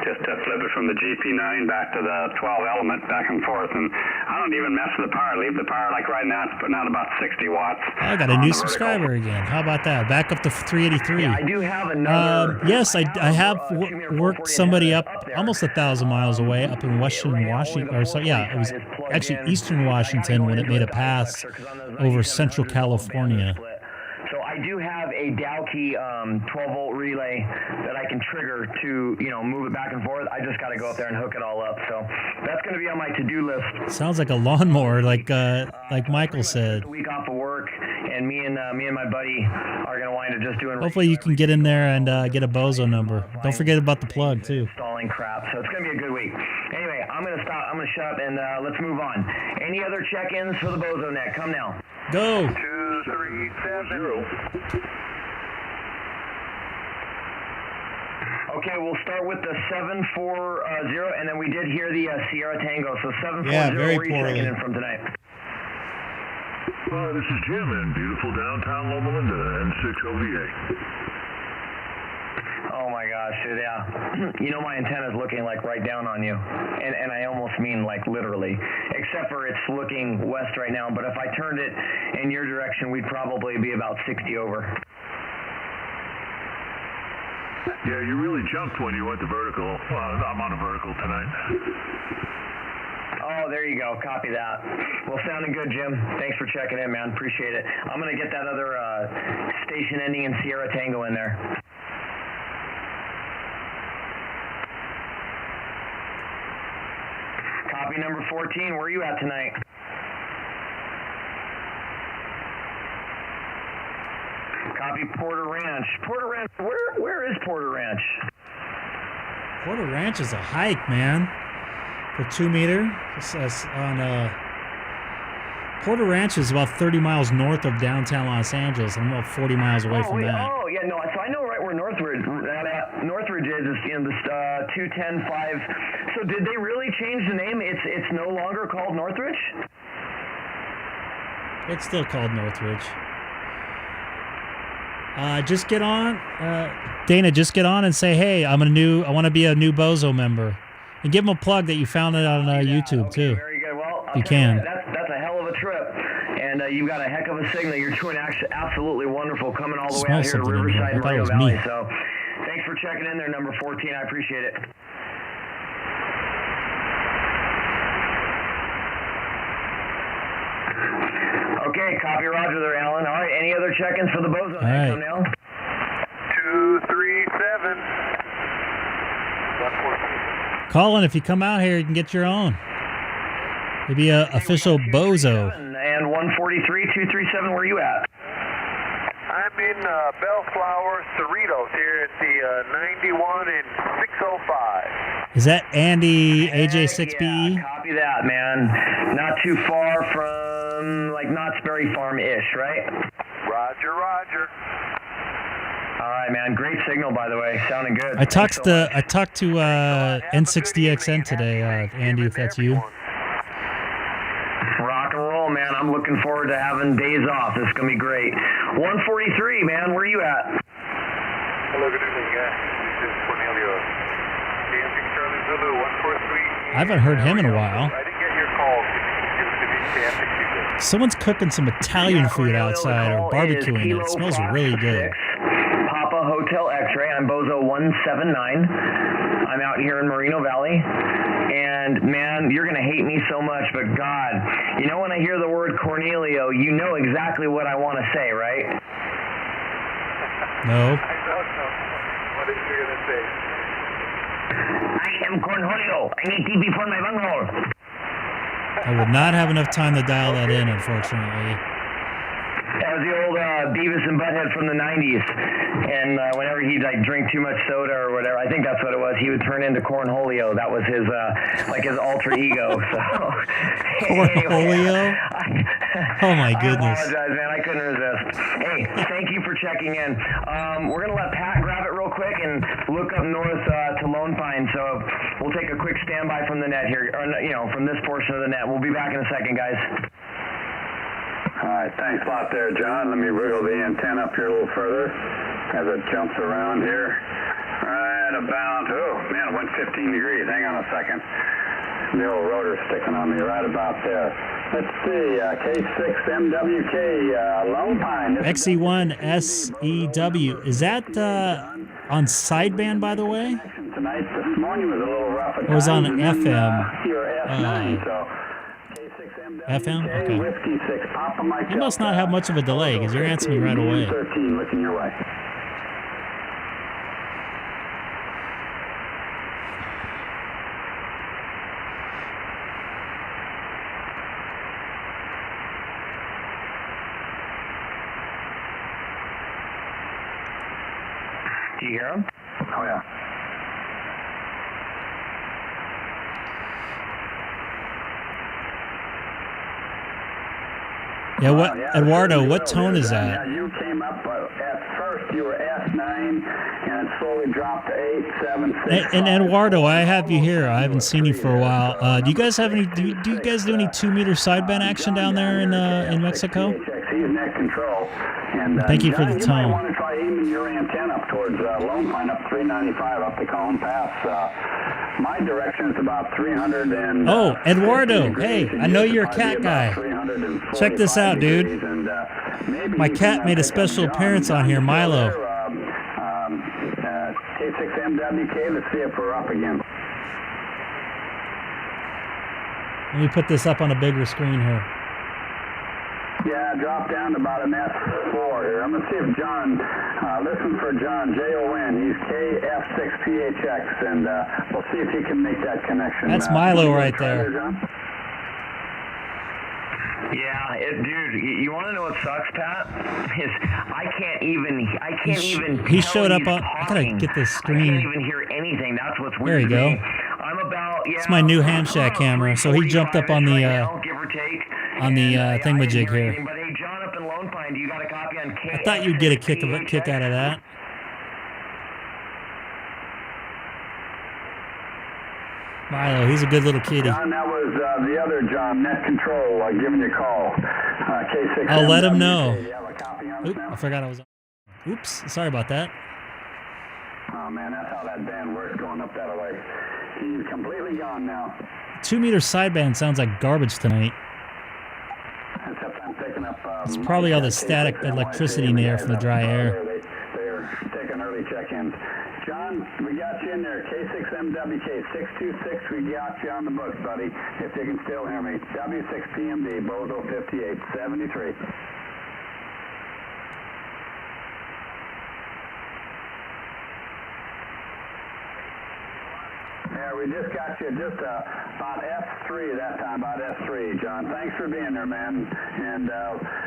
Just flip it from the GP9 back to the 12 element, back and forth. And I don't even mess with the power. Leave the power like right now. It's putting out about 60 watts. I got a new subscriber again. How about that? Back up to 383. Yeah, I do have another. Yes, I have worked somebody up almost 1,000 miles away up in Western Washington. Or so, yeah, it was actually Eastern Washington when it made a pass over Central California. So I do have a Dowkey 12-volt relay that I can trigger to, move it back and forth. I just got to go up there and hook it all up. So that's going to be on my to-do list. Sounds like a lawnmower, like Michael said. A week off of work, and me and my buddy are going to wind up just doing. Hopefully you can get in there and get a bozo number. Don't forget about the plug too. Installing crap. So it's going to be a good week. Anyway, I'm going to stop. I'm going to shut up and let's move on. Any other check-ins for the bozo net? Come now. Go. 237. Okay, we'll start with the 740, and then we did hear the Sierra Tango. So 740, yeah, very where are you poorly. checking in from tonight? This is Jim in beautiful downtown Loma Linda and 6OVA. Oh my gosh, dude, yeah. My antenna's looking like right down on you. And I almost mean like literally. Except for it's looking west right now, but if I turned it in your direction, we'd probably be about 60 over. Yeah, you really jumped when you went to vertical. Well, I'm on a vertical tonight. Oh, there you go. Copy that. Well, sounding good, Jim. Thanks for checking in, man. Appreciate it. I'm going to get that other station ending in Sierra Tango in there. Copy number 14. Where are you at tonight? Copy Porter Ranch. Porter Ranch. Where is Porter Ranch? Porter Ranch is a hike, man. For 2 meter. Porter Ranch is about 30 miles north of downtown Los Angeles. I'm about 40 miles away from that. Oh, yeah, no. So I know right where Northridge is in this 210-5. So did they really change the name? It's no longer called Northridge? It's still called Northridge. Just get on, Dana. Just get on and say, "Hey, I want to be a new bozo member," and give them a plug that you found it on YouTube too. Very good. Well, you can. That's a hell of a trip, and you've got a heck of a signal. You're doing absolutely wonderful coming all the way out here to Riverside, Moreno Valley. So, thanks for checking in there, number 14. I appreciate it. Okay, copy Roger there, Alan. All right, any other check-ins for the bozo? All right. Come now. 237. Colin, if you come out here, you can get your own. Maybe a official bozo. And 143, 237, where are you at? I'm in Bellflower, Cerritos here at the 91 and 605. Is that Andy AJ6BE? Copy that, man. Not too far from like Knott's Berry Farm-ish, right? Roger, roger. All right, man. Great signal, by the way. Sounding good. I talked to N6DXN today, Andy, if that's you. Rock and roll, man. I'm looking forward to having days off. This is going to be great. 143, man. Where are you at? Hello, good evening. This is Cornelio. KMC Charlie Zulu, 143. I haven't heard him in a while. I didn't get your call. Give it to me, KMC. Someone's cooking some Italian food outside or barbecuing it. It smells really good. Papa Hotel X-Ray. I'm Bozo 179. I'm out here in Moreno Valley. And, man, you're going to hate me so much, but God, when I hear the word Cornelio, you know exactly what I want to say, right? No. I don't know what is you going to say. I am Cornelio. I need TP for my bunghole. I would not have enough time to dial that in, unfortunately. That was the old Beavis and Butthead from the 90s. And whenever he'd drink too much soda or whatever, I think that's what it was, he would turn into Cornholio. That was his his alter ego. So Cornholio? Oh my goodness. I apologize, man. I couldn't resist. Hey, thank you for checking in. We're going to let Pat grab it real quick and look up north to Lone Pine. So we'll take a quick standby from the net here, or, from this portion of the net. We'll be back in a second, guys. All right, thanks a lot there, John. Let me wriggle the antenna up here a little further as it jumps around here. Right about, it went 15 degrees. Hang on a second. The old rotor's sticking on me right about there. Let's see, K6MWK, Lone Pine. XE1SEW. Is that on sideband, by the way? Tonight, this morning was a little rough. It was on FM. You're F9, so FM? Okay. Whiskey 6, Papa Mike You must not have much of a delay because you're answering me right away. 13, looking your way. Do you hear him? Oh, yeah. Yeah, what, Eduardo, what tone is that? Yeah, you came up at first, you were S9, and it slowly dropped to 8, 7, 6. And Eduardo, I have you here. I haven't seen you for a while. Do you guys have any? Do you guys do any 2-meter sideband action down there in Mexico? He's net control. And, Thank you for the You might tone. want to try aiming your antenna up towards Lone Pine, up 395 up the Column Pass. My direction is about 300 and. Oh, Eduardo, hey, I know you're a cat guy. Check this out, dude. My cat made a special appearance on here, Milo. K6MWK, let's see if we're up again. Let me put this up on a bigger screen here. Yeah, drop down to about an S4 here. I'm going to see if John, listen for John, Jon. He's KF6PHX, and we'll see if he can make that connection. That's Milo right there. Yeah, dude, you want to know what sucks, Pat? Is I can't even. He showed up on. I gotta get this I can't screen. even hear anything. That's what's There weird. you to go. me. I'm about. Yeah. It's my new Hamshack camera, so he jumped up on the give or take. thingamajig here. But hey, John up in Lone Pine, do you got a copy on K? I thought you'd get a kick out of that. Milo, he's a good little kitty. John, that was the other John, Net Control, giving you a call. K6. I'll let him know. Oop, I forgot I was on. Oops, sorry about that. Oh man, that's how that band works going up that way. He's completely gone now. 2-meter sideband sounds like garbage tonight. Except I'm picking up. It's probably all the static electricity in the air from the dry air. They're taking early check-ins. John, we got you in there. K6MWK 626. We got you on the books, buddy. If you can still hear me. W6PMD, Bozo 5873. Yeah, we just got you just about S3 that time, about S3, John. Thanks for being there, man. And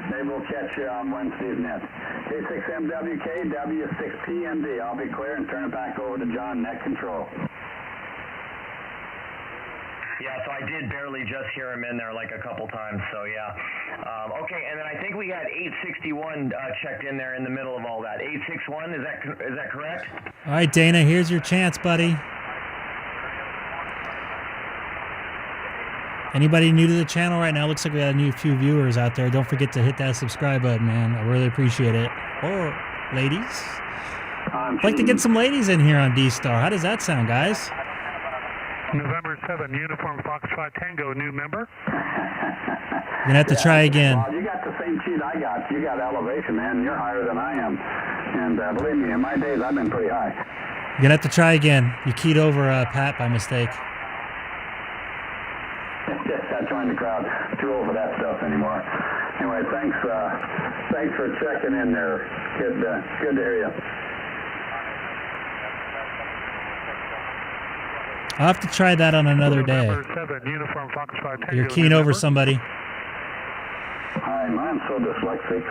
maybe we'll catch you on Wednesday's net. K6MWK, W6PMD. I'll be clear and turn it back over to John, net control. Yeah, so I did barely just hear him in there like a couple times, so yeah. Okay, and then I think we had 861 checked in there in the middle of all that. 861, is that correct? All right, Dana, here's your chance, buddy. Anybody new to the channel right now? Looks like we got a few viewers out there. Don't forget to hit that subscribe button, man. I really appreciate it. Or ladies. I'd like to get some ladies in here on DStar. How does that sound, guys? November 7, Uniform Foxtrot Tango, new member. You're gonna have to try again. Well, you got the same cheat I got. You got elevation, man. You're higher than I am. And believe me, in my days, I've been pretty high. You're gonna have to try again. You keyed over Pat by mistake. I joined the crowd. Too old for that stuff anymore. Anyway, thanks for checking in there. Good to hear you. I'll have to try that on another day. November 7, Uniform Foxtrot Tango. You're keying over somebody. I'm so dyslexic.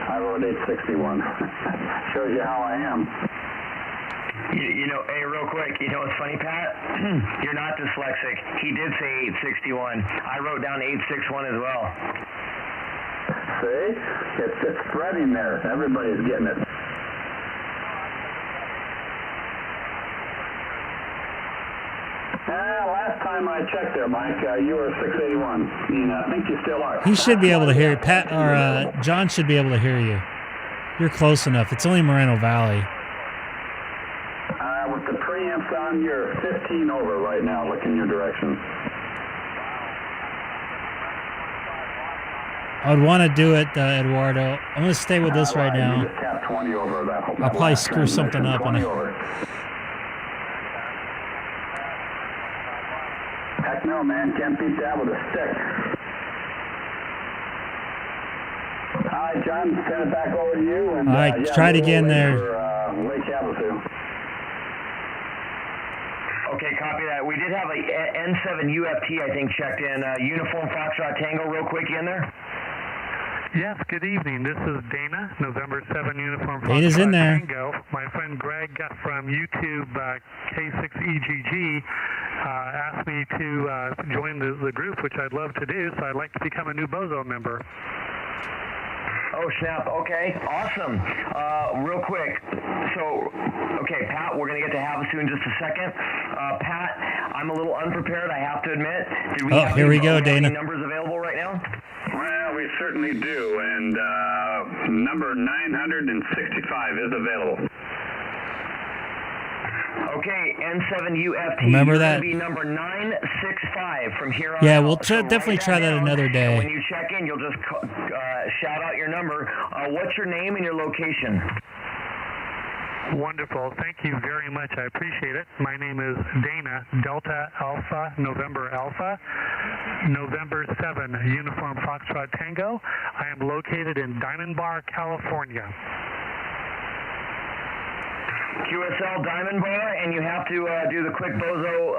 I wrote 861. Shows you how I am. You know, hey, real quick, you know what's funny, Pat? You're not dyslexic. He did say 861. I wrote down 861 as well. See? It's spreading there. Everybody's getting it. Last time I checked there, Mike, you were 681. And I think you still are. He should be able to hear it. Pat or John should be able to hear you. You're close enough. It's only Moreno Valley. With the preamps on, you're 15 over right now, looking your direction. I would want to do it, Eduardo. I'm going to stay with this right now. You just tapped 20 over that. I'll probably screw something up on it. Heck no, man. Can't beat that with a stick. All right, John, send it back over to you. And, All right, yeah, try it we'll again wait there. For, Lake Havasu. Okay, copy that. We did have a N7 UFT, I think, checked in. Uniform Foxtrot Tango, real quick, you in there? Yes, good evening. This is Dana, November 7 Uniform Dana's in Foxtrot there. Tango. My friend Greg got from YouTube K6EGG asked me to join the group, which I'd love to do, so I'd like to become a new Bozo member. Oh, snap. Okay, awesome. Real quick. So, okay, Pat, we're going to get to Havasu in just a second. Pat, I'm a little unprepared, I have to admit. Did we have here we go, any Dana. numbers available right now? Well, we certainly do, and number 965 is available. Okay, N7 UFT. Remember You're that? Going to be number 965 from here on Yeah, out. we'll So definitely write try that down, another and day. when you check in, you'll just shout out your number. What's your name and your location? Wonderful. Thank you very much. I appreciate it. My name is Dana, Delta Alpha, November Alpha, November 7, Uniform Foxtrot Tango. I am located in Diamond Bar, California. QSL Diamond Bar, and you have to do the quick bozo.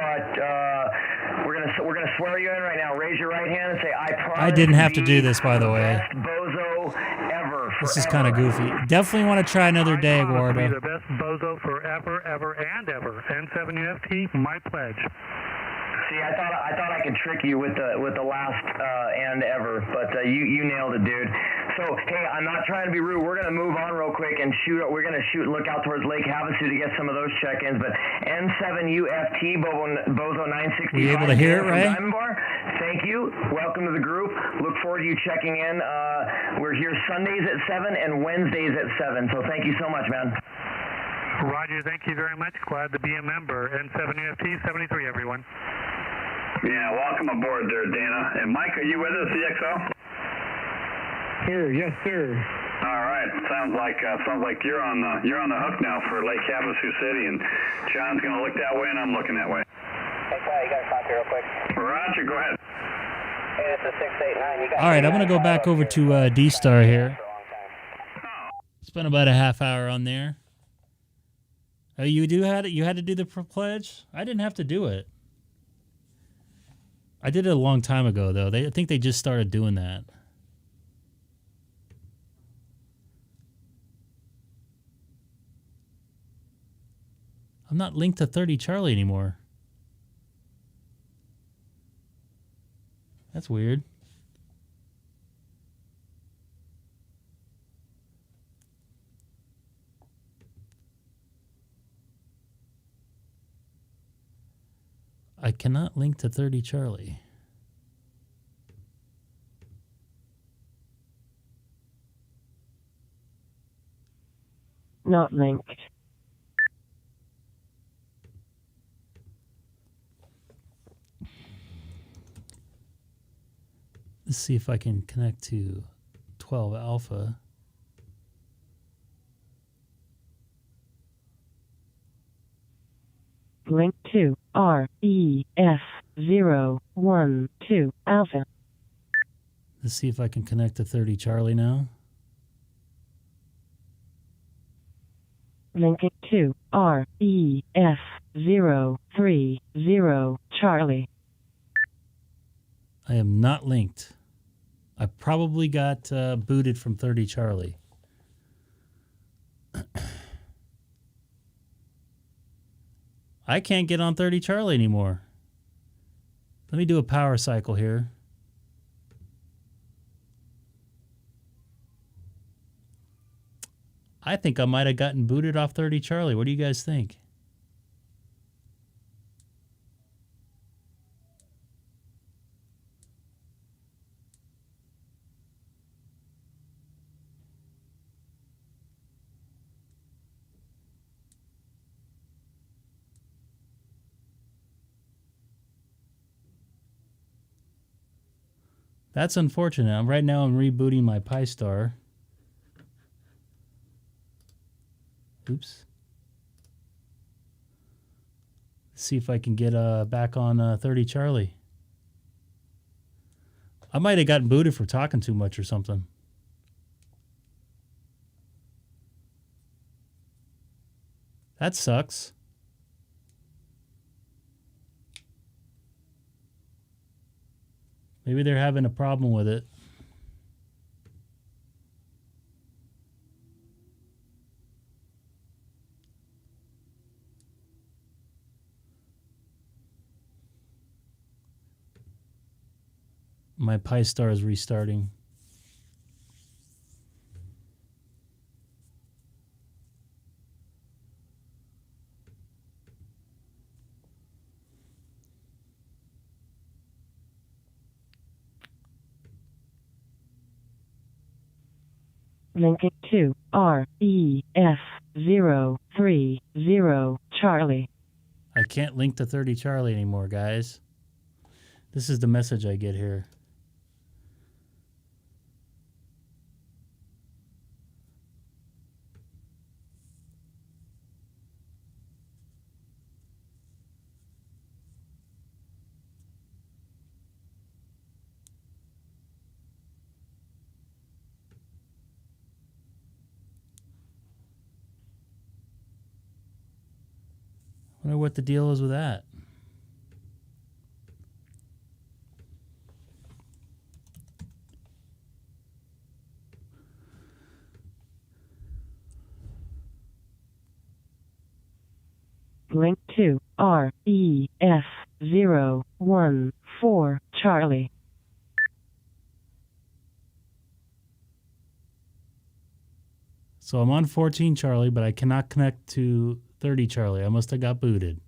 We're gonna swear you in right now. Raise your right hand and say, "I promise." I didn't have to do this, by the way. Best bozo ever. This is kind of goofy. Definitely want to try another day, Be Gordo. the best bozo forever, ever, and ever. N7 UFT, my pledge. See, I thought I could trick you with the last and ever, but you nailed it, dude. So hey, I'm not trying to be rude. We're gonna move on real quick and shoot. We're gonna look out towards Lake Havasu to get some of those check-ins. But N7 UFT Bozo 965. Were you able to hear it, Ray? Diamond Bar, thank you. Welcome to the group. Look forward to you checking in. We're here Sundays at 7 and Wednesdays at 7. So thank you so much, man. Roger, thank you very much. Glad to be a member. N7 UFT 73, everyone. Yeah, welcome aboard there, Dana. And Mike, are you with us, CXO? Sir, yes, sir. All right. Sounds like you're on the hook now for Lake Havasu City, and John's going to look that way, and I'm looking that way. Hey, Pat, you got to stop here real quick. Roger, go ahead. Hey, this is 689. You got All right, I'm going to go back over to DStar here. Spent about a half hour on there. Oh, you had to do the pledge? I didn't have to do it. I did it a long time ago, though. I think they just started doing that. I'm not linked to 30 Charlie anymore. That's weird. I cannot link to 30 Charlie. Not linked. Let's see if I can connect to 12 Alpha. Link to REF012 Alpha. Let's see if I can connect to 30 Charlie now. Link it to REF030 Charlie. I am not linked. I probably got booted from 30 Charlie. I can't get on 30 Charlie anymore. Let me do a power cycle here. I think I might have gotten booted off 30 Charlie. What do you guys think? That's unfortunate. Right now I'm rebooting my Pi-Star. Oops. Let's see if I can get back on 30 Charlie. I might have gotten booted for talking too much or something. That sucks. Maybe they're having a problem with it. My Pi-Star is restarting. Linking to REF030 Charlie. I can't link to 30 Charlie anymore, guys. This is the message I get here. I wonder what the deal is with that. Link to REF014 Charlie. So I'm on 14 Charlie, but I cannot connect to 30 Charlie. I must have got booted.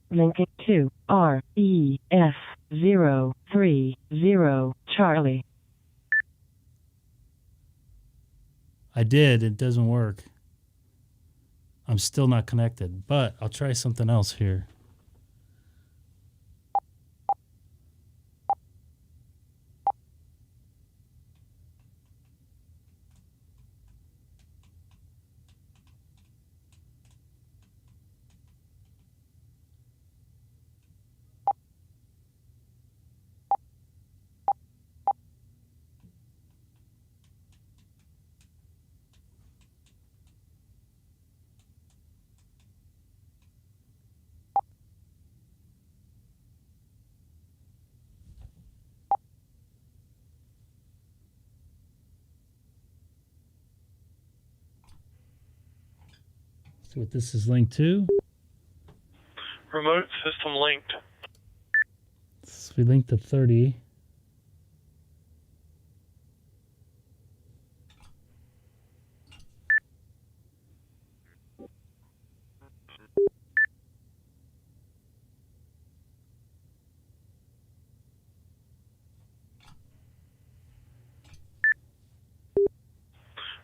Linking to REF030 Charlie. I did. It doesn't work. I'm still not connected, but I'll try something else here. See what this is linked to. Remote system linked. So we linked to 30.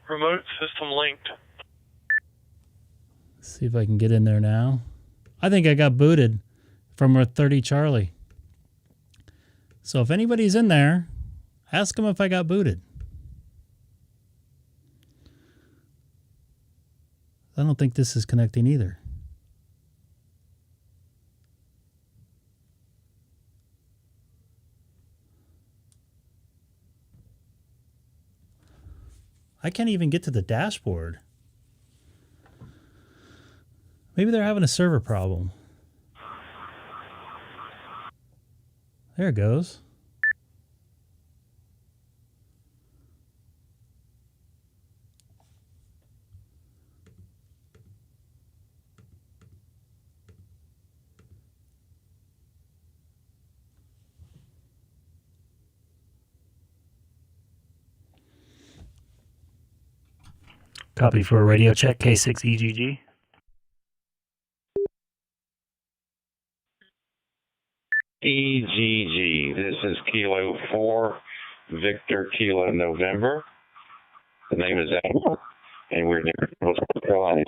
Remote system linked. See if I can get in there now. I think I got booted from a 30 Charlie. So if anybody's in there, ask them if I got booted. I don't think this is connecting either. I can't even get to the dashboard. Maybe they're having a server problem. There it goes. Copy for a radio check, K6EGG. EGG. This is Kilo 4, Victor Kilo November. The name is Adam, and we're near North Carolina.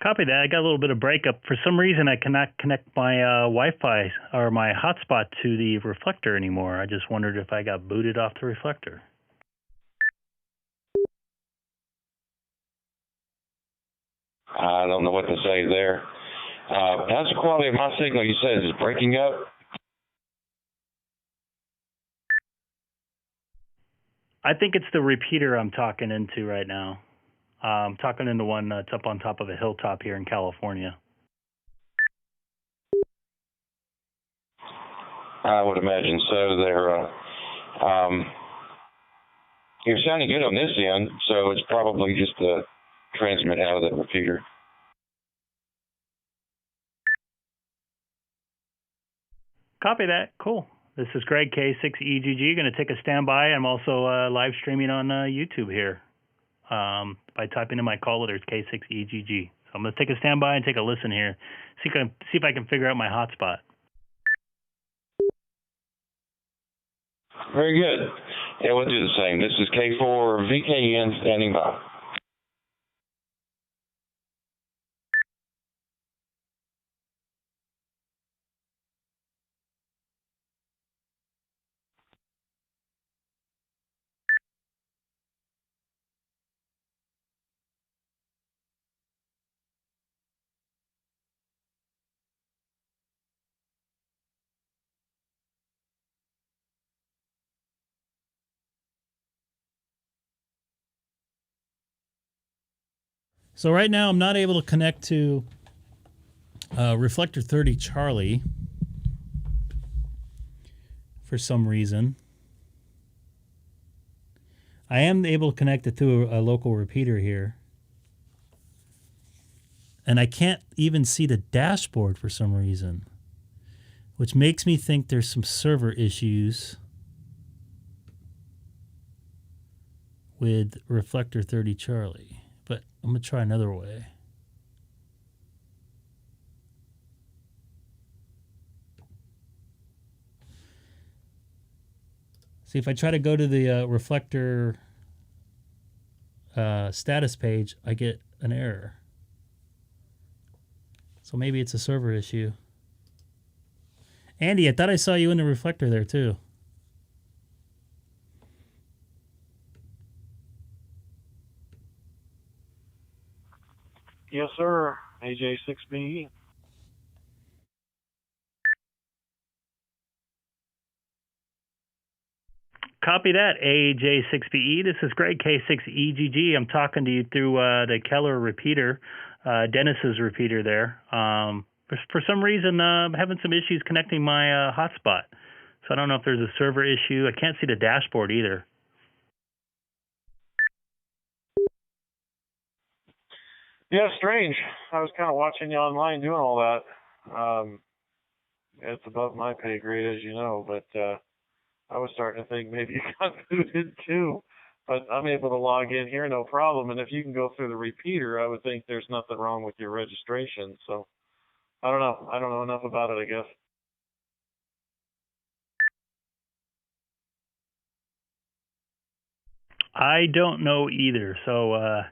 Copy that. I got a little bit of breakup. For some reason, I cannot connect my Wi-Fi or my hotspot to the reflector anymore. I just wondered if I got booted off the reflector. I don't know what to say there. How's the quality of my signal? You said it's breaking up? I think it's the repeater I'm talking into right now. I'm talking into one that's up on top of a hilltop here in California. I would imagine so. You're sounding good on this end, so it's probably just the transmit out of the repeater. Copy that. Cool. This is Greg, K6EGG. Going to take a standby. I'm also live streaming on YouTube here by typing in my call letters K6EGG. So I'm going to take a standby and take a listen here. See if I can figure out my hotspot. Very good. Yeah, we'll do the same. This is K4VKN standing by. So right now I'm not able to connect to reflector 30 Charlie for some reason. I am able to connect it to a local repeater here. And I can't even see the dashboard for some reason, which makes me think there's some server issues with reflector 30 Charlie. But I'm going to try another way. See, if I try to go to the reflector status page, I get an error. So maybe it's a server issue. Andy, I thought I saw you in the reflector there too. Yes, sir. AJ6BE. Copy that, AJ6BE. This is Greg, K6EGG. I'm talking to you through the Keller repeater, Dennis's repeater there. For some reason, I'm having some issues connecting my hotspot. So I don't know if there's a server issue. I can't see the dashboard either. Yeah, strange. I was kind of watching you online doing all that. It's above my pay grade, as you know, but I was starting to think maybe you got booted too. But I'm able to log in here, no problem. And if you can go through the repeater, I would think there's nothing wrong with your registration. So I don't know. I don't know enough about it, I guess. I don't know either. So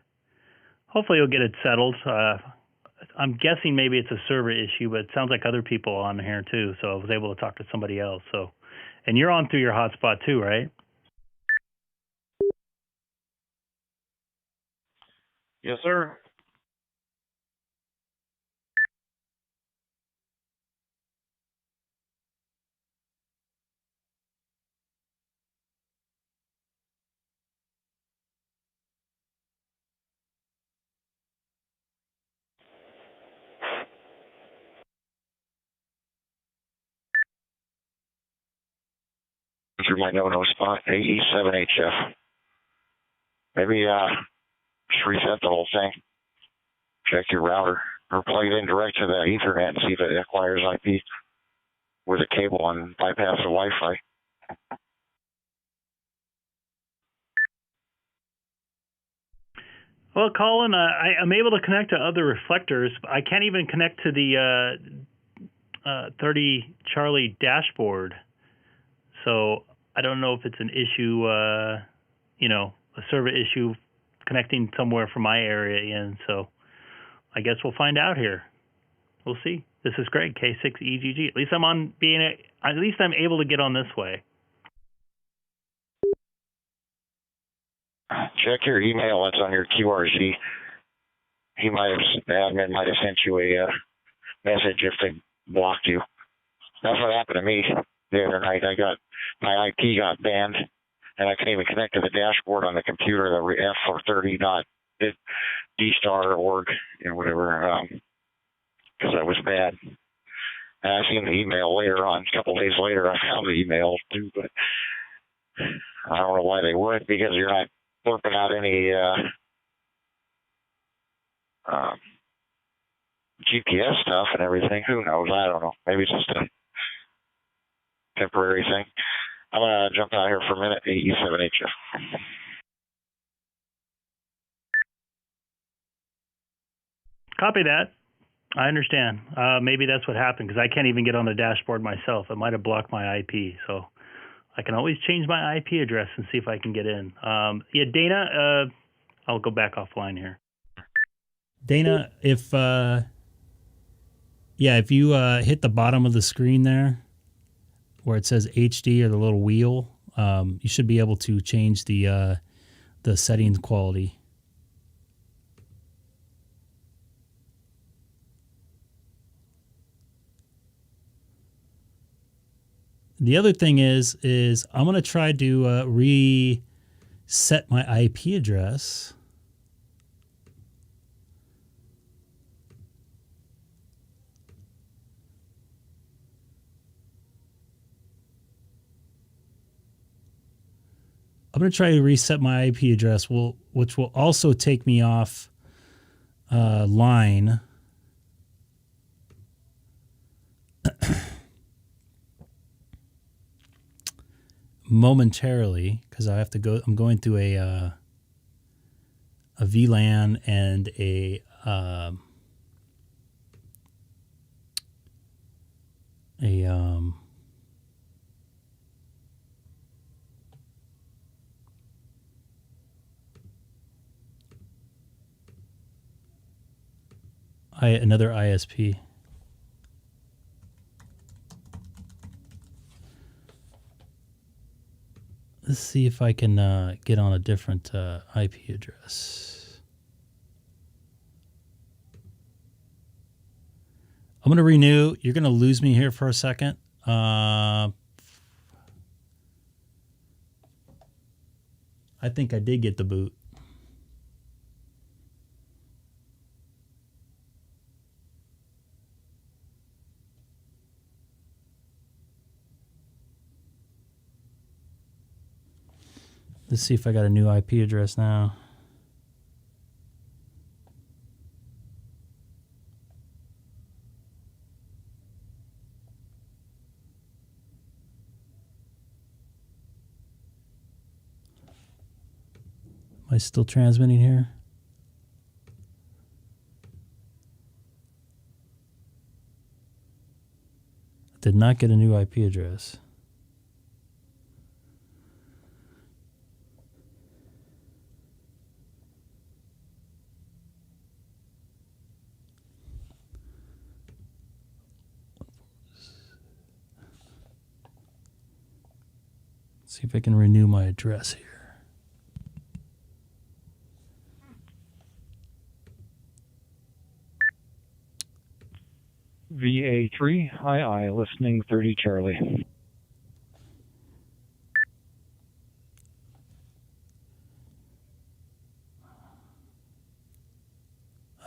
hopefully you'll get it settled. I'm guessing maybe it's a server issue, but it sounds like other people are on here too. So I was able to talk to somebody else. So, and you're on through your hotspot too, right? Yes, sir. Through my no-no spot, AE7HF. Maybe just reset the whole thing. Check your router or plug it in direct to the Ethernet and see if it acquires IP with a cable and bypass the Wi-Fi. Well, Colin, I'm able to connect to other reflectors. I can't even connect to the 30 Charlie dashboard. So I don't know if it's an issue, a server issue connecting somewhere from my area in. So I guess we'll find out here. We'll see. This is Greg, K6EGG. At least I'm able to get on this way. Check your email. That's on your QRZ. Admin might have sent you a message if they blocked you. That's what happened to me the other night. My IP got banned, and I can't even connect to the dashboard on the computer, the F430.DStar.org, whatever, because that was bad. And I seen the email later on, a couple days later, I found the email too, but I don't know why they would, because you're not blurping out any GPS stuff and everything. Who knows? I don't know. Maybe it's just a temporary thing. I'm going to jump out here for a minute, AE7HF. Copy that. I understand. Maybe that's what happened, because I can't even get on the dashboard myself. It might have blocked my IP, so I can always change my IP address and see if I can get in. Yeah, Dana, I'll go back offline here. Dana, if you hit the bottom of the screen there where it says HD or the little wheel, you should be able to change the settings quality. The other thing is I'm going to try to reset my IP address. I'm going to try to reset my IP address, which will also take me off line. Momentarily, because I have to go. I'm going through a VLAN and a another ISP. Let's see if I can get on a different IP address. I'm going to renew. You're going to lose me here for a second. I think I did get the boot. Let's see if I got a new IP address now. Am I still transmitting here? I did not get a new IP address. See if I can renew my address here. VA3II, listening 30 Charlie.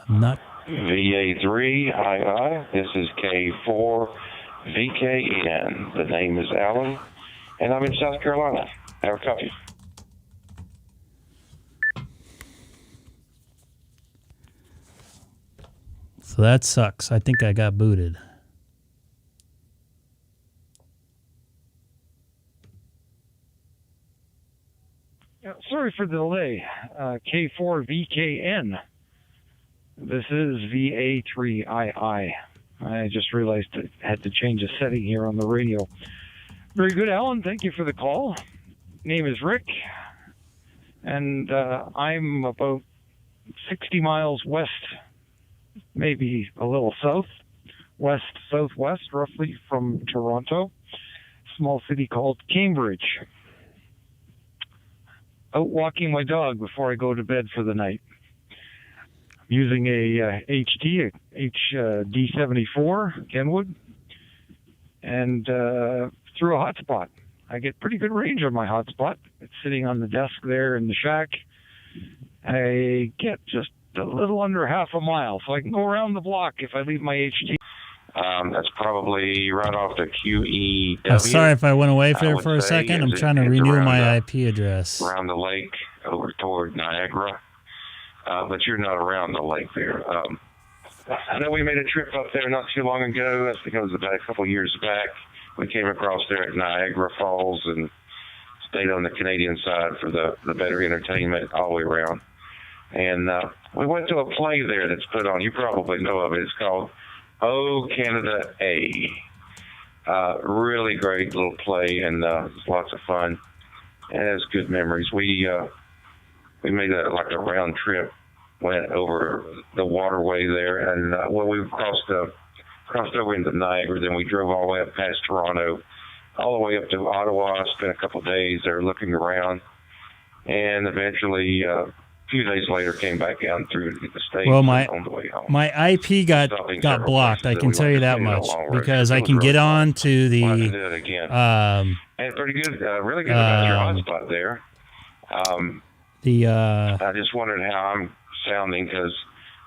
I'm not. VA3II, this is K4VKN. The name is Alan, and I'm in South Carolina. Have a copy. So that sucks. I think I got booted. Sorry for the delay. K4VKN. This is VA3II. I just realized I had to change a setting here on the radio. Very good, Alan. Thank you for the call. Name is Rick, and I'm about 60 miles west, maybe a little southwest, roughly, from Toronto. Small city called Cambridge. Out walking my dog before I go to bed for the night. I'm using a HD74 Kenwood, and through a hotspot. I get pretty good range on my hotspot. It's sitting on the desk there in the shack. I get just a little under half a mile, so I can go around the block if I leave my HT. That's probably right off the QEW. I'm sorry if I went away there for a second. I'm trying to renew my IP address. Around the lake over toward Niagara. But you're not around the lake there. I know we made a trip up there not too long ago. I think it was about a couple years back. We came across there at Niagara Falls and stayed on the Canadian side for the better entertainment all the way around. And we went to a play there that's put on. You probably know of it. It's called Oh Canada A. Really great little play, and it's lots of fun. And it has good memories. We made a round trip, went over the waterway there, and we crossed over into Niagara. Then we drove all the way up past Toronto, all the way up to Ottawa. Spent a couple of days there looking around, and eventually a few days later came back down through the States on the way home. My IP got blocked. I can tell you that much because I can get on to the. And pretty good, really good about your hotspot there. I just wondered how I'm sounding because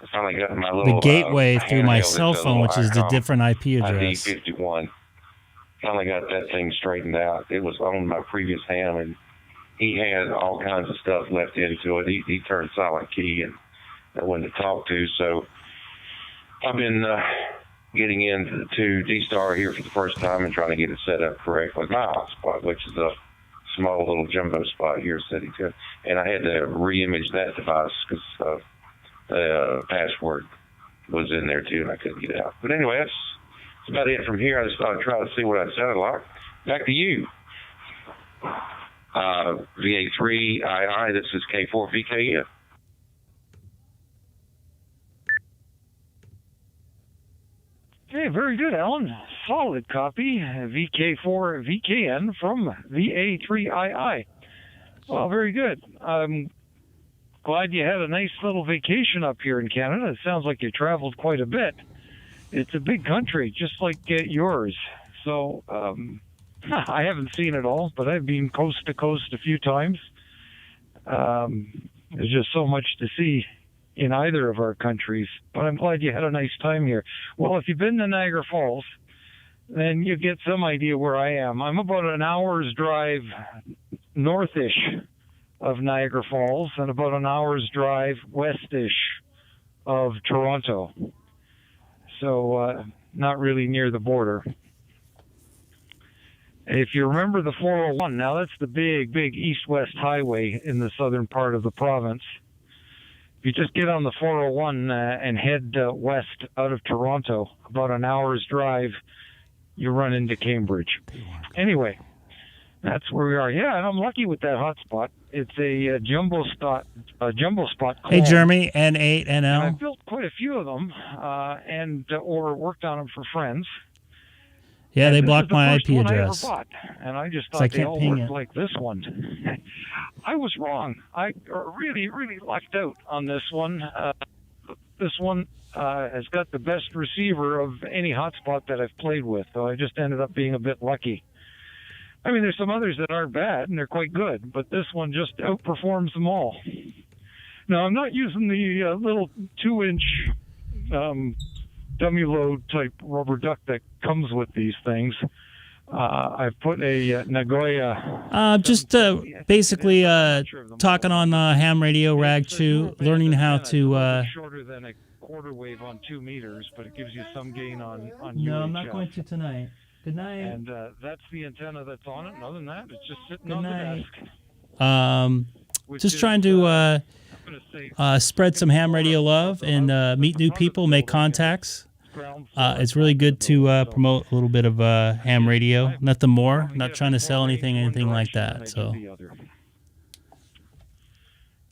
I finally got my little the gateway through my cell phone, which is the different IP address. ID51. Finally got that thing straightened out. It was on my previous ham, and he had all kinds of stuff left into it. He turned silent key and no one to talk to. So I've been getting into DStar here for the first time and trying to get it set up correct with my hotspot, which is a small little jumbo spot here sitting to it. And I had to re-image that device because the password was in there too and I couldn't get it out. But anyway, that's about it from here. I just thought I'd try to see what I sounded like. Back to you. VA3II, this is K4VKF. Okay, very good, Alan. Solid copy. VK4VKN from VA3II. Well, very good. I'm glad you had a nice little vacation up here in Canada. It sounds like you traveled quite a bit. It's a big country, just like yours. So, I haven't seen it all, but I've been coast to coast a few times. There's just so much to see in either of our countries, but I'm glad you had a nice time here. Well, if you've been to Niagara Falls, then you get some idea where I am. I'm about an hour's drive northish of Niagara Falls and about an hour's drive westish of Toronto. So, not really near the border. If you remember the 401, now that's the big east-west highway in the southern part of the province. If you just get on the 401 and head west out of Toronto, about an hour's drive, you run into Cambridge. Anyway, that's where we are. Yeah, and I'm lucky with that hotspot. It's a jumbo spot. Hey, Jeremy, N8, NL. And I built quite a few of them, or worked on them for friends. Yeah, they blocked my IP address. I bought, and I just thought they all worked like this one. I was wrong. I really lucked out on this one. This one has got the best receiver of any hotspot that I've played with, so I just ended up being a bit lucky. I mean, there's some others that aren't bad, and they're quite good, but this one just outperforms them all. Now, I'm not using the little 2-inch dummy load type rubber duck that comes with these things. I've put a Nagoya. Basically talking on ham radio, rag chew, learning how to. Shorter than a quarter wave on 2 meters, but it gives you some gain on No, UHF. I'm not going to tonight. Good night. And that's the antenna that's on it. And other than that, it's just sitting on the desk. Just trying to spread some ham radio love and meet new people, make contacts. It's really good to promote a little bit of ham radio. Nothing more. Not trying to sell anything like that. So.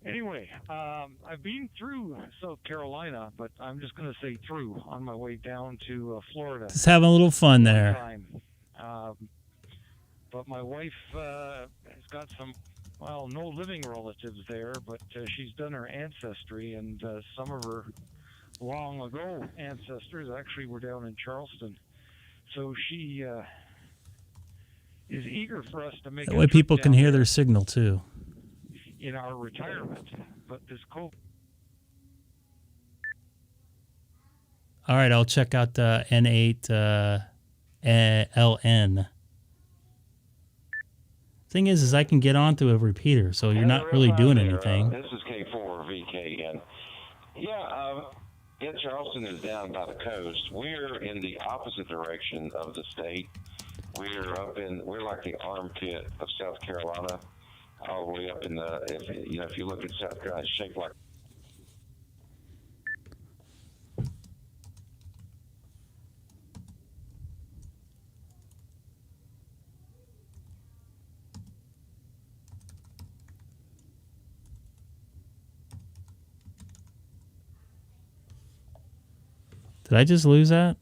Anyway, I've been through South Carolina, but I'm just going to say through on my way down to Florida. Just having a little fun there. But my wife has got some, well, no living relatives there, but she's done her ancestry, and some of her long ago ancestors actually were down in Charleston. So she is eager for us to make That a way trip people can down hear there their signal too. in our retirement. But this COVID. All right, I'll check out the N8 LN. Thing is I can get on through a repeater, so you're not really doing anything. This is K4VK again. Yeah, Charleston is down by the coast. We're in the opposite direction of the state. We're like the armpit of South Carolina, all the way up in the, if you look at South Carolina, it's shaped like. Did I just lose that?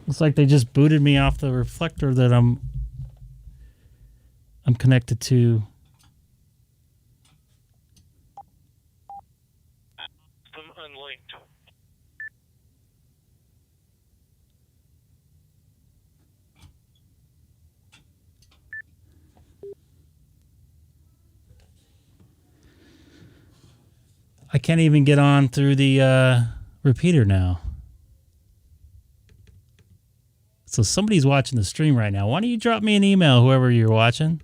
Looks like they just booted me off the reflector that I'm connected to. System unlinked. I can't even get on through the repeater now. So somebody's watching the stream right now. Why don't you drop me an email, whoever you're watching?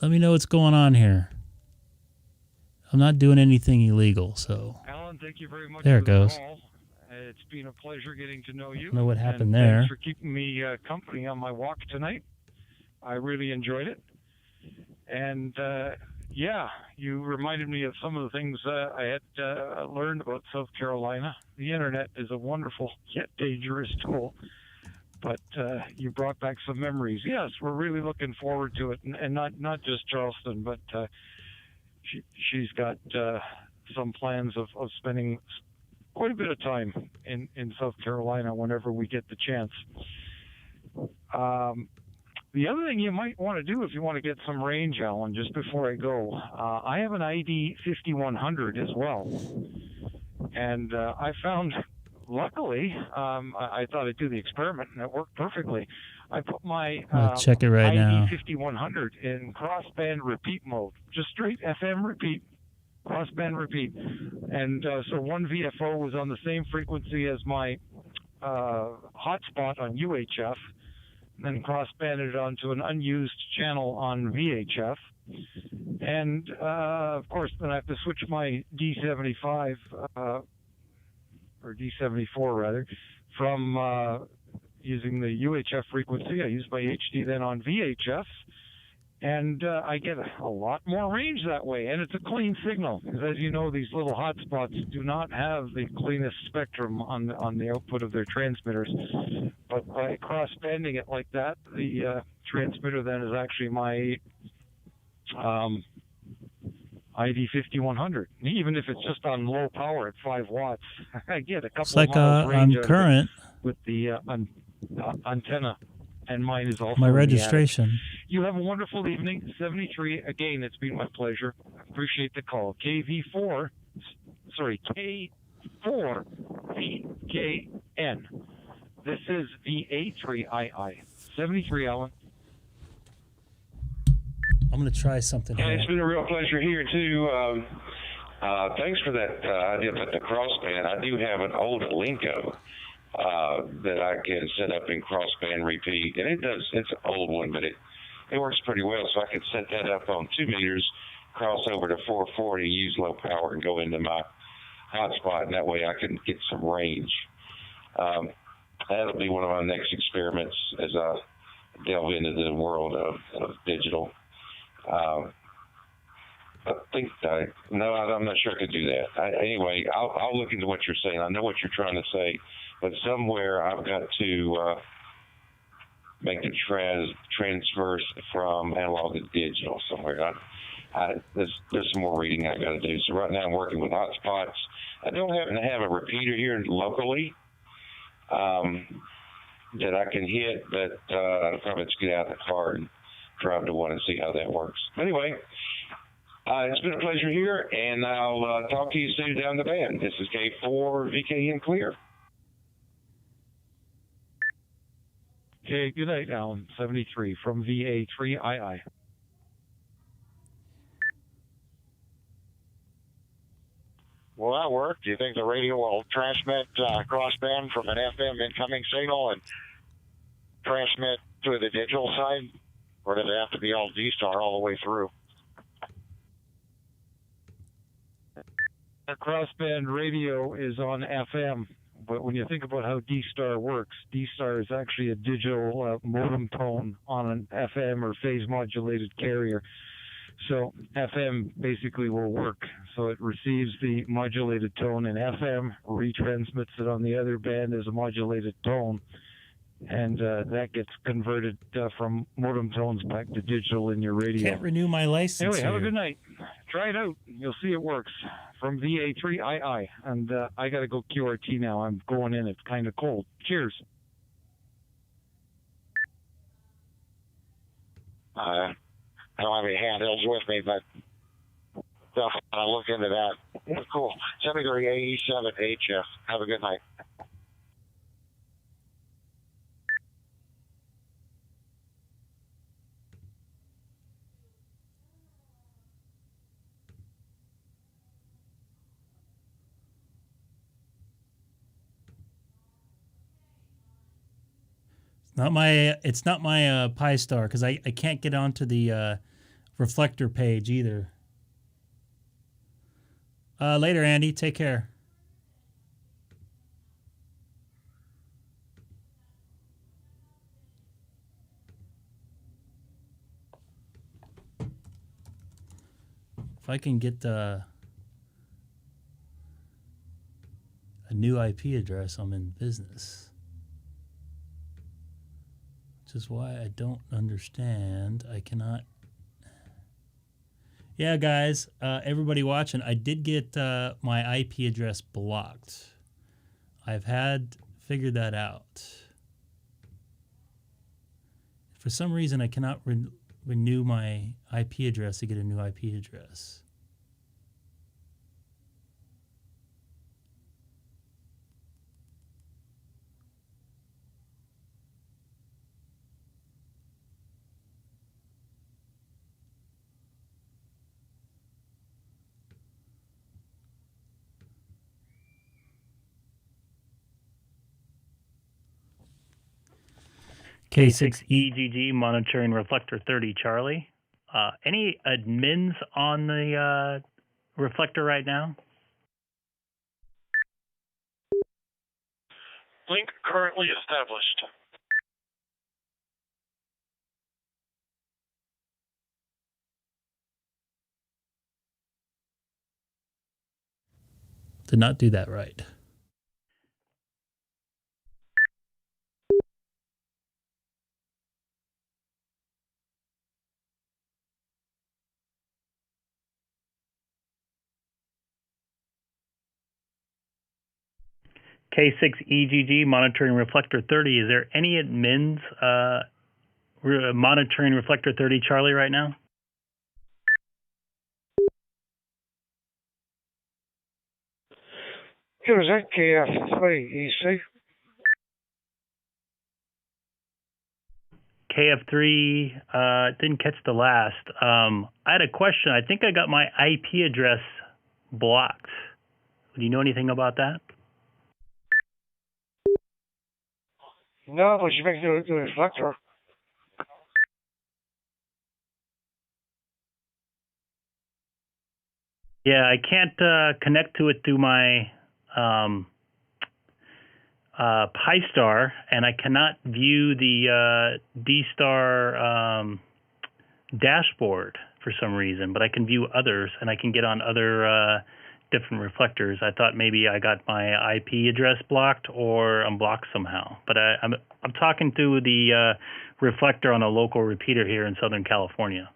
Let me know what's going on here. I'm not doing anything illegal, so. Alan, thank you very much there for it goes. the call. It's been a pleasure getting to know you. Know what happened and there. Thanks for keeping me company on my walk tonight. I really enjoyed it. And yeah, you reminded me of some of the things I had learned about South Carolina. The internet is a wonderful yet dangerous tool. But you brought back some memories. Yes, we're really looking forward to it. And not just Charleston, but she's got some plans of spending quite a bit of time in South Carolina whenever we get the chance. The other thing you might want to do if you want to get some range, Alan, just before I go, I have an ID-5100 as well. And I found, luckily, I thought I'd do the experiment, and it worked perfectly. I put my check it right now. ID-5100 in crossband repeat mode, just straight FM repeat, crossband repeat. And so one VFO was on the same frequency as my hotspot on UHF, then cross-banded it onto an unused channel on VHF. And, of course, then I have to switch my D75, or D74 rather, from using the UHF frequency. I use my HD then on VHF, and I get a lot more range that way, and it's a clean signal, because as you know, these little hotspots do not have the cleanest spectrum on the output of their transmitters. But by cross-banding it like that, the transmitter then is actually my ID-5100. Even if it's just on low power at 5 watts, I get a couple It's like of miles range I'm current with the antenna, and mine is also my in the registration. attic. You have a wonderful evening. 73, again, it's been my pleasure. Appreciate the call. K4VKN. This is VA3II. 73, Alan. I'm going to try something Yeah, here. it's been a real pleasure here, too. Thanks for that idea about the crossband. I do have an old Linko that I can set up in crossband repeat. And it's an old one, but it works pretty well. So I can set that up on 2 meters cross over to 440, use low power, and go into my hotspot, and that way I can get some range. That'll be one of my next experiments as I delve into the world of digital. I think I'm not sure I could do that. Anyway, I'll look into what you're saying. I know what you're trying to say, but somewhere I've got to make the transfers from analog to digital somewhere. There's some more reading I got to do. So right now I'm working with hotspots. I don't happen to have a repeater here locally that I can hit, but I'll probably just get out of the car and drive to one and see how that works. Anyway, it's been a pleasure here, and I'll talk to you soon down the band. This is K4VKN Clear. Okay, good night, Alan. 73 from VA3II. Will that work? Do you think the radio will transmit crossband from an FM incoming signal and transmit to the digital side? Or does it have to be all DStar all the way through? The crossband radio is on FM, but when you think about how DStar works, DStar is actually a digital modem tone on an FM or phase modulated carrier. So FM basically will work. So it receives the modulated tone in FM, retransmits it on the other band as a modulated tone, and that gets converted from modem tones back to digital in your radio. Can't renew my license. Anyway, have a here. good night. Try it out. You'll see it works. From VA3II. And I got to go QRT now. I'm going in. It's kind of cold. Cheers. I don't have any handhelds with me, but I'll look into that. Cool. Send me to AE7HF. Have a good night. It's not my Pi Star because I can't get onto the reflector page either. Later, Andy. Take care. If I can get a new IP address, I'm in business. Which is why I don't understand. I cannot. Yeah, guys, everybody watching, I did get my IP address blocked. I've figured that out. For some reason, I cannot renew my IP address to get a new IP address. K6EGG monitoring reflector 30 Charlie. Any admins on the reflector right now? Link currently established. Did not do that right. K6EGG monitoring reflector 30. Is there any admins monitoring reflector 30 Charlie right now? Who is that? K6EGG? KF3 didn't catch the last. I had a question. I think I got my IP address blocked. Do you know anything about that? No, but you make the reflector. Yeah, I can't connect to it through my PyStar, and I cannot view the DStar dashboard for some reason, but I can view others, and I can get on other different reflectors. I thought maybe I got my IP address blocked or I'm blocked somehow, but I'm talking through the reflector on a local repeater here in Southern California.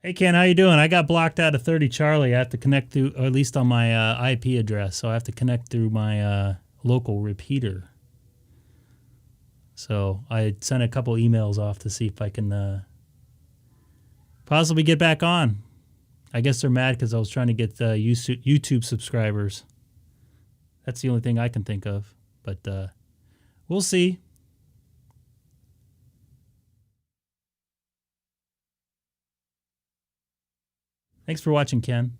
Hey Ken, how you doing? I got blocked out of 30 Charlie. I have to connect through, or at least on my IP address, so I have to connect through my local repeater. So I sent a couple emails off to see if I can possibly get back on. I guess they're mad because I was trying to get YouTube subscribers. That's the only thing I can think of, but we'll see. Thanks for watching, Ken.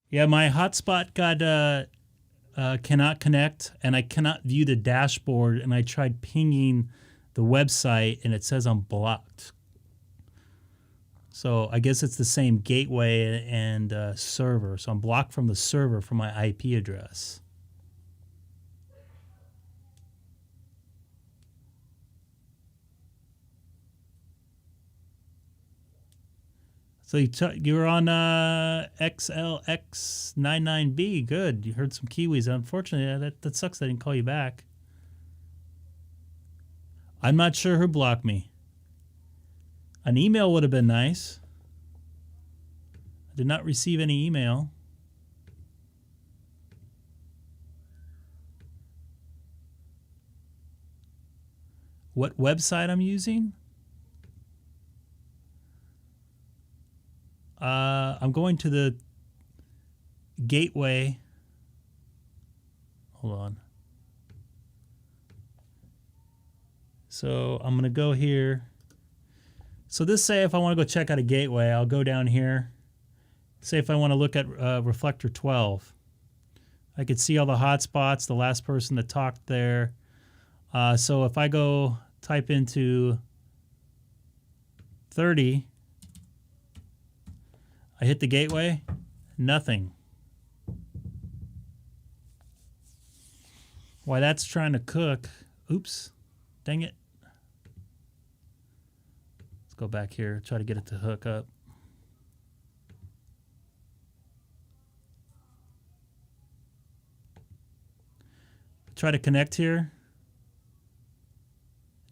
Yeah, my hotspot got cannot connect, and I cannot view the dashboard. And I tried pinging the website, and it says I'm blocked. So I guess it's the same gateway and server. So I'm blocked from the server for my IP address. So you're on XLX-99B. Good. You heard some Kiwis. Unfortunately, that sucks I didn't call you back. I'm not sure who blocked me. An email would have been nice. I did not receive any email. What website I'm using? I'm going to the gateway. Hold on. So I'm going to go here. So this say if I want to go check out a gateway, I'll go down here. Say if I want to look at reflector 12. I could see all the hotspots, the last person that talked there. So if I go type into 30, I hit the gateway, nothing. Why that's trying to cook. Oops, dang it. Let's go back here, try to get it to hook up. Try to connect here.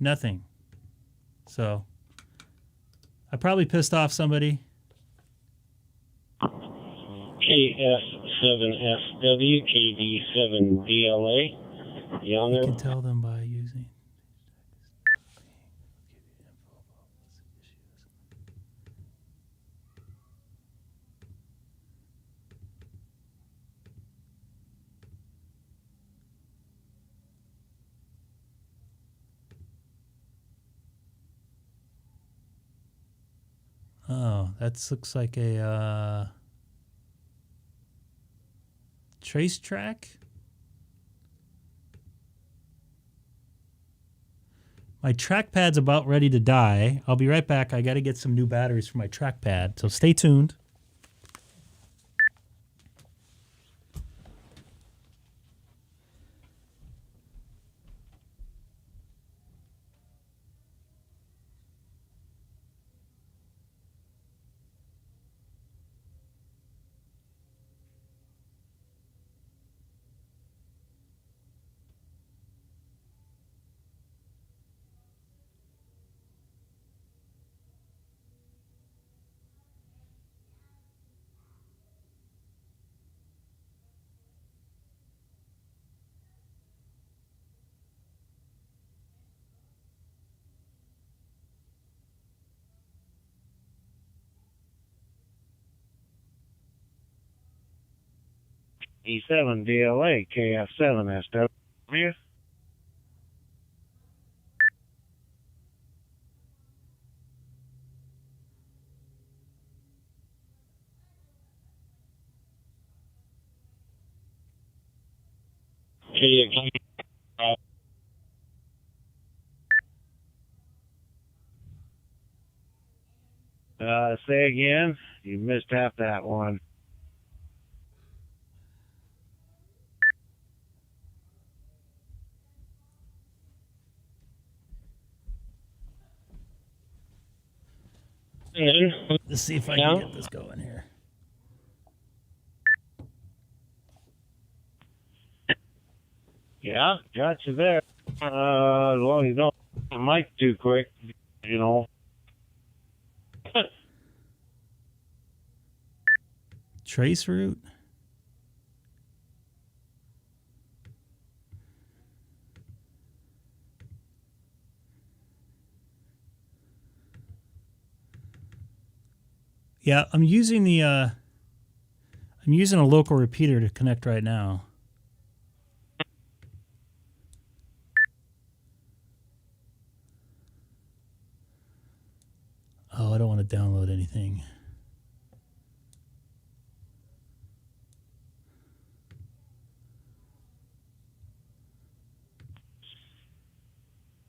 Nothing. So I probably pissed off somebody. KS7SW, KD7DLA. You can tell them by using. Oh, that looks like a trace track. My trackpad's about ready to die. I'll be right back. I got to get some new batteries for my trackpad, so stay tuned. E7 DLA KF7 SW. Say again. You missed half that one. Let's see if I can get this going here. Yeah, got you there. As long as you don't hit the mic too quick, you know. Trace route. Yeah, I'm using a local repeater to connect right now. Oh, I don't want to download anything.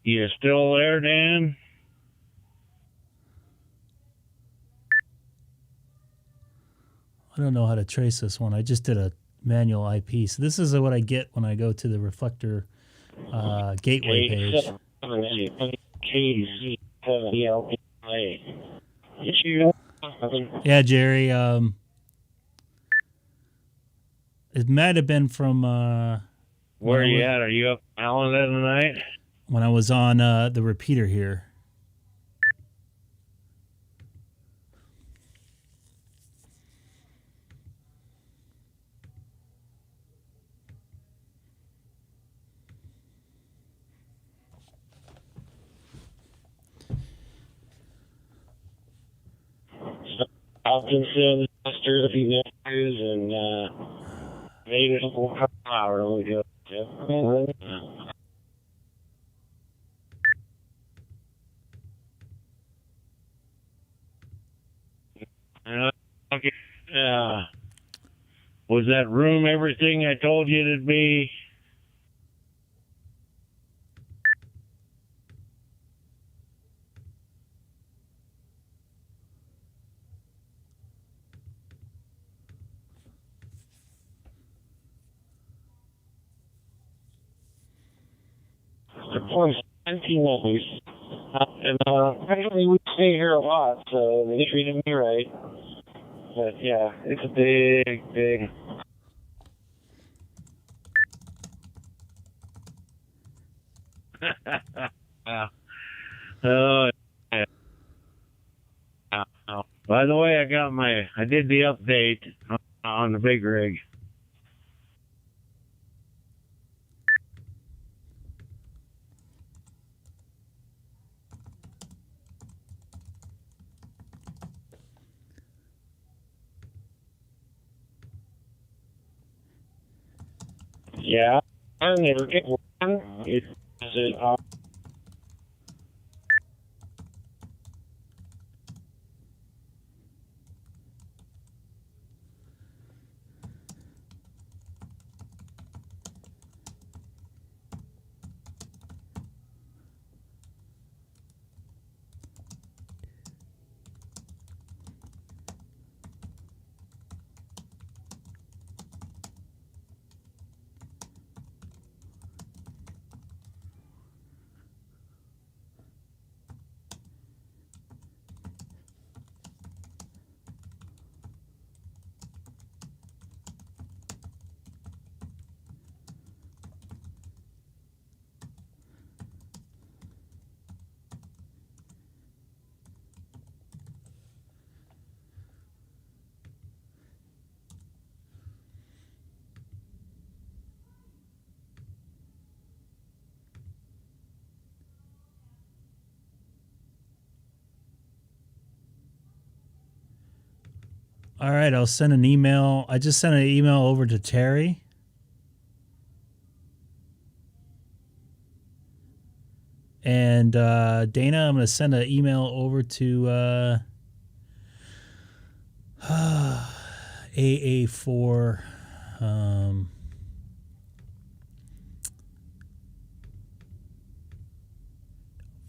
You still there, Dan? I don't know how to trace this one. I just did a manual IP. So this is what I get when I go to the reflector gateway page. Yeah, Jerry. It might have been from where are you at? Are you up Allen tonight? When I was on the repeater here. I'll consider the master if you guys and maybe a couple hours we go. Okay. Was that room everything I told you it'd be? The point's 19 always. And actually we stay here a lot, so they treated me right. But yeah, it's a big. Oh, yeah. By the way, I did the update on the big rig. Yeah, I never get one. All right, I'll send an email. I just sent an email over to Terry. And Dana, I'm going to send an email over to AA4.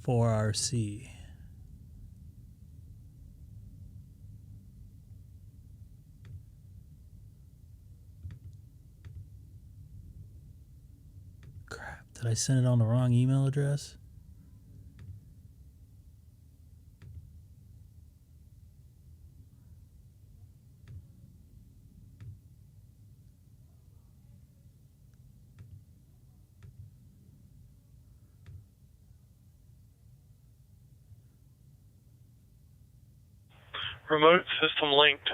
4RC. Crap, did I send it on the wrong email address? Remote system linked.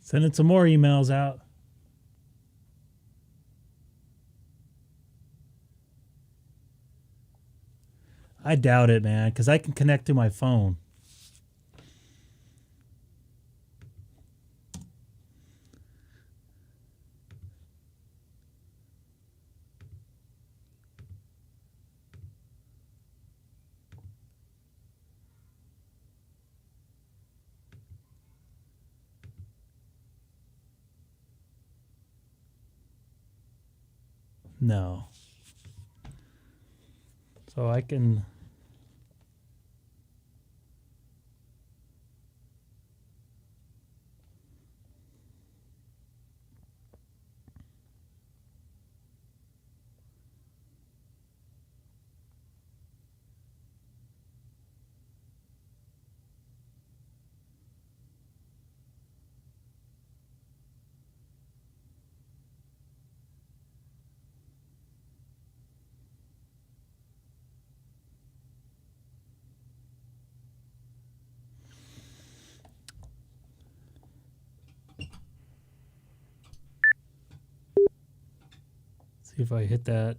Sending some more emails out. I doubt it, man, because I can connect to my phone. No. So I can... See if I hit that.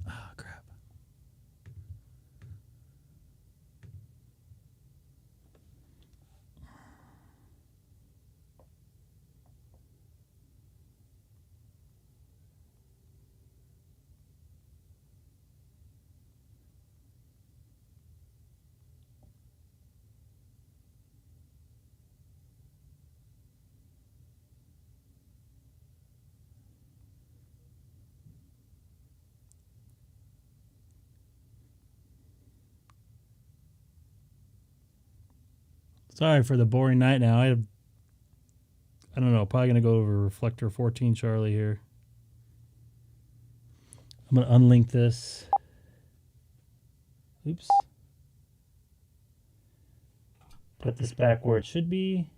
Ah, crap. Sorry for the boring night now. I don't know. Probably going to go over reflector 14 Charlie here. I'm going to unlink this. Oops. Put this back where it should be.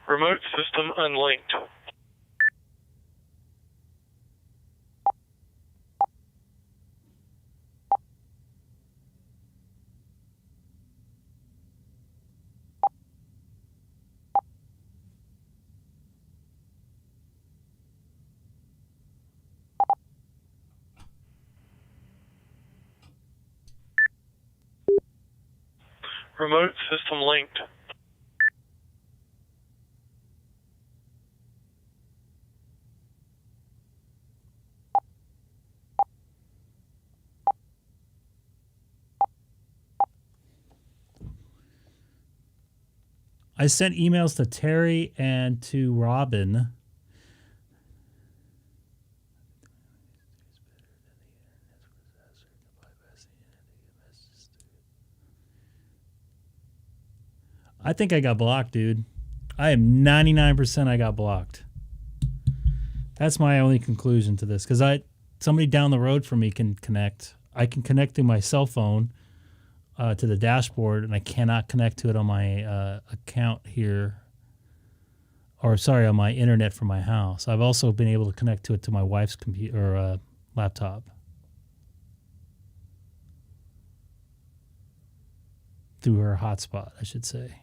Remote system unlinked. Remote system linked. I sent emails to Terry and to Robin. I think I got blocked, dude. I am 99% I got blocked. That's my only conclusion to this, because somebody down the road from me can connect. I can connect through my cell phone to the dashboard, and I cannot connect to it on my account here. Or sorry, on my internet from my house. I've also been able to connect to it to my wife's computer or laptop. Through her hotspot, I should say.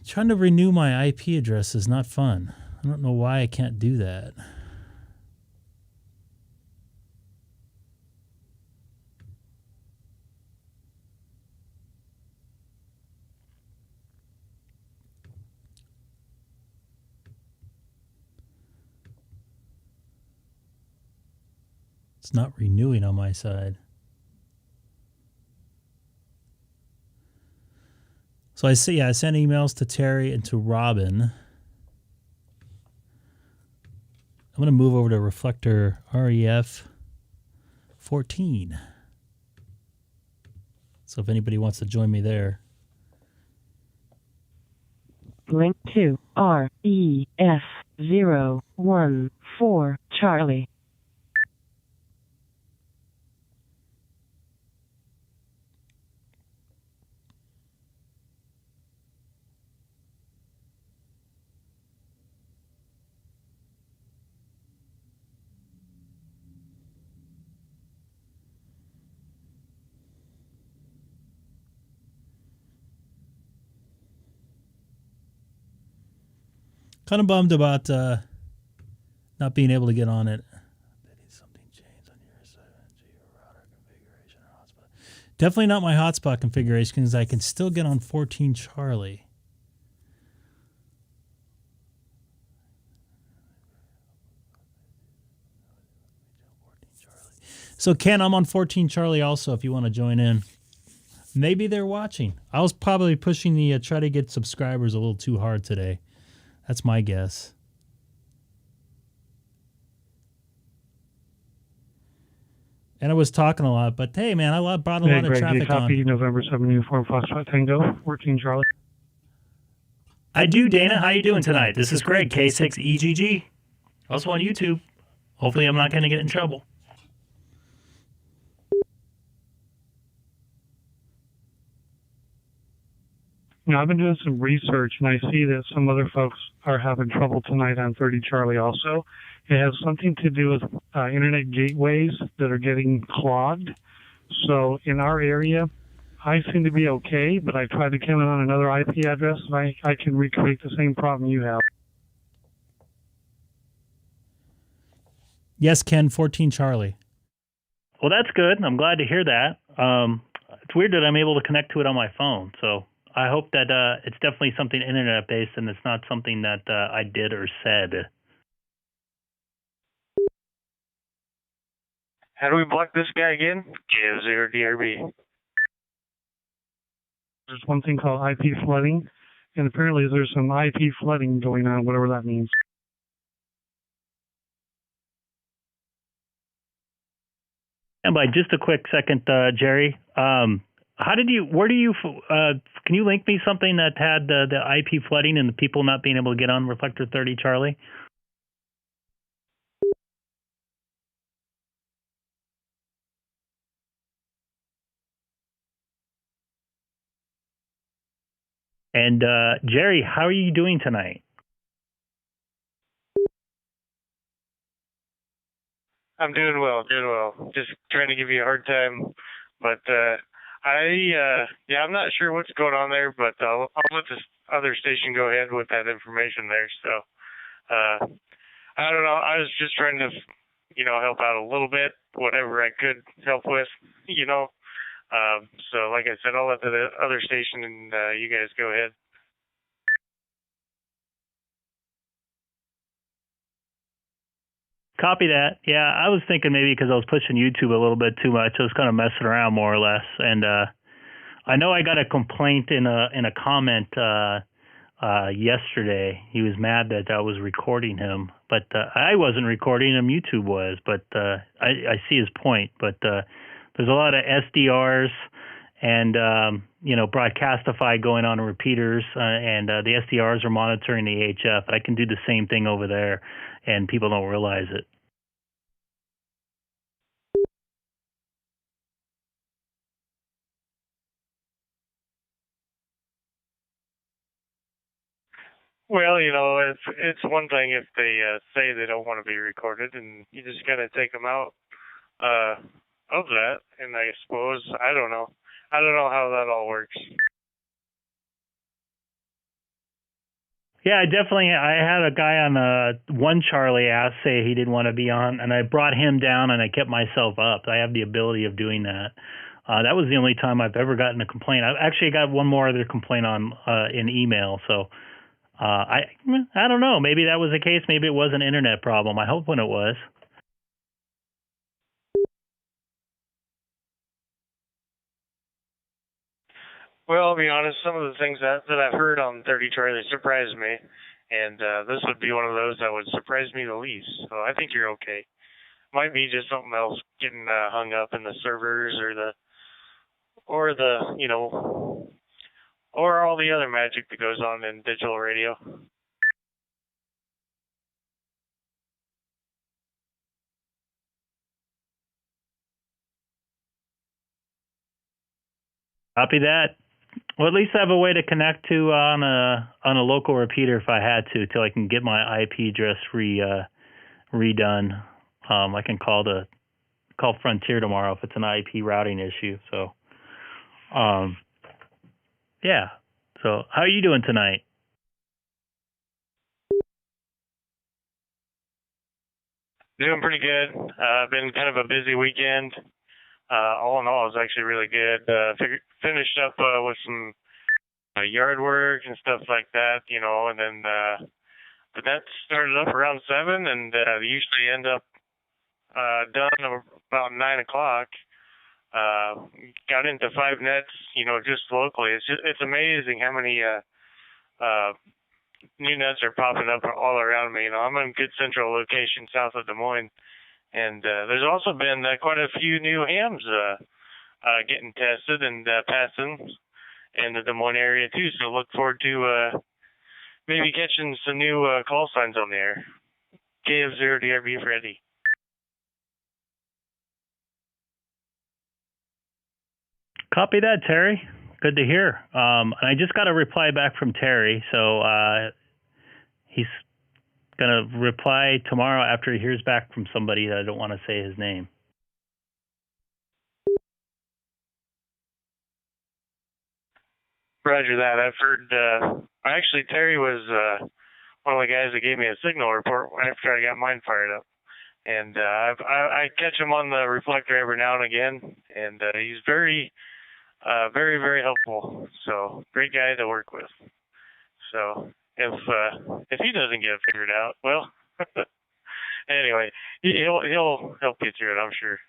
Trying to renew my IP address is not fun. I don't know why I can't do that. It's not renewing on my side. So I sent emails to Terry and to Robin. I'm going to move over to reflector REF 14. So if anybody wants to join me there. Link to REF 014 Charlie. Kind of bummed about not being able to get on it. Something changed on your side. Router configuration or hotspot. Definitely not my hotspot configuration, because I can still get on 14 Charlie. So Ken, I'm on 14 Charlie also if you want to join in. Maybe they're watching. I was probably pushing the try to get subscribers a little too hard today. That's my guess. And I was talking a lot, but hey, man, I brought a lot of traffic copy, on. November 7 Uniform Foxtrot Tango, 14 Charlie. I do, Dana. How you doing tonight? This is Greg, K6EGG. Also on YouTube. Hopefully I'm not going to get in trouble. Now, I've been doing some research, and I see that some other folks are having trouble tonight on 30 Charlie also. It has something to do with internet gateways that are getting clogged. So in our area, I seem to be okay, but I tried to come in on another IP address, and I can recreate the same problem you have. Yes, Ken, 14 Charlie. Well, that's good. I'm glad to hear that. It's weird that I'm able to connect to it on my phone, so I hope that it's definitely something internet-based and it's not something that I did or said. How do we block this guy again? Give 0 DRB. there's one thing called IP flooding, and apparently there's some IP flooding going on, whatever that means. And by just a quick second, Jerry, can you link me something that had the IP flooding and the people not being able to get on Reflector 30 Charlie? And Jerry, how are you doing tonight? I'm doing well, doing well. Just trying to give you a hard time, but I'm not sure what's going on there, but I'll let this other station go ahead with that information there. So, I don't know. I was just trying to, help out a little bit, whatever I could help with, So, like I said, I'll let the other station and you guys go ahead. Copy that. Yeah, I was thinking maybe because I was pushing YouTube a little bit too much. I was kind of messing around more or less. And I know I got a complaint in a comment yesterday. He was mad that I was recording him, but I wasn't recording him. YouTube was. But I see his point. But there's a lot of SDRs and Broadcastify going on in repeaters, and the SDRs are monitoring the HF. I can do the same thing over there, and people don't realize it. Well, it's one thing if they say they don't want to be recorded, and you just gotta take them out of that. And I suppose I don't know how that all works. Yeah, I had a guy on one Charlie say he didn't want to be on, and I brought him down and I kept myself up. I have the ability of doing that. That was the only time I've ever gotten a complaint. I've actually got one more other complaint on in email. So I don't know. Maybe that was the case. Maybe it was an internet problem. I hope when it was. Well, I'll be honest, some of the things that I've heard on 30 Charlie surprised me, and this would be one of those that would surprise me the least. So I think you're okay. Might be just something else getting hung up in the servers or all the other magic that goes on in digital radio. Copy that. Well, at least I have a way to connect to on a local repeater if I had to, till I can get my IP address redone. I can call Frontier tomorrow if it's an IP routing issue. So, yeah. So, how are you doing tonight? Doing pretty good. Been kind of a busy weekend. All in all, it was actually really good. Finished up with some yard work and stuff like that, and then the nets started up around 7, and they usually end up done about 9 o'clock. Got into 5 nets, just locally. It's amazing how many new nets are popping up all around me. I'm in a good central location south of Des Moines. And there's also been quite a few new hams getting tested and passing in the Des Moines area too. So look forward to maybe catching some new call signs on the air. KF0 DRB Freddy. Copy that, Terry. Good to hear. And I just got a reply back from Terry, so he's going to reply tomorrow after he hears back from somebody that I don't want to say his name. Roger that. I've heard, actually Terry was one of the guys that gave me a signal report after I got mine fired up. And I catch him on the reflector every now and again, and he's very, very helpful. So great guy to work with. So if he doesn't get it figured out, well, anyway, he'll help you through it, I'm sure.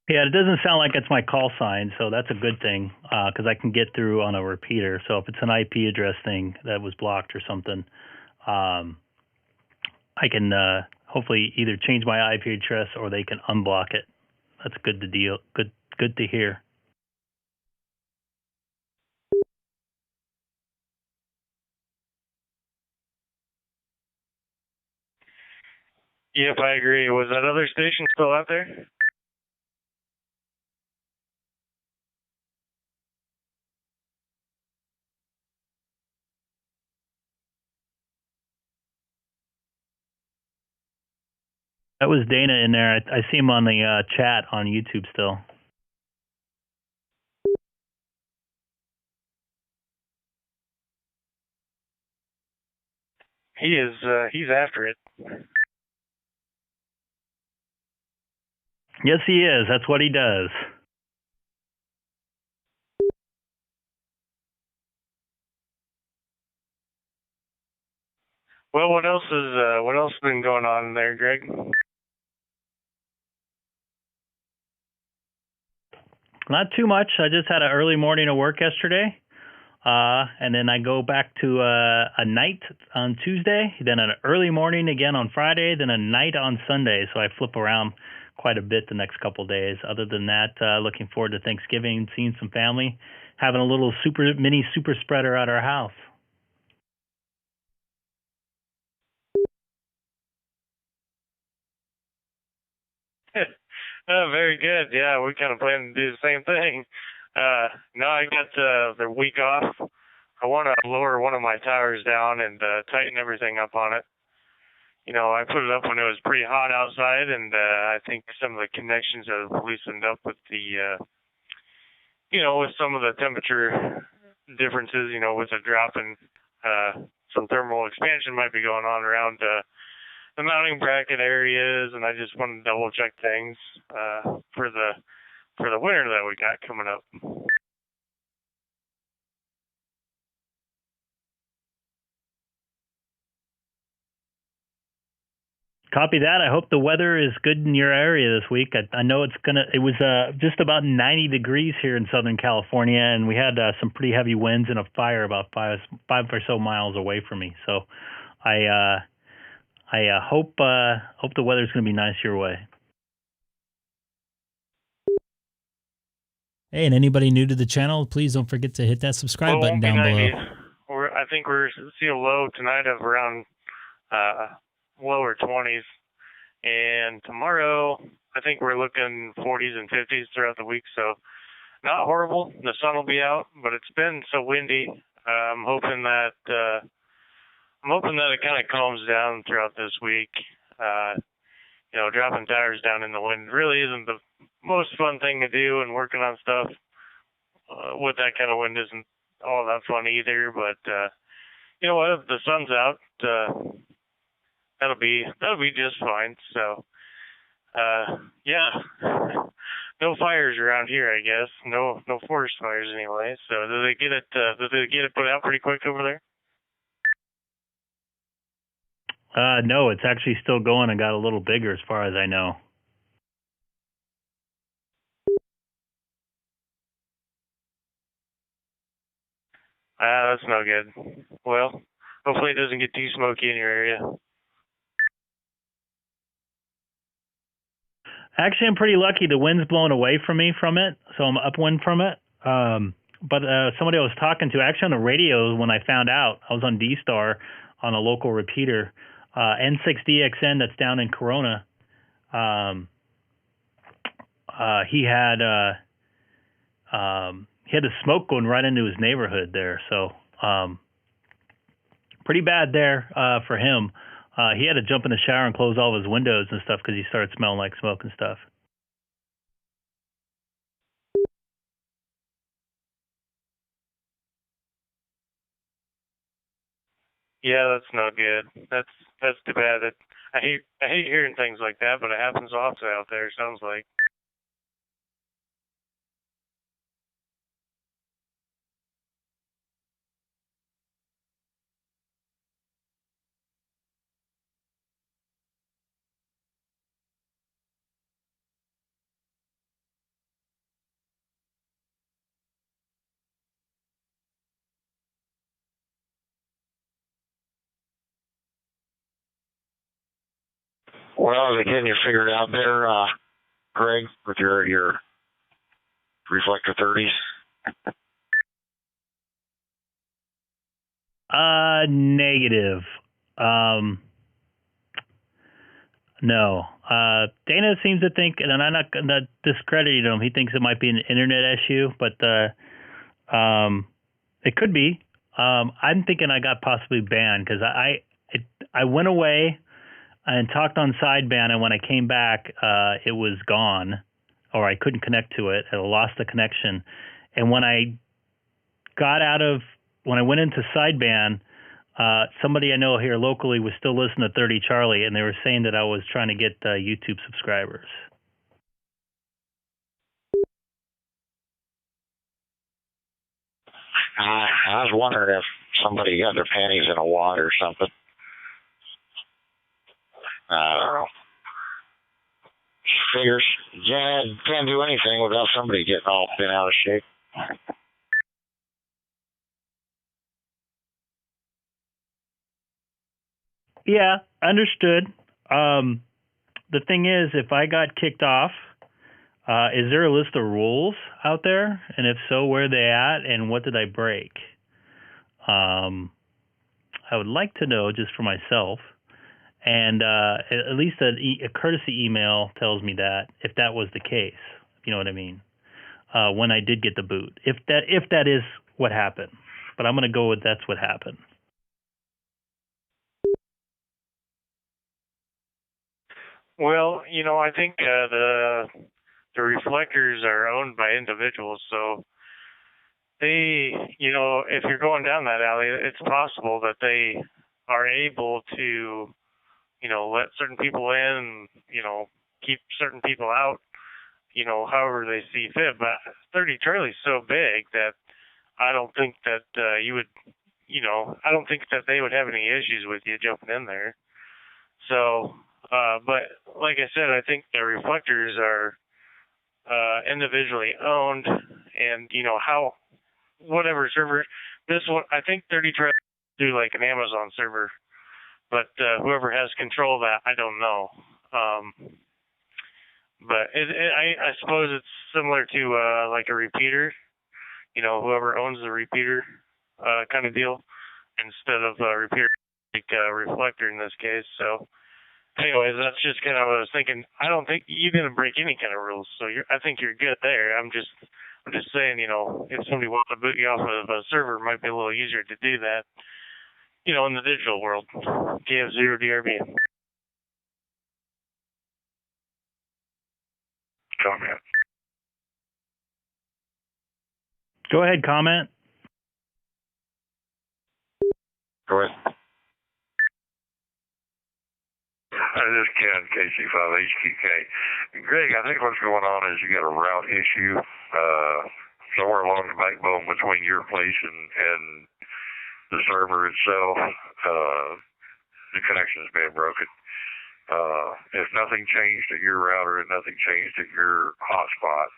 Yeah, it doesn't sound like it's my call sign, so that's a good thing because I can get through on a repeater. So if it's an IP address thing that was blocked or something, I can hopefully either change my IP address or they can unblock it. That's good to deal. Good to hear. Yep, I agree. Was that other station still out there? That was Dana in there. I see him on the chat on YouTube still. He is. He's after it. Yes, he is. That's what he does. Well, what else has been going on there, Greg? Not too much. I just had an early morning of work yesterday. And then I go back to a night on Tuesday, then an early morning again on Friday, then a night on Sunday. So I flip around quite a bit the next couple of days. Other than that, looking forward to Thanksgiving, seeing some family, having a little mini super spreader at our house. Oh, very good. Yeah, we kind of plan to do the same thing. Now I got the week off. I want to lower one of my towers down and tighten everything up on it. You know, I put it up when it was pretty hot outside, and I think some of the connections have loosened up with the, with some of the temperature differences, with the drop in some thermal expansion might be going on around the mounting bracket areas, and I just want to double check things for the winter that we got coming up. Copy that. I hope the weather is good in your area this week. I know it was just about 90 degrees here in Southern California, and we had some pretty heavy winds and a fire about five or so miles away from me. So I hope the weather's going to be nice your way. Hey, and anybody new to the channel, please don't forget to hit that subscribe button down below. I think we're seeing a low tonight of around lower 20s, and tomorrow I think we're looking 40s and 50s throughout the week. So not horrible. The sun will be out, but it's been so windy. I'm hoping that it kind of calms down throughout this week. Dropping tires down in the wind really isn't the most fun thing to do, and working on stuff with that kind of wind isn't all that fun either. But you know what? If the sun's out, that'll be just fine. So yeah, no fires around here, I guess. No forest fires anyway. So did they get it put out pretty quick over there? No, it's actually still going and got a little bigger as far as I know. That's no good. Well, hopefully it doesn't get too smoky in your area. Actually, I'm pretty lucky. The wind's blowing away from me from it, so I'm upwind from it. But somebody I was talking to, actually on the radio when I found out, I was on DStar on a local repeater, N6DXN that's down in Corona. He had the smoke going right into his neighborhood there, so pretty bad there for him. He had to jump in the shower and close all of his windows and stuff because he started smelling like smoke and stuff. Yeah, that's not good. That's too bad. I hate hearing things like that, but it happens often out there. Sounds like. Well, are they getting you figured out there, Greg, with your reflector 30s? Negative. No. Dana seems to think, and I'm not discrediting him. He thinks it might be an internet issue, but it could be. I'm thinking I got possibly banned because I went away and talked on sideband, and when I came back, it was gone, or I couldn't connect to it. I lost the connection, and when I went into sideband, somebody I know here locally was still listening to 30 Charlie, and they were saying that I was trying to get YouTube subscribers. I was wondering if somebody got their panties in a wad or something. I don't know. Figures, yeah, can't do anything without somebody getting all bent out of shape. Yeah, understood. The thing is, if I got kicked off, is there a list of rules out there? And if so, where are they at and what did I break? I would like to know just for myself. And at least a courtesy email tells me that, if that was the case, you know what I mean, when I did get the boot, if that is what happened. But I'm going to go with that's what happened. Well, I think the reflectors are owned by individuals, so they, if you're going down that alley, it's possible that they are able to, let certain people in, keep certain people out, however they see fit. But 30 Charlie's so big that I don't think that you would, I don't think that they would have any issues with you jumping in there. So, but like I said, I think the reflectors are individually owned, and whatever server. This one, I think 30 Charlie do like an Amazon server, but whoever has control of that, I don't know. But I suppose it's similar to like a repeater, whoever owns the repeater kind of deal, instead of a repeater like a reflector in this case. So anyways, that's just kind of what I was thinking. I don't think you didn't break any kind of rules, so I think you're good there. I'm just saying, if somebody wants to boot you off of a server, it might be a little easier to do that, in the digital world. KF0DRB. Comment. Go ahead, comment. Go ahead. This is Ken, KC5HQK. Greg, I think what's going on is you got a route issue somewhere along the backbone between your place and the server itself. The connection's been broken. If nothing changed at your router and nothing changed at your hotspot,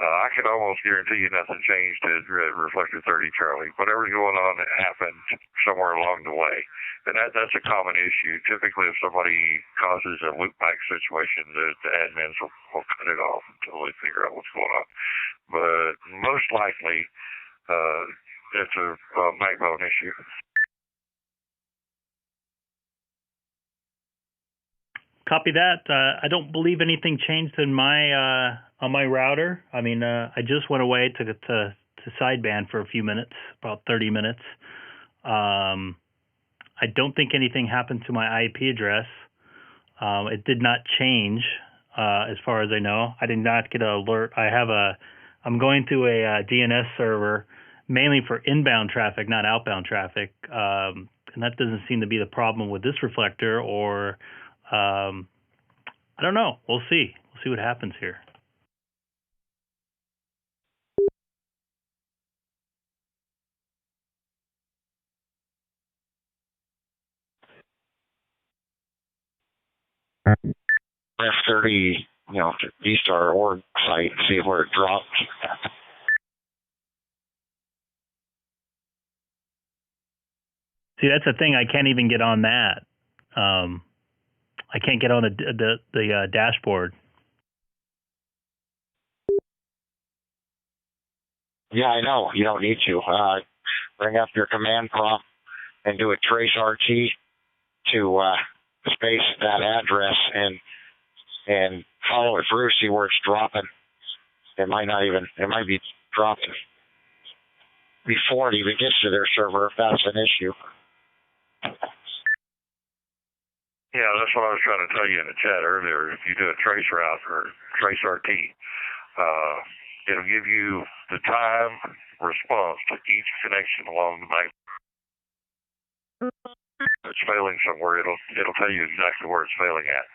I can almost guarantee you nothing changed at Reflector 30 Charlie. Whatever's going on, it happened somewhere along the way. And that's a common issue. Typically, if somebody causes a loopback situation, the admins will cut it off until they figure out what's going on. But most likely, it's a backbone issue. Copy that. I don't believe anything changed in my on my router. I mean, I just went away to sideband for a few minutes, about 30 minutes. I don't think anything happened to my IP address. It did not change, as far as I know. I did not get an alert. I'm going to a DNS server mainly for inbound traffic, not outbound traffic, and that doesn't seem to be the problem with this reflector. Or I don't know. We'll see. We'll see what happens here. F30, DStar org site, see where it dropped. See, that's the thing. I can't even get on that. I can't get on the dashboard. Yeah, I know. You don't need to. Bring up your command prompt and do a trace RT to space that address and follow it through, see where it's dropping. It might be dropping before it even gets to their server if that's an issue. Yeah, that's what I was trying to tell you in the chat earlier. If you do a trace route or trace RT, it'll give you the time response to each connection along the map. If it's failing somewhere, it'll tell you exactly where it's failing at.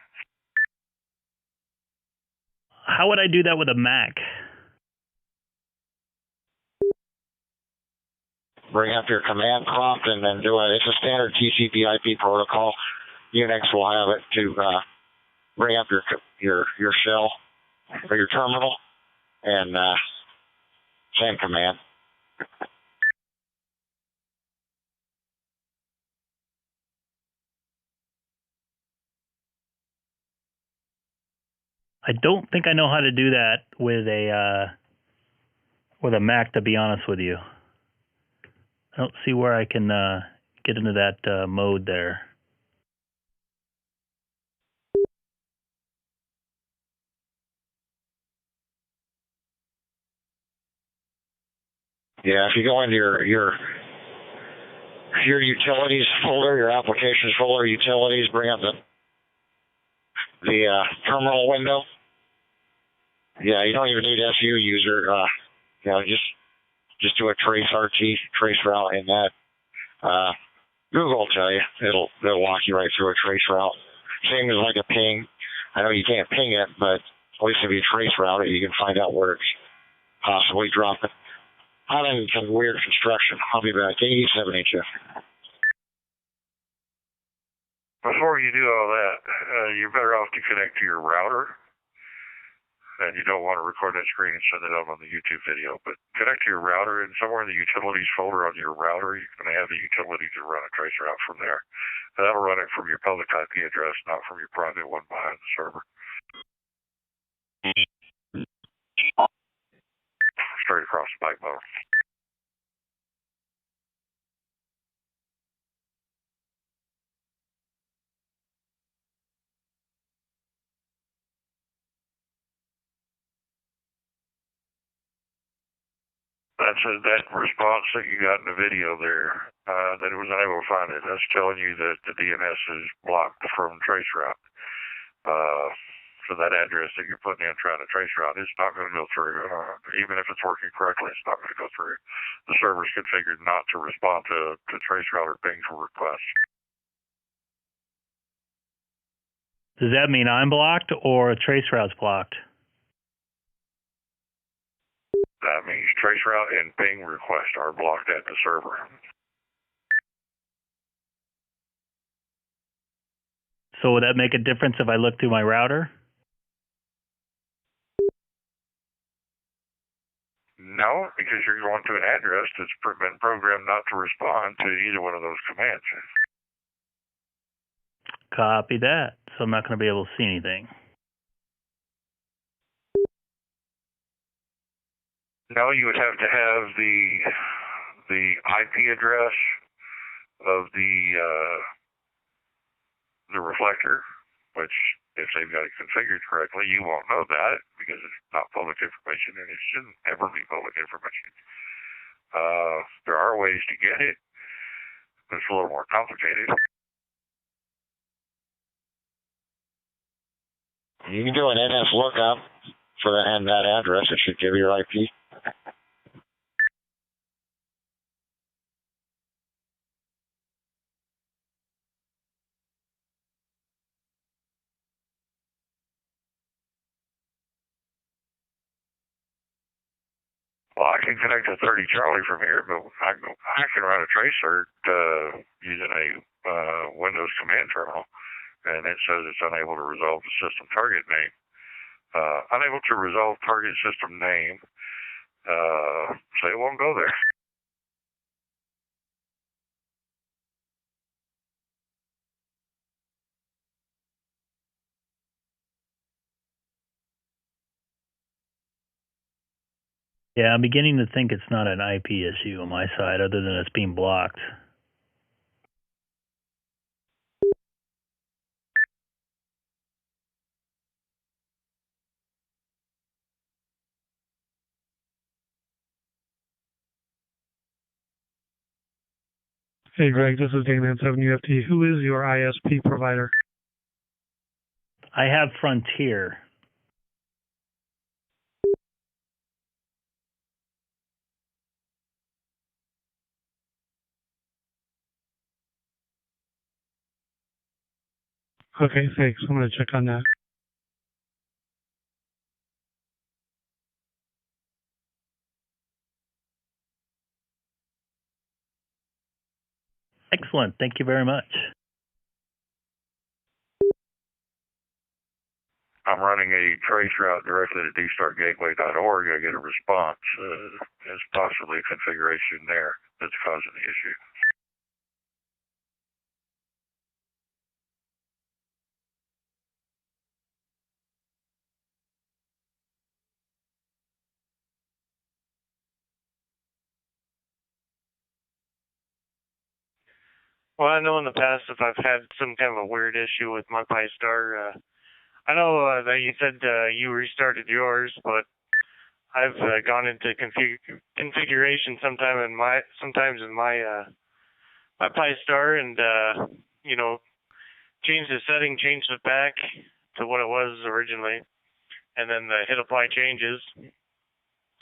How would I do that with a Mac? Bring up your command prompt and then do it. It's a standard TCP/IP protocol. Unix will have it to bring up your shell or your terminal and send command. I don't think I know how to do that with a Mac, to be honest with you. I don't see where I can get into that mode there. Yeah, if you go into your utilities folder, your applications folder, utilities, bring up the terminal window. Yeah, you don't even need SU user. Just do a trace RT, trace route in that. Google will tell you. They'll walk you right through a trace route. Same as like a ping. I know you can't ping it, but at least if you trace route it, you can find out where it's possibly dropping. I'm in some weird construction. I'll be back. K6EGG. Before you do all that, you're better off to connect to your router. And you don't want to record that screen and send it out on the YouTube video. But connect to your router, and somewhere in the utilities folder on your router, you're going to have the utility to run a trace route from there. And that'll run it from your public IP address, not from your private one behind the server. Straight across the backbone. That response that you got in the video there, that it was unable to find it. That's telling you that the DNS is blocked from trace route. So that address that you're putting in trying to trace route, it's not going to go through. Even if it's working correctly, it's not going to go through. The server's configured not to respond to trace route or ping for requests. Does that mean I'm blocked or a trace route's blocked? That means trace route and ping requests are blocked at the server. So would that make a difference if I look through my router? No, because you're going to an address that's been programmed not to respond to either one of those commands. Copy that. So I'm not going to be able to see anything. No, you would have to have the IP address of the reflector, which if they've got it configured correctly, you won't know that because it's not public information and it shouldn't ever be public information. There are ways to get it, but it's a little more complicated. You can do an NS lookup for that address. It should give you your IP. Well, I can connect to 30 Charlie from here, but I can run a trace cert using a Windows command terminal, and it says it's unable to resolve the system target name. Unable to resolve target system name, so it won't go there. Yeah, I'm beginning to think it's not an IP issue on my side other than it's being blocked. Hey, Greg, this is Dayman 7UFT. Who is your ISP provider? I have Frontier. Okay, thanks. I'm going to check on that. Excellent. Thank you very much. I'm running a trace route directly to dstargateway.org. I get a response. There's possibly a configuration there that's causing the issue. Well, I know in the past if I've had some kind of a weird issue with my PyStar, I know that you said you restarted yours, but I've gone into configuration sometimes in my my PyStar and changed the setting, changed it back to what it was originally, and then hit apply changes,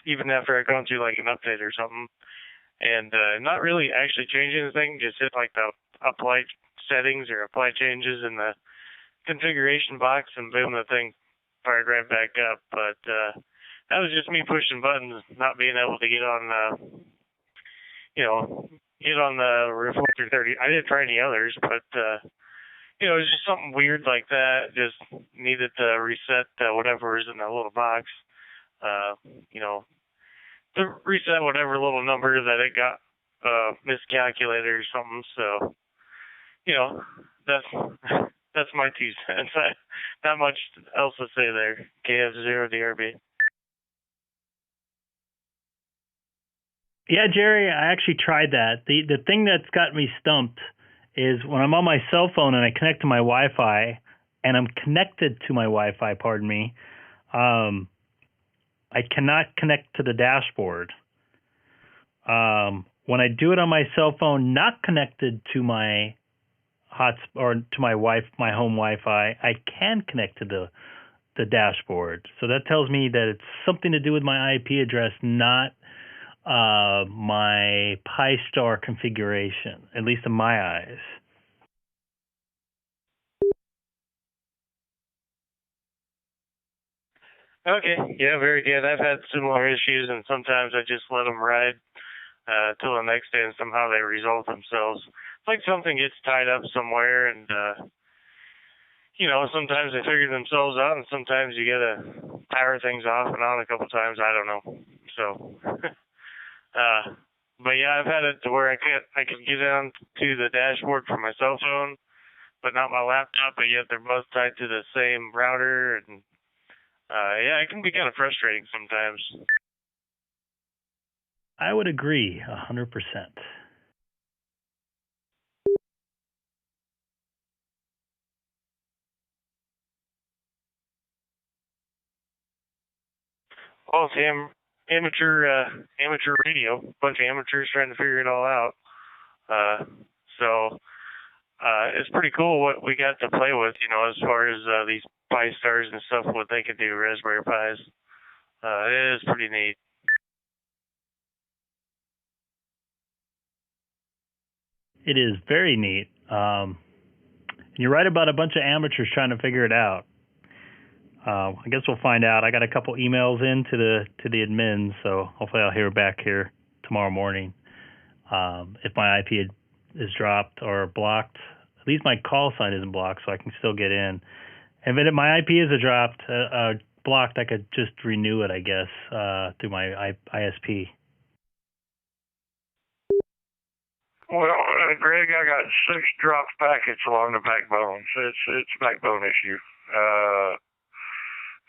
even after I'd gone through like an update or something, and not really actually changing anything, just hit like the apply settings or apply changes in the configuration box, and boom, the thing fired right back up. But that was just me pushing buttons, not being able to get on, get on the reflector 30. I didn't try any others, but it was just something weird like that. Just needed to reset whatever is in that little box. To reset whatever little number that it got miscalculated or something. So, that's my 2 cents. Not much else to say there. KF0DRB. Yeah, Jerry, I actually tried that. The thing that's got me stumped is when I'm on my cell phone and I connect to my Wi-Fi, and I'm connected to my Wi-Fi, pardon me, I cannot connect to the dashboard. When I do it on my cell phone, not connected to my or to my home Wi-Fi, I can connect to the dashboard. So that tells me that it's something to do with my IP address, not my PyStar configuration, at least in my eyes. Okay, yeah, very good. I've had similar issues, and sometimes I just let them ride till the next day, and somehow they resolve themselves. It's like something gets tied up somewhere, and sometimes they figure themselves out, and sometimes you gotta power things off and on a couple times. I don't know. So, but yeah, I've had it to where I could get on to the dashboard from my cell phone, but not my laptop. But yet they're both tied to the same router, and yeah, it can be kind of frustrating sometimes. I would agree 100%. Well, it's amateur radio, a bunch of amateurs trying to figure it all out. So it's pretty cool what we got to play with, as far as these PyStars and stuff, what they can do, Raspberry Pis. It is pretty neat. It is very neat. You're right about a bunch of amateurs trying to figure it out. I guess we'll find out. I got a couple emails in to the admins, so hopefully I'll hear back here tomorrow morning. If my IP is dropped or blocked, at least my call sign isn't blocked, so I can still get in. And if my IP is blocked, I could just renew it, I guess, through my ISP. Well, Greg, I got 6 dropped packets along the backbone. So it's a backbone issue.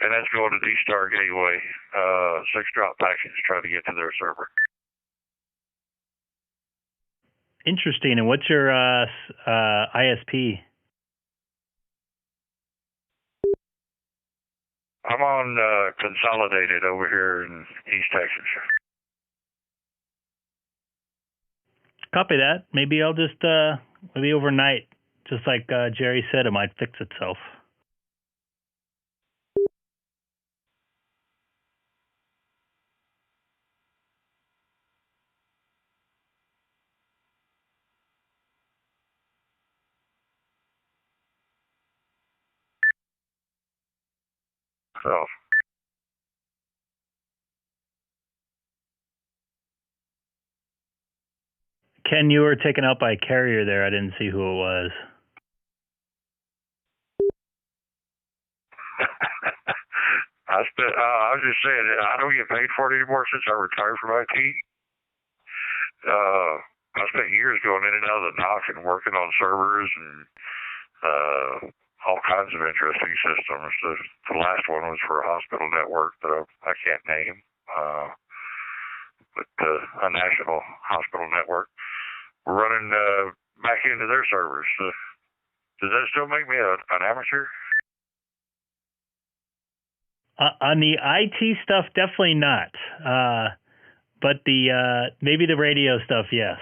and that's going to DStar Gateway. 6-drop packets trying to get to their server. Interesting. And what's your ISP? I'm on Consolidated over here in East Texas. Copy that. Maybe I'll just, maybe overnight, just like Jerry said, it might fix itself. So. Ken, you were taken out by a carrier there. I didn't see who it was. I was just saying, I don't get paid for it anymore since I retired from IT. I spent years going in and out of the NOC and working on servers and all kinds of interesting systems. The last one was for a hospital network that I can't name, but a national hospital network. We're running back into their servers. Does that still make me an amateur? On the IT stuff, definitely not. But the maybe the radio stuff, yes.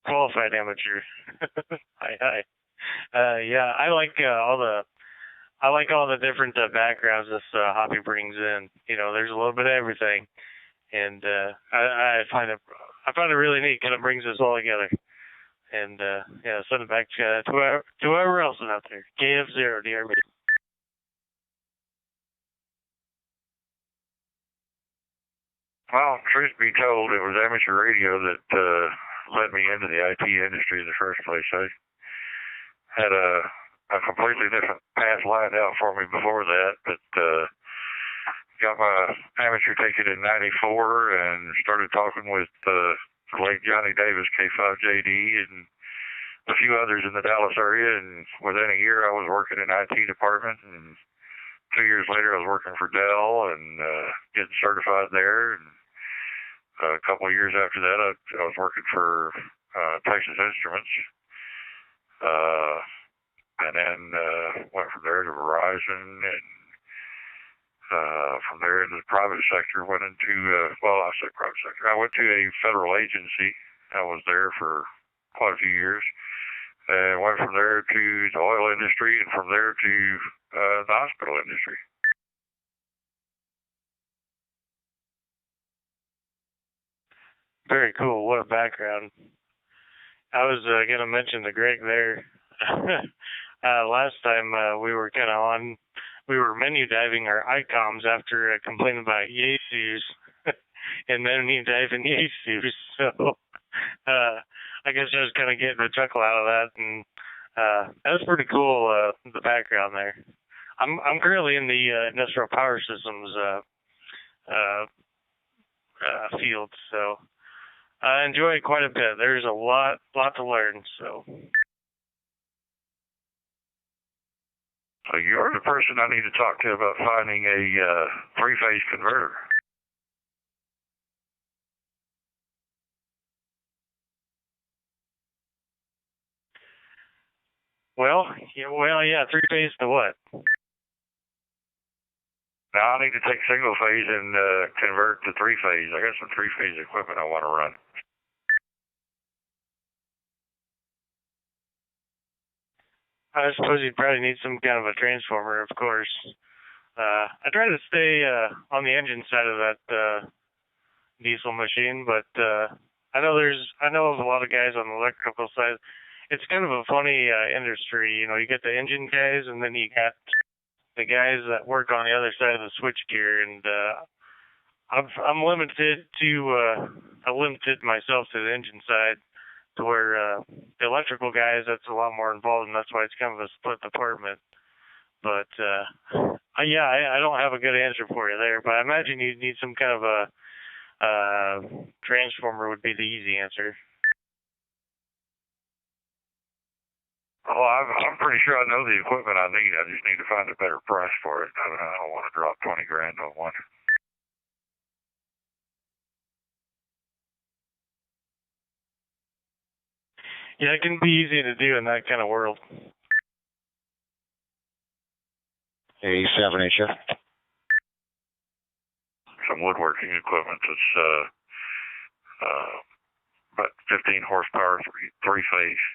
Qualified amateur. Hi. Yeah, I like all the different backgrounds this hobby brings in. You know, there's a little bit of everything, and I find it really neat. Kind of brings us all together. And yeah, send it back to whoever else is out there. KF0, DRB. Well, truth be told, it was amateur radio that led me into the IT industry in the first place. I had a completely different path lined out for me before that, but got my amateur ticket in '94 and started talking with the late Johnny Davis, K6EGG, and a few others in the Dallas area. And within a year, I was working in IT department, and 2 years later, I was working for Dell and getting certified there. And a couple of years after that, I was working for Texas Instruments, and then went from there to Verizon, and from there into the private sector, went into, I say private sector. I went to a federal agency. I was there for quite a few years, and went from there to the oil industry, and from there to the hospital industry. Very cool. What a background. I was going to mention to Greg there. Last time we were we were menu diving our ICOMs after complaining about Yesus and menu diving Yesus. So I guess I was kind of getting a chuckle out of that, and that was pretty cool. The background there. I'm currently in the industrial power systems field, so I enjoy it quite a bit. There's a lot to learn. So you're the person I need to talk to about finding a three-phase converter. Well, yeah, three-phase to what? Now I need to take single-phase and convert to three-phase. I got some three-phase equipment I want to run. I suppose you'd probably need some kind of a transformer, of course. I try to stay on the engine side of that diesel machine, but I know of a lot of guys on the electrical side. It's kind of a funny industry. You know, you get the engine guys, and then you got the guys that work on the other side of the switchgear, and I'm limited myself to the engine side, to where the electrical guys, that's a lot more involved, and that's why it's kind of a split department. But I don't have a good answer for you there, but I imagine you'd need some kind of a transformer would be the easy answer. Oh, I'm pretty sure I know the equipment I need. I just need to find a better price for it. I don't want to drop 20 grand on one. Yeah, it can be easy to do in that kind of world. A7 HF. Some woodworking equipment that's about 15 horsepower, three-phase.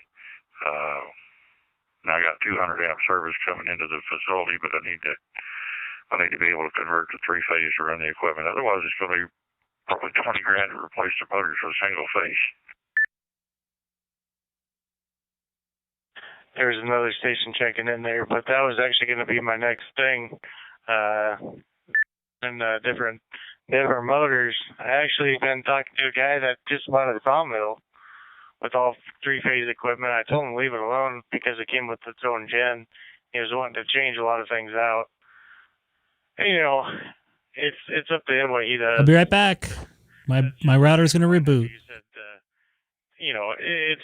Now I got 200 amp service coming into the facility, but I need to be able to convert to three-phase to run the equipment. Otherwise, it's going to be probably 20 grand to replace the motors with single phase. There's another station checking in there, but that was actually going to be my next thing. And different motors. I actually been talking to a guy that just wanted a sawmill with all three-phase equipment. I told him to leave it alone because it came with its own gen. He was wanting to change a lot of things out. And, you know, it's up to him what he does. I'll be right back. My router's going to reboot. You know, it's